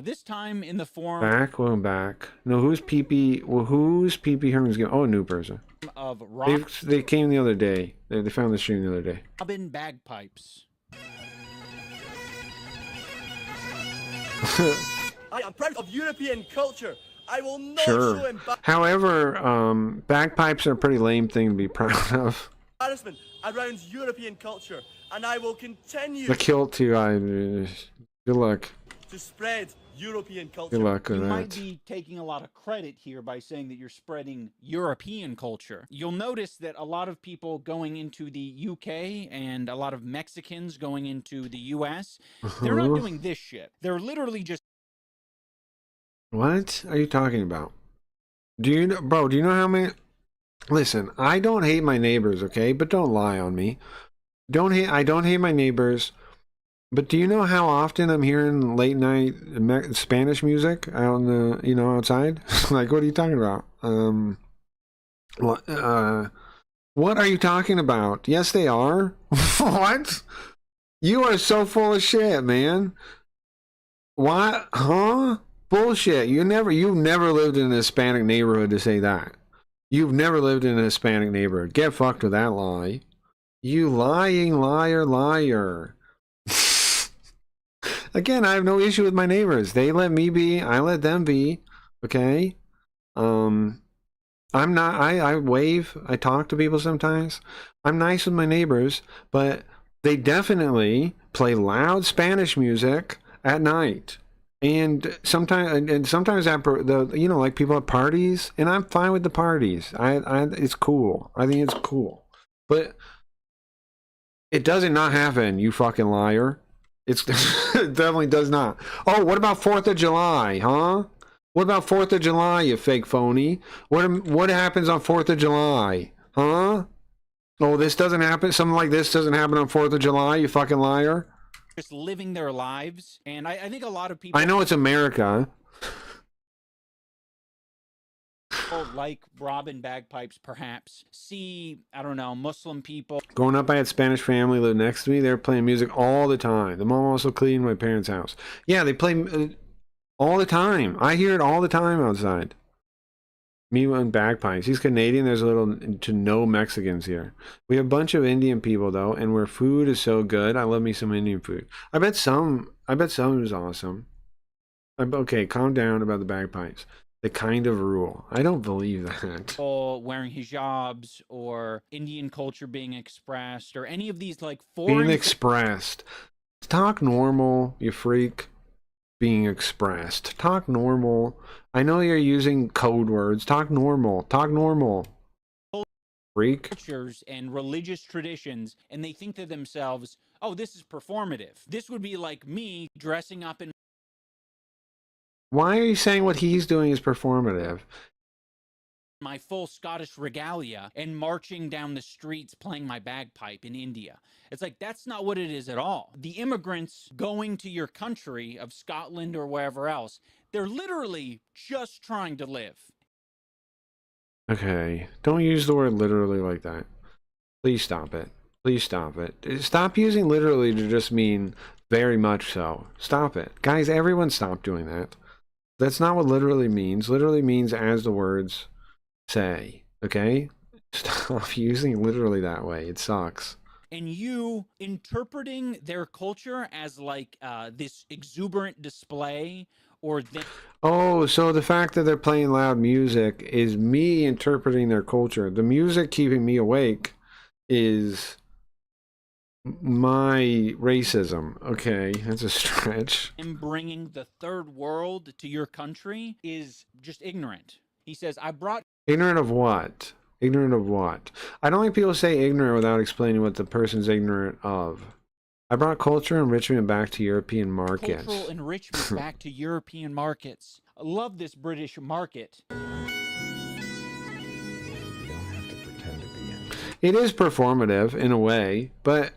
This time in the form back. No, who's PP? Well, who's PP Herman's game? Oh, a new person. Of rock. They came the other day. They found the stream the other day. Robin bagpipes. I am proud of European culture. I will not sure. show embarrassment However, bagpipes are a pretty lame thing to be proud of. Around European culture, and I will continue the kilt too. Good luck. To spread European culture. Good luck with you that. might be taking a lot of credit here by saying that you're spreading European culture. You'll notice that a lot of people going into the UK and a lot of Mexicans going into the US, they're not doing this shit. They're literally just... What are you talking about? Do you know, bro, do you know how many... Listen, I don't hate my neighbors, okay? But don't lie on me. I don't hate my neighbors. But do you know how often I'm hearing late night Spanish music out in the, outside? Like, what are you talking about? What are you talking about? Yes, they are. What? You are so full of shit, man. What? Huh? Bullshit. You've never lived in a Hispanic neighborhood to say that. You've never lived in a Hispanic neighborhood. Get fucked with that lie. You lying liar. Again, I have no issue with my neighbors. They let me be. I let them be. Okay? I'm not, I wave. I talk to people sometimes. I'm nice with my neighbors, but they definitely play loud Spanish music at night. And sometimes at like people at parties, and I'm fine with the parties. It's cool. I think it's cool. But it doesn't not happen, you fucking liar. It definitely does not. Oh, what about 4th of July, huh? What about 4th of July, you fake phony? What happens on 4th of July, huh? Oh, this doesn't happen? Something like this doesn't happen on 4th of July, you fucking liar? Just living their lives. And I think a lot of people... I know it's America. like Robin bagpipes, perhaps, see, I don't know, Muslim people. Growing up, I had Spanish family live next to me. They were playing music all the time. The mom also cleaned my parents' house. Yeah, they play all the time. I hear it all the time outside. Me and bagpipes. He's Canadian. There's a little to no Mexicans here. We have a bunch of Indian people though, and where food is so good, I love me some Indian food. I bet some is awesome. Okay, calm down about the bagpipes. The kind of rule. I don't believe that. Or wearing hijabs, or Indian culture being expressed, or any of these like foreign... Being expressed. Talk normal, you freak. Being expressed. Talk normal. I know you're using code words. Talk normal. Talk normal. Freak. Cultures and religious traditions, and they think to themselves, oh, this is performative. This would be like me dressing up in... Why are you saying what he's doing is performative? My full Scottish regalia and marching down the streets playing my bagpipe in India. It's like, that's not what it is at all. The immigrants going to your country of Scotland or wherever else, they're literally just trying to live. Okay, don't use the word literally like that. Please stop it. Please stop it. Stop using literally to just mean very much so. Stop it. Guys, everyone stop doing that. That's not what literally means. Literally means as the words say, okay? Stop using literally that way. It sucks. And you interpreting their culture as like this exuberant display, or oh, so the fact that they're playing loud music is me interpreting their culture. The music keeping me awake is my racism. Okay, that's a stretch. And bringing the third world to your country is just ignorant. He says, I brought... Ignorant of what? Ignorant of what? I don't like people say ignorant without explaining what the person's ignorant of. I brought culture enrichment back to European markets. Cultural enrichment back to European markets. I love this British market. It is performative in a way, but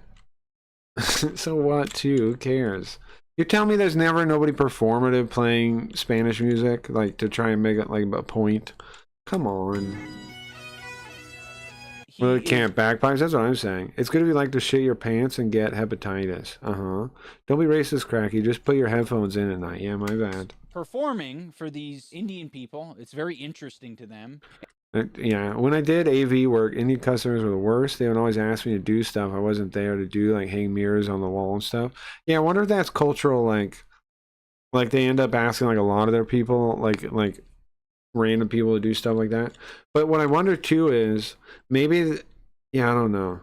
so what too? Who cares? You're telling me there's never nobody performative playing Spanish music, like to try and make it like a point? Come on. Well, it can't bagpipes. That's what I'm saying. It's good if you like to shit your pants and get hepatitis. Don't be racist, cracky. Just put your headphones in at night. Yeah, my bad. Performing for these Indian people, it's very interesting to them. Yeah, when I did AV work, Indian customers were the worst. They would always ask me to do stuff I wasn't there to do, like hang mirrors on the wall and stuff. Yeah, I wonder if that's cultural, like they end up asking like a lot of their people, like random people to do stuff like that. But what I wonder too is maybe, yeah, I don't know.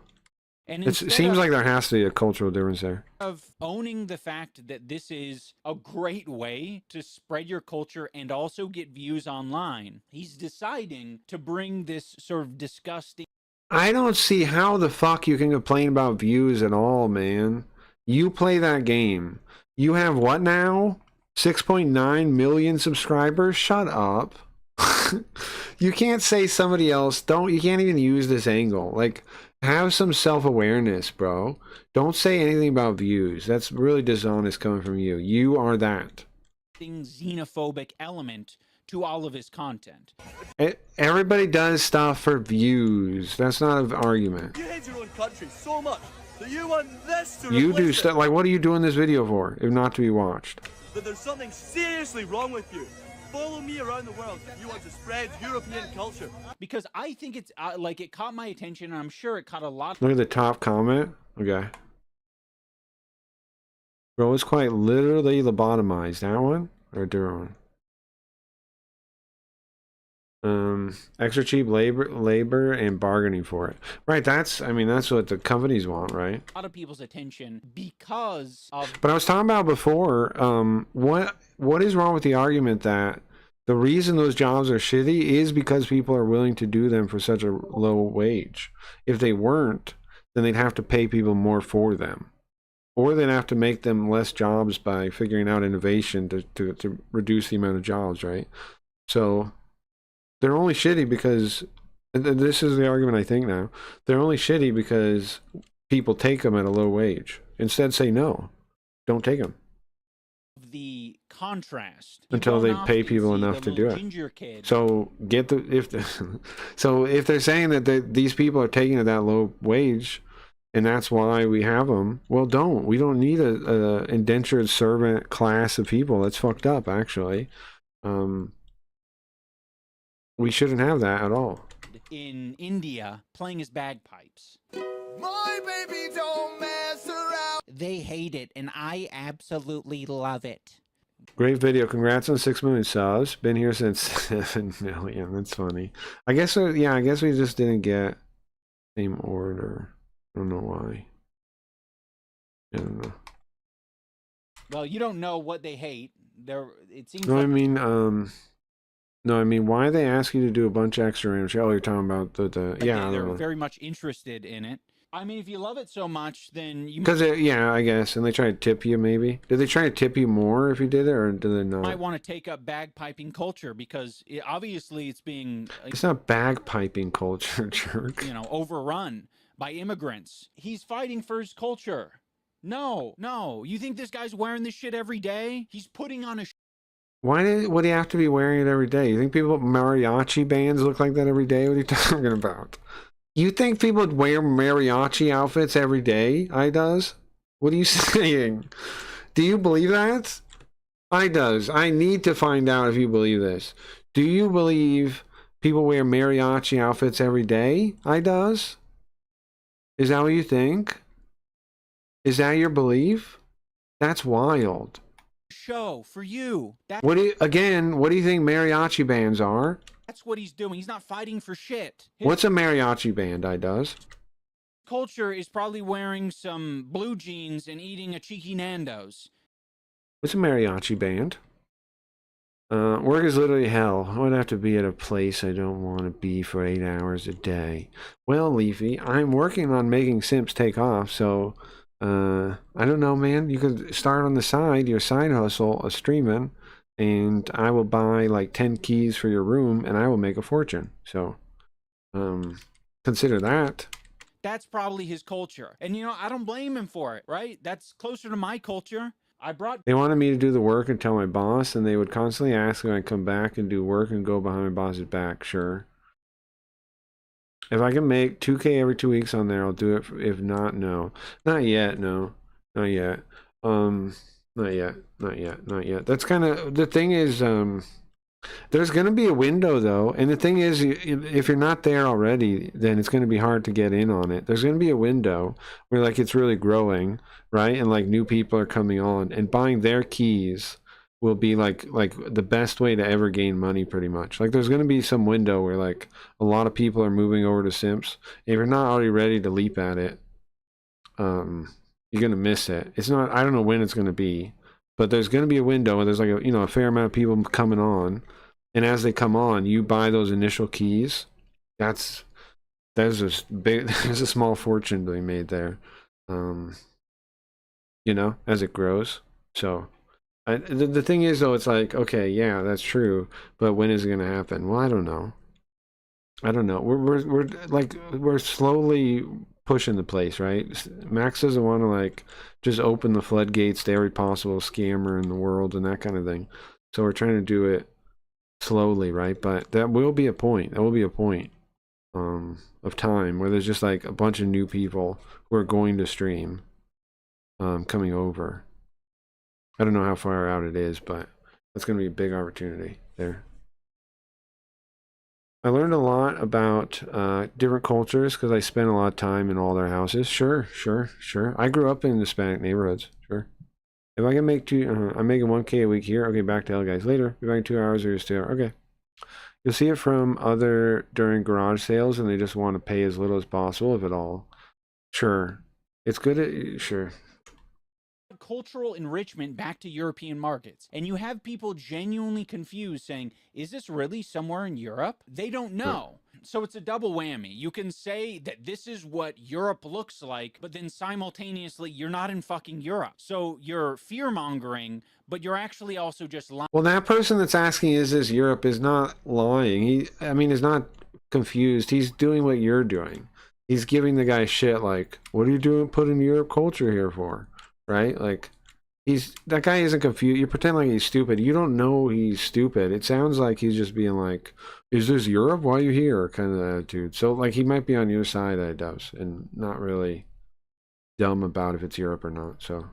And it seems like there has to be a cultural difference there. Of owning the fact that this is a great way to spread your culture and also get views online, he's deciding to bring this sort of disgusting... I don't see how the fuck you can complain about views at all, man. You play that game. You have what now? 6.9 million subscribers? Shut up. You can't say somebody else. You can't even use this angle. Like, have some self-awareness, bro. Don't say anything about views. That's really dishonest coming from you. You are that xenophobic element to all of his content. Everybody does stuff for views. That's not an argument. You hate your own country so much that you want this to You do replace it. stuff like, what are you doing this video for if not to be watched? That there's something seriously wrong with you. Follow me around the world. You want to spread European culture. Because I think it's like it caught my attention, and I'm sure it caught a lot. Look at the top comment. Okay. Bro, it's quite literally lobotomized. That one or a different one? Extra cheap labor and bargaining for it. Right, that's, I mean, that's what the companies want, right? A lot of people's attention because of. But I was talking about before, what is wrong with the argument that the reason those jobs are shitty is because people are willing to do them for such a low wage. If they weren't, then they'd have to pay people more for them. Or they'd have to make them less jobs by figuring out innovation to reduce the amount of jobs, right? So they're only shitty because, and this is the argument I think now, they're only shitty because people take them at a low wage. Instead say no, don't take them. The contrast Until they pay people enough to do it. So get so if they're saying that these people are taking it that low wage, and that's why we have them, well, we don't need a indentured servant class of people. That's fucked up, actually. We shouldn't have that at all. In India, playing his bagpipes. My baby don't mess around. They hate it, and I absolutely love it. Great video. Congrats on 6 million subs. Been here since 7 million. That's funny. I guess, yeah, I guess we just didn't get same order. I don't know why. I don't know. Well, you don't know what they hate. It seems. No, like I mean, why they ask you to do a bunch of extra range? Oh, you're talking about the yeah. They're very much interested in it. I mean, if you love it so much, then you. Because yeah, I guess, and they try to tip you. Maybe did they try to tip you more if you did it, or did they not? Might want to take up bagpiping culture because obviously it's being. It's not bagpiping culture, jerk. You know, overrun by immigrants. He's fighting for his culture. No. You think this guy's wearing this shit every day? He's putting on a. Would he have to be wearing it every day? You think people mariachi bands look like that every day? What are you talking about? You think people would wear mariachi outfits every day? I does? What are you saying? Do you believe that? I does. I need to find out if you believe this. Do you believe people wear mariachi outfits every day? I does? Is that what you think? Is that your belief? That's wild. Show for you. What do you think mariachi bands are? That's what he's doing. He's not fighting for shit. What's a mariachi band? I does. Culture is probably wearing some blue jeans and eating a cheeky Nando's. What's a mariachi band? Work is literally hell. I would have to be at a place I don't want to be for 8 hours a day. Well, Leafy, I'm working on making Simps take off, so I don't know, man. You could start on the side, your side hustle, a streaming, and I will buy like 10 keys for your room, and I will make a fortune. So, consider that. That's probably his culture, and you know I don't blame him for it, right? That's closer to my culture. They wanted me to do the work and tell my boss, and they would constantly ask when I come back and do work and go behind my boss's back. Sure. If I can make 2K every 2 weeks on there, I'll do it. If not, no. Not yet, no. Not yet. Not yet. That's kind of, the thing is, there's going to be a window, though. And the thing is, if you're not there already, then it's going to be hard to get in on it. There's going to be a window where, like, it's really growing, right? And, like, new people are coming on. And buying their keys will be like the best way to ever gain money, pretty much. Like, there's going to be some window where, like, a lot of people are moving over to Simps. If you're not already ready to leap at it, you're going to miss it. It's not, I don't know when it's going to be, but there's going to be a window where there's like a fair amount of people coming on, and as they come on, you buy those initial keys. There's a small fortune to be made there, as it grows. So the thing is, though, it's like, okay, yeah, that's true, but when is it going to happen? Well, I don't know. We're slowly pushing the place, right? Max doesn't want to like just open the floodgates to every possible scammer in the world and that kind of thing. So we're trying to do it slowly, right? But that will be a point. That will be a point of time where there's just like a bunch of new people who are going to stream coming over. I don't know how far out it is, but that's going to be a big opportunity there. I learned a lot about different cultures because I spent a lot of time in all their houses. Sure. I grew up in Hispanic neighborhoods. Sure. If I can make I'm making 1K a week here. Okay, back to L guys later. Be back in 2 hours or just 2 hours. Okay. You'll see it from during garage sales, and they just want to pay as little as possible, if at all. Sure. It's good. Sure. Cultural enrichment back to European markets. And you have people genuinely confused saying, is this really somewhere in Europe? They don't know. So it's a double whammy. You can say that this is what Europe looks like, but then simultaneously you're not in fucking Europe. So you're fear-mongering, but you're actually also just lying. Well, that person that's asking, is this Europe, is not lying. Is not confused. He's doing what you're doing. He's giving the guy shit like, what are you doing putting Europe culture here for? Right? Like, that guy isn't confused. You pretend like he's stupid. You don't know he's stupid. It sounds like he's just being like, is this Europe? Why are you here? Kind of attitude. So, like, he might be on your side, idubbbz, and not really dumb about if it's Europe or not. So,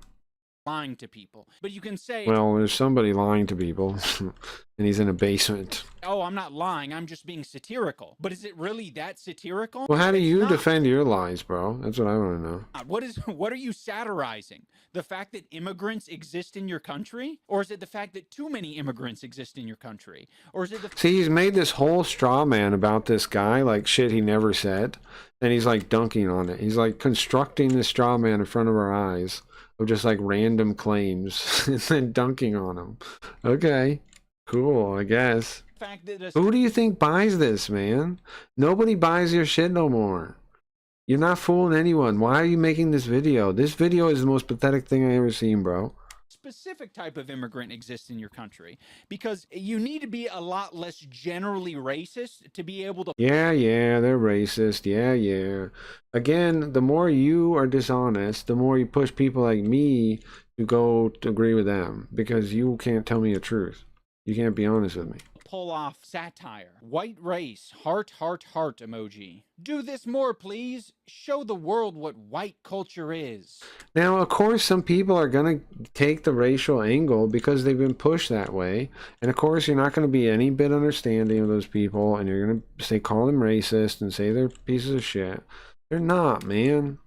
lying to people. But you can say, well, there's somebody lying to people, and he's in a basement. oh, I'm not lying, I'm just being satirical. But is it really that satirical? Well, how do It's you not. defend your lies, bro? That's what I want to know. What are you satirizing? The fact that immigrants exist in your country? Or is it the fact that too many immigrants exist in your country? Or is it the See, he's made this whole straw man about this guy, like shit he never said, and he's like dunking on it. He's like constructing this straw man in front of our eyes of just like random claims and then dunking on him. Okay, cool, I guess. fact that Who do you think buys this, man? Nobody buys your shit no more. You're not fooling anyone. Why are you making this video? This video is the most pathetic thing I ever seen, bro. specific type of immigrant exists in your country, because you need to be a lot less generally racist to be able to. Yeah, they're racist. Yeah. Again, the more you are dishonest, the more you push people like me to go to agree with them, because you can't tell me the truth. You can't be honest with me. Pull off satire. White race, heart emoji. Do this more, please. Show the world what white culture is. Now, of course, some people are going to take the racial angle because they've been pushed that way. And of course, you're not going to be any bit understanding of those people, and you're going to say, call them racist and say they're pieces of shit. They're not, man.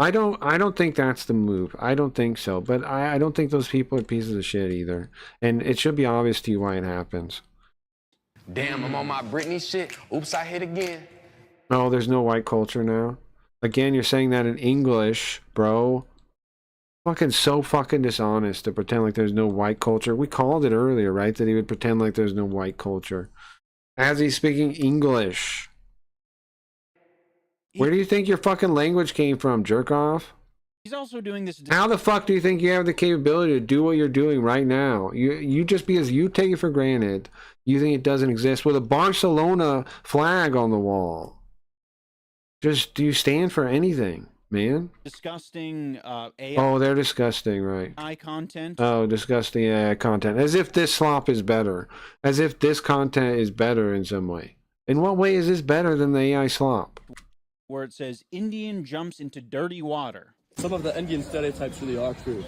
I don't think that's the move. I don't think so. But I don't think those people are pieces of shit either. And it should be obvious to you why it happens. Damn, I'm on my Britney shit. Oops, I hit again. Oh, there's no white culture now? Again, you're saying that in English, bro. So fucking dishonest to pretend like there's no white culture. We called it earlier, right? That he would pretend like there's no white culture. As he's speaking English. Where do you think your fucking language came from, jerk off? He's also doing this. How the fuck do you think you have the capability to do what you're doing right now? You just because you take it for granted, you think it doesn't exist with a Barcelona flag on the wall. Just, do you stand for anything, man? Disgusting AI Oh, they're disgusting, right? content. Oh, disgusting AI content. As if this slop is better. As if this content is better in some way. In what way is this better than the AI slop? Where it says Indian jumps into dirty water. Some of the Indian stereotypes really are true.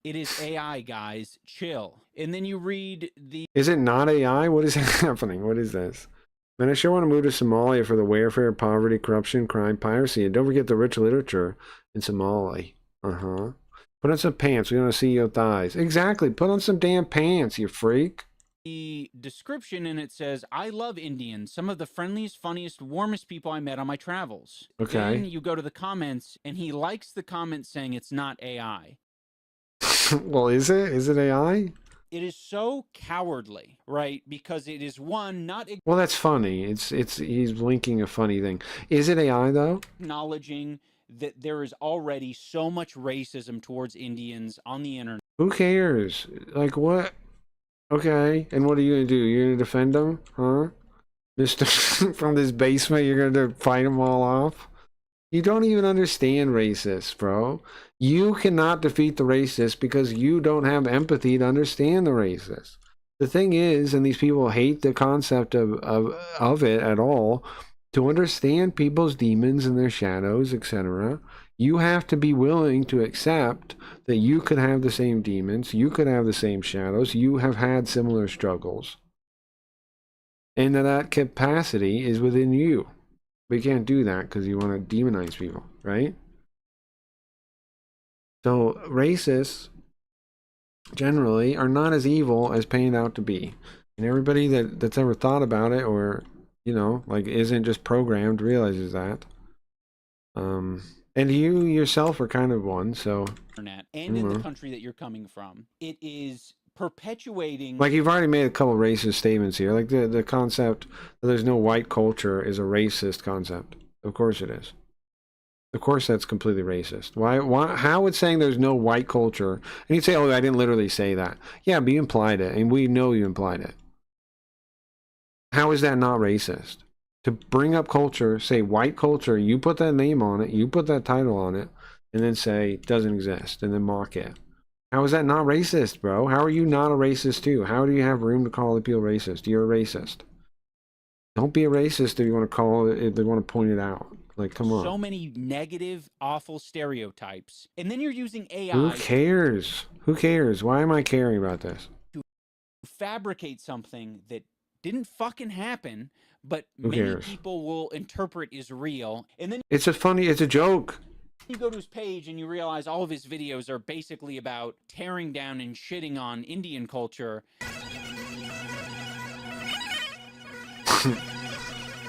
It is AI, guys. Chill. And then you read the. Is it not AI? What is happening? What is this? Man, I sure want to move to Somalia for the welfare, poverty, corruption, crime, piracy, and don't forget the rich literature in Somali. Put on some pants. We want to see your thighs. Exactly. Put on some damn pants, you freak. The description, and it says, I love Indians, some of the friendliest, funniest, warmest people I met on my travels. Okay. Then you go to the comments, and he likes the comment saying it's not AI. Well, is it? Is it AI? It is so cowardly, right? Because it is one, not Well, that's funny. He's linking a funny thing. Is it AI though? acknowledging that there is already so much racism towards Indians on the internet. Who cares? Like what? Okay, and what are you gonna do? You're gonna defend them, huh? Mister, from this basement, you're gonna fight them all off? You don't even understand racists, bro. You cannot defeat the racist because you don't have empathy to understand the racist. The thing is, and these people hate the concept of it at all, to understand people's demons and their shadows, etc., you have to be willing to accept that you could have the same demons, you could have the same shadows, you have had similar struggles. And that capacity is within you. But you can't do that because you want to demonize people, right? So racists generally are not as evil as painted out to be. And everybody that's ever thought about it, or, you know, like isn't just programmed, realizes that. And you yourself are kind of one, so. Internet and in the country that you're coming from, it is perpetuating. Like, you've already made a couple racist statements here. Like the concept that there's no white culture is a racist concept. Of course it is. Of course that's completely racist. Why how would saying there's no white culture, and you'd say, oh, I didn't literally say that. Yeah, but you implied it, and we know you implied it. How is that not racist? To bring up culture, say white culture, you put that name on it, you put that title on it, and then say doesn't exist, and then mock it. How is that not racist, bro? How are you not a racist too? How do you have room to call the people racist? You're a racist. Don't be a racist if you want to call it, if they want to point it out. Like, come on. So many negative, awful stereotypes. And then you're using AI. Who cares? Who cares? Why am I caring about this? To fabricate something that didn't fucking happen, but Who many cares? people will interpret as real. And then It's a joke. you go to his page and you realize all of his videos are basically about tearing down and shitting on Indian culture.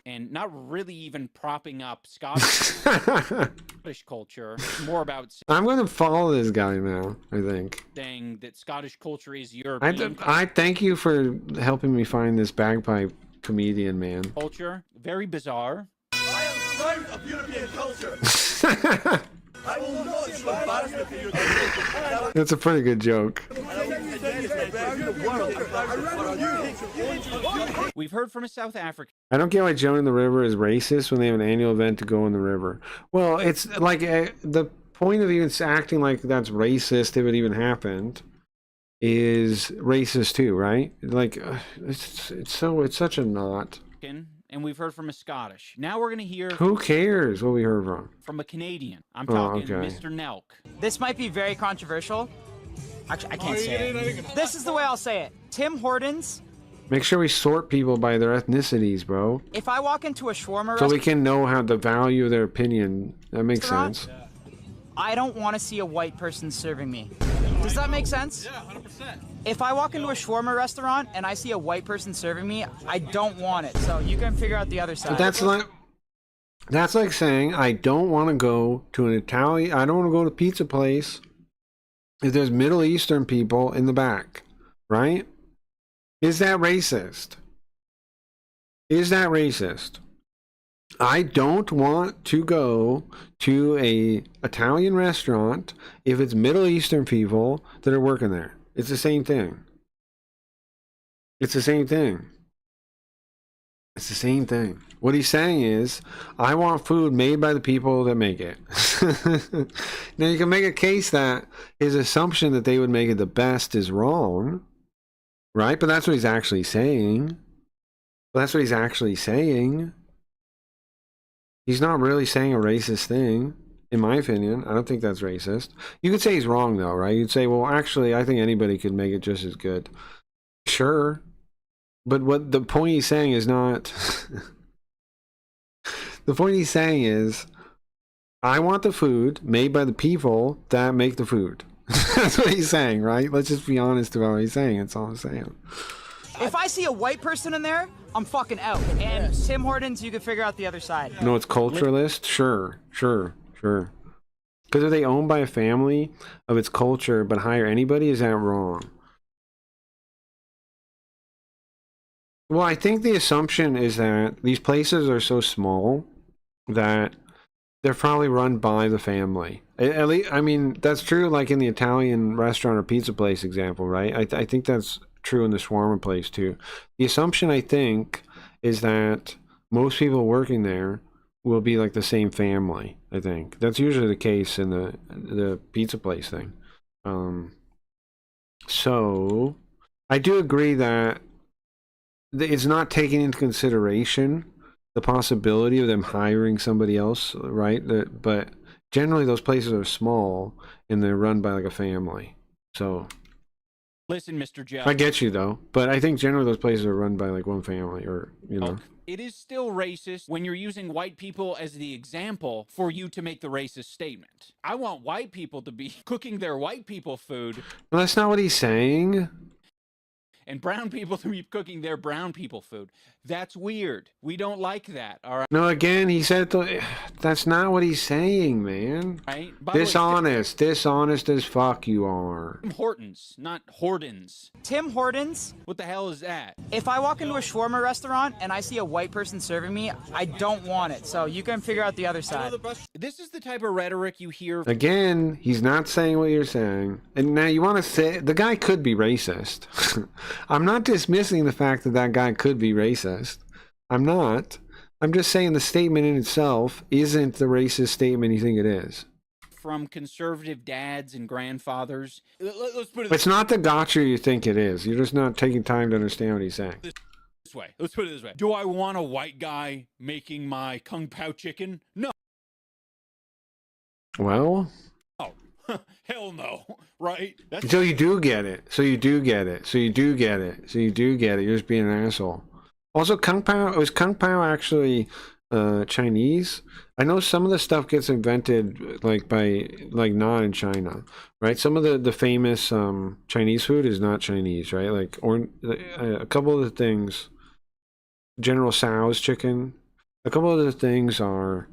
And not really even propping up Scottish culture. More about I'm going to follow this guy now, I think. saying that Scottish culture is European I thank you for helping me find this bagpipe comedian, man. culture. Very bizarre. I am proud of European culture. I will not show embarrassment to European. That's a pretty good joke. We've heard from a South African I don't get why joining the river is racist when they have an annual event to go in the river. Well, it's like the point of even acting like that's racist if it even happened is racist too, right? Like it's such a knot. and we've heard from a Scottish. Now we're going to hear Who cares what we heard from? from a Canadian. I'm talking okay. Mr. Nelk. This might be very controversial. Actually, I can't say it. This is the way I'll say it. Tim Hortons. Make sure we sort people by their ethnicities, bro. If I walk into a shawarma So we can know how the value of their opinion. That makes Restaurant? sense. I don't want to see a white person serving me. Does that make sense? Yeah, 100%. If I walk into a shawarma restaurant and I see a white person serving me, I don't want it. So you can figure out the other side. But that's like saying I don't want to go to an Italian. I don't want to go to a pizza place if there's Middle Eastern people in the back, right? Is that racist? Is that racist? I don't want to go to a Italian restaurant if it's Middle Eastern people that are working there. It's the same thing. It's the same thing. It's the same thing. What he's saying is, I want food made by the people that make it. Now you can make a case that his assumption that they would make it the best is wrong, right? But that's what he's actually saying. That's what he's actually saying. He's not really saying a racist thing, in my opinion. I don't think that's racist. You could say he's wrong, though, right? You'd say, well, actually, I think anybody could make it just as good. Sure. But what the point he's saying is not... The point he's saying is, I want the food made by the people that make the food. That's what he's saying, right? Let's just be honest about what he's saying. That's all I'm saying. If I see a white person in there, I'm fucking out. And Tim Hortons, you can figure out the other side. You know, it's culturalist? Sure. Because if they own by a family of its culture but hire anybody, is that wrong? Well, I think the assumption is that these places are so small that they're probably run by the family. At least, I mean, that's true like in the Italian restaurant or pizza place example, right? I think that's true in the shawarma place too. The assumption, I think, is that most people working there will be like the same family. I think that's usually the case in the pizza place thing. So I do agree that it's not taking into consideration the possibility of them hiring somebody else, right? But generally those places are small and they're run by like a family. So Listen, Mr. Joe. I get you though, but I think generally those places are run by like one family, or you know. It is still racist when you're using white people as the example for you to make the racist statement. I want white people to be cooking their white people food. Well, that's not what he's saying. And brown people to be cooking their brown people food. That's weird. We don't like that, all right? No, again, he said that's not what he's saying, man. Right? By the way, Dishonest as fuck you are. Tim Hortons, not Hortons. Tim Hortons. What the hell is that? If I walk into a shawarma restaurant and I see a white person serving me, I don't want it. So you can figure out the other side. This is the type of rhetoric you hear. Again, he's not saying what you're saying. And now you want to say the guy could be racist. I'm not dismissing the fact that that guy could be racist. I'm not. I'm just saying the statement in itself isn't the racist statement you think it is. From conservative dads and grandfathers. Let's put it It's not the gotcha you think it is. You're just not taking time to understand what he's saying. this way. Let's put it this way. Do I want a white guy making my kung pao chicken? No. Well, Hell no, right? That's so you do get it. So you do get it. So you do get it. So you do get it. You're just being an asshole. Also, Kung Pao, was Kung Pao actually Chinese? I know some of the stuff gets invented like by not in China, right? Some of the famous Chinese food is not Chinese, right? Like, or a couple of the things, General Tso's chicken, a couple of the things are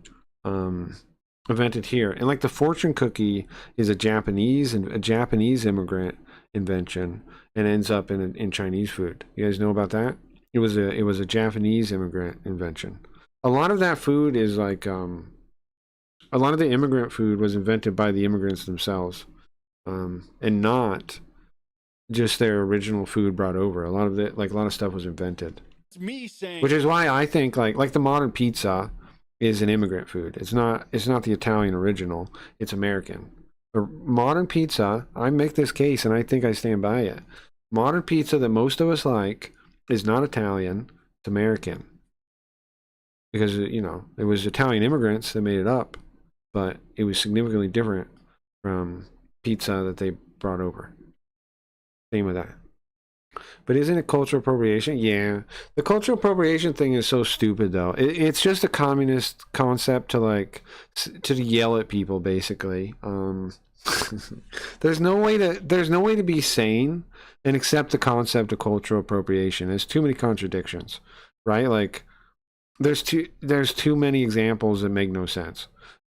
invented here. And like the fortune cookie is a Japanese immigrant invention and ends up in Chinese food. You guys know about that? It was a Japanese immigrant invention. A lot of that food is like a lot of the immigrant food was invented by the immigrants themselves, and not just their original food brought over. A lot of stuff was invented. It's me saying, which is why I think like the modern pizza is an immigrant food. It's not the Italian original. It's American. Or modern pizza, I make this case and I think I stand by it. Modern pizza that most of us like is not Italian, it's American. Because, you know, it was Italian immigrants that made it up, but it was significantly different from pizza that they brought over. Same with that. But isn't it cultural appropriation? Yeah. The cultural appropriation thing is so stupid, though. It's just a communist concept to yell at people, basically. There's no way to be sane and accept the concept of cultural appropriation. There's too many contradictions, right? Like, there's too many examples that make no sense.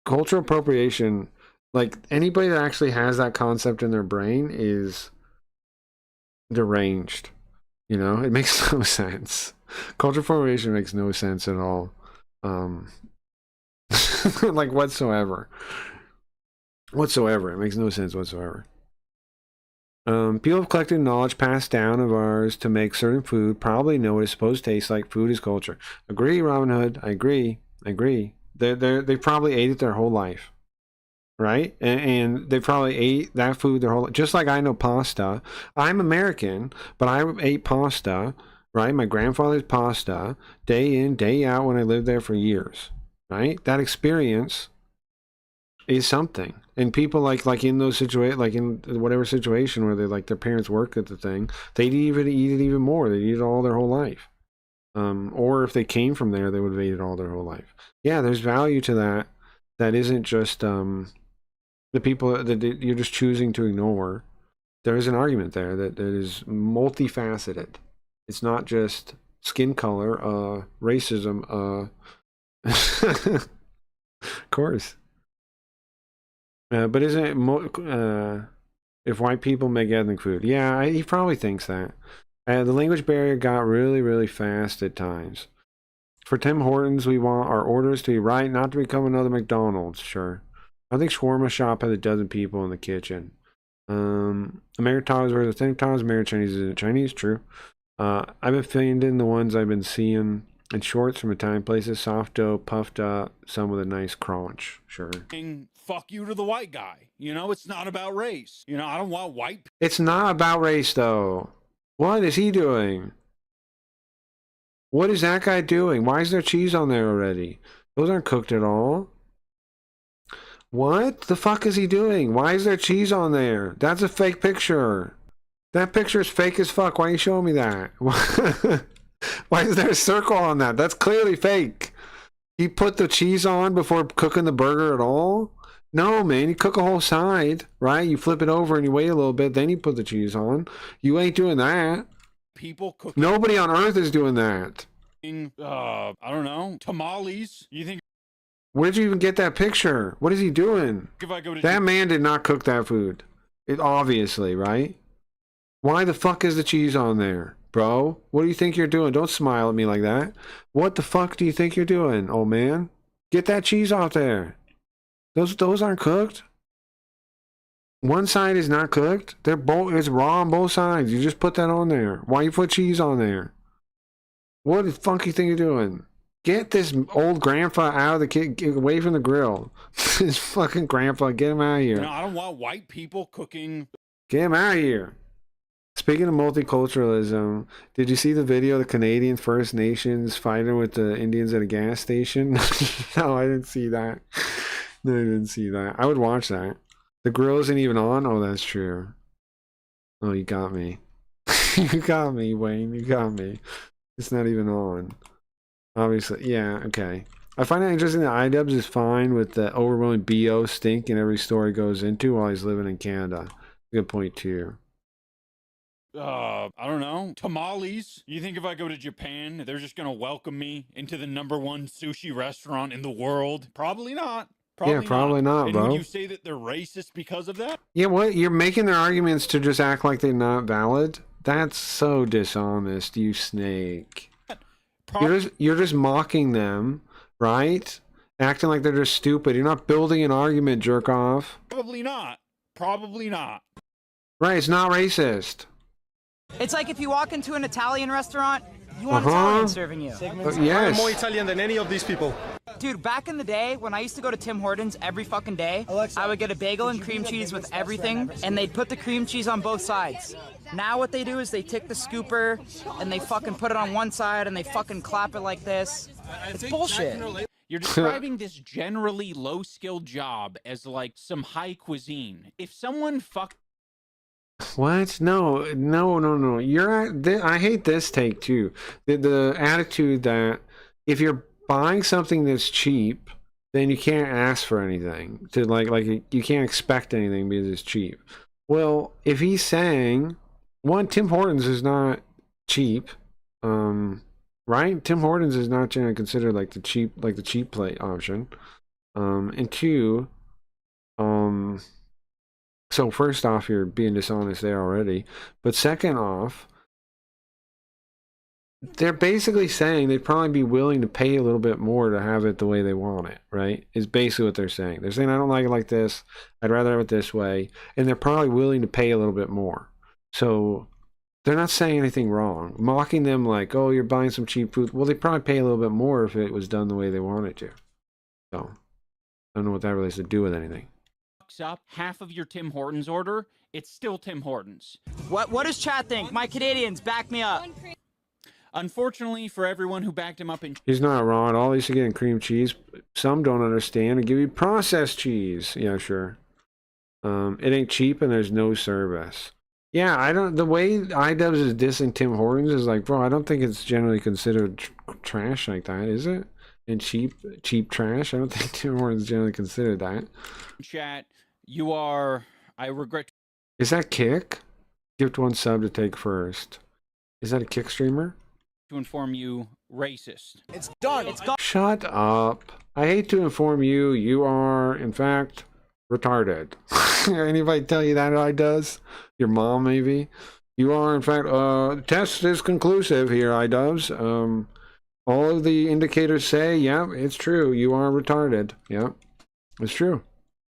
Cultural appropriation, like anybody that actually has that concept in their brain is deranged. You know, it makes no sense. Cultural appropriation makes no sense at all. Like whatsoever. It makes no sense whatsoever. People have collected knowledge passed down of ours to make certain food, probably know what it's supposed to taste like. Food is culture. Agree, Robin Hood. I agree. They probably ate it their whole life, right? And they probably ate that food their whole life. Just like I know pasta. I'm American, but I ate pasta, right? My grandfather's pasta day in, day out when I lived there for years, right? That experience is something. And people like in those situations, like in whatever situation where they like their parents worked at the thing, they'd even eat it even more. They'd eat it all their whole life. Or if they came from there, they would have ate it all their whole life. Yeah, there's value to that. That isn't just the people that you're just choosing to ignore. There is an argument there that is multifaceted. It's not just skin color, racism, of course. But isn't it if white people make ethnic food? Yeah, he probably thinks that. The language barrier got really, really fast at times. For Tim Hortons, we want our orders to be right, not to become another McDonald's. Sure. I think shawarma shop has a dozen people in the kitchen. American Tacos versus authentic Tacos. American Chinese isn't Chinese. True. I've been finding the ones I've been seeing And shorts from Italian places, soft dough, puffed up, some with a nice crunch. Sure. Fuck you to the white guy. You know, it's not about race. You know, I don't want white. It's not about race, though. What is he doing? What is that guy doing? Why is there cheese on there already? Those aren't cooked at all. What the fuck is he doing? Why is there cheese on there? That's a fake picture. That picture is fake as fuck. Why are you showing me that? Why is there a circle on that? That's clearly fake. He put the cheese on before cooking the burger at all? No, man. You cook a whole side, right? You flip it over and you wait a little bit, then you put the cheese on. You ain't doing that. People cooking. Nobody on earth is doing that. I don't know, tamales. You think? Where'd you even get that picture? What is he doing? If I go to That man did not cook that food. It obviously, right? Why the fuck is the cheese on there, bro? What do you think you're doing? Don't smile at me like that. What the fuck do you think you're doing, old man? Get that cheese off there. Those aren't cooked. One side is not cooked. They're both. It's raw on both sides. You just put that on there. Why you put cheese on there? What the fuck you think you're doing? Get this old grandpa out of the get away from the grill. This fucking grandpa, get him out of here. No, I don't want white people cooking. Get him out of here. Speaking of multiculturalism, did you see the video of the Canadian First Nations fighting with the Indians at a gas station? No, I didn't see that. No, I didn't see that. I would watch that. The grill isn't even on? Oh, that's true. Oh, you got me. You got me, Wayne. You got me. It's not even on. Obviously, yeah, okay. I find it interesting that idubbbz is fine with the overwhelming BO stink in every store he goes into while he's living in Canada. Good point, too. I don't know, tamales. You think if I go to Japan, they're just gonna welcome me into the #1 sushi restaurant in the world? Probably not. Probably not, and bro. Would you say that they're racist because of that? Yeah, what? You're making their arguments to just act like they're not valid? That's so dishonest, you snake. You're just mocking them, right? Acting like they're just stupid. You're not building an argument, jerk off. Probably not. Probably not. Right, it's not racist. It's like if you walk into an Italian restaurant, you want Italian serving you. Yes. I'm more Italian than any of these people. Dude, back in the day, when I used to go to Tim Hortons every fucking day, I would get a bagel and cream cheese with everything, and they'd put the cream cheese on both sides. Now what they do is they take the scooper, and they fucking put it on one side, and they fucking clap it like this. It's bullshit. You're describing this generally low-skilled job as like some high cuisine. If someone What? No. I hate this take too. The attitude that if you're buying something that's cheap, then you can't ask for anything. To like you can't expect anything because it's cheap. Well, if he's saying, one, Tim Hortons is not cheap, right? Tim Hortons is not generally considered like the cheap plate option, and two, so first off, you're being dishonest there already. But second off, they're basically saying they'd probably be willing to pay a little bit more to have it the way they want it, right? Is basically what they're saying. They're saying, I don't like it like this. I'd rather have it this way. And they're probably willing to pay a little bit more. So they're not saying anything wrong. Mocking them like, oh, you're buying some cheap food. Well, they'd probably pay a little bit more if it was done the way they wanted to. So I don't know what that really has to do with anything. up half of your Tim Hortons order, it's still Tim Hortons. What does chat think? My Canadians, back me up. Unfortunately for everyone who backed him up in... He's not wrong at all. He's getting cream cheese. Some don't understand and give you processed cheese. Yeah, sure. It ain't cheap and there's no service. Yeah, I don't... The way idubbbz is dissing Tim Hortons is like, bro, I don't think it's generally considered trash like that, is it? And cheap trash? I don't think Tim Hortons is generally considered that. Chat, you are... I regret... Is that Kick? Gift one sub to take first. Is that a Kick streamer? To inform you, racist. It's done. It's gone. Shut up. I hate to inform you, you are, in fact, retarded. Anybody tell you that I does? Your mom, maybe? You are, in fact, the test is conclusive here, idubbbz. All of the indicators say, yeah, it's true. You are retarded. Yeah, it's true.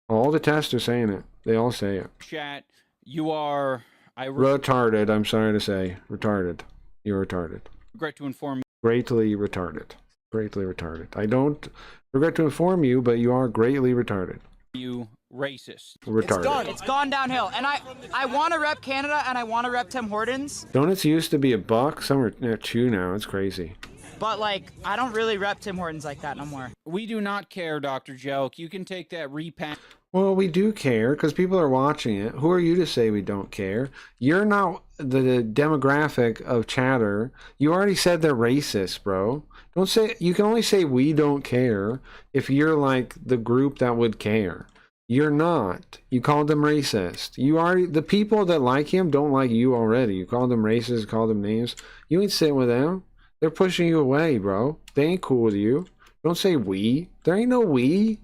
All the tests are saying it. They all say it. Chat, you are... retarded, I'm sorry to say. Retarded. You're retarded. Regret to inform Greatly retarded. Greatly retarded. I don't regret to inform you, but you are greatly retarded. You racist. Retarded. It's gone downhill. And I want to rep Canada and I want to rep Tim Hortons. Donuts used to be $1. Some are at $2 now. It's crazy. But, like, I don't really rep Tim Hortons like that no more. We do not care, Dr. Joke. You can take that repack. Well, we do care because people are watching it. Who are you to say we don't care? You're not the demographic of chatter. You already said they're racist, bro. Don't say, you can only say we don't care if you're like the group that would care. You're not. You called them racist. You already, the people that like him don't like you already. You called them racist, called them names. You ain't sitting with them. They're pushing you away, bro. They ain't cool with you. Don't say we. There ain't no we.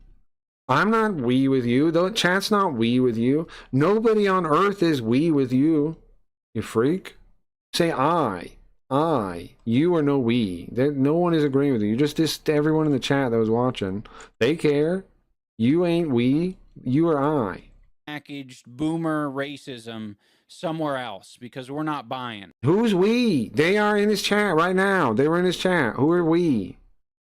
I'm not we with you. The chat's not we with you. Nobody on earth is we with you. You freak. Say I. You are no we. No one is agreeing with you. Just everyone in the chat that was watching. They care. You ain't we. You are I. Packaged boomer racism somewhere else because we're not buying. Who's we? They are in his chat right now. They were in his chat. Who are we?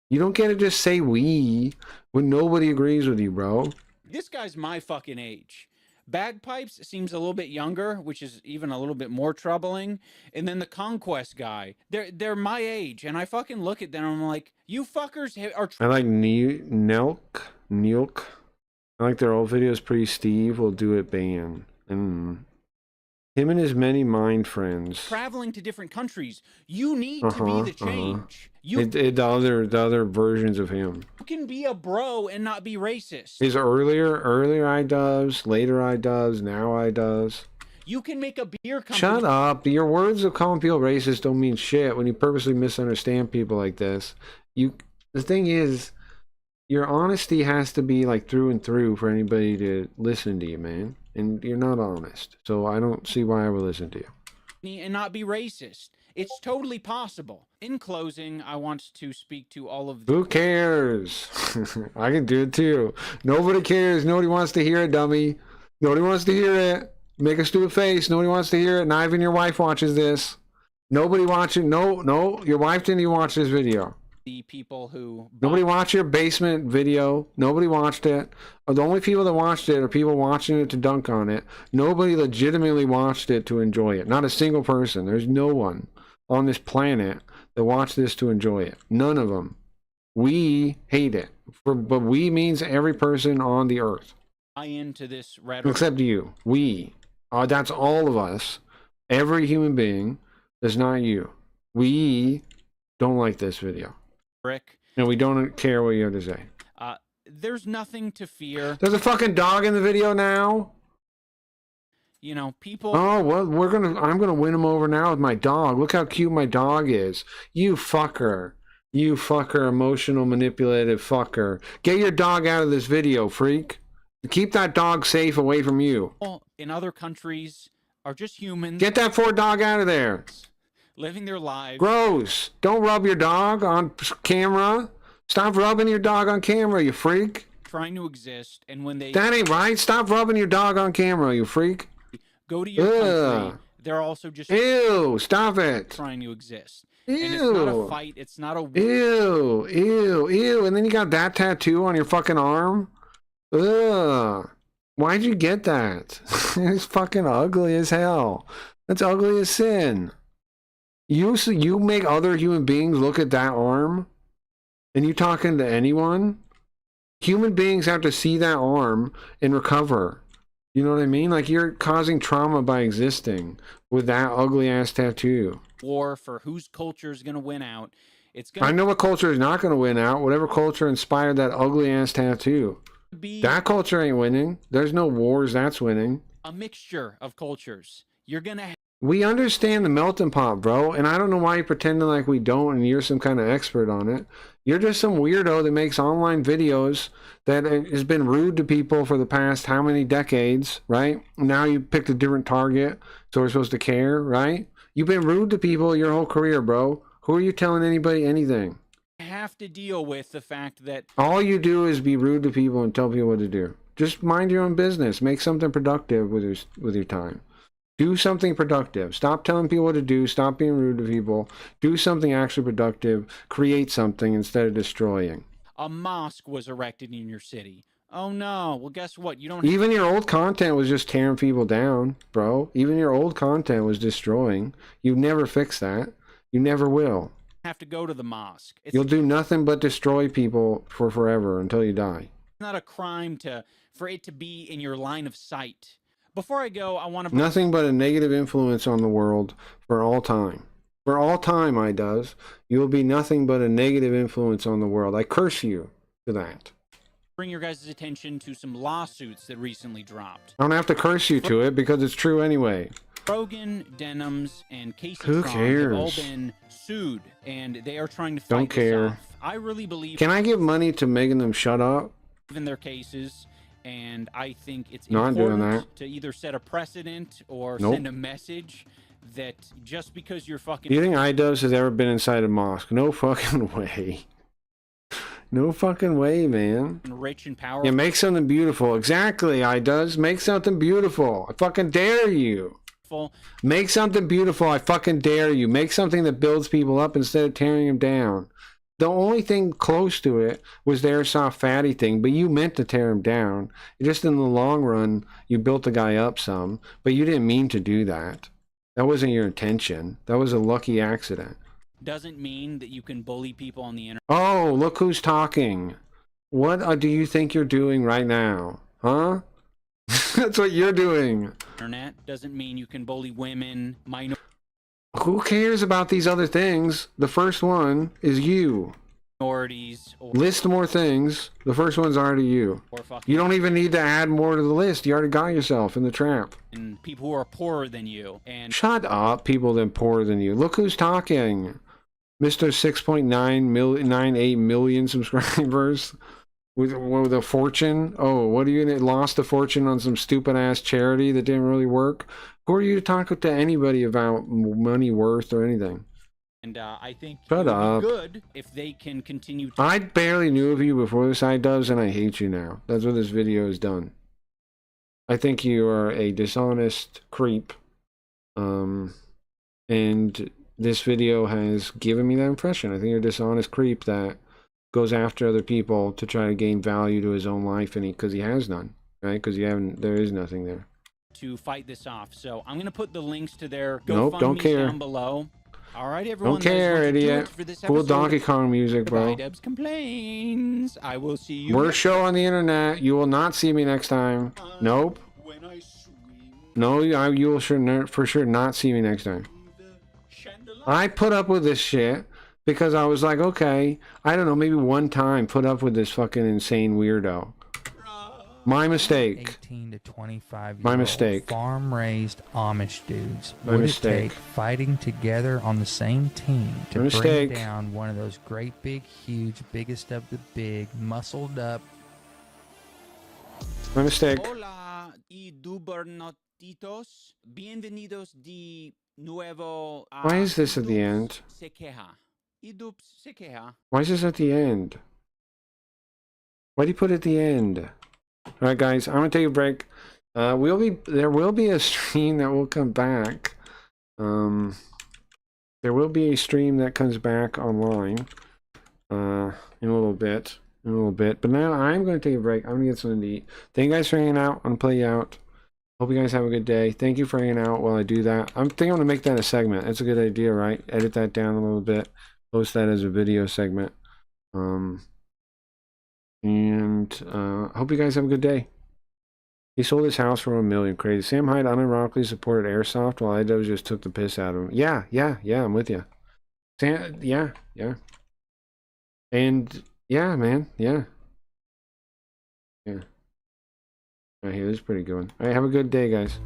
You don't get to just say we when nobody agrees with you, bro. This guy's my fucking age. Bagpipes seems a little bit younger, which is even a little bit more troubling. And then the Conquest guy, they're my age, and I fucking look at them and I'm like, you fuckers are. I like Nelk. I like their old videos. Pretty Steve will do it. Ban. Him and his many mind friends. Traveling to different countries. You need to be the change. The other versions of him. You can be a bro and not be racist. His earlier idubbbz, later idubbbz, now idubbbz. You can make a beer company. Shut up. Your words of calling people racist don't mean shit when you purposely misunderstand people like this. The thing is, your honesty has to be like through and through for anybody to listen to you, man. And you're not honest. So I don't see why I would listen to you. And not be racist. It's totally possible. In closing, I want to speak to all of Who cares? I can do it too. Nobody cares. Nobody wants to hear it, dummy. Nobody wants to hear it. Make a stupid face. Nobody wants to hear it. Not even your wife watches this. Nobody watching. No. Your wife didn't even watch this video. the people who... Nobody watched your basement video. Nobody watched it. The only people that watched it are people watching it to dunk on it. Nobody legitimately watched it to enjoy it. Not a single person. There's no one on this planet that watched this to enjoy it. None of them. We hate it. But we means every person on the earth. Buy into this rhetoric. Except you. We. That's all of us. Every human being. That's not you. We don't like this video. And we don't care what you have to say. There's nothing to fear. There's a fucking dog in the video now. You know, people... Oh, well, I'm gonna win him over now with my dog. Look how cute my dog is. You fucker. You fucker, emotional, manipulative fucker. Get your dog out of this video, freak. Keep that dog safe away from you. In other countries are just humans. Get that poor dog out of there. Living their lives. Gross. Don't rub your dog on camera. Stop rubbing your dog on camera, you freak. Trying to exist, and when they... That ain't right. Stop rubbing your dog on camera, you freak. Go to your country. They're also just... Ew, stop it. Trying to exist. Ew. And it's not a fight. It's not a... Ew, ew, ew. And then you got that tattoo on your fucking arm? Ugh. Why'd you get that? It's fucking ugly as hell. That's ugly as sin. You make other human beings look at that arm? And you talking to anyone? Human beings have to see that arm and recover. You know what I mean? Like, you're causing trauma by existing with that ugly ass tattoo. War for whose culture is going to win out. It's gonna I know what culture is not going to win out. Whatever culture inspired that ugly ass tattoo. That culture ain't winning. There's no wars that's winning. A mixture of cultures. You're going to... We understand the melting pot, bro, and I don't know why you're pretending like we don't and you're some kind of expert on it. You're just some weirdo that makes online videos that has been rude to people for the past how many decades, right? Now you picked a different target, so we're supposed to care, right? You've been rude to people your whole career, bro. Who are you telling anybody anything? have to deal with the fact that... All you do is be rude to people and tell people what to do. Just mind your own business. Make something productive with your time. Do something productive. Stop telling people what to do. Stop being rude to people. Do something actually productive. Create something instead of destroying. A mosque was erected in your city. Oh no. Well, guess what? You don't Even your old content was just tearing people down, bro. Even your old content was destroying. You never fix that. You never will. have to go to the mosque. It's You'll do nothing but destroy people for forever until you die. not a crime for it to be in your line of sight. Before I go, I want to... Nothing but a negative influence on the world for all time. For all time, iDubbbz. You will be nothing but a negative influence on the world. I curse you for that. bring your guys' attention to some lawsuits that recently dropped. I don't have to curse you to it because it's true anyway. Rogan, Denims, and Casey Who Cron have all cares? been sued, and they are trying to fight Don't this care. off. I really believe Can I give money to making them shut up? in their cases, and I think it's Not doing important that. to either set a precedent or Nope. send a message that just because you're fucking... Do you think iDubbbz has ever been inside a mosque? No fucking way. No fucking way, man. rich and powerful, Yeah, make something beautiful. Exactly, iDubbbz. Make something beautiful. I fucking dare you. Make something beautiful. I fucking dare you. Make something that builds people up instead of tearing them down. The only thing close to it was the airsoft fatty thing, but you meant to tear him down. Just in the long run, you built the guy up some, but you didn't mean to do that. That wasn't your intention. That was a lucky accident. doesn't mean that you can bully people on the internet. Oh, look who's talking. What do you think you're doing right now? Huh? That's what you're doing. Doesn't mean you can bully women, Who cares about these other things? The first one is you. minorities, or List more things. The first one's already you. fucking You don't even need to add more to the list. You already got yourself in the trap. people who are poorer than you. And Shut up, people that are poorer than you. Look who's talking. Mr. 6.98 million subscribers with a fortune. Oh, what are you gonna lost a fortune on some stupid ass charity that didn't really work? Who are you to talk to anybody about money worth or anything? I think Shut it would up. be good if they can continue to I barely knew of you before this iDubbbz, and I hate you now. That's what this video has done. I think you are a dishonest creep. And this video has given me that impression. I think you're a dishonest creep that goes after other people to try to gain value to his own life, and because he has none, right? Because there is nothing there. fight this off. So I'm going to put the links to their Nope, don't GoFundMes care. down below. All right, everyone. Don't that is care, going to do idiot. it for this Cool episode Donkey Kong music, of bro. iDubbbz Complains. I will see you. Worst show on the internet. You will not see me next time. Nope. When I swing No, you will for sure not see me next time. the chandelier. I put up with this shit because I was like, okay, I don't know, maybe one time put up with this fucking insane weirdo. My mistake. 18 to 25 My mistake. farm-raised Amish dudes. My Would mistake. it take fighting together on the same team to My mistake. bring down one of those great big huge biggest of the big muscled up My mistake. Hola, idubbbz. Bienvenidos de nuevo. Why is this at the end? Se queja. idubbbz se queja. Why is this at the end? Why do you put it at the end? Alright guys, I'm gonna take a break. There will be a stream that will come back. There will be a stream that comes back online in a little bit. But now I'm going to take a break. I'm going to get something to eat. Thank you guys for hanging out. I'm going to play you out. Hope you guys have a good day. Thank you for hanging out while I do that. I'm thinking I'm going to make that a segment. That's a good idea, right? Edit that down a little bit. Post that as a video segment. Hope you guys have a good day. He sold his house for $1 million. Crazy. Sam Hyde unironically supported Airsoft while iDubbbz just took the piss out of him. Yeah, I'm with you. Yeah. And yeah, man, yeah. All right, here, this is a pretty good one. All right, have a good day, guys.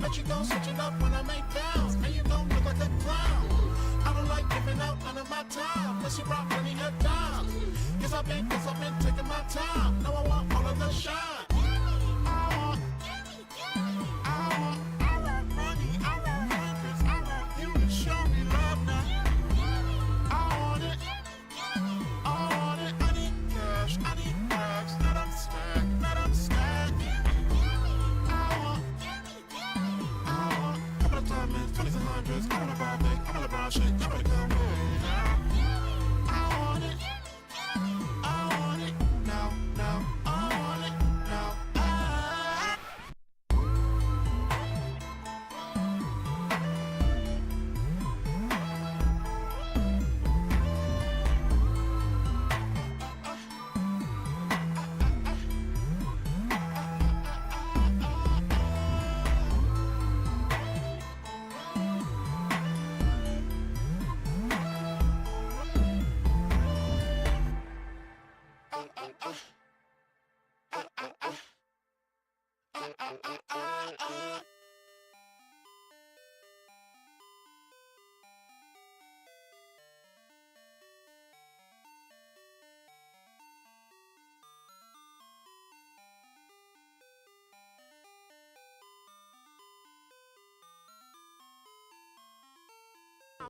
Bet you gon' switch it up when I make bounds, and you gon' look like a clown. I don't like giving out none of my time, unless you rock money a dime. Cause I've been taking my time. Now I want all of the shine.